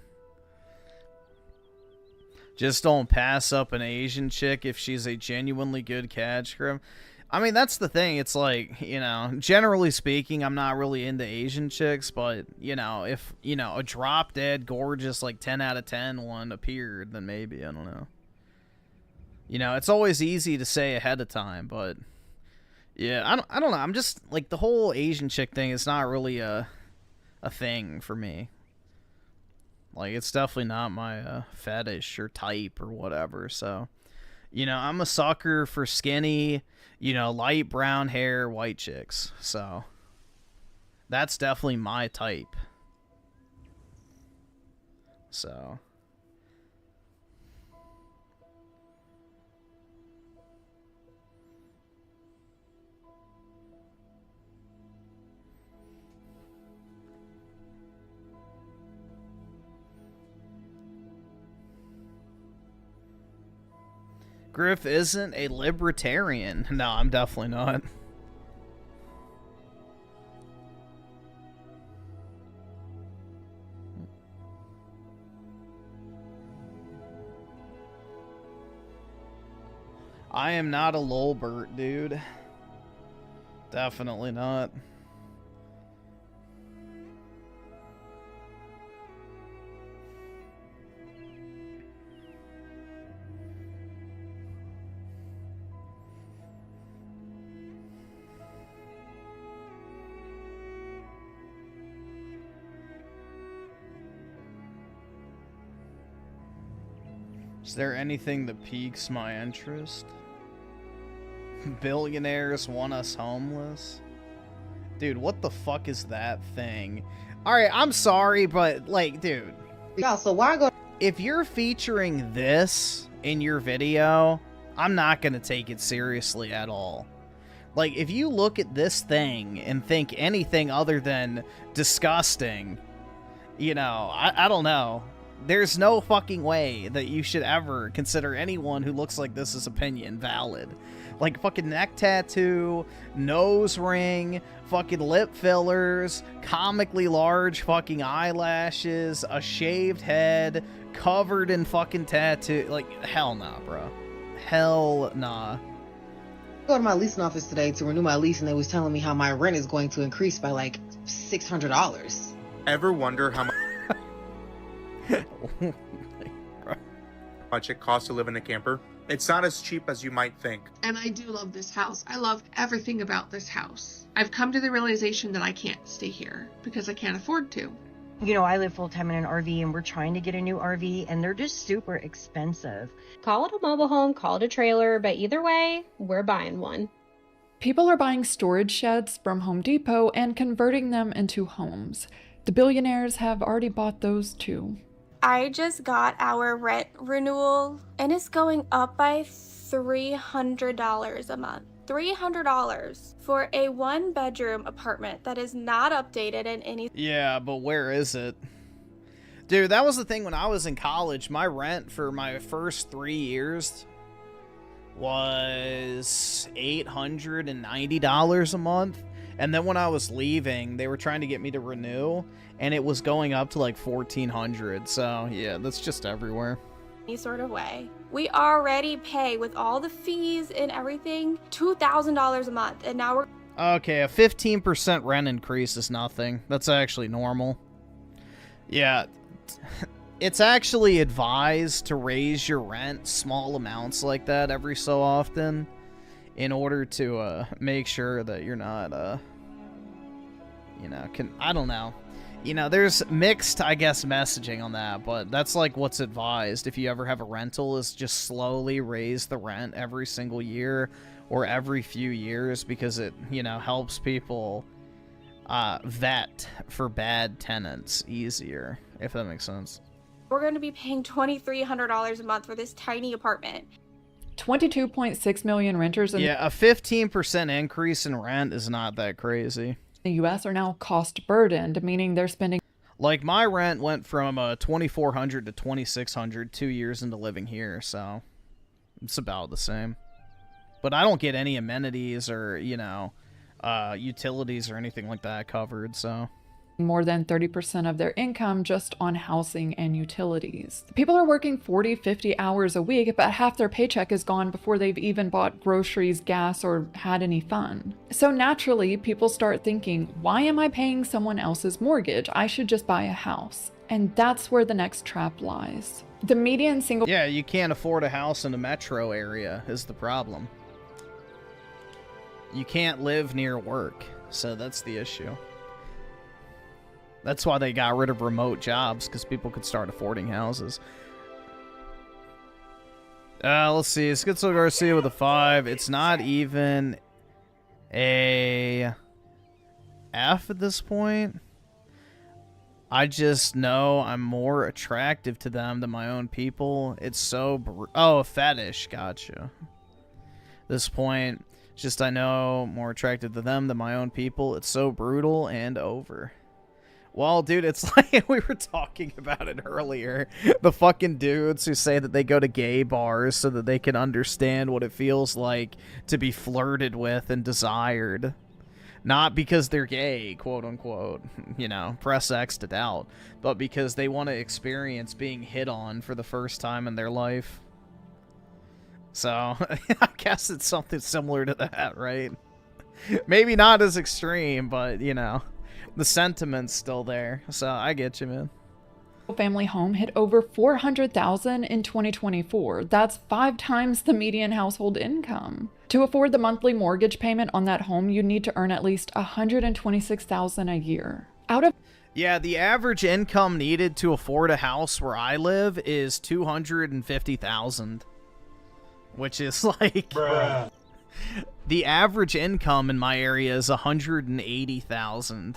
Just don't pass up an Asian chick if she's a genuinely good catch grip. I mean, that's the thing. It's like, you know, generally speaking, I'm not really into Asian chicks, but, you know, if, you know, a drop dead gorgeous, like 10 out of 10 one appeared, then maybe, I don't know. You know, it's always easy to say ahead of time, but yeah, I don't know. I'm just like the whole Asian chick thing is not really a thing for me. Like, it's definitely not my fetish or type or whatever. So, you know, I'm a sucker for skinny, you know, light brown hair, white chicks. So that's definitely my type. So. Griff isn't a libertarian. No, I'm definitely not. I am not a lolbert, dude. Definitely not. Is there anything that piques my interest? Billionaires want us homeless? Dude, what the fuck is that thing? Alright, I'm sorry, but, like, dude. Yeah, so why go... If you're featuring this in your video, I'm not gonna take it seriously at all. Like, if you look at this thing and think anything other than disgusting, you know, I don't know. There's no fucking way that you should ever consider anyone who looks like this as opinion valid. Like, fucking neck tattoo, nose ring, fucking lip fillers, comically large fucking eyelashes, a shaved head, covered in fucking tattoo. Like, hell nah, bro. Hell nah. I go to my leasing office today to renew my lease, and they was telling me how my rent is going to increase by like $600. Ever wonder how much it costs to live in a camper? It's not as cheap as you might think. And I do love this house. I love everything about this house. I've come to the realization that I can't stay here because I can't afford to. You know, I live full-time in an RV, and we're trying to get a new RV, and they're just super expensive. Call it a mobile home, call it a trailer, but either way, we're buying one. People are buying storage sheds from Home Depot and converting them into homes. The billionaires have already bought those too. I just got our rent renewal, and it's going up by $300 a month. $300 for a one-bedroom apartment that is not updated in any... Yeah, but where is it? Dude, that was the thing when I was in college. My rent for my first 3 years was $890 a month. And then when I was leaving, they were trying to get me to renew, and it was going up to like $1,400. So yeah, that's just everywhere. Any sort of way. We already pay, with all the fees and everything, $2,000 a month, and now we're... Okay, a 15% rent increase is nothing. That's actually normal. Yeah, it's actually advised to raise your rent small amounts like that every so often in order to make sure that you're not, you know, I don't know. You know, there's mixed, I guess, messaging on that, but that's like what's advised if you ever have a rental, is just slowly raise the rent every single year or every few years, because it, you know, helps people vet for bad tenants easier, if that makes sense. We're going to be paying $2,300 a month for this tiny apartment. 22.6 million renters in a 15% increase in rent is not that crazy. The U.S. are now cost burdened, meaning they're spending. Like, my rent went from $2,400 to $2,600 2 years into living here, so it's about the same. But I don't get any amenities or, you know, utilities or anything like that covered, so. More than 30% of their income just on housing and utilities. People are working 40, 50 hours a week, but half their paycheck is gone before they've even bought groceries, gas, or had any fun. So naturally, people start thinking, why am I paying someone else's mortgage? I should just buy a house. And that's where the next trap lies. The median single... Yeah, you can't afford a house in a metro area is the problem. You can't live near work, so that's the issue. That's why they got rid of remote jobs, because people could start affording houses. Let's see. Schizo Garcia with a 5. It's not even a F at this point. I just know I'm more attractive to them than my own people. It's so... Oh, a fetish. Gotcha. This point, just I know more attractive to them than my own people. It's so brutal and over. Well, dude, it's like we were talking about it earlier. The fucking dudes who say that they go to gay bars so that they can understand what it feels like to be flirted with and desired. Not because they're gay, quote unquote, you know, press X to doubt, but because they want to experience being hit on for the first time in their life. So, I guess it's something similar to that, right? Maybe not as extreme, but, you know. The sentiment's still there, so I get you, man. Family home hit over $400,000 in 2024. That's 5 times the median household income. To afford the monthly mortgage payment on that home, you need to earn at least $126,000 a year. Yeah, the average income needed to afford a house where I live is $250,000, which is like... Bruh. The average income in my area is $180,000.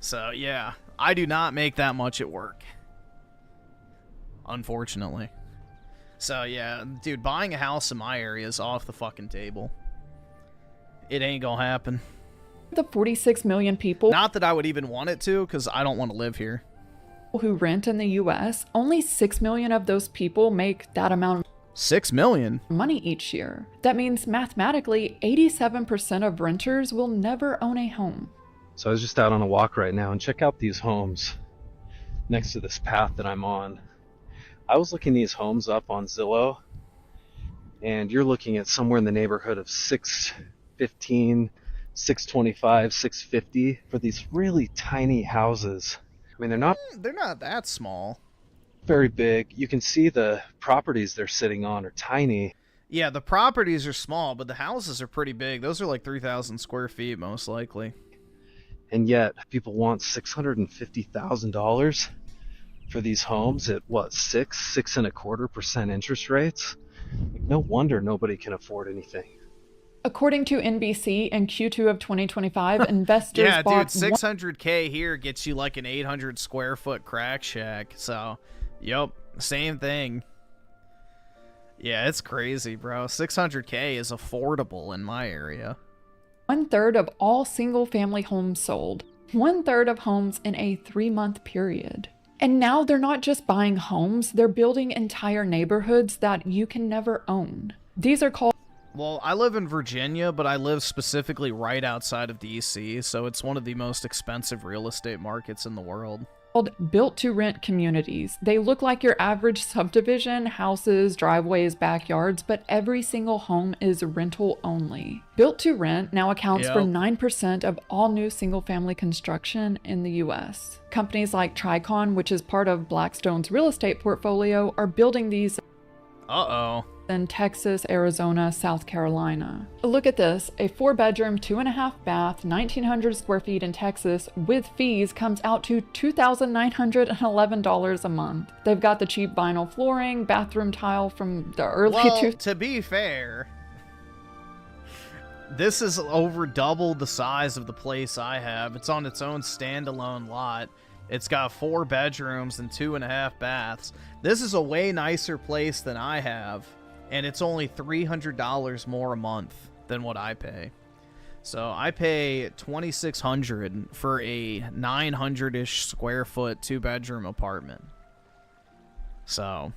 So, yeah, I do not make that much at work. Unfortunately. So, yeah, dude, buying a house in my area is off the fucking table. It ain't gonna happen. The 46 million people... Not that I would even want it to, because I don't want to live here. ...who rent in the U.S., only 6 million of those people make that amount... 6 million? ...money each year. That means, mathematically, 87% of renters will never own a home. So I was just out on a walk right now, and check out these homes next to this path that I'm on. I was looking these homes up on Zillow, and you're looking at somewhere in the neighborhood of $615, $625, $650 for these really tiny houses. I mean, they're not that small. Very big. You can see the properties they're sitting on are tiny. Yeah, the properties are small, but the houses are pretty big. Those are like 3,000 square feet, most likely. And yet, people want $650,000 for these homes at what, 6.25% interest rates? Like, no wonder nobody can afford anything. According to NBC, in Q2 of 2025, investors yeah, bought... dude, $600K here gets you like an 800 square foot crack shack. So, yep, same thing. Yeah, it's crazy, bro. $600K is affordable in my area. 1/3 of all single-family homes sold. 1/3 of homes in a 3-month period. And now they're not just buying homes, they're building entire neighborhoods that you can never own. These are called... Well, I live in Virginia, but I live specifically right outside of DC, so it's one of the most expensive real estate markets in the world. called built-to-rent communities. They look like your average subdivision, houses, driveways, backyards, but every single home is rental only. Built-to-rent now accounts for 9% of all new single-family construction in the US. Companies like Tricon, which is part of Blackstone's real estate portfolio, are building these in Texas, Arizona, South Carolina. Look at this, a 4-bedroom, 2.5 bath, 1,900 square feet in Texas with fees comes out to $2,911 a month. They've got the cheap vinyl flooring, bathroom tile from the early to be fair, this is over double the size of the place I have. It's on its own standalone lot. It's got 4 bedrooms and 2.5 baths. This is a way nicer place than I have. And it's only $300 more a month than what I pay. So I pay $2,600 for a 900-ish square foot 2-bedroom apartment. So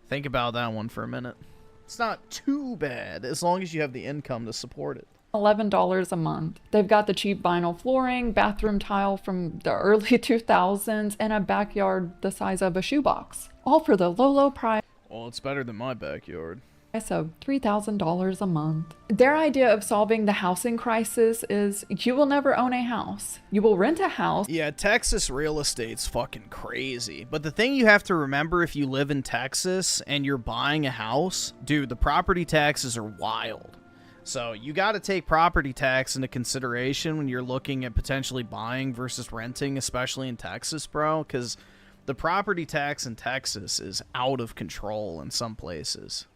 think about that one for a minute. It's not too bad as long as you have the income to support it. $11 a month. They've got the cheap vinyl flooring, bathroom tile from the early 2000s, and a backyard the size of a shoebox. All for the low price. Well, it's better than my backyard. Of $3,000 a month. Their idea of solving the housing crisis is you will never own a house. You will rent a house. Yeah, Texas real estate's fucking crazy. But the thing you have to remember if you live in Texas and you're buying a house, dude, the property taxes are wild. So you got to take property tax into consideration when you're looking at potentially buying versus renting, especially in Texas, bro, because the property tax in Texas is out of control in some places.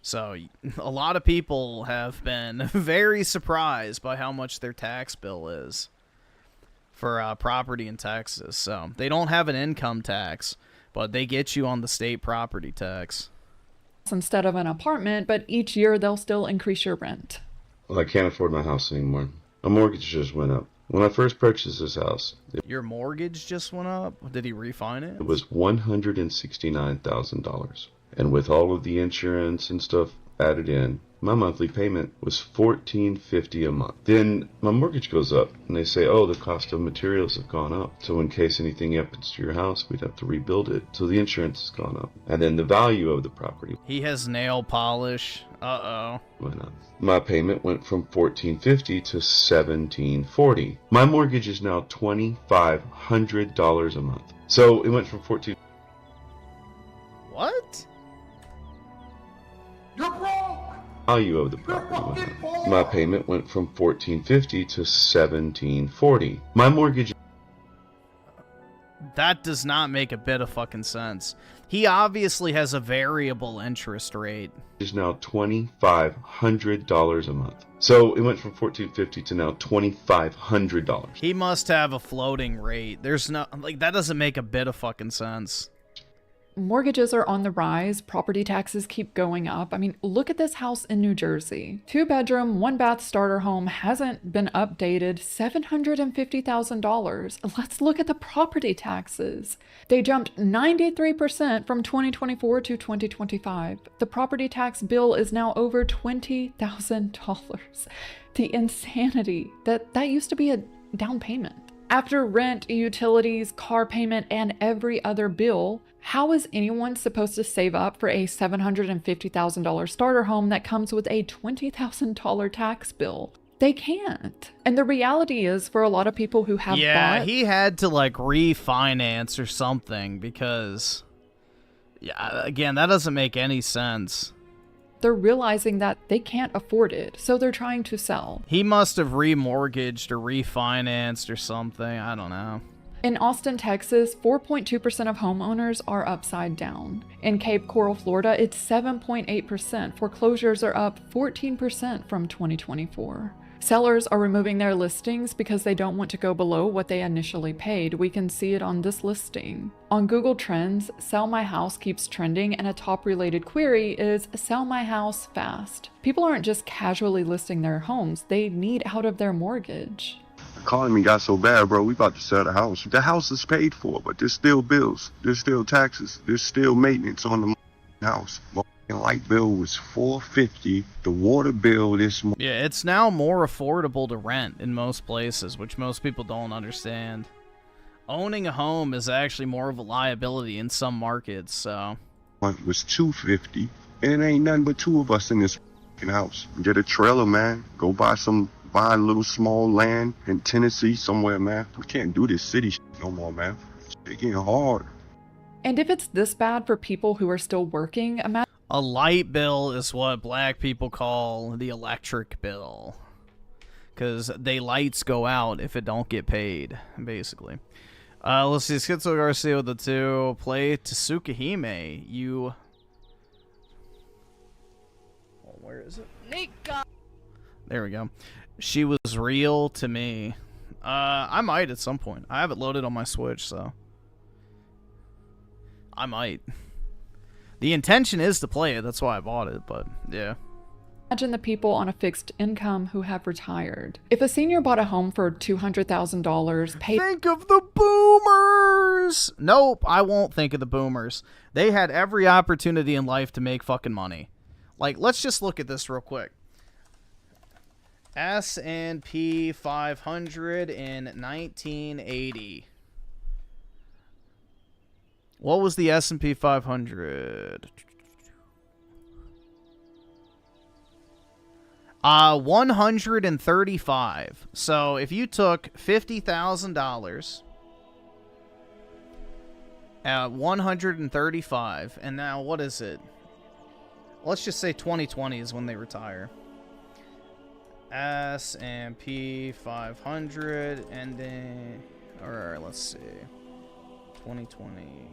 So a lot of people have been very surprised by how much their tax bill is for property in Texas. So they don't have an income tax, but they get you on the state property tax. Instead of an apartment, but each year they'll still increase your rent. Well, I can't afford my house anymore. My mortgage just went up. When I first purchased this house, your mortgage just went up? Did he refinance? It was $169,000. And with all of the insurance and stuff added in, my monthly payment was $1,450 a month. Then my mortgage goes up, and they say, oh, the cost of materials have gone up. So in case anything happens to your house, we'd have to rebuild it. So the insurance has gone up. And then the value of the property. He has nail polish. Uh-oh. Went up. My payment went from $1,450 to $1,740. My mortgage is now $2,500 a month. So it went from $1,400. What? You're broke! Value of the property went up. My payment went from $1,450 to $1,740. My mortgage. That does not make a bit of fucking sense. He obviously has a variable interest rate. Is now $2,500 a month. So it went from $1,450 to now $2,500. He must have a floating rate. There's no, like, that doesn't make a bit of fucking sense. Mortgages are on the rise. Property taxes keep going up. I mean, look at this house in New Jersey. 2-bedroom, 1-bath starter home hasn't been updated. $750,000. Let's look at the property taxes. They jumped 93% from 2024 to 2025. The property tax bill is now over $20,000. The insanity that used to be a down payment. After rent, utilities, car payment, and every other bill, how is anyone supposed to save up for a $750,000 starter home that comes with a $20,000 tax bill? They can't. And the reality is, for a lot of people who have bought... he had to, like, refinance or something because... Yeah, again, that doesn't make any sense. They're realizing that they can't afford it, so they're trying to sell. He must have remortgaged or refinanced or something. I don't know. In Austin, Texas, 4.2% of homeowners are upside down. In Cape Coral, Florida, it's 7.8%. Foreclosures are up 14% from 2024. Sellers are removing their listings because they don't want to go below what they initially paid. We can see it on this listing. On Google Trends, Sell My House keeps trending, and a top related query is Sell My House fast. People aren't just casually listing their homes, they need out of their mortgage. The economy got so bad, bro, we about to sell the house. The house is paid for, but there's still bills, there's still taxes, there's still maintenance on the house. The light bill was $450. The water bill this month. Yeah, it's now more affordable to rent in most places, which most people don't understand. Owning a home is actually more of a liability in some markets, so. It was $250, and it ain't nothing but two of us in this fucking house. Get a trailer, man. Go buy a little small land in Tennessee somewhere, man. We can't do this city shit no more, man. It's getting hard. And if it's this bad for people who are still working, imagine a light bill is what black people call the electric bill. Because they lights go out if it don't get paid, basically. Let's see, Schizo Garcia with the 2. Play Tsukahime. You... Oh, where is it? Nika. There we go. She was real to me. I might at some point. I have it loaded on my Switch, so... I might. The intention is to play it, that's why I bought it, but yeah. Imagine the people on a fixed income who have retired. If a senior bought a home for $200,000, paid... Think of the boomers! Nope, I won't think of the boomers. They had every opportunity in life to make fucking money. Like, let's just look at this real quick. S&P 500 in 1980. What was the S&P 500? 135. So if you took $50,000 at 135, and now what is it? Let's just say 2020 is when they retire. S&P 500, and then, or let's see, 2020.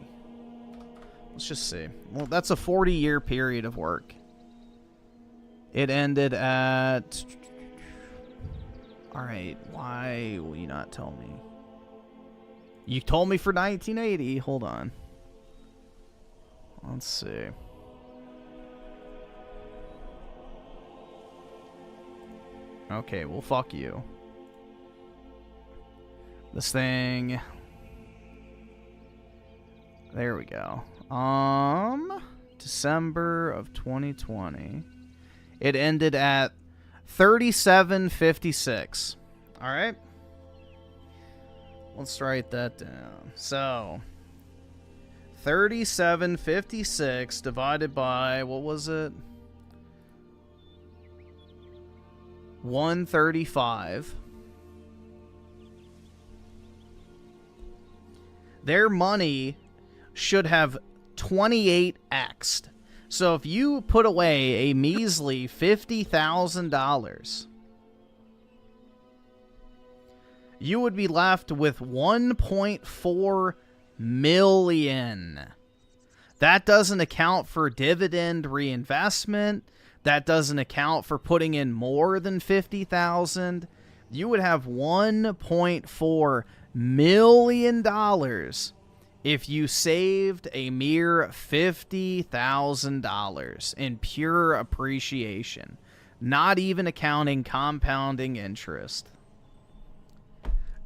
Let's just see. Well, that's a 40-year period of work. It ended at... Alright, why will you not tell me? You told me for 1980. Hold on. Let's see. Okay, well, fuck you. This thing... There we go. December of 2020. It ended at 37.56. All right. Let's write that down. So, 37.56 divided by, what was it? 135. Their money should have 28x'd. So if you put away a measly $50,000, you would be left with 1.4 million. That doesn't account for dividend reinvestment. That doesn't account for putting in more than 50,000. You would have $1.4 million if you saved a mere $50,000 in pure appreciation, not even accounting compounding interest.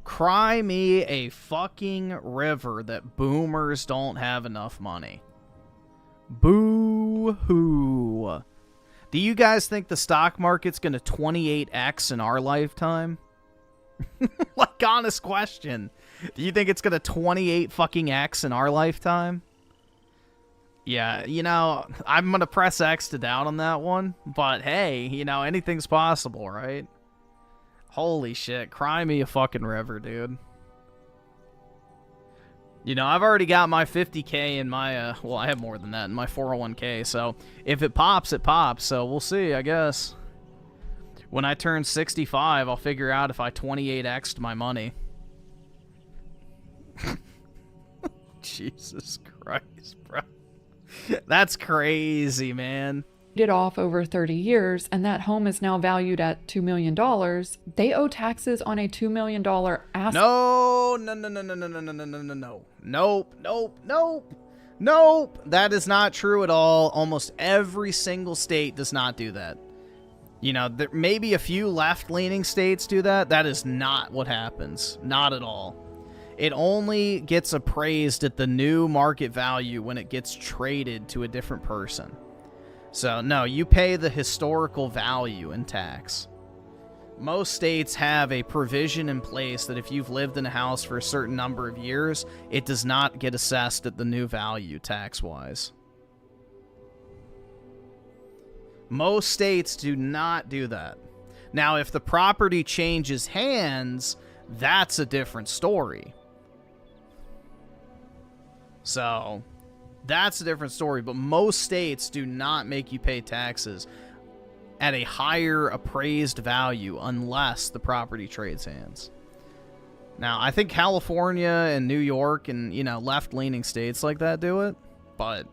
Cry me a fucking river that boomers don't have enough money. Boo-hoo. Do you guys think the stock market's going to 28x in our lifetime? Like, honest question. Do you think it's going to 28 fucking X in our lifetime? Yeah, you know, I'm going to press X to doubt on that one. But hey, you know, anything's possible, right? Holy shit. Cry me a fucking river, dude. You know, I've already got my 50K in my, well, I have more than that in my 401k. So if it pops, it pops. So we'll see, I guess. When I turn 65, I'll figure out if I 28x'd my money. Jesus Christ, bro. That's crazy, man. It off over 30 years, and that home is now valued at $2 million. They owe taxes on a $2 million asset. No. Nope. That is not true at all. Almost every single state does not do that. You know, there may be a few left-leaning states do that. That is not what happens. Not at all. It only gets appraised at the new market value when it gets traded to a different person. So, no, you pay the historical value in tax. Most states have a provision in place that if you've lived in a house for a certain number of years, it does not get assessed at the new value tax-wise. Most states do not do that. Now, if the property changes hands, that's a different story. So, that's a different story, but most states do not make you pay taxes at a higher appraised value unless the property trades hands. Now, I think California and New York and, you know, left-leaning states like that do it, but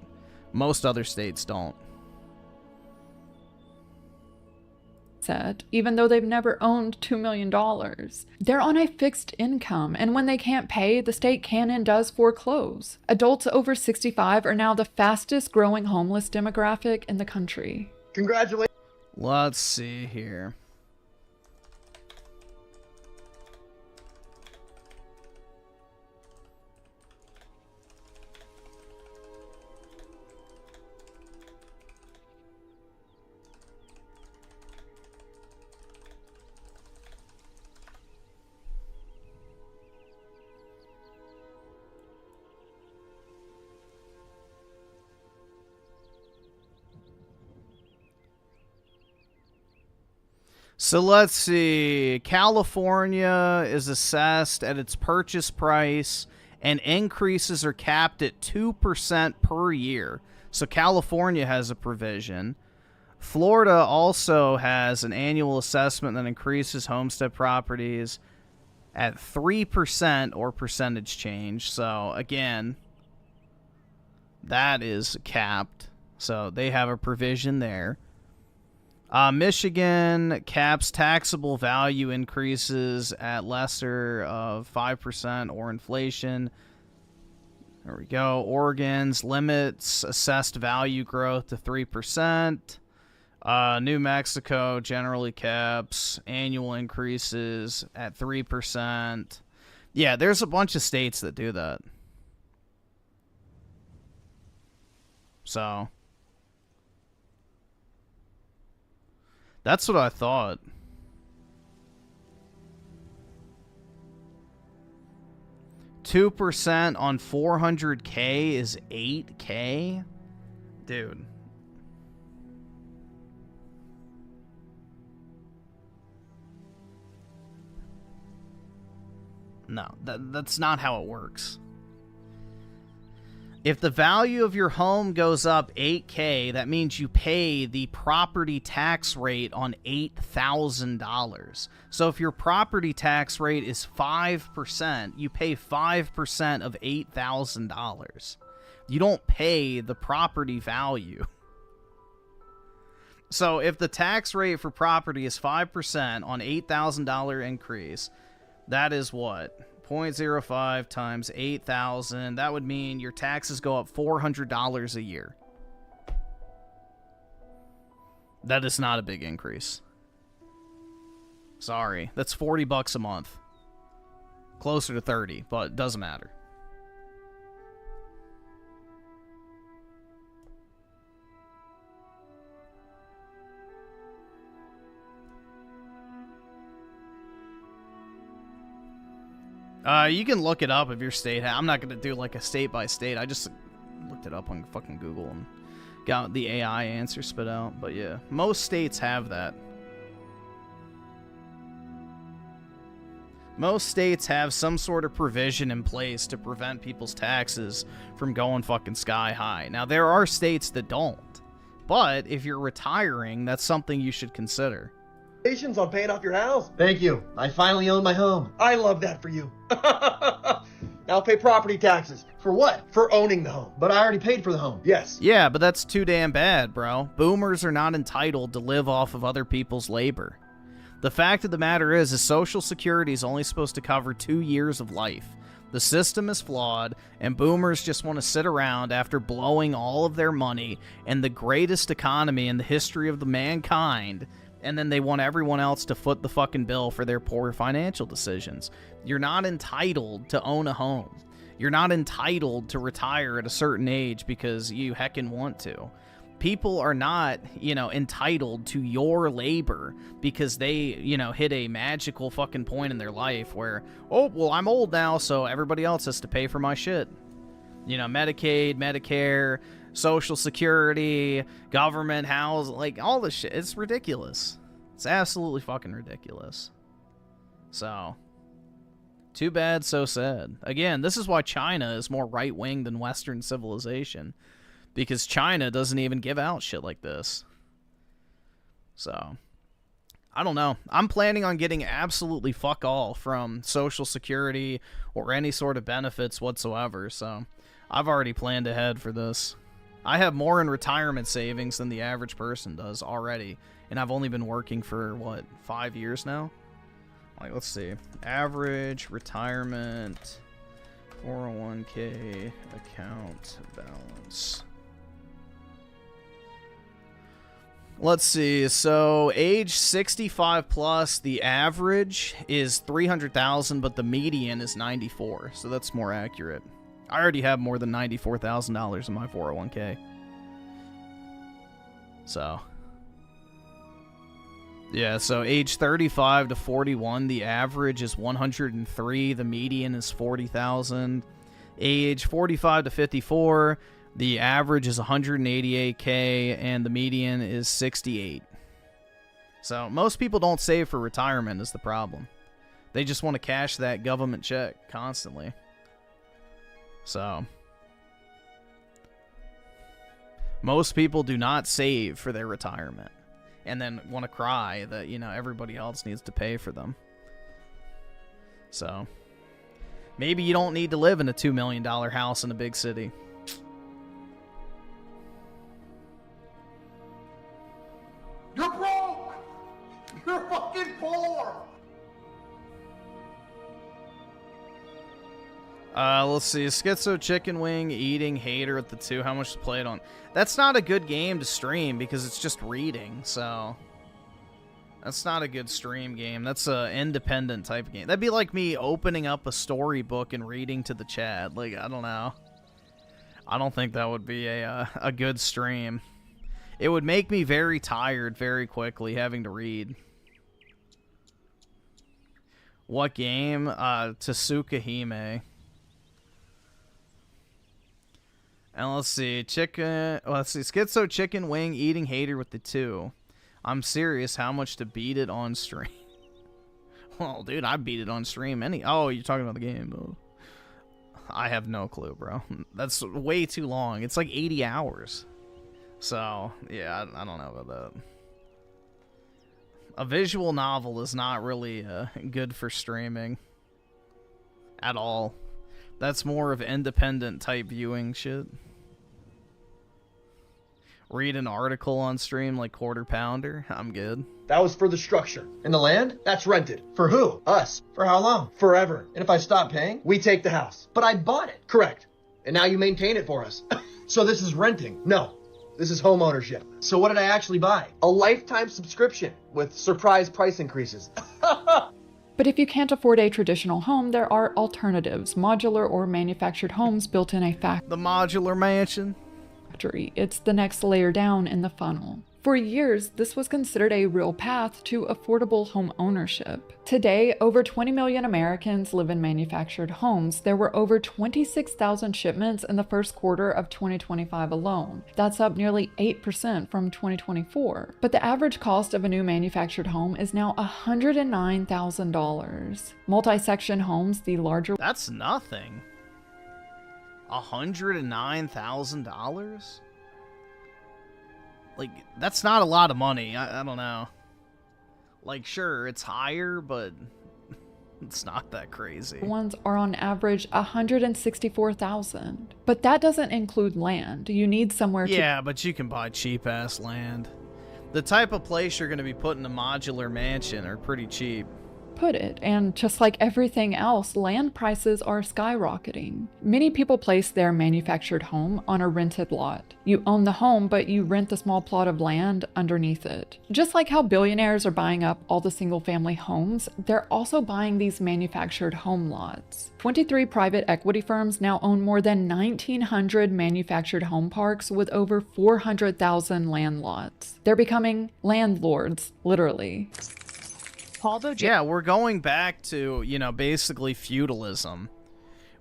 most other states don't. Even though they've never owned $2 million. They're on a fixed income, and when they can't pay, the state can and does foreclose. Adults over 65 are now the fastest growing homeless demographic in the country. Congratulations. Let's see here. So let's see. California is assessed at its purchase price, and increases are capped at 2% per year. So California has a provision. Florida also has an annual assessment that increases homestead properties at 3% or percentage change. So again, that is capped. So they have a provision there. Michigan caps taxable value increases at lesser of 5% or inflation. There we go. Oregon's limits assessed value growth to 3%. New Mexico generally caps annual increases at 3%. Yeah, there's a bunch of states that do that. So that's what I thought. $2% on $400K is $8K? Dude. No, that's not how it works. If the value of your home goes up $8K, that means you pay the property tax rate on $8,000. So if your property tax rate is 5%, you pay 5% of $8,000. You don't pay the property value. So if the tax rate for property is 5% on $8,000 increase, that is what? 0.05 times 8,000. That would mean your taxes go up $400 a year. That is not a big increase. Sorry. That's $40 a month. Closer to 30, but it doesn't matter. You can look it up if your state I'm not going to do like a state by state. I just looked it up on fucking Google and got the AI answer spit out. But yeah, most states have that. Most states have some sort of provision in place to prevent people's taxes from going fucking sky high. Now, there are states that don't. But if you're retiring, that's something you should consider. Congratulations on paying off your house. Thank you. I finally own my home. I love that for you. Now pay property taxes. For what? For owning the home. But I already paid for the home. Yes. Yeah, but that's too damn bad, bro. Boomers are not entitled to live off of other people's labor. The fact of the matter is Social Security is only supposed to cover 2 years of life. The system is flawed, and boomers just want to sit around after blowing all of their money in the greatest economy in the history of the mankind, and then they want everyone else to foot the fucking bill for their poor financial decisions. You're not entitled to own a home. You're not entitled to retire at a certain age because you heckin' want to. People are not, you know, entitled to your labor because they, you know, hit a magical fucking point in their life where, oh, well, I'm old now, so everybody else has to pay for my shit. You know, Medicaid, Medicare, Social Security, government, house, like, all this shit. It's ridiculous. It's absolutely fucking ridiculous. So, too bad, so sad. Again, this is why China is more right-wing than Western civilization. Because China doesn't even give out shit like this. So, I don't know. I'm planning on getting absolutely fuck all from Social Security or any sort of benefits whatsoever. So, I've already planned ahead for this. I have more in retirement savings than the average person does already. And I've only been working for, what, 5 years now? Like, let's see. Average retirement 401k account balance. Let's see, so age 65 plus, the average is 300,000, but the median is 94, so that's more accurate. I already have more than $94,000 in my 401k. So, yeah, so age 35 to 41, the average is 103, the median is 40,000. Age 45 to 54, the average is 188K, and the median is 68. So, most people don't save for retirement is the problem. They just want to cash that government check constantly. So, most people do not save for their retirement. And then want to cry that, you know, everybody else needs to pay for them. So, maybe you don't need to live in a $2 million house in a big city. You're broke! You're fucking poor! Let's see. Schizo Chicken Wing, Eating, Hater at the 2. How much to play it on? That's not a good game to stream because it's just reading, so... That's not a good stream game. That's a independent type of game. That'd be like me opening up a storybook and reading to the chat. Like, I don't know. I don't think that would be a good stream. It would make me very tired very quickly having to read. What game? Tsuka Hime. And let's see. Schizo Chicken Wing, Eating Hater with the 2. I'm serious. How much to beat it on stream? Well, dude, I beat it on stream. Oh, you're talking about the game. Oh. I have no clue, bro. That's way too long. It's like 80 hours. So, yeah, I don't know about that. A visual novel is not really good for streaming. At all. That's more of independent type viewing shit. Read an article on stream like Quarter Pounder. I'm good. That was for the structure. And the land? That's rented. For who? Us. For how long? Forever. And if I stop paying, we take the house. But I bought it. Correct. And now you maintain it for us. So this is renting. No. This is home ownership. So what did I actually buy? A lifetime subscription with surprise price increases. But if you can't afford a traditional home, there are alternatives. Modular or manufactured homes built in a factory. The modular mansion. It's the next layer down in the funnel. For years, this was considered a real path to affordable home ownership. Today, over 20 million Americans live in manufactured homes. There were over 26,000 shipments in the first quarter of 2025 alone. That's up nearly 8% from 2024. But the average cost of a new manufactured home is now $109,000. Multi-section homes, the larger... That's nothing. $109,000? Like, that's not a lot of money. I don't know. Like, sure, it's higher, but it's not that crazy. Ones are on average $164,000. But that doesn't include land. You need somewhere to... Yeah, but you can buy cheap-ass land. The type of place you're going to be putting a modular mansion are pretty cheap. put it, and just like everything else, land prices are skyrocketing. Many people place their manufactured home on a rented lot. You own the home, but you rent the small plot of land underneath it. Just like how billionaires are buying up all the single-family homes, they're also buying these manufactured home lots. 23 private equity firms now own more than 1,900 manufactured home parks with over 400,000 land lots. They're becoming landlords, literally. Yeah, we're going back to, you know, basically feudalism.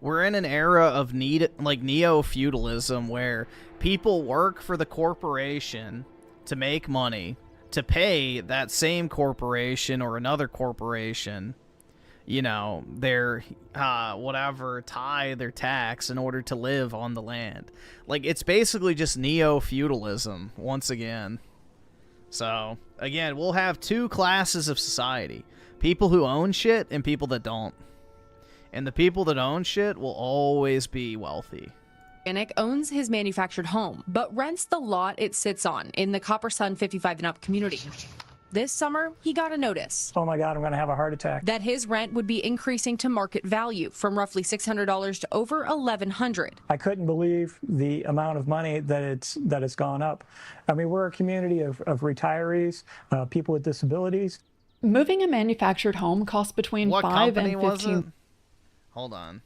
We're in an era of neo-feudalism where people work for the corporation to make money, to pay that same corporation or another corporation, you know, their, their tax in order to live on the land. Like, it's basically just neo-feudalism, once again. So, again, we'll have two classes of society. People who own shit and people that don't. And the people that own shit will always be wealthy. Nick owns his manufactured home, but rents the lot it sits on in the Copper Sun 55 and up community. This summer, he got a notice. Oh my God, I'm going to have a heart attack. That his rent would be increasing to market value from roughly $600 to over $1,100. I couldn't believe the amount of money that it's gone up. I mean, we're a community of retirees, people with disabilities. Moving a manufactured home costs between What 5 company and was 15. it? Hold on.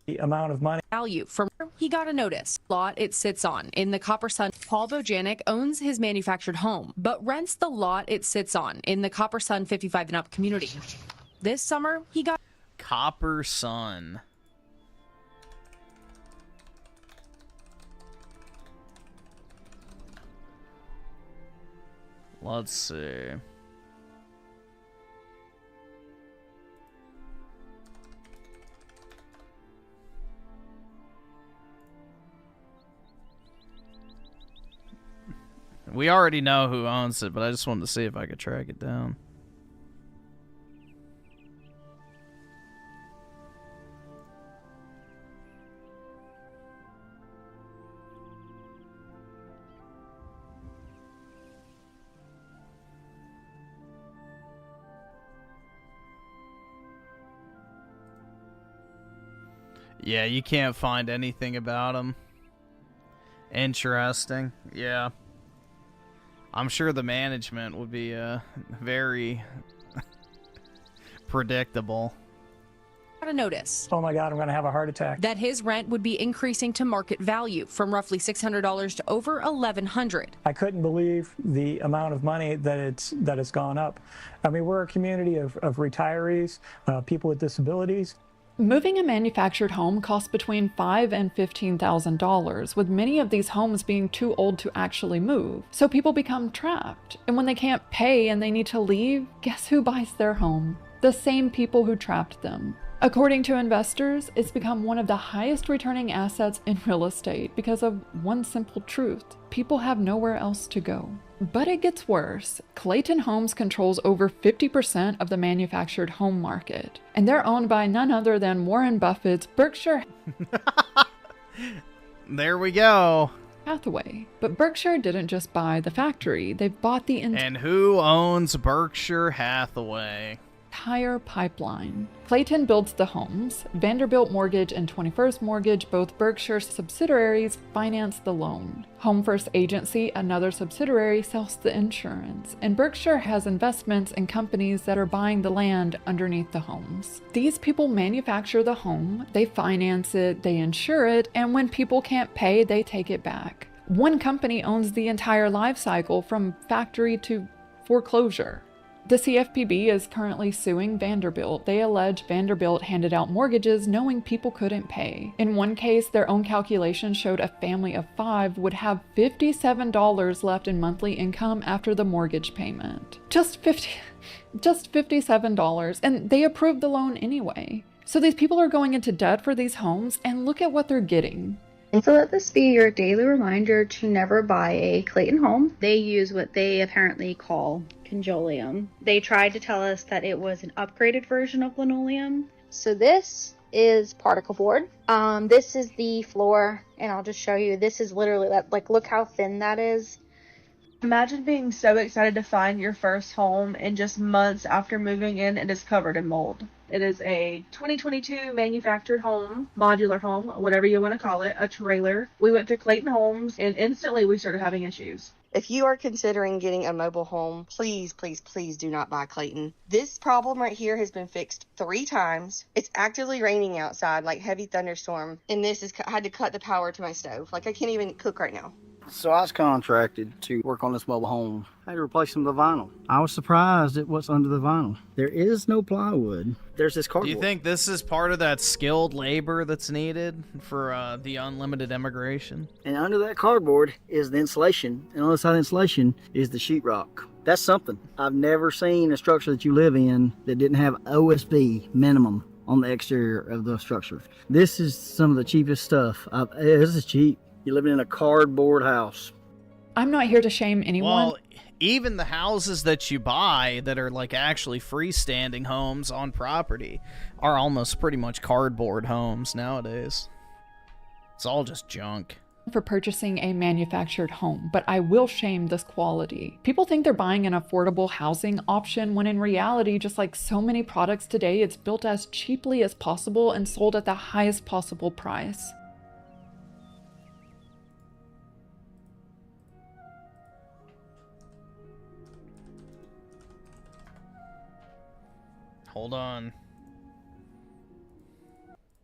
The amount of money. Value from he got a notice. Lot it sits on in the Copper Sun. Paul Bojanic owns his manufactured home, but rents the lot it sits on in the Copper Sun 55 and up community. This summer, he got Copper Sun. Let's see. We already know who owns it, but I just wanted to see if I could track it down. Yeah, you can't find anything about him. Interesting. Yeah. I'm sure the management would be very predictable. got a notice. Oh my God, I'm going to have a heart attack. That his rent would be increasing to market value from roughly $600 to over $1,100. I couldn't believe the amount of money that it's gone up. I mean, we're a community of retirees, people with disabilities. Moving a manufactured home costs between $5,000 and $15,000, with many of these homes being too old to actually move. So people become trapped. And when they can't pay and they need to leave, guess who buys their home? The same people who trapped them. According to investors, it's become one of the highest returning assets in real estate because of one simple truth: people have nowhere else to go. But it gets worse. Clayton Homes controls over 50% of the manufactured home market, and they're owned by none other than Warren Buffett's Berkshire There we go. Hathaway. But Berkshire didn't just buy the factory, they've bought the And who owns Berkshire Hathaway? entire pipeline. Clayton builds the homes. Vanderbilt Mortgage and 21st Mortgage, both Berkshire subsidiaries, finance the loan. Home First Agency, another subsidiary, sells the insurance. And Berkshire has investments in companies that are buying the land underneath the homes. These people manufacture the home, they finance it, they insure it, and when people can't pay, they take it back. One company owns the entire life cycle from factory to foreclosure. The CFPB is currently suing Vanderbilt. They allege Vanderbilt handed out mortgages knowing people couldn't pay. In one case, their own calculations showed a family of 5 would have $57 left in monthly income after the mortgage payment. Just $57, and they approved the loan anyway. So these people are going into debt for these homes, and look at what they're getting. And so let this be your daily reminder to never buy a Clayton home. They use what they apparently call conjoleum. They tried to tell us that it was an upgraded version of linoleum. So this is particle board. This is the floor, and I'll just show you. This is literally, like, look how thin that is. Imagine being so excited to find your first home and just months after moving in, it is covered in mold. It is a 2022 manufactured home, modular home, whatever you want to call it, a trailer. We went through Clayton Homes and instantly we started having issues. If you are considering getting a mobile home, please, please, please do not buy Clayton. This problem right here has been fixed 3 times. It's actively raining outside, like heavy thunderstorm, and I had to cut the power to my stove. Like, I can't even cook right now. So I was contracted to work on this mobile home. I had to replace some of the vinyl. I was surprised at what's under the vinyl. There is no plywood. There's this Do cardboard. you think this is part of that skilled labor that's needed for the unlimited immigration? And under that cardboard is the insulation, and on the side of the insulation is the sheetrock. That's something. I've never seen a structure that you live in that didn't have OSB minimum on the exterior of the structure. This is some of the cheapest stuff. This is cheap. You're living in a cardboard house. I'm not here to shame anyone. Well, even the houses that you buy that are like actually freestanding homes on property are almost pretty much cardboard homes nowadays. It's all just junk. For purchasing a manufactured home, but I will shame this quality. People think they're buying an affordable housing option when in reality, just like so many products today, it's built as cheaply as possible and sold at the highest possible price. Hold on.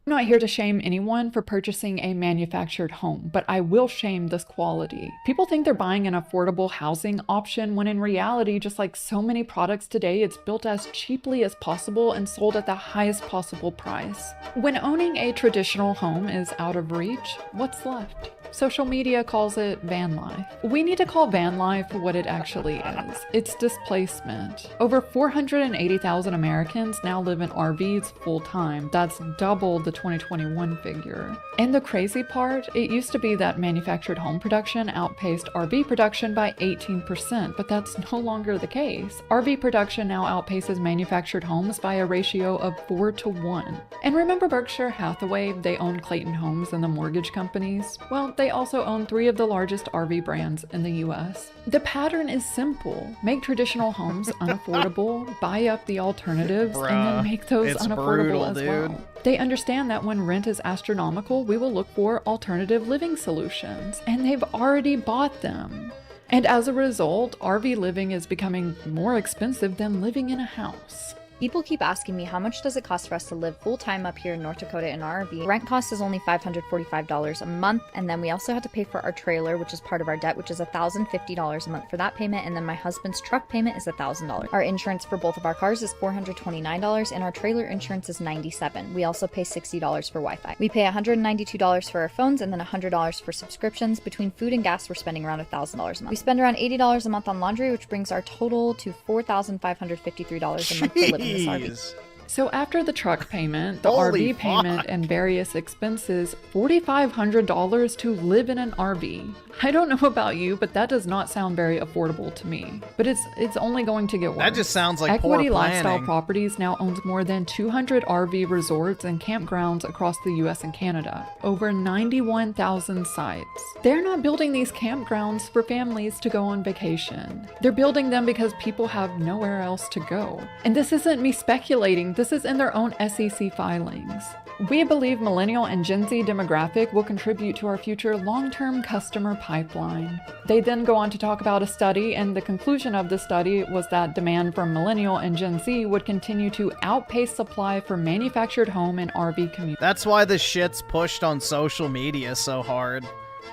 I'm not here to shame anyone for purchasing a manufactured home, but I will shame this quality. People think they're buying an affordable housing option when in reality, just like so many products today, it's built as cheaply as possible and sold at the highest possible price. When owning a traditional home is out of reach, what's left? Social media calls it van life. We need to call van life what it actually is. It's displacement. Over 480,000 Americans now live in RVs full-time. That's double the 2021 figure. And the crazy part, it used to be that manufactured home production outpaced RV production by 18%, but that's no longer the case. RV production now outpaces manufactured homes by a ratio of 4-to-1. And remember Berkshire Hathaway? They own Clayton Homes and the mortgage companies? Well, they also own 3 of the largest RV brands in the US. The pattern is simple. Make traditional homes unaffordable, buy up the alternatives, and then make those unaffordable as well. They understand that when rent is astronomical, we will look for alternative living solutions, and they've already bought them. And as a result, RV living is becoming more expensive than living in a house. People keep asking me how much does it cost for us to live full-time up here in North Dakota in our RV. Rent cost is only $545 a month, and then we also have to pay for our trailer, which is part of our debt, which is $1,050 a month for that payment, and then my husband's truck payment is $1,000. Our insurance for both of our cars is $429, and our trailer insurance is $97. We also pay $60 for Wi-Fi. We pay $192 for our phones, and then $100 for subscriptions. Between food and gas, we're spending around $1,000 a month. We spend around $80 a month on laundry, which brings our total to $4,553 a month to live in this RV. So after the truck payment, the RV payment, and various expenses, $4,500 to live in an RV. I don't know about you, but that does not sound very affordable to me. But it's only going to get worse. That just sounds like Equity poor planning. Lifestyle Properties now owns more than 200 RV resorts and campgrounds across the US and Canada. Over 91,000 sites. They're not building these campgrounds for families to go on vacation. They're building them because people have nowhere else to go. And this isn't me speculating. This is in their own SEC filings. We believe millennial and Gen Z demographic will contribute to our future long-term customer pipeline. They then go on to talk about a study, and the conclusion of the study was that demand from millennial and Gen Z would continue to outpace supply for manufactured home and RV communities. That's why this shit's pushed on social media so hard.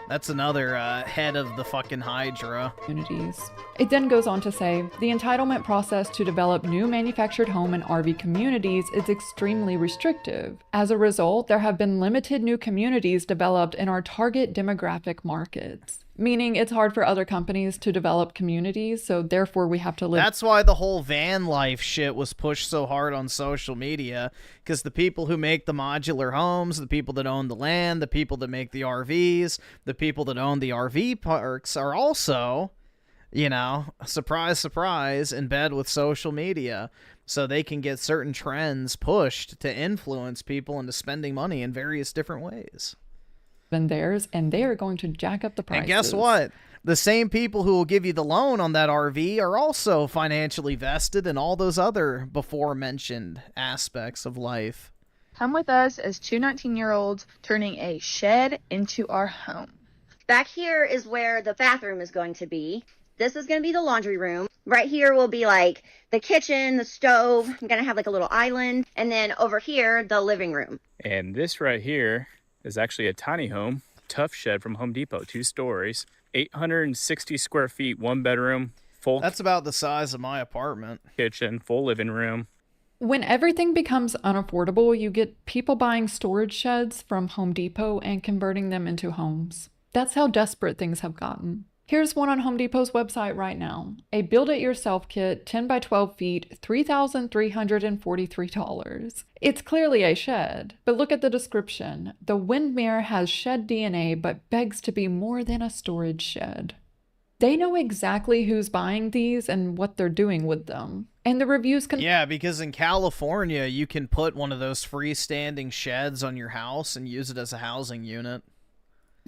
That's another head of the fucking Hydra. It then goes on to say, the entitlement process to develop new manufactured home and RV communities is extremely restrictive. As a result, there have been limited new communities developed in our target demographic markets. Meaning it's hard for other companies to develop communities, so therefore we have to live. That's why the whole van life shit was pushed so hard on social media, because the people who make the modular homes, the people that own the land, the people that make the RVs, the people that own the RV parks are also, you know, surprise, surprise, in bed with social media. So they can get certain trends pushed to influence people into spending money in various different ways. Than theirs, and they are going to jack up the prices. And guess what? The same people who will give you the loan on that RV are also financially vested in all those other before-mentioned aspects of life. Come with us as two 19-year-olds turning a shed into our home. Back here is where the bathroom is going to be. This is going to be the laundry room. Right here will be like the kitchen, the stove. I'm going to have like a little island. And then over here, the living room. And this right here is actually a tiny home, tough shed from Home Depot, 2 stories, 860 square feet, 1 bedroom, full. That's about the size of my apartment. Kitchen, full living room. When everything becomes unaffordable, you get people buying storage sheds from Home Depot and converting them into homes. That's how desperate things have gotten. Here's one on Home Depot's website right now. A build-it-yourself kit, 10 by 12 feet, $3,343. It's clearly a shed, but look at the description. The Windmere has shed DNA, but begs to be more than a storage shed. They know exactly who's buying these and what they're doing with them. And the reviews can... Yeah, because in California, you can put one of those freestanding sheds on your house and use it as a housing unit.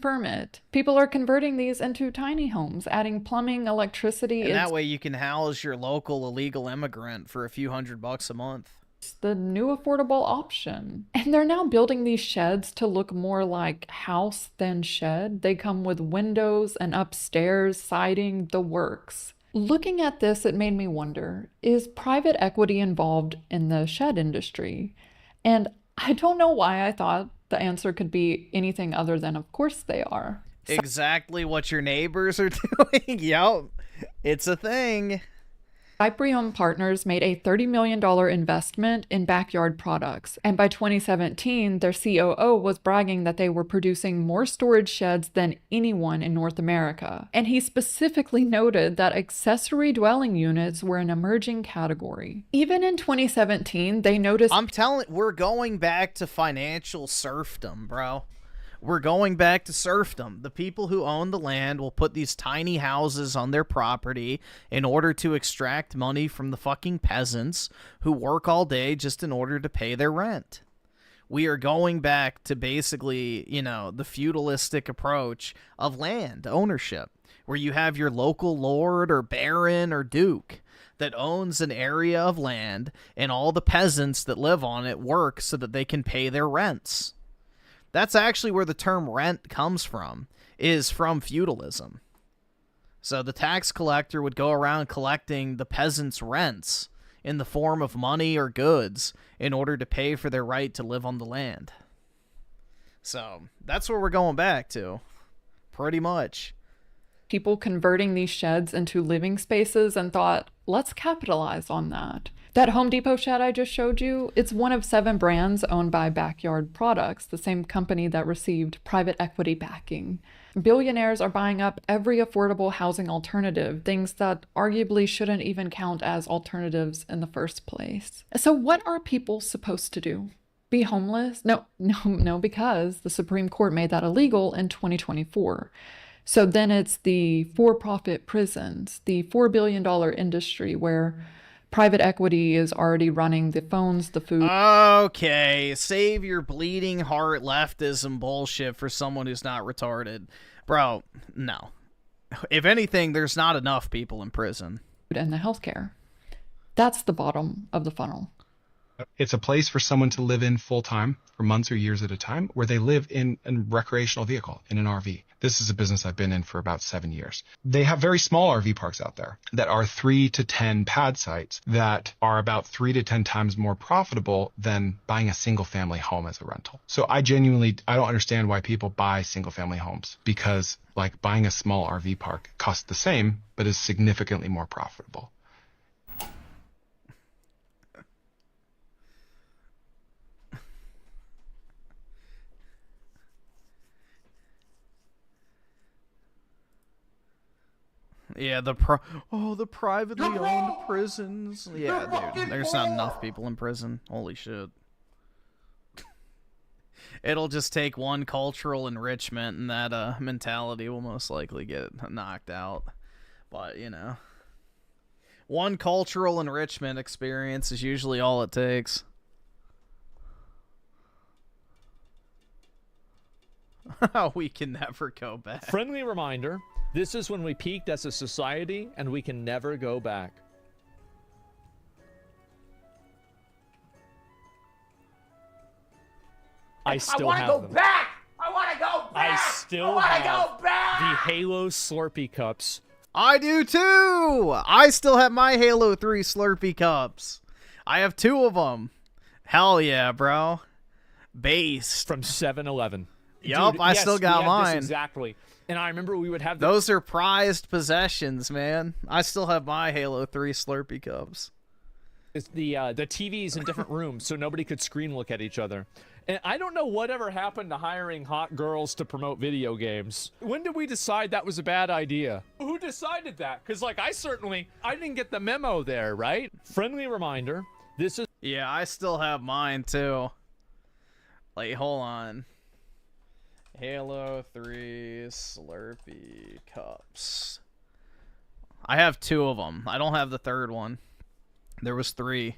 Confirm it. People are converting these into tiny homes, adding plumbing, electricity. And that way you can house your local illegal immigrant for a few $100 a month. It's the new affordable option. And they're now building these sheds to look more like house than shed. They come with windows and upstairs, siding, the works. Looking at this, it made me wonder, is private equity involved in the shed industry? And I don't know why I thought the answer could be anything other than, of course they are. Exactly what your neighbors are doing. Yep, it's a thing. Cyprium Partners made a $30 million investment in backyard products, and by 2017, their COO was bragging that they were producing more storage sheds than anyone in North America. And he specifically noted that accessory dwelling units were an emerging category. Even in 2017, they noticed... We're going back to financial serfdom, bro. We're going back to serfdom. The people who own the land will put these tiny houses on their property in order to extract money from the fucking peasants who work all day just in order to pay their rent. We are going back to basically, you know, the feudalistic approach of land ownership, where you have your local lord or baron or duke that owns an area of land, and all the peasants that live on it work so that they can pay their rents. That's actually where the term rent comes from, is from feudalism. So the tax collector would go around collecting the peasants' rents in the form of money or goods in order to pay for their right to live on the land. So that's where we're going back to, pretty much. People converting these sheds into living spaces and thought, let's capitalize on that. That Home Depot shed I just showed you, it's one of 7 brands owned by Backyard Products, the same company that received private equity backing. Billionaires are buying up every affordable housing alternative, things that arguably shouldn't even count as alternatives in the first place. So what are people supposed to do? Be homeless? No, because the Supreme Court made that illegal in 2024. So then it's the for-profit prisons, the $4 billion industry where private equity is already running the phones, the food. Okay, save your bleeding heart leftism bullshit for someone who's not retarded. Bro, no. If anything, there's not enough people in prison. And the healthcare. That's the bottom of the funnel. It's a place for someone to live in full-time for months or years at a time, where they live in a recreational vehicle, in an RV. This is a business I've been in for about 7 years. They have very small RV parks out there that are 3 to 10 pad sites that are about 3 to 10 times more profitable than buying a single-family home as a rental. So I don't understand why people buy single-family homes, because like buying a small RV park costs the same, but is significantly more profitable. Yeah, the privately owned prisons. Yeah, dude, there's not enough people in prison. Holy shit. It'll just take one cultural enrichment, and that mentality will most likely get knocked out. But, you know, one cultural enrichment experience is usually all it takes. We can never go back. Friendly reminder, This is when we peaked as a society, and we can never go back. I still have them. Back! I want to go back! I still I have wanna go back! the Halo Slurpee cups. I do too! I still have my Halo 3 Slurpee cups. I have 2 of them. Hell yeah, bro. Based. From 7-Eleven. Yup, Dude, I yes, still got we had this mine. exactly. And I remember we would have Those are prized possessions, man. I still have my Halo 3 Slurpee cups. It's the TVs in different rooms, so nobody could screen look at each other. And I don't know whatever happened to hiring hot girls to promote video games. When did we decide that was a bad idea? Who decided that? Because, like, I didn't get the memo there, right? Friendly reminder, this is... Yeah, I still have mine, too. Like, hold on. Halo 3 Slurpee cups. I have 2 of them. I don't have the third one. There was 3.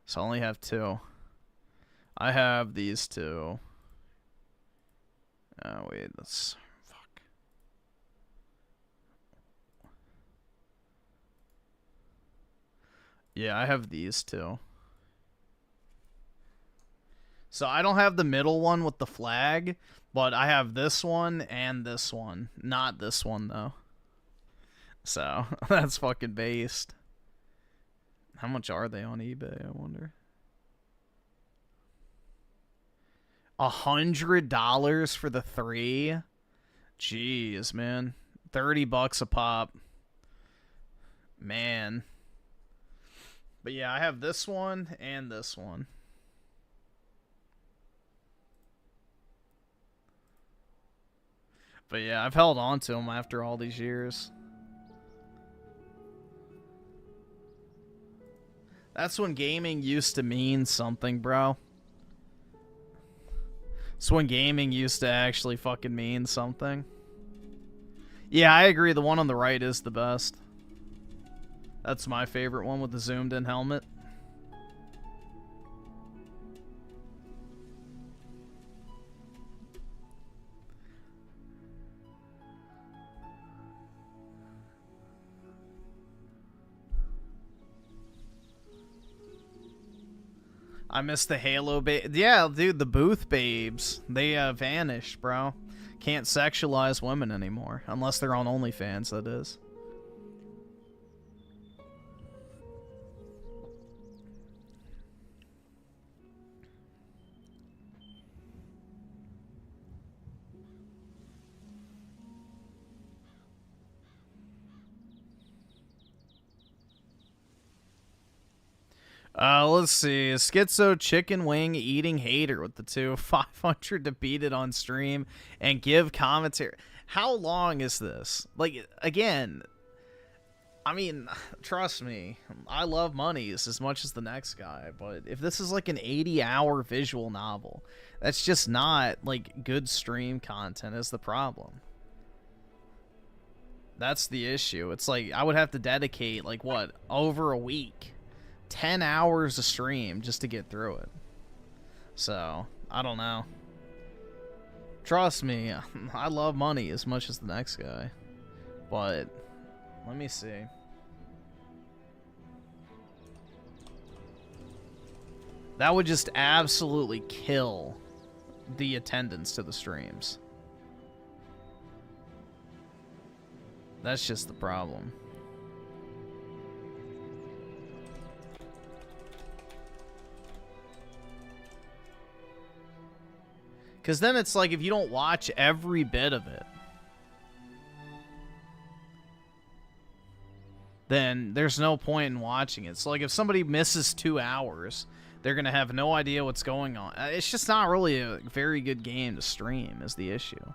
So I only have 2. I have these 2. Oh, wait, that's... Fuck. Yeah, I have these 2. So I don't have the middle one with the flag, but I have this one and this one. Not this one, though. So, that's fucking based. How much are they on eBay, I wonder? $100 for the 3? Jeez, man. $30 a pop. Man. But yeah, I have this one and this one. But yeah, I've held on to them after all these years. That's when gaming used to mean something, bro. It's when gaming used to actually fucking mean something. Yeah, I agree. The one on the right is the best. That's my favorite one with the zoomed in helmet. I miss the Halo Yeah, dude, the booth babes. They vanished, bro. Can't sexualize women anymore. Unless they're on OnlyFans, that is. Let's see. Schizo chicken wing eating hater with the 2. 500 to beat it on stream and give commentary. How long is this? Like, again, I mean, trust me, I love monies as much as the next guy, but if this is like an 80-hour visual novel, that's just not, like, good stream content is the problem. That's the issue. It's like, I would have to dedicate, like, what, over a week. 10 hours a stream just to get through it. So, I don't know. Trust me, I love money as much as the next guy. But, let me see. That would just absolutely kill the attendance to the streams. That's just the problem. Because then it's like if you don't watch every bit of it, then there's no point in watching it. So like if somebody misses 2 hours, they're going to have no idea what's going on. It's just not really a very good game to stream is the issue.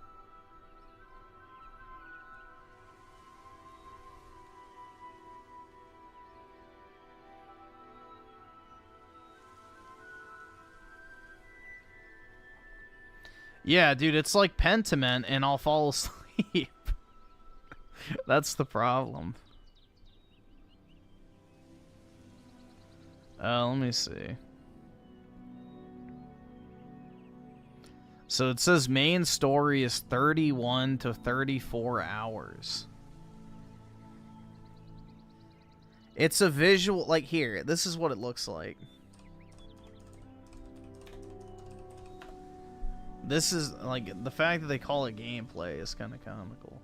Yeah, dude, it's like Pentiment and I'll fall asleep. That's the problem. Let me see. So it says main story is 31 to 34 hours. It's a visual, like here, this is what it looks like. This is, like, the fact that they call it gameplay is kind of comical.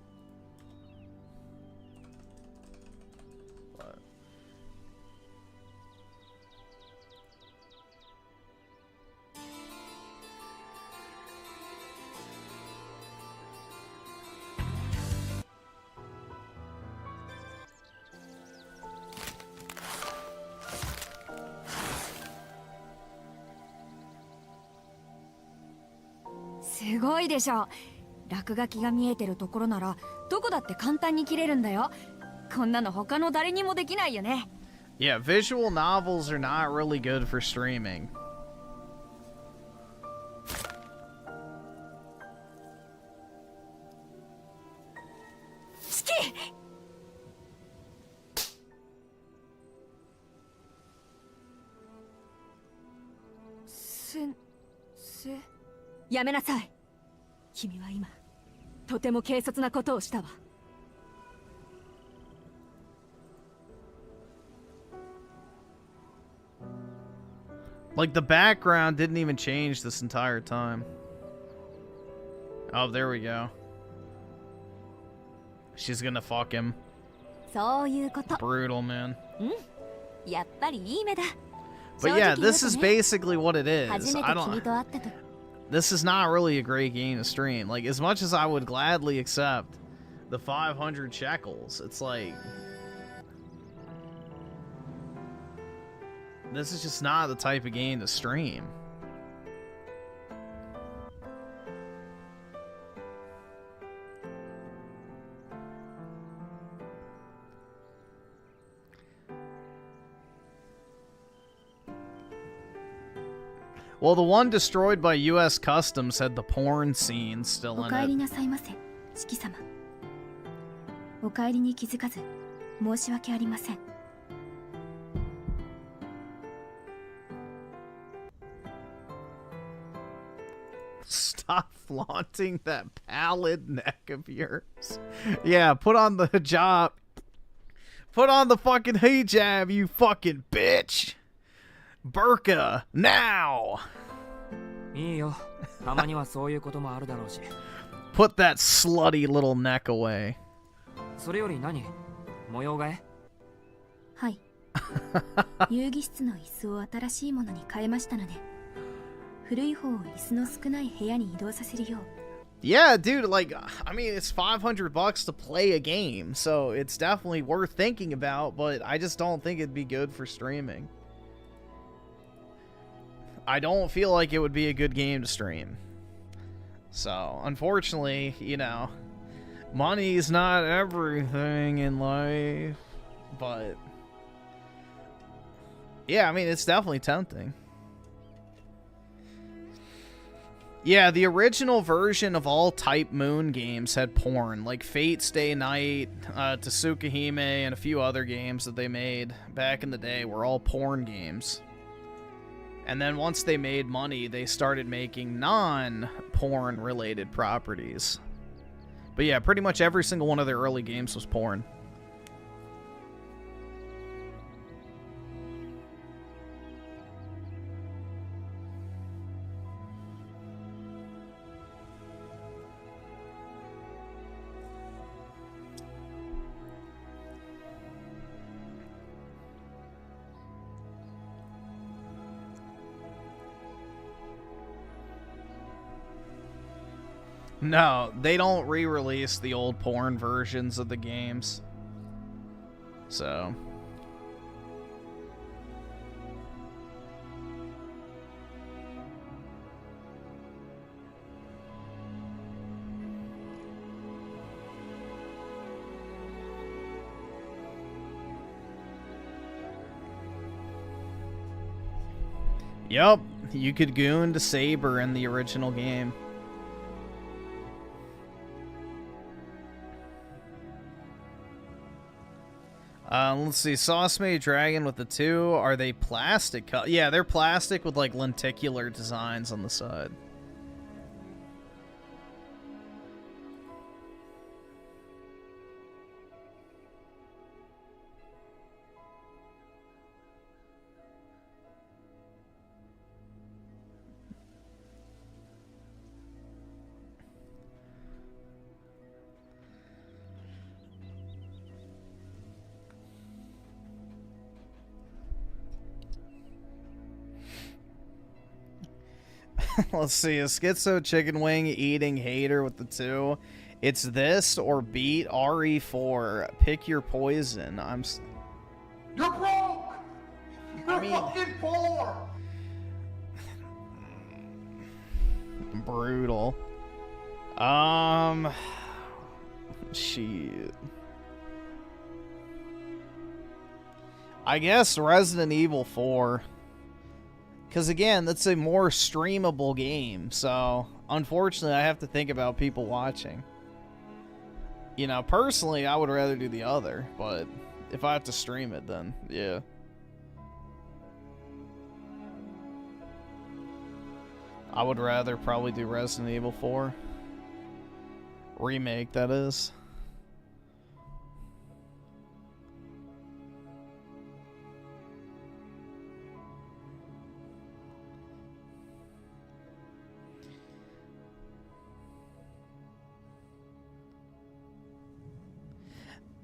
But.すごいでしょ。落書きが見えてるところならどこだって簡単に切れるんだよ。こんなの他の誰にもできないよね。Yeah, visual novels are not really good for streaming. Ski! やめなさい。君は今とても軽率なことをしたわ。Like, the background didn't even change this entire time. Oh, there we go. She's gonna fuck him. そういうこと。 Brutal, man. やっぱりいい目だ。 But yeah, this is basically what it is. This is not really a great game to stream. Like, as much as I would gladly accept the 500 shekels, it's like... This is just not the type of game to stream. Well, the one destroyed by U.S. Customs had the porn scene still in it. お帰りなさいませ、四季様。お帰りに気づかず申し訳ありません。 Stop flaunting that pallid neck of yours. Yeah, put on the hijab. Put on the fucking hijab, you fucking bitch. Burqa, now. いいよ。たまにはそういうこともあるだろうし。 Put that slutty little neck away. それより何？模様替え？はい。遊戯室の椅子を新しいものに変えましたので、古い方を椅子の少ない部屋に移動させるよう。 Yeah, dude, like, I mean, it's $500 to play a game, so it's definitely worth thinking about, but I just don't think it'd be good for streaming. I don't feel like it would be a good game to stream. So, unfortunately, you know, money's not everything in life, but yeah, I mean, it's definitely tempting. Yeah, the original version of all Type Moon games had porn, like Fate Stay Night, Tsukahime, and a few other games that they made back in the day were all porn games. And then once they made money, they started making non-porn related properties. But yeah, pretty much every single one of their early games was porn. No, they don't re-release the old porn versions of the games. So... Yup, you could goon to Saber in the original game. Let's see, Sauce Made Dragon with the 2. Are they plastic? Yeah, they're plastic with like lenticular designs on the side. Let's see, a schizo chicken wing eating hater with the 2. It's this or beat RE4. Pick your poison. You're broke! You're fucking poor! Brutal. Shit. I guess Resident Evil 4. Because again, that's a more streamable game, so unfortunately I have to think about people watching. You know, personally, I would rather do the other, but if I have to stream it, then yeah. I would rather probably do Resident Evil 4. Remake, that is.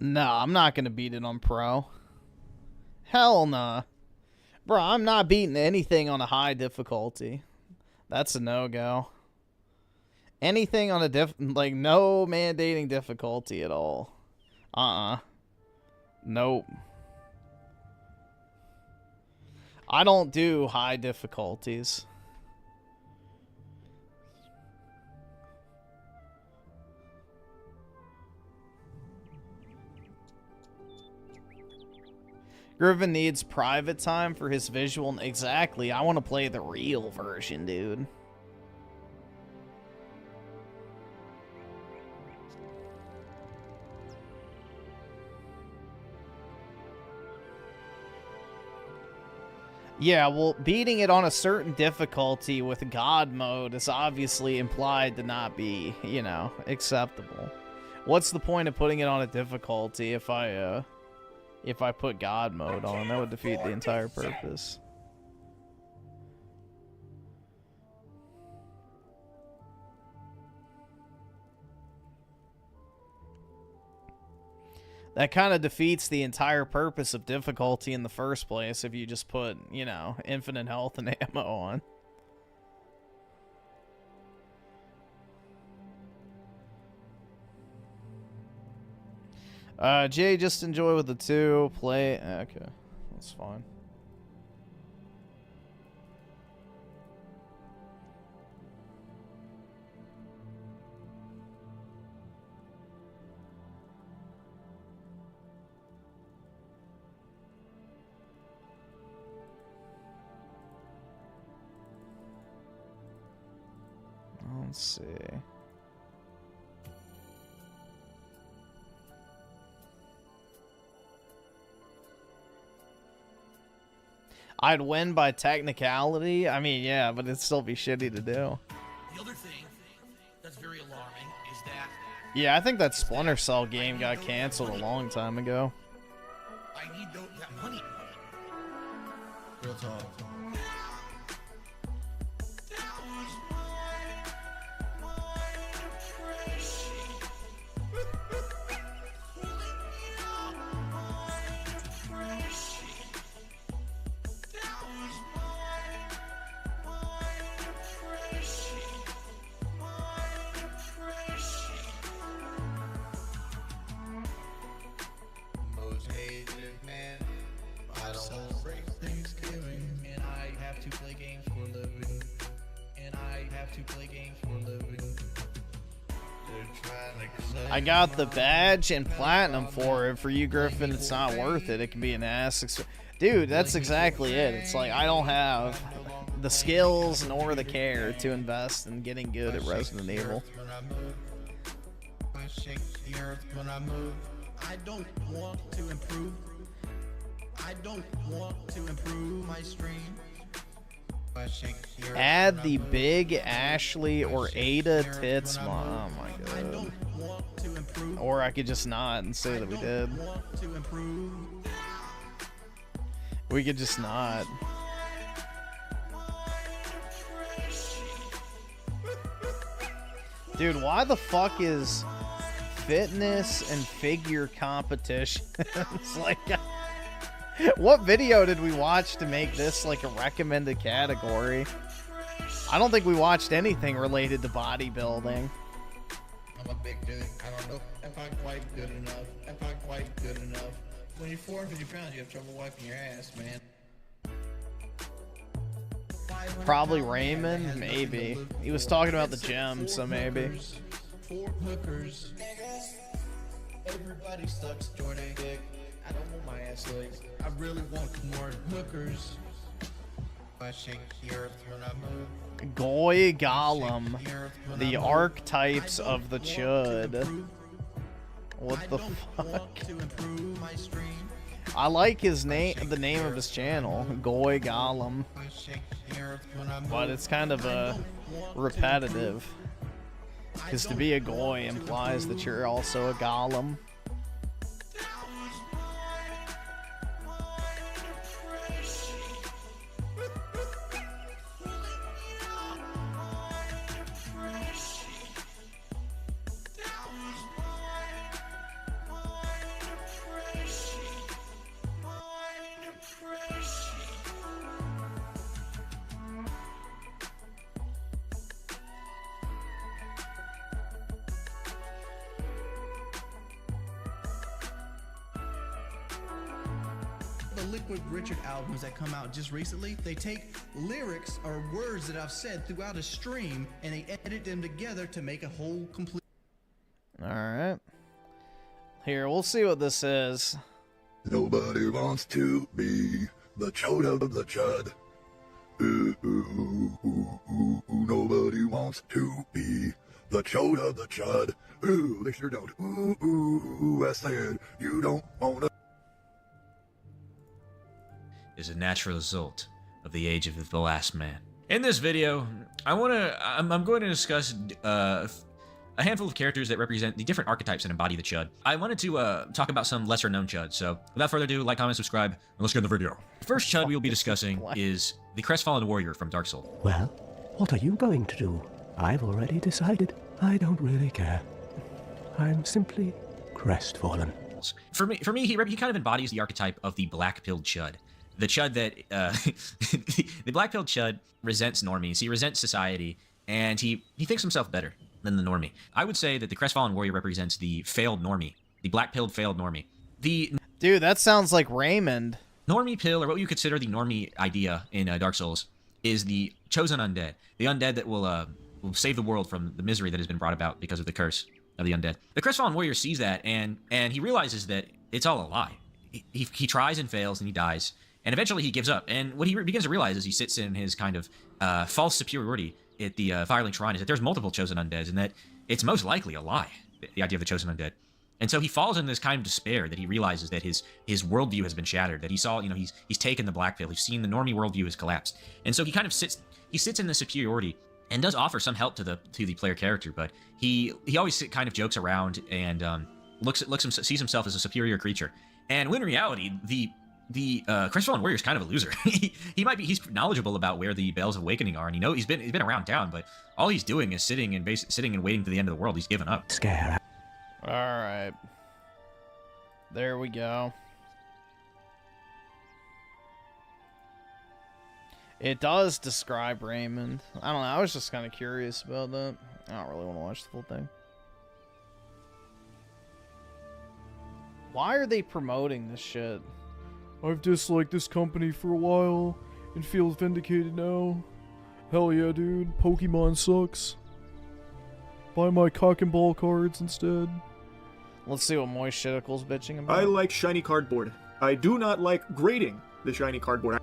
No, I'm not going to beat it on Pro. Hell nah. Bro, I'm not beating anything on a high difficulty. That's a no-go. Anything on a like, no mandating difficulty at all. Nope. I don't do high difficulties. Griffin needs private time for his visual. Exactly. I want to play the real version, dude. Yeah, well, beating it on a certain difficulty with God mode is obviously implied to not be, you know, acceptable. What's the point of putting it on a difficulty if I put God mode on? That would defeat the entire purpose. That kind of defeats the entire purpose of difficulty in the first place if you just put, you know, infinite health and ammo on. Jay, just enjoy with the 2. Play. Okay, that's fine. Let's see. I'd win by technicality. I mean, yeah, but it'd still be shitty to do. The other thing that's very alarming is that... Yeah, I think that Splinter Cell game got canceled a long time ago. I need that money. Real talk. I got the badge and platinum for it. For you, Griffin, it's not worth it. It can be an ass. Dude, that's exactly it. It's like I don't have the skills nor the care to invest in getting good at Resident Evil. I don't want to improve. I don't want to improve my stream. Add the big Ashley or Ada tits. Oh my god. Or I could just not and say that we did. We could just not. Dude, why the fuck is fitness and figure competition? It's like, what video did we watch to make this like a recommended category? I don't think we watched anything related to bodybuilding. I'm a big dude. I don't know if I'm quite good enough. If I'm quite good enough. When you're 450 pounds, you have trouble wiping your ass, man. Probably Raymond, maybe. He was talking about the gym, so maybe. 4 hookers. Everybody sucks Jordan dick. I don't want my ass licked. I really want more hookers. I shake the earth when I move. Goy Gollum, the archetypes of the Chud. What the fuck? I like his name, the name of his channel, Goy Gollum. But it's kind of repetitive. Because to be a goy implies that you're also a golem. The Liquid Richard albums that come out just recently, they take lyrics or words that I've said throughout a stream and they edit them together to make a whole complete. Alright. Here, we'll see what this is. Nobody wants to be the chode of the chud. Ooh, ooh, ooh, ooh, ooh. Nobody wants to be the chode of the chud. Ooh, they sure don't. Ooh, ooh, ooh, I said you don't wanna. Is a natural result of the age of the last man. In this video, I'm going to discuss a handful of characters that represent the different archetypes that embody the Chud. I wanted to talk about some lesser known Chuds, so without further ado, like, comment, subscribe, and let's get in the video. The first Chud we will be discussing is the Crestfallen Warrior from Dark Souls. Well, what are you going to do? I've already decided. I don't really care. I'm simply crestfallen. For me, he kind of embodies the archetype of the black-pilled Chud. The Chud that, the black-pilled Chud resents normies. He resents society, and he thinks himself better than the normie. I would say that the Crestfallen Warrior represents the failed normie, the black-pilled failed normie. Dude, that sounds like Raymond. Normie pill, or what you consider the normie idea in Dark Souls, is the chosen undead. The undead that will save the world from the misery that has been brought about because of the curse of the undead. The Crestfallen Warrior sees that, and he realizes that it's all a lie. He tries and fails, and he dies. And eventually he gives up. And what he begins to realize as he sits in his kind of false superiority at the Firelink Shrine is that there's multiple chosen undeads and that it's most likely a lie, the idea of the chosen undead. And so he falls in this kind of despair that he realizes that his worldview has been shattered, that he saw, he's taken the black pill, he's seen the normie worldview has collapsed. And so he kind of sits in the superiority and does offer some help to the player character, but he always kind of jokes around and sees himself as a superior creature. And when in reality, the Crestfallen Warrior is kind of a loser. He's knowledgeable about where the Bells of Awakening are, and he's been around town, but all he's doing is sitting and waiting for the end of the world. He's given up. Scare. All right, there we go. It does describe Raymond. I don't know. I was just kind of curious about that. I don't really want to watch the full thing. Why are they promoting this shit? I've disliked this company for a while and feel vindicated now. Hell yeah, dude. Pokemon sucks. Buy my cock and ball cards instead. Let's see what Moist Shittacle's bitching about. I like shiny cardboard. I do not like grading the shiny cardboard.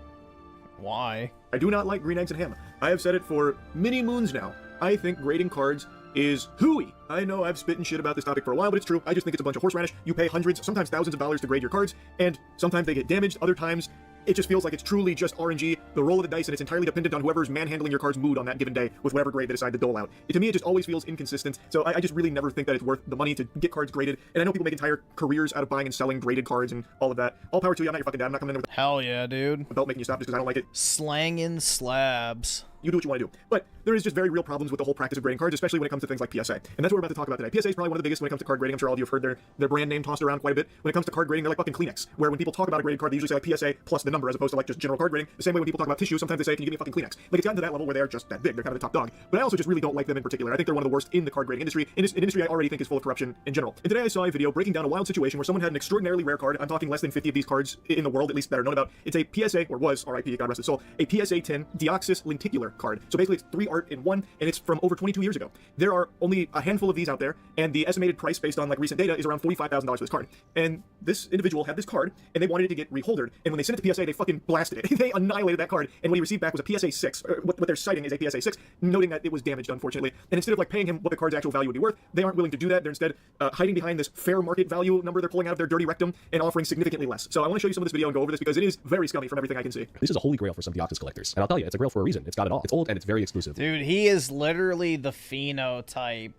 Why? I do not like green eggs and ham. I have said it for many moons now. I think grading cards is hooey. I know I've spit and shit about this topic for a while, but it's true. I just think it's a bunch of horseradish. You pay hundreds, sometimes thousands of dollars to grade your cards, and sometimes they get damaged. Other times, it just feels like it's truly just RNG, the roll of the dice, and it's entirely dependent on whoever's manhandling your card's mood on that given day with whatever grade they decide to dole out. To me, it just always feels inconsistent, so I just really never think that it's worth the money to get cards graded, and I know people make entire careers out of buying and selling graded cards and all of that. All power to you. I'm not your fucking dad. I'm not coming in with hell yeah, dude. Without making you stop just because I don't like it. Slangin' slabs. You do what you want to do. But there is just very real problems with the whole practice of grading cards, especially when it comes to things like PSA. And that's what we're about to talk about today. PSA is probably one of the biggest when it comes to card grading. I'm sure all of you have heard their brand name tossed around quite a bit. When it comes to card grading, they're like fucking Kleenex, where when people talk about a graded card, they usually say like PSA plus the number as opposed to like just general card grading. The same way when people talk about tissue, sometimes they say, can you give me a fucking Kleenex? Like, it's gotten to that level where they're just that big. They're kind of the top dog. But I also just really don't like them in particular. I think they're one of the worst in the card grading industry. An industry I already think is full of corruption in general. And today I saw a video breaking down a wild situation where someone had an extraordinarily rare card. I'm talking less than 50 of these cards in the world, at least that are known about. It's a PSA, or was, RIP, God rest his soul, a PSA 10 Deoxys lenticular card. So basically it's 3 art in 1, and it's from over 22 years ago. There are only a handful of these out there, and the estimated price based on like recent data is around $45,000 for this card. And this individual had this card, and they wanted it to get reholdered, and when they sent it to PSA, they fucking blasted it. They annihilated that card, and what he received back was a PSA 6, or what they're citing is a PSA 6, noting that it was damaged, unfortunately. And instead of like paying him what the card's actual value would be worth, they aren't willing to do that. They're instead hiding behind this fair market value number they're pulling out of their dirty rectum and offering significantly less. So I want to show you some of this video and go over this because it is very scummy from everything I can see. This is a holy grail for some Deoxys collectors. And I'll tell you, it's a grail for a reason. It's got it all. It's old and it's very exclusive. Dude, he is literally the phenotype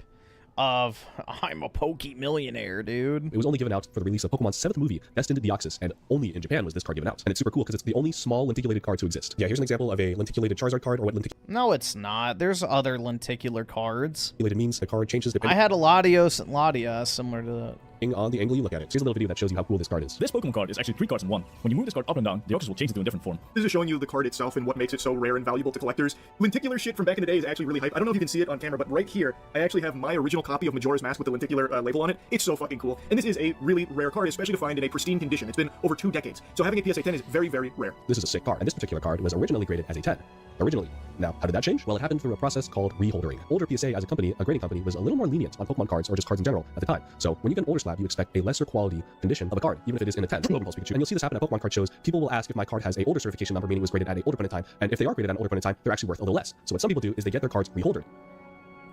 of I'm a pokey millionaire, dude. It was only given out for the release of Pokemon's 7th movie, Destined to Deoxys, and only in Japan was this card given out. And it's super cool because it's the only small lenticulated card to exist. Yeah, here's an example of a lenticulated Charizard card, or what No, it's not. There's other lenticular cards. lenticulated means. The card changes depending I had a Latios and Latias similar to that. on the angle you look at it. Here's a little video that shows you how cool this card is. This Pokemon card is actually 3 cards in one. When you move this card up and down, the Deoxys will change into a different form. This is showing you the card itself and what makes it so rare and valuable to collectors. Lenticular shit from back in the day is actually really hype. I don't know if you can see it on camera, but right here, I actually have my original copy of Majora's Mask with the lenticular label on it. It's so fucking cool. And this is a really rare card, especially to find in a pristine condition. It's been over 2 decades. So having a PSA 10 is very, very rare. This is a sick card, and this particular card was originally graded as a 10. Originally. Now, how did that change? Well, it happened through a process called reholdering. Older PSA as a company, a grading company, was a little more lenient on Pokemon cards or just cards in general at the time. So when you get an older slab, you expect a lesser quality condition of a card, even if it is in a 10. And you'll see this happen at Pokemon card shows. People will ask if my card has a older certification number, meaning it was graded at an older point in time, and if they are graded at an older point in time, they're actually worth a little less. So what some people do is they get their cards reholdered.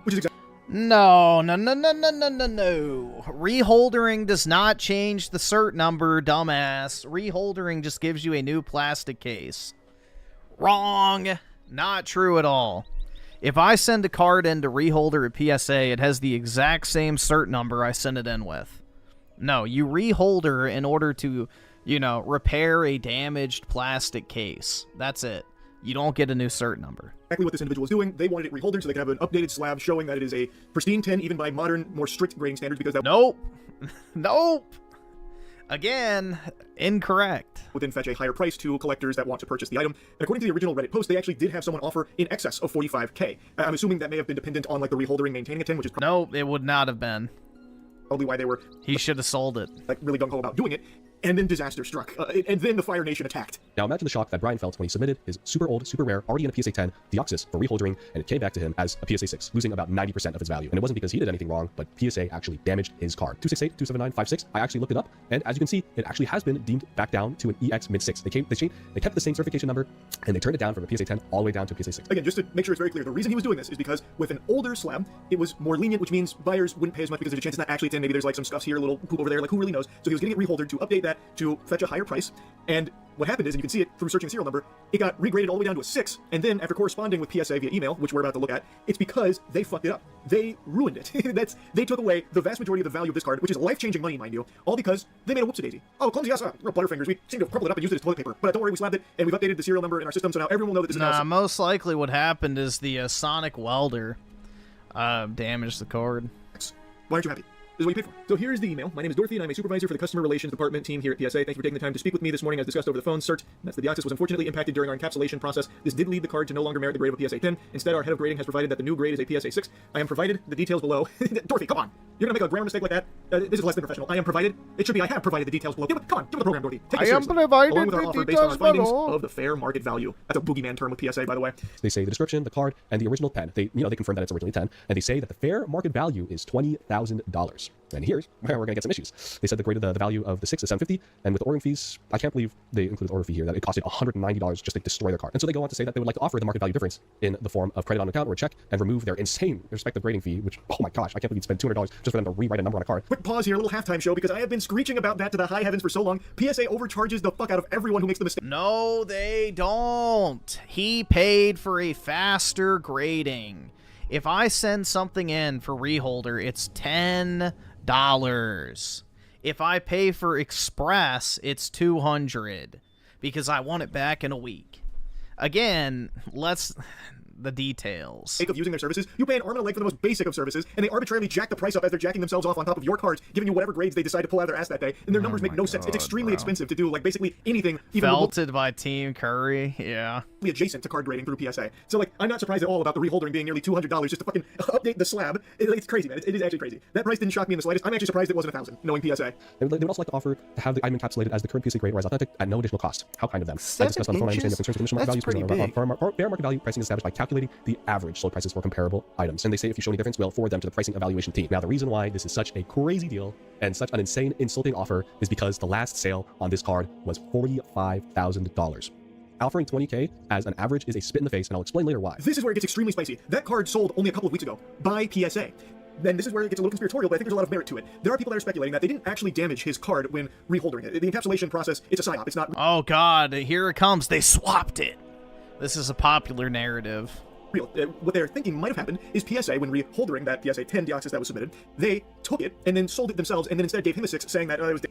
Which is exactly No. Reholdering does not change the cert number, dumbass. Reholdering just gives you a new plastic case. Wrong. Not true at all. If I send a card in to reholder at PSA, it has the exact same cert number I sent it in with. No, you reholder in order to, repair a damaged plastic case. That's it. You don't get a new cert number. Exactly what this individual is doing. They wanted it reholdered so they could have an updated slab showing that it is a pristine 10, even by modern, more strict grading standards, because that... Nope. Nope. Again, incorrect. Would then fetch a higher price to collectors that want to purchase the item. And according to the original Reddit post, they actually did have someone offer in excess of $45K. I'm assuming that may have been dependent on like the reholdering maintaining a 10, which is no, it would not have been. Probably why they were. He should have sold it. Like really gung ho about doing it. And then disaster struck. And then the Fire Nation attacked. Now imagine the shock that Brian felt when he submitted his super old, super rare, already in a PSA 10 Deoxys for reholdering, and it came back to him as a PSA 6, losing about 90% of its value. And it wasn't because he did anything wrong, but PSA actually damaged his card. 268, 279, 56. I actually looked it up, and as you can see, it actually has been deemed back down to an EX mid 6. They kept the same certification number, and they turned it down from a PSA 10 all the way down to a PSA 6. Again, just to make sure it's very clear, the reason he was doing this is because with an older slab, it was more lenient, which means buyers wouldn't pay as much because there's a chance it's not actually a 10. Maybe there's like some scuffs here, a little poop over there, like who really knows? So he was getting it reholdered to update that to fetch a higher price. And what happened is, and you can see it through searching the serial number, it got regraded all the way down to a 6. And then after corresponding with PSA via email, which we're about to look at, it's because they fucked it up. They ruined it. They took away the vast majority of the value of this card, which is life-changing money, mind you, all because they made a whoopsie-daisy. Oh, clumsy ass, real butterfingers. We seem to have crumpled it up and used it as toilet paper. But don't worry, we slabbed it, and we've updated the serial number in our system, so now everyone will know that this is Nah, most likely what happened is the sonic welder damaged the card. Why aren't you happy? This is what you paid for. So here's the email. My name is Dorothy, and I'm a supervisor for the customer relations department team here at PSA. Thank you for taking the time to speak with me this morning as discussed over the phone. CERT, that's the Deoxys, was unfortunately impacted during our encapsulation process. This did lead the card to no longer merit the grade of a PSA 10. Instead, our head of grading has provided that the new grade is a PSA 6. I am provided the details below. Dorothy, come on. You're going to make a grammar mistake like that? This is less than professional. I am provided. It should be I have provided the details below. Come on, give me the program, Dorothy. Take it seriously. Along with our offer based on our findings of the fair market value. That's a boogeyman term with PSA, by the way. They say the description, the card, and the original pen. They confirm that it's originally 10, and they say that the fair market value is $20,000. And here's where we're going to get some issues. They said the value of the 6 is $750, and with the ordering fees, I can't believe they included the order fee here, that it costed $190 just to destroy their card. And so they go on to say that they would like to offer the market value difference in the form of credit on account or a check and remove their insane respective grading fee, which, oh my gosh, I can't believe you'd spend $200 just for them to rewrite a number on a card. Quick pause here, a little halftime show, because I have been screeching about that to the high heavens for so long. PSA overcharges the fuck out of everyone who makes the mistake. No, they don't. He paid for a faster grading. If I send something in for reholder, it's $10. If I pay for express, it's $200 because I want it back in a week. Again, the details. Sake of using their services, you pay an arm and a leg for the most basic of services, and they arbitrarily jack the price up as they're jacking themselves off on top of your cards, giving you whatever grades they decide to pull out of their ass that day, and their numbers make no sense. It's extremely expensive to do, like, basically anything, even Felted by Team Curry, yeah. Adjacent to card grading through PSA. So, like, I'm not surprised at all about the reholdering being nearly $200 just to fucking update the slab. It's crazy, man. It is actually crazy. That price didn't shock me in the slightest. I'm actually surprised it wasn't $1,000, knowing PSA. They would also like to offer to have the item encapsulated as the current PSA grade or as authentic at no additional cost. How kind of them. As discussed on the phone, I understand the concerns with initial market values because fair market value pricing is established by calculating the average sold prices for comparable items. And they say if you show any difference, we'll forward them to the pricing evaluation team. Now, the reason why this is such a crazy deal and such an insane, insulting offer is because the last sale on this card was $45,000. Offering 20K as an average is a spit in the face, and I'll explain later why. This is where it gets extremely spicy. That card sold only a couple of weeks ago by PSA. Then this is where it gets a little conspiratorial, but I think there's a lot of merit to it. There are people that are speculating that they didn't actually damage his card when reholdering it. The encapsulation process, it's a psyop. It's not... Oh god, here it comes. They swapped it. This is a popular narrative. Real. What they're thinking might have happened is PSA, when reholdering that PSA 10 Deoxys that was submitted, they took it and then sold it themselves, and then instead gave him a 6, saying that it was...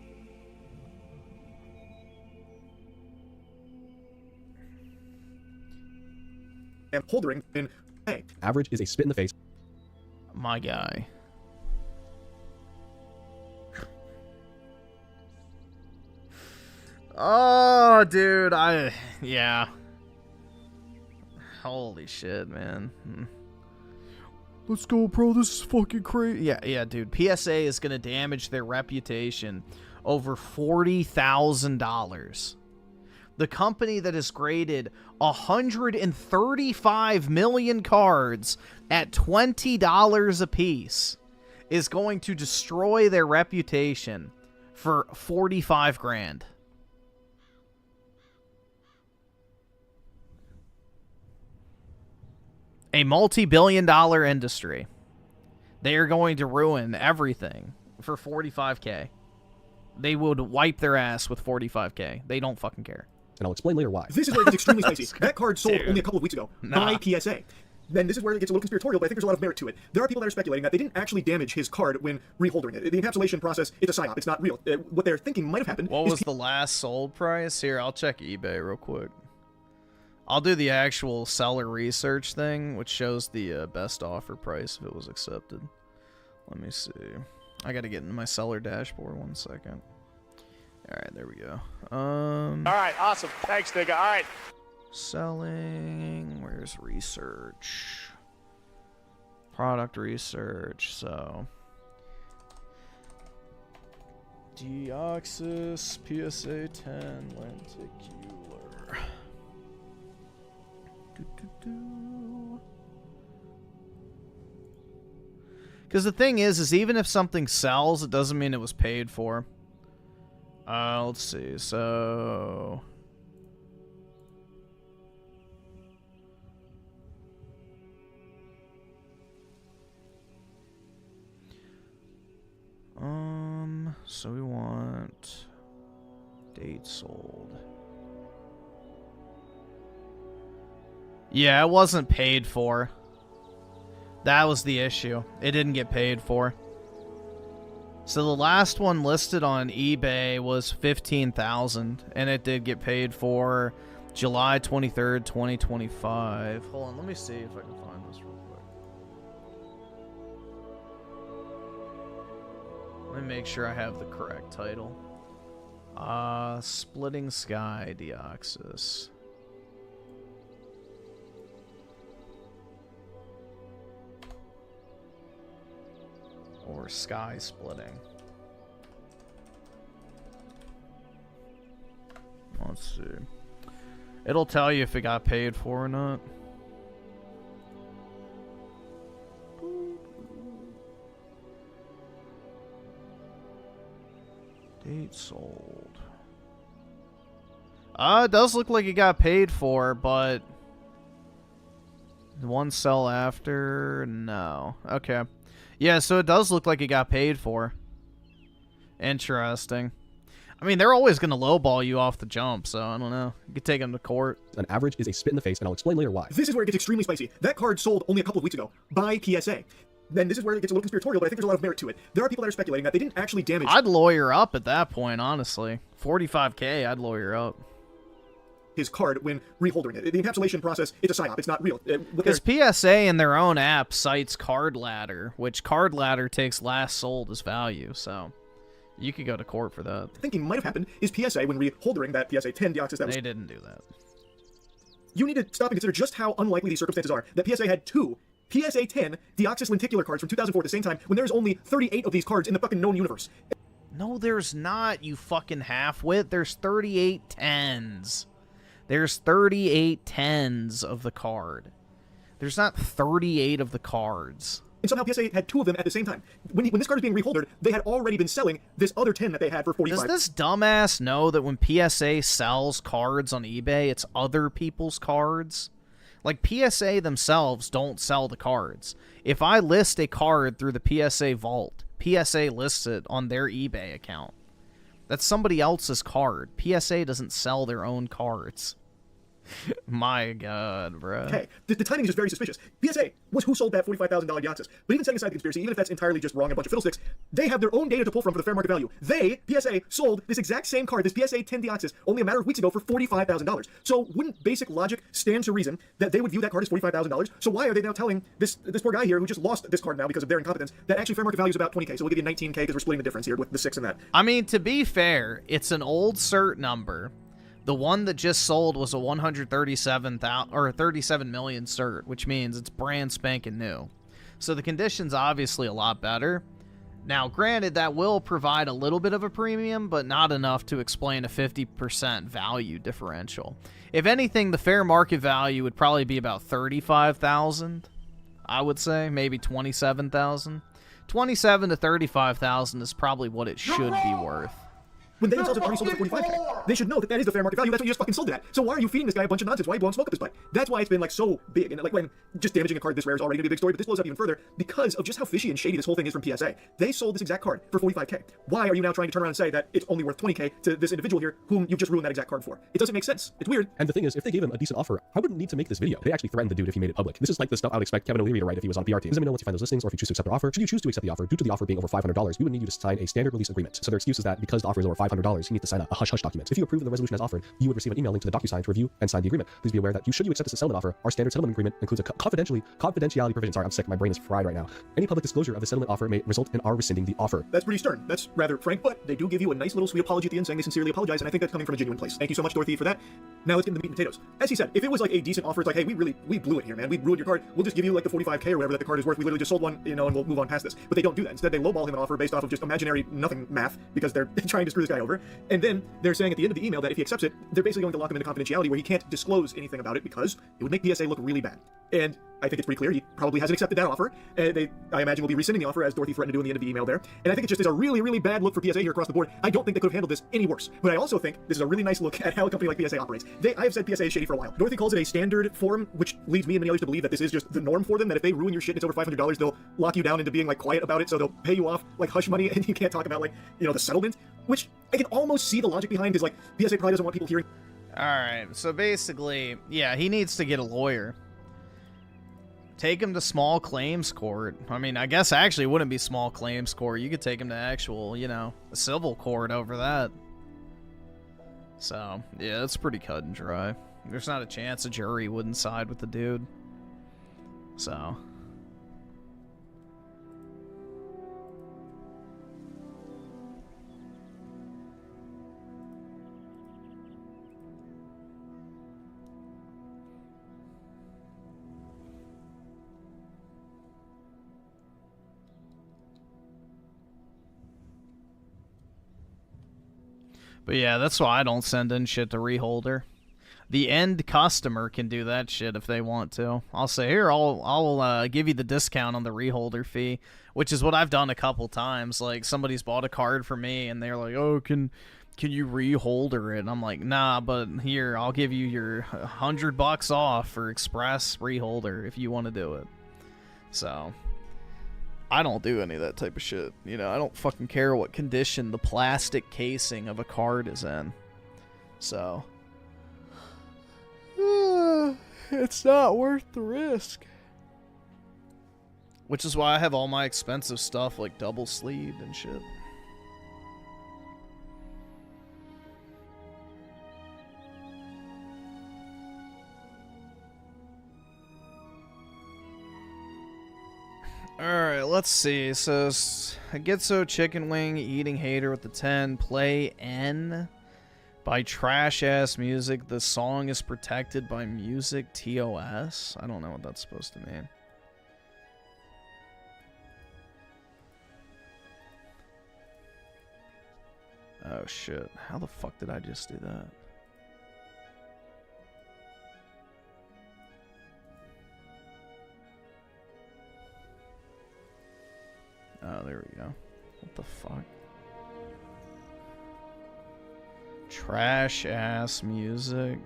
and holdering in... Hey. Average is a spit in the face. My guy. Oh, dude, yeah. Holy shit, man. Let's go, bro. This is fucking crazy. Yeah, dude. PSA is gonna damage their reputation over $40,000. The company that has graded 135 million cards at $20 a piece is going to destroy their reputation for 45 grand. A multi-billion-dollar industry. They are going to ruin everything for 45K. They would wipe their ass with 45K. They don't fucking care. And I'll explain later why. This is where it gets extremely spicy. That card sold only a couple of weeks ago by PSA. Then this is where it gets a little conspiratorial, but I think there's a lot of merit to it. There are people that are speculating that they didn't actually damage his card when reholdering it. The encapsulation process, it's a psyop. It's not real. What they're thinking might have happened. What was the last sold price? Here, I'll check eBay real quick. I'll do the actual seller research thing, which shows the best offer price if it was accepted. Let me see. I gotta get into my seller dashboard 1 second. Alright, there we go. Alright, awesome. Thanks, nigga. Alright. Selling. Where's research? Product research. So. Deoxys PSA 10 lenticular. Because the thing is even if something sells, it doesn't mean it was paid for. Let's see. So, so we want date sold. Yeah, it wasn't paid for. That was the issue. It didn't get paid for. So the last one listed on eBay was $15,000, and it did get paid for July 23rd, 2025. Hold on, let me see if I can find this real quick. Let me make sure I have the correct title. Splitting Sky Deoxys. Or Sky Splitting. Let's see. It'll tell you if it got paid for or not. Date sold. It does look like it got paid for, but the one sell after? No. Okay. Yeah, so it does look like it got paid for. Interesting. I mean, they're always going to lowball you off the jump, so I don't know. You could take them to court. An average is a spit in the face, and I'll explain later why. This is where it gets extremely spicy. That card sold only a couple of weeks ago by PSA. Then this is where it gets a little conspiratorial, but I think there's a lot of merit to it. There are people that are speculating that they didn't actually damage... I'd lawyer up at that point, honestly. 45K, I'd lawyer up. his card when reholdering it. The encapsulation process, it's a psyop. It's not real. Because PSA in their own app cites Card Ladder, which Card Ladder takes last sold as value, so you could go to court for that. Thinking might have happened is PSA when reholdering that PSA 10 Deoxys that They didn't do that. You need to stop and consider just how unlikely these circumstances are that PSA had 2 PSA 10 Deoxys lenticular cards from 2004 at the same time when there's only 38 of these cards in the fucking known universe. No, there's not, you fucking half-wit. There's 38 10s. There's 38 10s of the card. There's not 38 of the cards. And somehow PSA had 2 of them at the same time. When this card is being reholdered, they had already been selling this other 10 that they had for 45. Does this dumbass know that when PSA sells cards on eBay, it's other people's cards? Like, PSA themselves don't sell the cards. If I list a card through the PSA vault, PSA lists it on their eBay account. That's somebody else's card. PSA doesn't sell their own cards. My God, bro. Okay, the timing is just very suspicious. PSA was who sold that $45,000 Deoxys. But even setting aside the conspiracy, even if that's entirely just wrong and a bunch of fiddlesticks, they have their own data to pull from for the fair market value. They, PSA, sold this exact same card, this PSA 10 Deoxys, only a matter of weeks ago for $45,000. So wouldn't basic logic stand to reason that they would view that card as $45,000? So why are they now telling this poor guy here who just lost this card now because of their incompetence that actually fair market value is about 20K? So we'll give you 19K because we're splitting the difference here with the 6 and that. I mean, to be fair, it's an old cert number. The one that just sold was a 137,000 or 37 million cert, which means it's brand spanking new. So the condition's obviously a lot better. Now, granted, that will provide a little bit of a premium, but not enough to explain a 50% value differential. If anything, the fair market value would probably be about 35,000. I would say maybe 27,000. 27 to 35,000 is probably what it should be worth. When they themselves have already sold it for 45K, they should know that that is the fair market value. That's what you just fucking sold it at. So why are you feeding this guy a bunch of nonsense? Why are you blowing smoke up his butt? That's why it's been like so big. And like when just damaging a card this rare is already gonna be a big story, but this blows up even further because of just how fishy and shady this whole thing is from PSA. They sold this exact card for 45K. Why are you now trying to turn around and say that it's only worth 20K to this individual here whom you've just ruined that exact card for? It doesn't make sense. It's weird. And the thing is, if they gave him a decent offer, I wouldn't need to make this video. They actually threatened the dude if he made it public. This is like the stuff I would expect Kevin O'Leary to write if he was on PR team. Let me know once you find those listings or if you choose to accept their offer. Should you choose to accept the offer, due to the offer being over $500, we would need you to sign a standard release agreement. So their excuse is that because the offer is over $500, you need to sign a hush-hush document. If you approve of the resolution as offered, you would receive an email link to the DocuSign to review and sign the agreement. Please be aware that should you accept this as a settlement offer, our standard settlement agreement includes a confidentiality provision. Sorry, I'm sick. My brain is fried right now. Any public disclosure of the settlement offer may result in our rescinding the offer. That's pretty stern. That's rather frank, but they do give you a nice little sweet apology at the end saying they sincerely apologize, and I think that's coming from a genuine place. Thank you so much, Dorothy, for that. Now let's get into the meat and potatoes. As he said, if it was like a decent offer, it's like, hey, we blew it here, man. We ruined your card. We'll just give you like the 45K or whatever that the card is worth. We literally just sold one, and we'll move on past this. But they don't do that. Instead, they lowball him an offer based off of just imaginary nothing math because they're trying to screw this guy over. And then they're saying at the end of the email that if he accepts it, they're basically going to lock him into confidentiality where he can't disclose anything about it because it would make PSA look really bad. And I think it's pretty clear he probably hasn't accepted that offer. I imagine will be rescinding the offer as Dorothy threatened to do in the end of the email there. And I think it just is a really, really bad look for PSA here across the board. I don't think they could have handled this any worse. But I also think this is a really nice look at how a company like PSA operates. I have said PSA is shady for a while. Dorothy calls it a standard form, which leads me and many others to believe that this is just the norm for them, that if they ruin your shit and it's over $500, they'll lock you down into being like quiet about it, so they'll pay you off like hush money and you can't talk about like, the settlement, which I can almost see the logic behind is like PSA probably doesn't want people hearing. Alright, so basically, yeah, he needs to get a lawyer. Take him to small claims court. I mean, I guess actually it wouldn't be small claims court. You could take him to actual, a civil court over that. So, yeah, it's pretty cut and dry. There's not a chance a jury wouldn't side with the dude. So... But yeah, that's why I don't send in shit to Reholder. The end customer can do that shit if they want to. I'll say, here, I'll give you the discount on the Reholder fee, which is what I've done a couple times. Like, somebody's bought a card for me, and they're like, oh, can you Reholder it? And I'm like, nah, but here, I'll give you your $100 off for Express Reholder if you want to do it. So... I don't do any of that type of shit. I don't fucking care what condition the plastic casing of a card is in. So... it's not worth the risk. Which is why I have all my expensive stuff, like, double-sleeved and shit. Alright, let's see. So, Gitso Chicken Wing, Eating Hater with the 10. Play N by Trash Ass Music. The song is protected by Music TOS. I don't know what that's supposed to mean. Oh shit. How the fuck did I just do that? Oh, there we go. What the fuck? Trash ass music.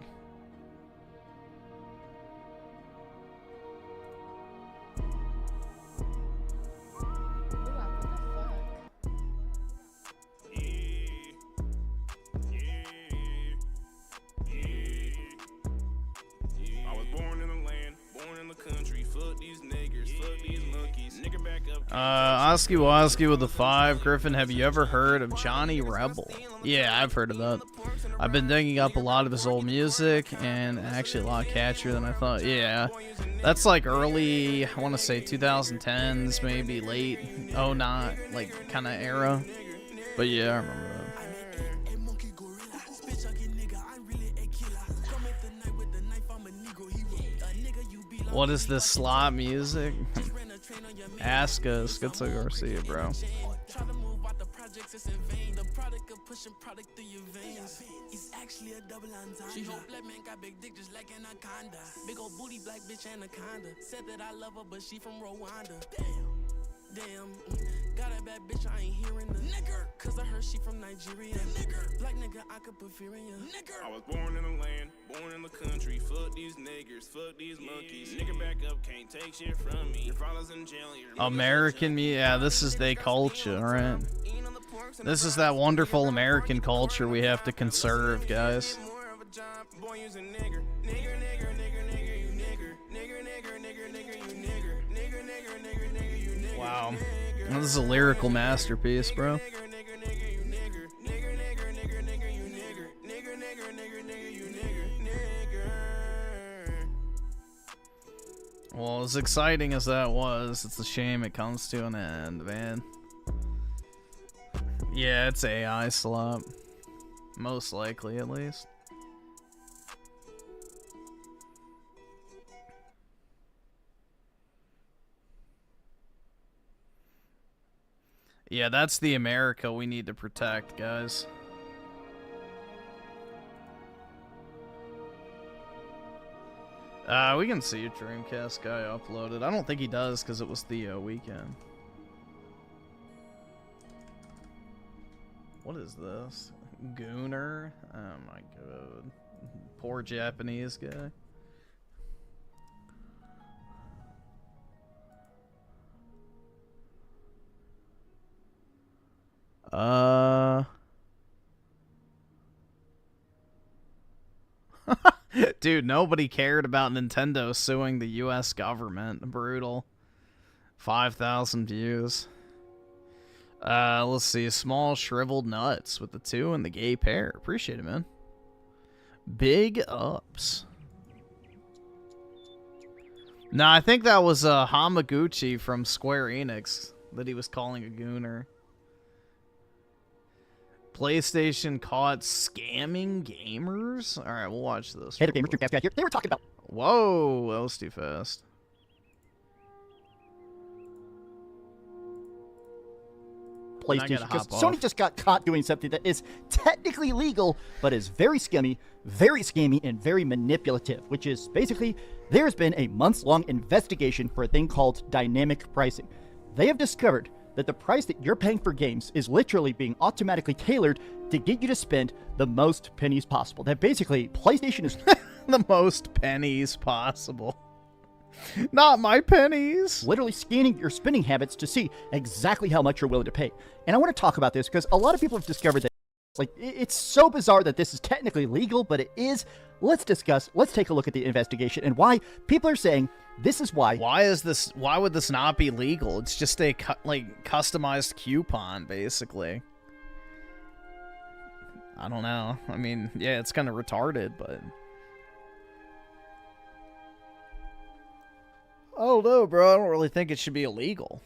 Oski Woski with the 5. Griffin, have you ever heard of Johnny Rebel? Yeah, I've heard of that. I've been digging up a lot of his old music, and actually a lot catchier than I thought. Yeah, that's like early, I want to say 2010s, maybe late 09, like kind of era. But yeah, I remember that. What is this slot music? Ask us. Schizo Garcia, bro. She hope black man got big dick just like anaconda. Big old booty black bitch anaconda. Said that I love her, but she from Rwanda. Damn, got a bad bitch, I ain't hearing the nigger. Cause I heard she from Nigeria. Nigger, black nigga, I could put fear in ya. Nigger. I was born in the land, born in the country. Fuck these niggers, fuck these monkeys. Nigger back up, can't take shit from me. Your father's in jail, your American, yeah, this is their culture, right? This is that wonderful American culture we have to conserve, guys. Wow. This is a lyrical masterpiece, bro. Well, as exciting as that was, it's a shame it comes to an end, man. Yeah, it's AI slop. Most likely, at least. Yeah, that's the America we need to protect, guys. We can see a Dreamcast guy uploaded. I don't think he does because it was the weekend. What is this? Gooner? Oh my god. Poor Japanese guy. Dude, nobody cared about Nintendo suing the US government. Brutal. 5,000 views. Let's see. Small shriveled nuts with the 2 and the gay pair. Appreciate it, man. Big ups. Nah, I think that was Hamaguchi from Square Enix that he was calling a gooner. PlayStation caught scamming gamers? Alright, we'll watch this. Hey, the Gamers Dreamcast guy here. They were talking about... Whoa, that was too fast. PlayStation, because Sony just got caught doing something that is technically legal, but is very scammy, and very manipulative, which is basically, there's been a months-long investigation for a thing called dynamic pricing. They have discovered that the price that you're paying for games is literally being automatically tailored to get you to spend the most pennies possible. That basically, PlayStation is... the most pennies possible. Not my pennies. Literally scanning your spending habits to see exactly how much you're willing to pay. And I want to talk about this because a lot of people have discovered that it's so bizarre that this is technically legal, but it is. Let's take a look at the investigation and why people are saying this is why. Why would this not be legal? It's just a customized coupon, basically. I don't know. I mean, yeah, it's kind of retarded, but... I don't know, bro. I don't really think it should be illegal.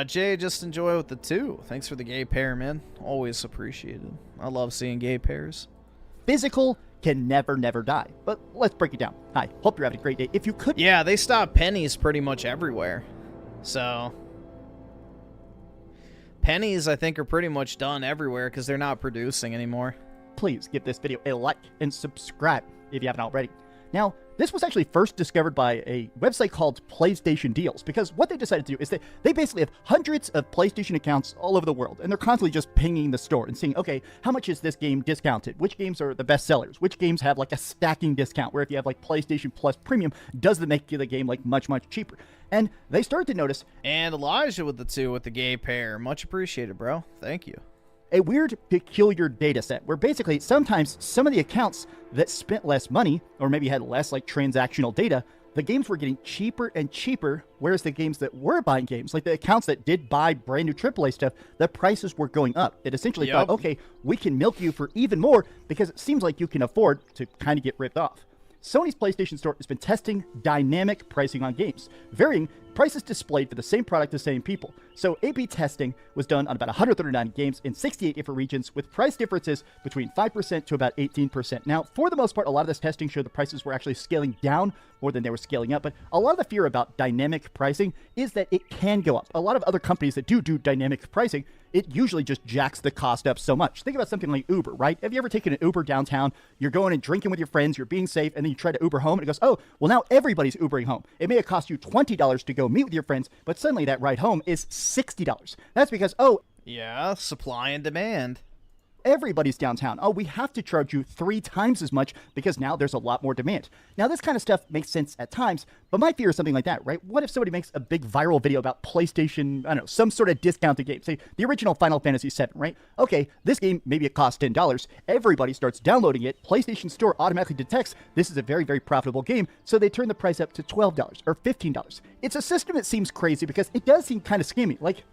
Jay, just enjoy with the 2. Thanks for the gay pair, man. Always appreciated. I love seeing gay pairs. Physical can never die. But let's break it down. Hi, hope you're having a great day. If you could... Yeah, they stopped pennies pretty much everywhere. So... pennies, I think, are pretty much done everywhere because they're not producing anymore. Please give this video a like and subscribe if you haven't already. Now, this was actually first discovered by a website called PlayStation Deals, because what they decided to do is that they basically have hundreds of PlayStation accounts all over the world, and they're constantly just pinging the store and seeing, okay, how much is this game discounted? Which games are the best sellers? Which games have like a stacking discount, where if you have like PlayStation Plus Premium, does it make the game like much cheaper? And they started to notice... And Elijah with the 2 with the gay pair. Much appreciated, bro. Thank you. A weird, peculiar data set where basically sometimes some of the accounts that spent less money or maybe had less like transactional data, the games were getting cheaper and cheaper, whereas the games that were buying games, like the accounts that did buy brand new AAA stuff, the prices were going up. It essentially thought, okay, we can milk you for even more because it seems like you can afford to kind of get ripped off. Sony's PlayStation Store has been testing dynamic pricing on games, varying prices displayed for the same product to the same people. So A/B testing was done on about 139 games in 68 different regions, with price differences between 5% to about 18%. Now, for the most part, a lot of this testing showed the prices were actually scaling down more than they were scaling up, but a lot of the fear about dynamic pricing is that it can go up. A lot of other companies that do dynamic pricing, it usually just jacks the cost up so much. Think about something like Uber, right? Have you ever taken an Uber downtown? You're going and drinking with your friends, you're being safe, and then you try to Uber home, and it goes, oh, well, now everybody's Ubering home. It may have cost you $20 to go meet with your friends, but suddenly that ride home is $60. That's because, oh... yeah, supply and demand. Everybody's downtown. Oh, we have to charge you 3 times as much because now there's a lot more demand. Now, this kind of stuff makes sense at times, but my fear is something like that, right? What if somebody makes a big viral video about PlayStation, I don't know, some sort of discounted game, say the original Final Fantasy VII, right? Okay, this game, maybe it costs $10. Everybody starts downloading it. PlayStation Store automatically detects this is a very profitable game, so they turn the price up to $12 or $15. It's a system that seems crazy because it does seem kind of scammy. Like,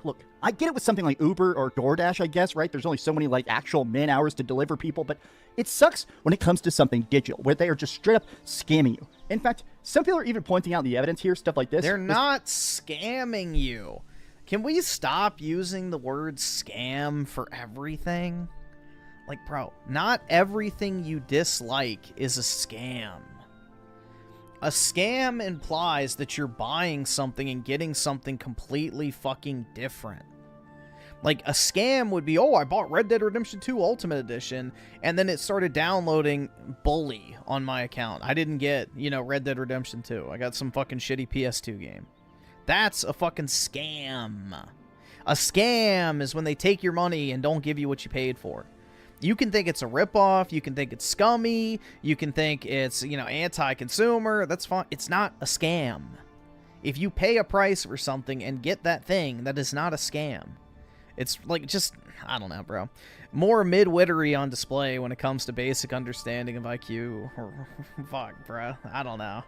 look, I get it with something like Uber or DoorDash, I guess, right? There's only so many like actual man hours to deliver people, but it sucks when it comes to something digital, where they are just straight up scamming you. In fact, some people are even pointing out the evidence here, stuff like this. They're not scamming you. Can we stop using the word scam for everything? Like, bro, not everything you dislike is a scam. A scam implies that you're buying something and getting something completely fucking different. Like, a scam would be, oh, I bought Red Dead Redemption 2 Ultimate Edition, and then it started downloading Bully on my account. I didn't get, you know, Red Dead Redemption 2. I got some fucking shitty PS2 game. That's a fucking scam. A scam is when they take your money and don't give you what you paid for. You can think it's a ripoff, you can think it's scummy, you can think it's, you know, anti-consumer, that's fine. It's not a scam. If you pay a price for something and get that thing, that is not a scam. It's like, just, I don't know, bro. More midwittery on display when it comes to basic understanding of IQ. Fuck, bro. I don't know.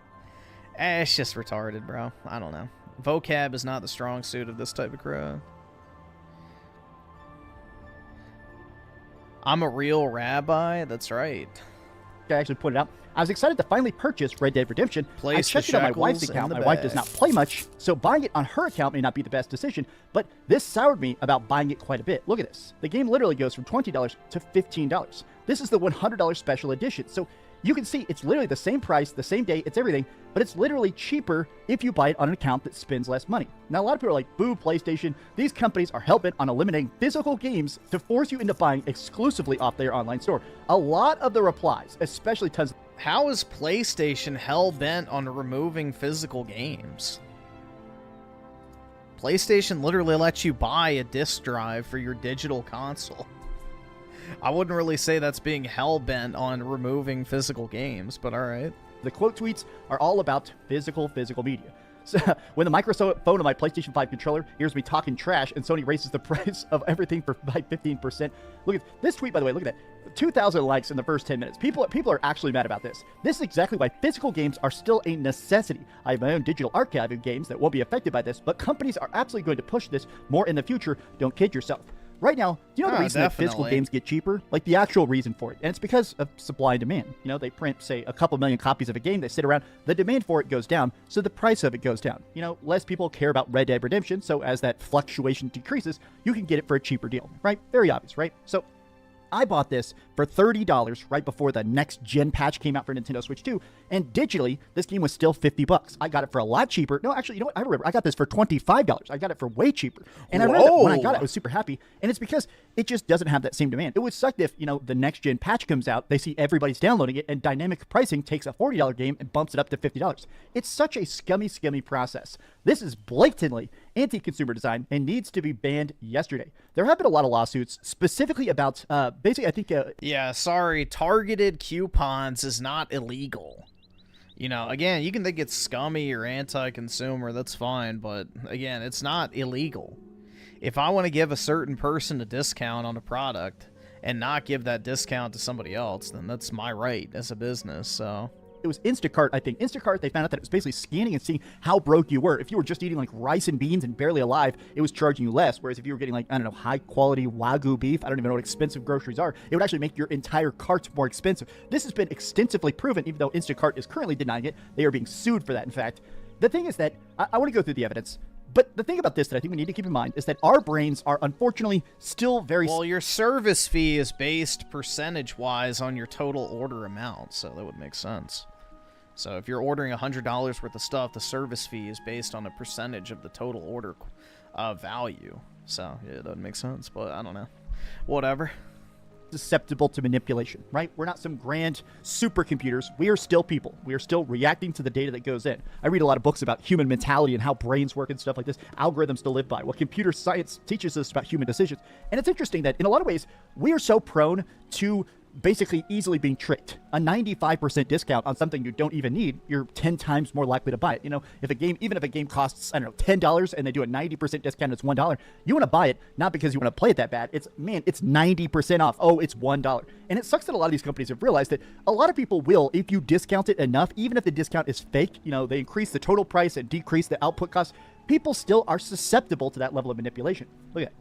It's just retarded, bro. I don't know. Vocab is not the strong suit of this type of crowd. I'm a real rabbi. That's right. I actually put it out. I was excited to finally purchase Red Dead Redemption. I checked it on my wife's account. My wife does not play much, so buying it on her account may not be the best decision, but this soured me about buying it quite a bit. Look at this. The game literally goes from $20 to $15. This is the $100 special edition, so you can see it's literally the same price, the same day, it's everything, but it's literally cheaper if you buy it on an account that spends less money. Now, a lot of people are like, boo, PlayStation. These companies are hell-bent on eliminating physical games to force you into buying exclusively off their online store. A lot of the replies, especially tons... How is PlayStation hell-bent on removing physical games? PlayStation literally lets you buy a disc drive for your digital console. I wouldn't really say that's being hell-bent on removing physical games, but alright. The quote tweets are all about physical media. So when the microphone of my PlayStation 5 controller hears me talking trash and Sony raises the price of everything by 15%. Look at this tweet, by the way, look at that. 2,000 likes in the first 10 minutes. People are actually mad about this. This is exactly why physical games are still a necessity. I have my own digital archive of games that won't be affected by this, but companies are absolutely going to push this more in the future. Don't kid yourself. Right now, do you know the reason that physical definitely. games get cheaper? Like the actual reason for it. And it's because of supply and demand. You know, they print, say, a couple million copies of a game, they sit around, the demand for it goes down, so the price of it goes down. You know, less people care about Red Dead Redemption, so as that fluctuation decreases, you can get it for a cheaper deal, right? Very obvious, right? So I bought this for $30 right before the next gen patch came out for Nintendo Switch 2, and digitally, this game was still $50. I got it for a lot cheaper. No, actually, you know what? I remember. I got this for $25. I got it for way cheaper. And I remember that when I got it, I was super happy, and it's because it just doesn't have that same demand. It would suck if, you know, the next gen patch comes out, they see everybody's downloading it, and dynamic pricing takes a $40 game and bumps it up to $50. It's such a scummy process. This is blatantly anti-consumer design and needs to be banned yesterday. There have been a lot of lawsuits specifically about, basically, I think... yeah, sorry, targeted coupons is not illegal. You know, again, you can think it's scummy or anti-consumer, that's fine, but again, it's not illegal. If I want to give a certain person a discount on a product and not give that discount to somebody else, then that's my right as a business, so... It was Instacart, I think. Instacart, they found out that it was basically scanning and seeing how broke you were. If you were just eating like rice and beans and barely alive, it was charging you less. Whereas if you were getting like, I don't know, high quality Wagyu beef, I don't even know what expensive groceries are, it would actually make your entire cart more expensive. This has been extensively proven, even though Instacart is currently denying it. They are being sued for that, in fact. The thing is that, I want to go through the evidence. But the thing about this that I think we need to keep in mind is that our brains are unfortunately still very... Well, your service fee is based percentage-wise on your total order amount, so that would make sense. So if you're ordering $100 worth of stuff, the service fee is based on a percentage of the total order value. So yeah, it doesn't make sense, but I don't know. Whatever. Susceptible to manipulation, right? We're not some grand supercomputers. We are still people. We are still reacting to the data that goes in. I read a lot of books about human mentality and how brains work and stuff like this, algorithms to live by, what computer science teaches us about human decisions. And it's interesting that in a lot of ways, we are so prone to basically easily being tricked. A 95% discount on something you don't even need, you're 10 times more likely to buy it. You know, if a game, even if a game costs, I don't know, $10 and they do a 90% discount, it's $1, you want to buy it, not because you want to play it that bad. It's, man, it's 90% off. Oh, it's $1. And it sucks that a lot of these companies have realized that a lot of people will, if you discount it enough, even if the discount is fake, you know, they increase the total price and decrease the output cost, people still are susceptible to that level of manipulation. Look at that.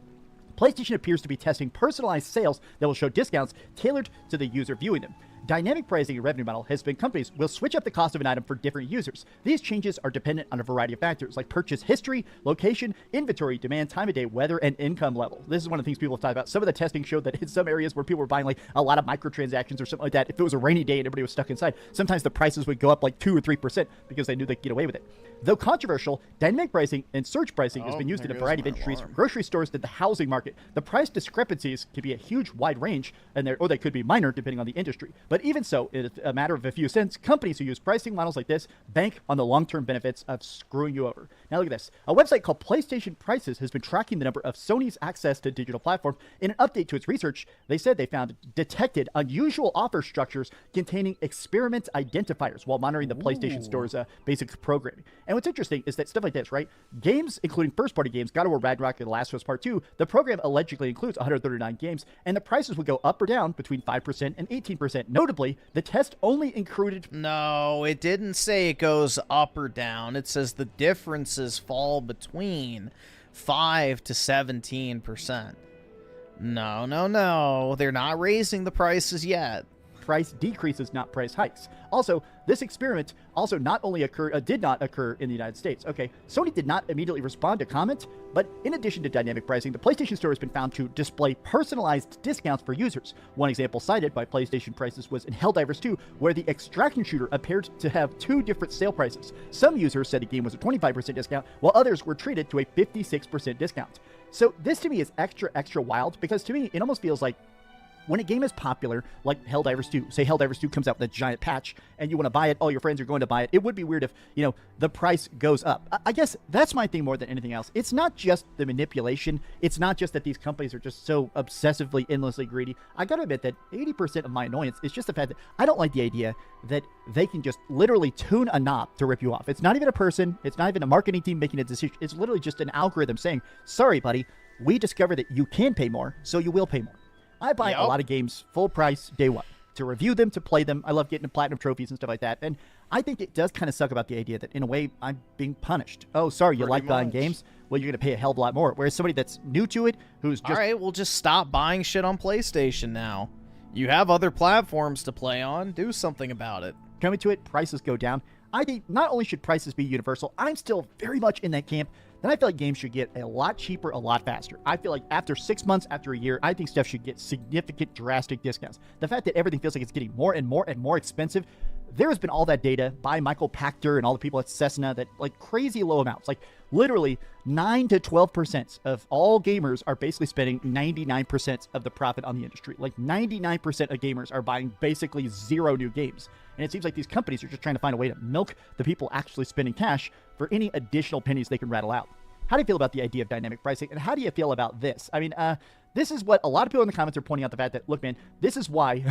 PlayStation appears to be testing personalized sales that will show discounts tailored to the user viewing them. Dynamic pricing and revenue model has been companies will switch up the cost of an item for different users. These changes are dependent on a variety of factors like purchase history, location, inventory, demand, time of day, weather, and income level. This is one of the things people have talked about. Some of the testing showed that in some areas where people were buying like a lot of microtransactions or something like that, if it was a rainy day and everybody was stuck inside, sometimes the prices would go up like 2 or 3% because they knew they could get away with it. Though controversial, dynamic pricing and surge pricing has been used in a variety of industries, from grocery stores to the housing market. The price discrepancies can be a huge wide range, or they could be minor depending on the industry. But even so, it's a matter of a few cents. Companies who use pricing models like this bank on the long-term benefits of screwing you over. Now look at this. A website called PlayStation Prices has been tracking the number of Sony's access to digital platforms. In an update to its research, they said they found detected unusual offer structures containing experiment identifiers while monitoring the PlayStation Store's basic programming. And what's interesting is that stuff like this, right? Games, including first-party games, God of War Ragnarok and The Last of Us Part 2, the program allegedly includes 139 games, and the prices would go up or down between 5% and 18%. Notably, the test only included... No, it didn't say it goes up or down. It says the differences fall between 5 to 17%. No. They're not raising the prices yet. Price decreases, not price hikes. Also, this experiment also not only did not occur in the United States. Okay, Sony did not immediately respond to comment, but in addition to dynamic pricing, the PlayStation Store has been found to display personalized discounts for users. One example cited by PlayStation Prices was in Helldivers 2, where the extraction shooter appeared to have 2 different sale prices. Some users said the game was a 25% discount, while others were treated to a 56% discount. So this to me is extra wild, because to me, it almost feels like when a game is popular, like Helldivers 2, say Helldivers 2 comes out with a giant patch and you want to buy it, all your friends are going to buy it, it would be weird if, you know, the price goes up. I guess that's my thing more than anything else. It's not just the manipulation. It's not just that these companies are just so obsessively, endlessly greedy. I gotta admit that 80% of my annoyance is just the fact that I don't like the idea that they can just literally tune a knob to rip you off. It's not even a person. It's not even a marketing team making a decision. It's literally just an algorithm saying, sorry, buddy, we discovered that you can pay more, so you will pay more. I buy a lot of games full price day one to review them, to play them. I love getting the platinum trophies and stuff like that. And I think it does kind of suck about the idea that in a way I'm being punished. Oh, sorry, you like buying games? well, you're going to pay a hell of a lot more. Whereas somebody that's new to it, who's just... All right, well, just stop buying shit on PlayStation now. You have other platforms to play on. Do something about it. Coming to it, prices go down. I think not only should prices be universal, I'm still very much in that camp. Then I feel like games should get a lot cheaper, a lot faster. I feel like after 6 months, after a year, I think stuff should get significant, drastic discounts. The fact that everything feels like it's getting more and more and more expensive, there has been all that data by Michael Pachter and all the people at Cessna that like crazy low amounts, like literally 9 to 12% of all gamers are basically spending 99% of the profit on the industry. Like 99% of gamers are buying basically 0 new games. And it seems like these companies are just trying to find a way to milk the people actually spending cash for any additional pennies they can rattle out. How do you feel about the idea of dynamic pricing? And how do you feel about this? I mean, this is what a lot of people in the comments are pointing out, the fact that, look, man, this is why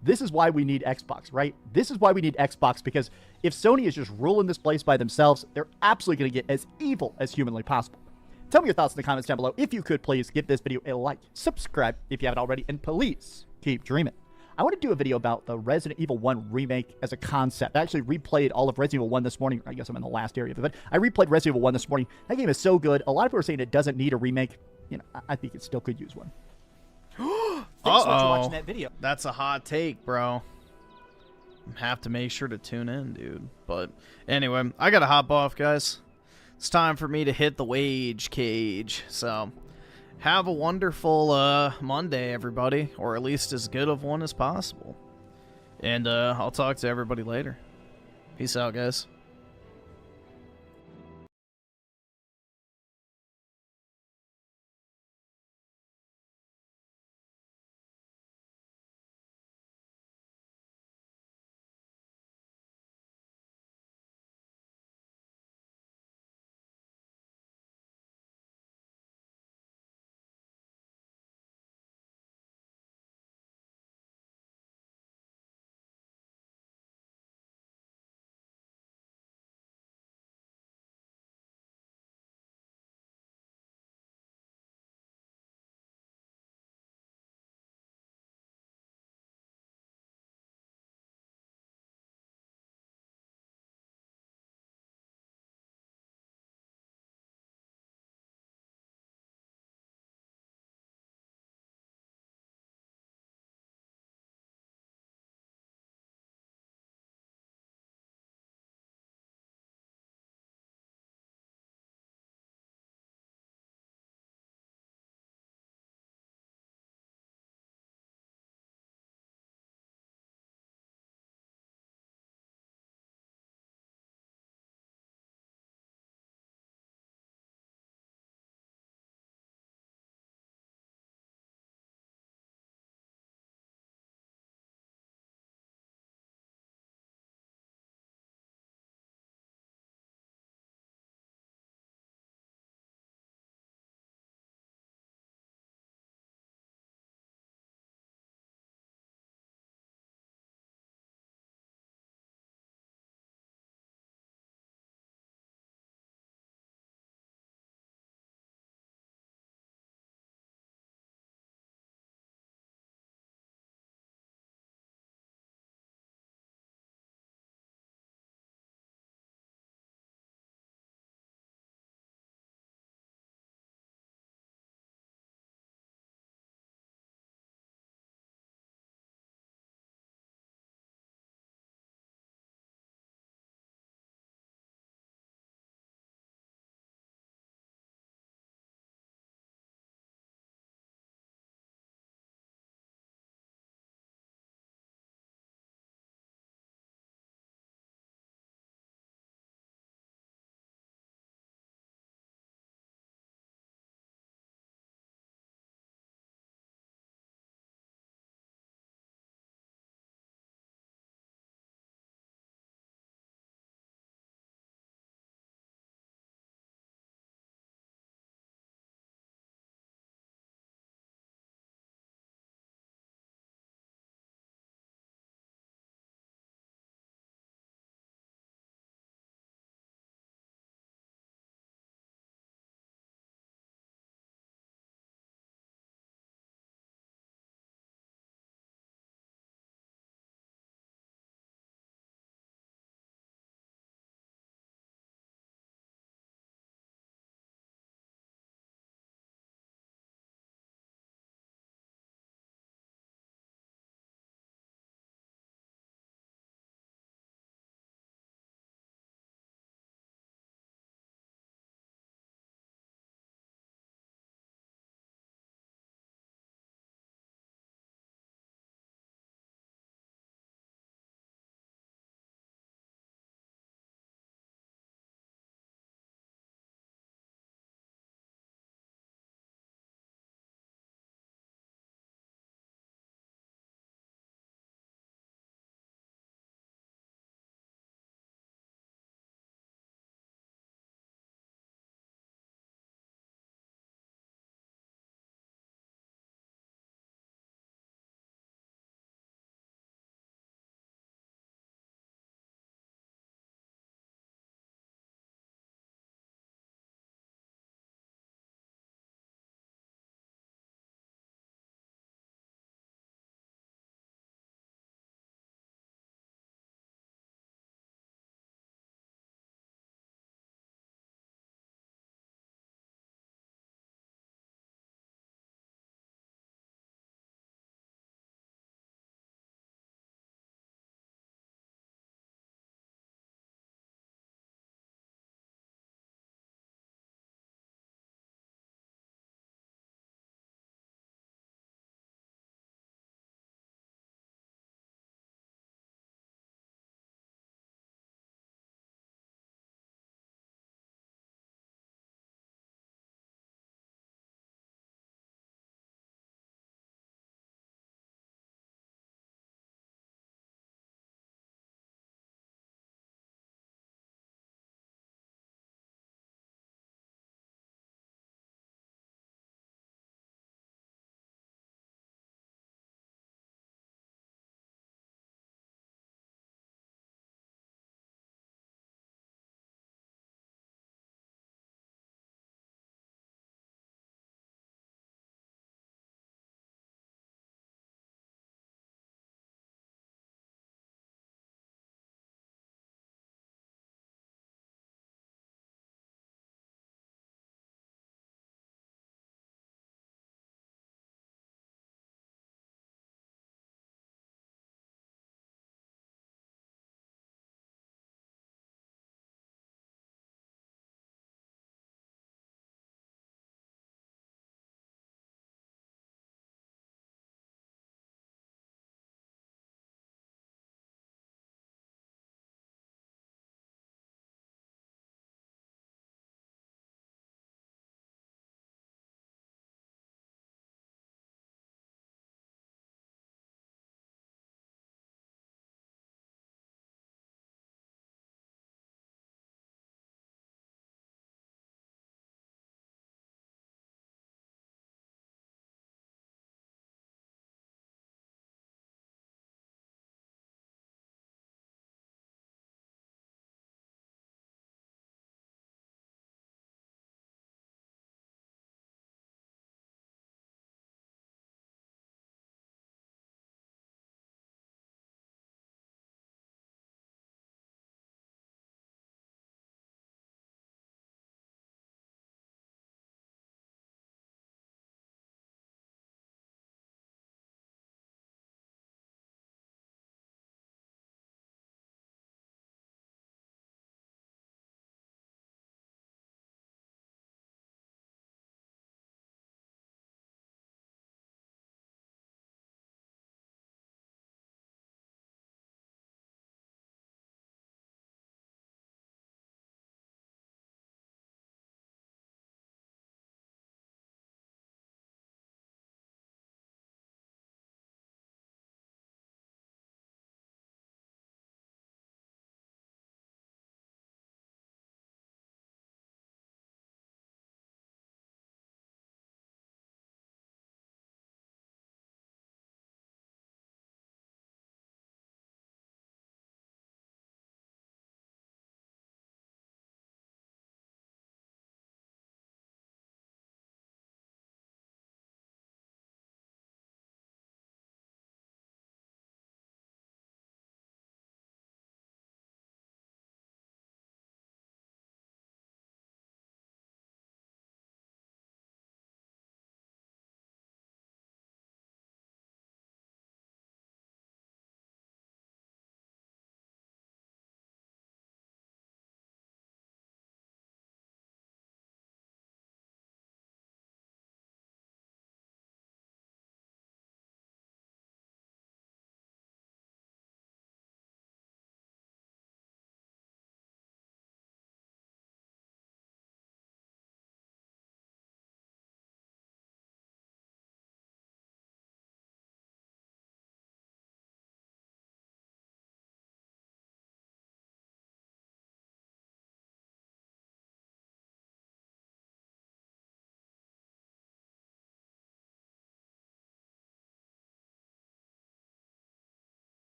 we need Xbox, right? This is why we need Xbox, because if Sony is just ruling this place by themselves, they're absolutely going to get as evil as humanly possible. Tell me your thoughts in the comments down below. If you could, please give this video a like, subscribe if you haven't already, and please keep dreaming. I want to do a video about the Resident Evil 1 remake as a concept. I actually replayed all of Resident Evil 1 this morning. I guess I'm in the last area of it, but I replayed Resident Evil 1 this morning. That game is so good. A lot of people are saying it doesn't need a remake. You know, I think it still could use one. Thanks so much for watching that video. That's a hot take, bro. Have to make sure to tune in, dude. But anyway, I gotta hop off, guys. It's time for me to hit the wage cage. So have a wonderful Monday, everybody, or at least as good of one as possible. And I'll talk to everybody later. Peace out, guys.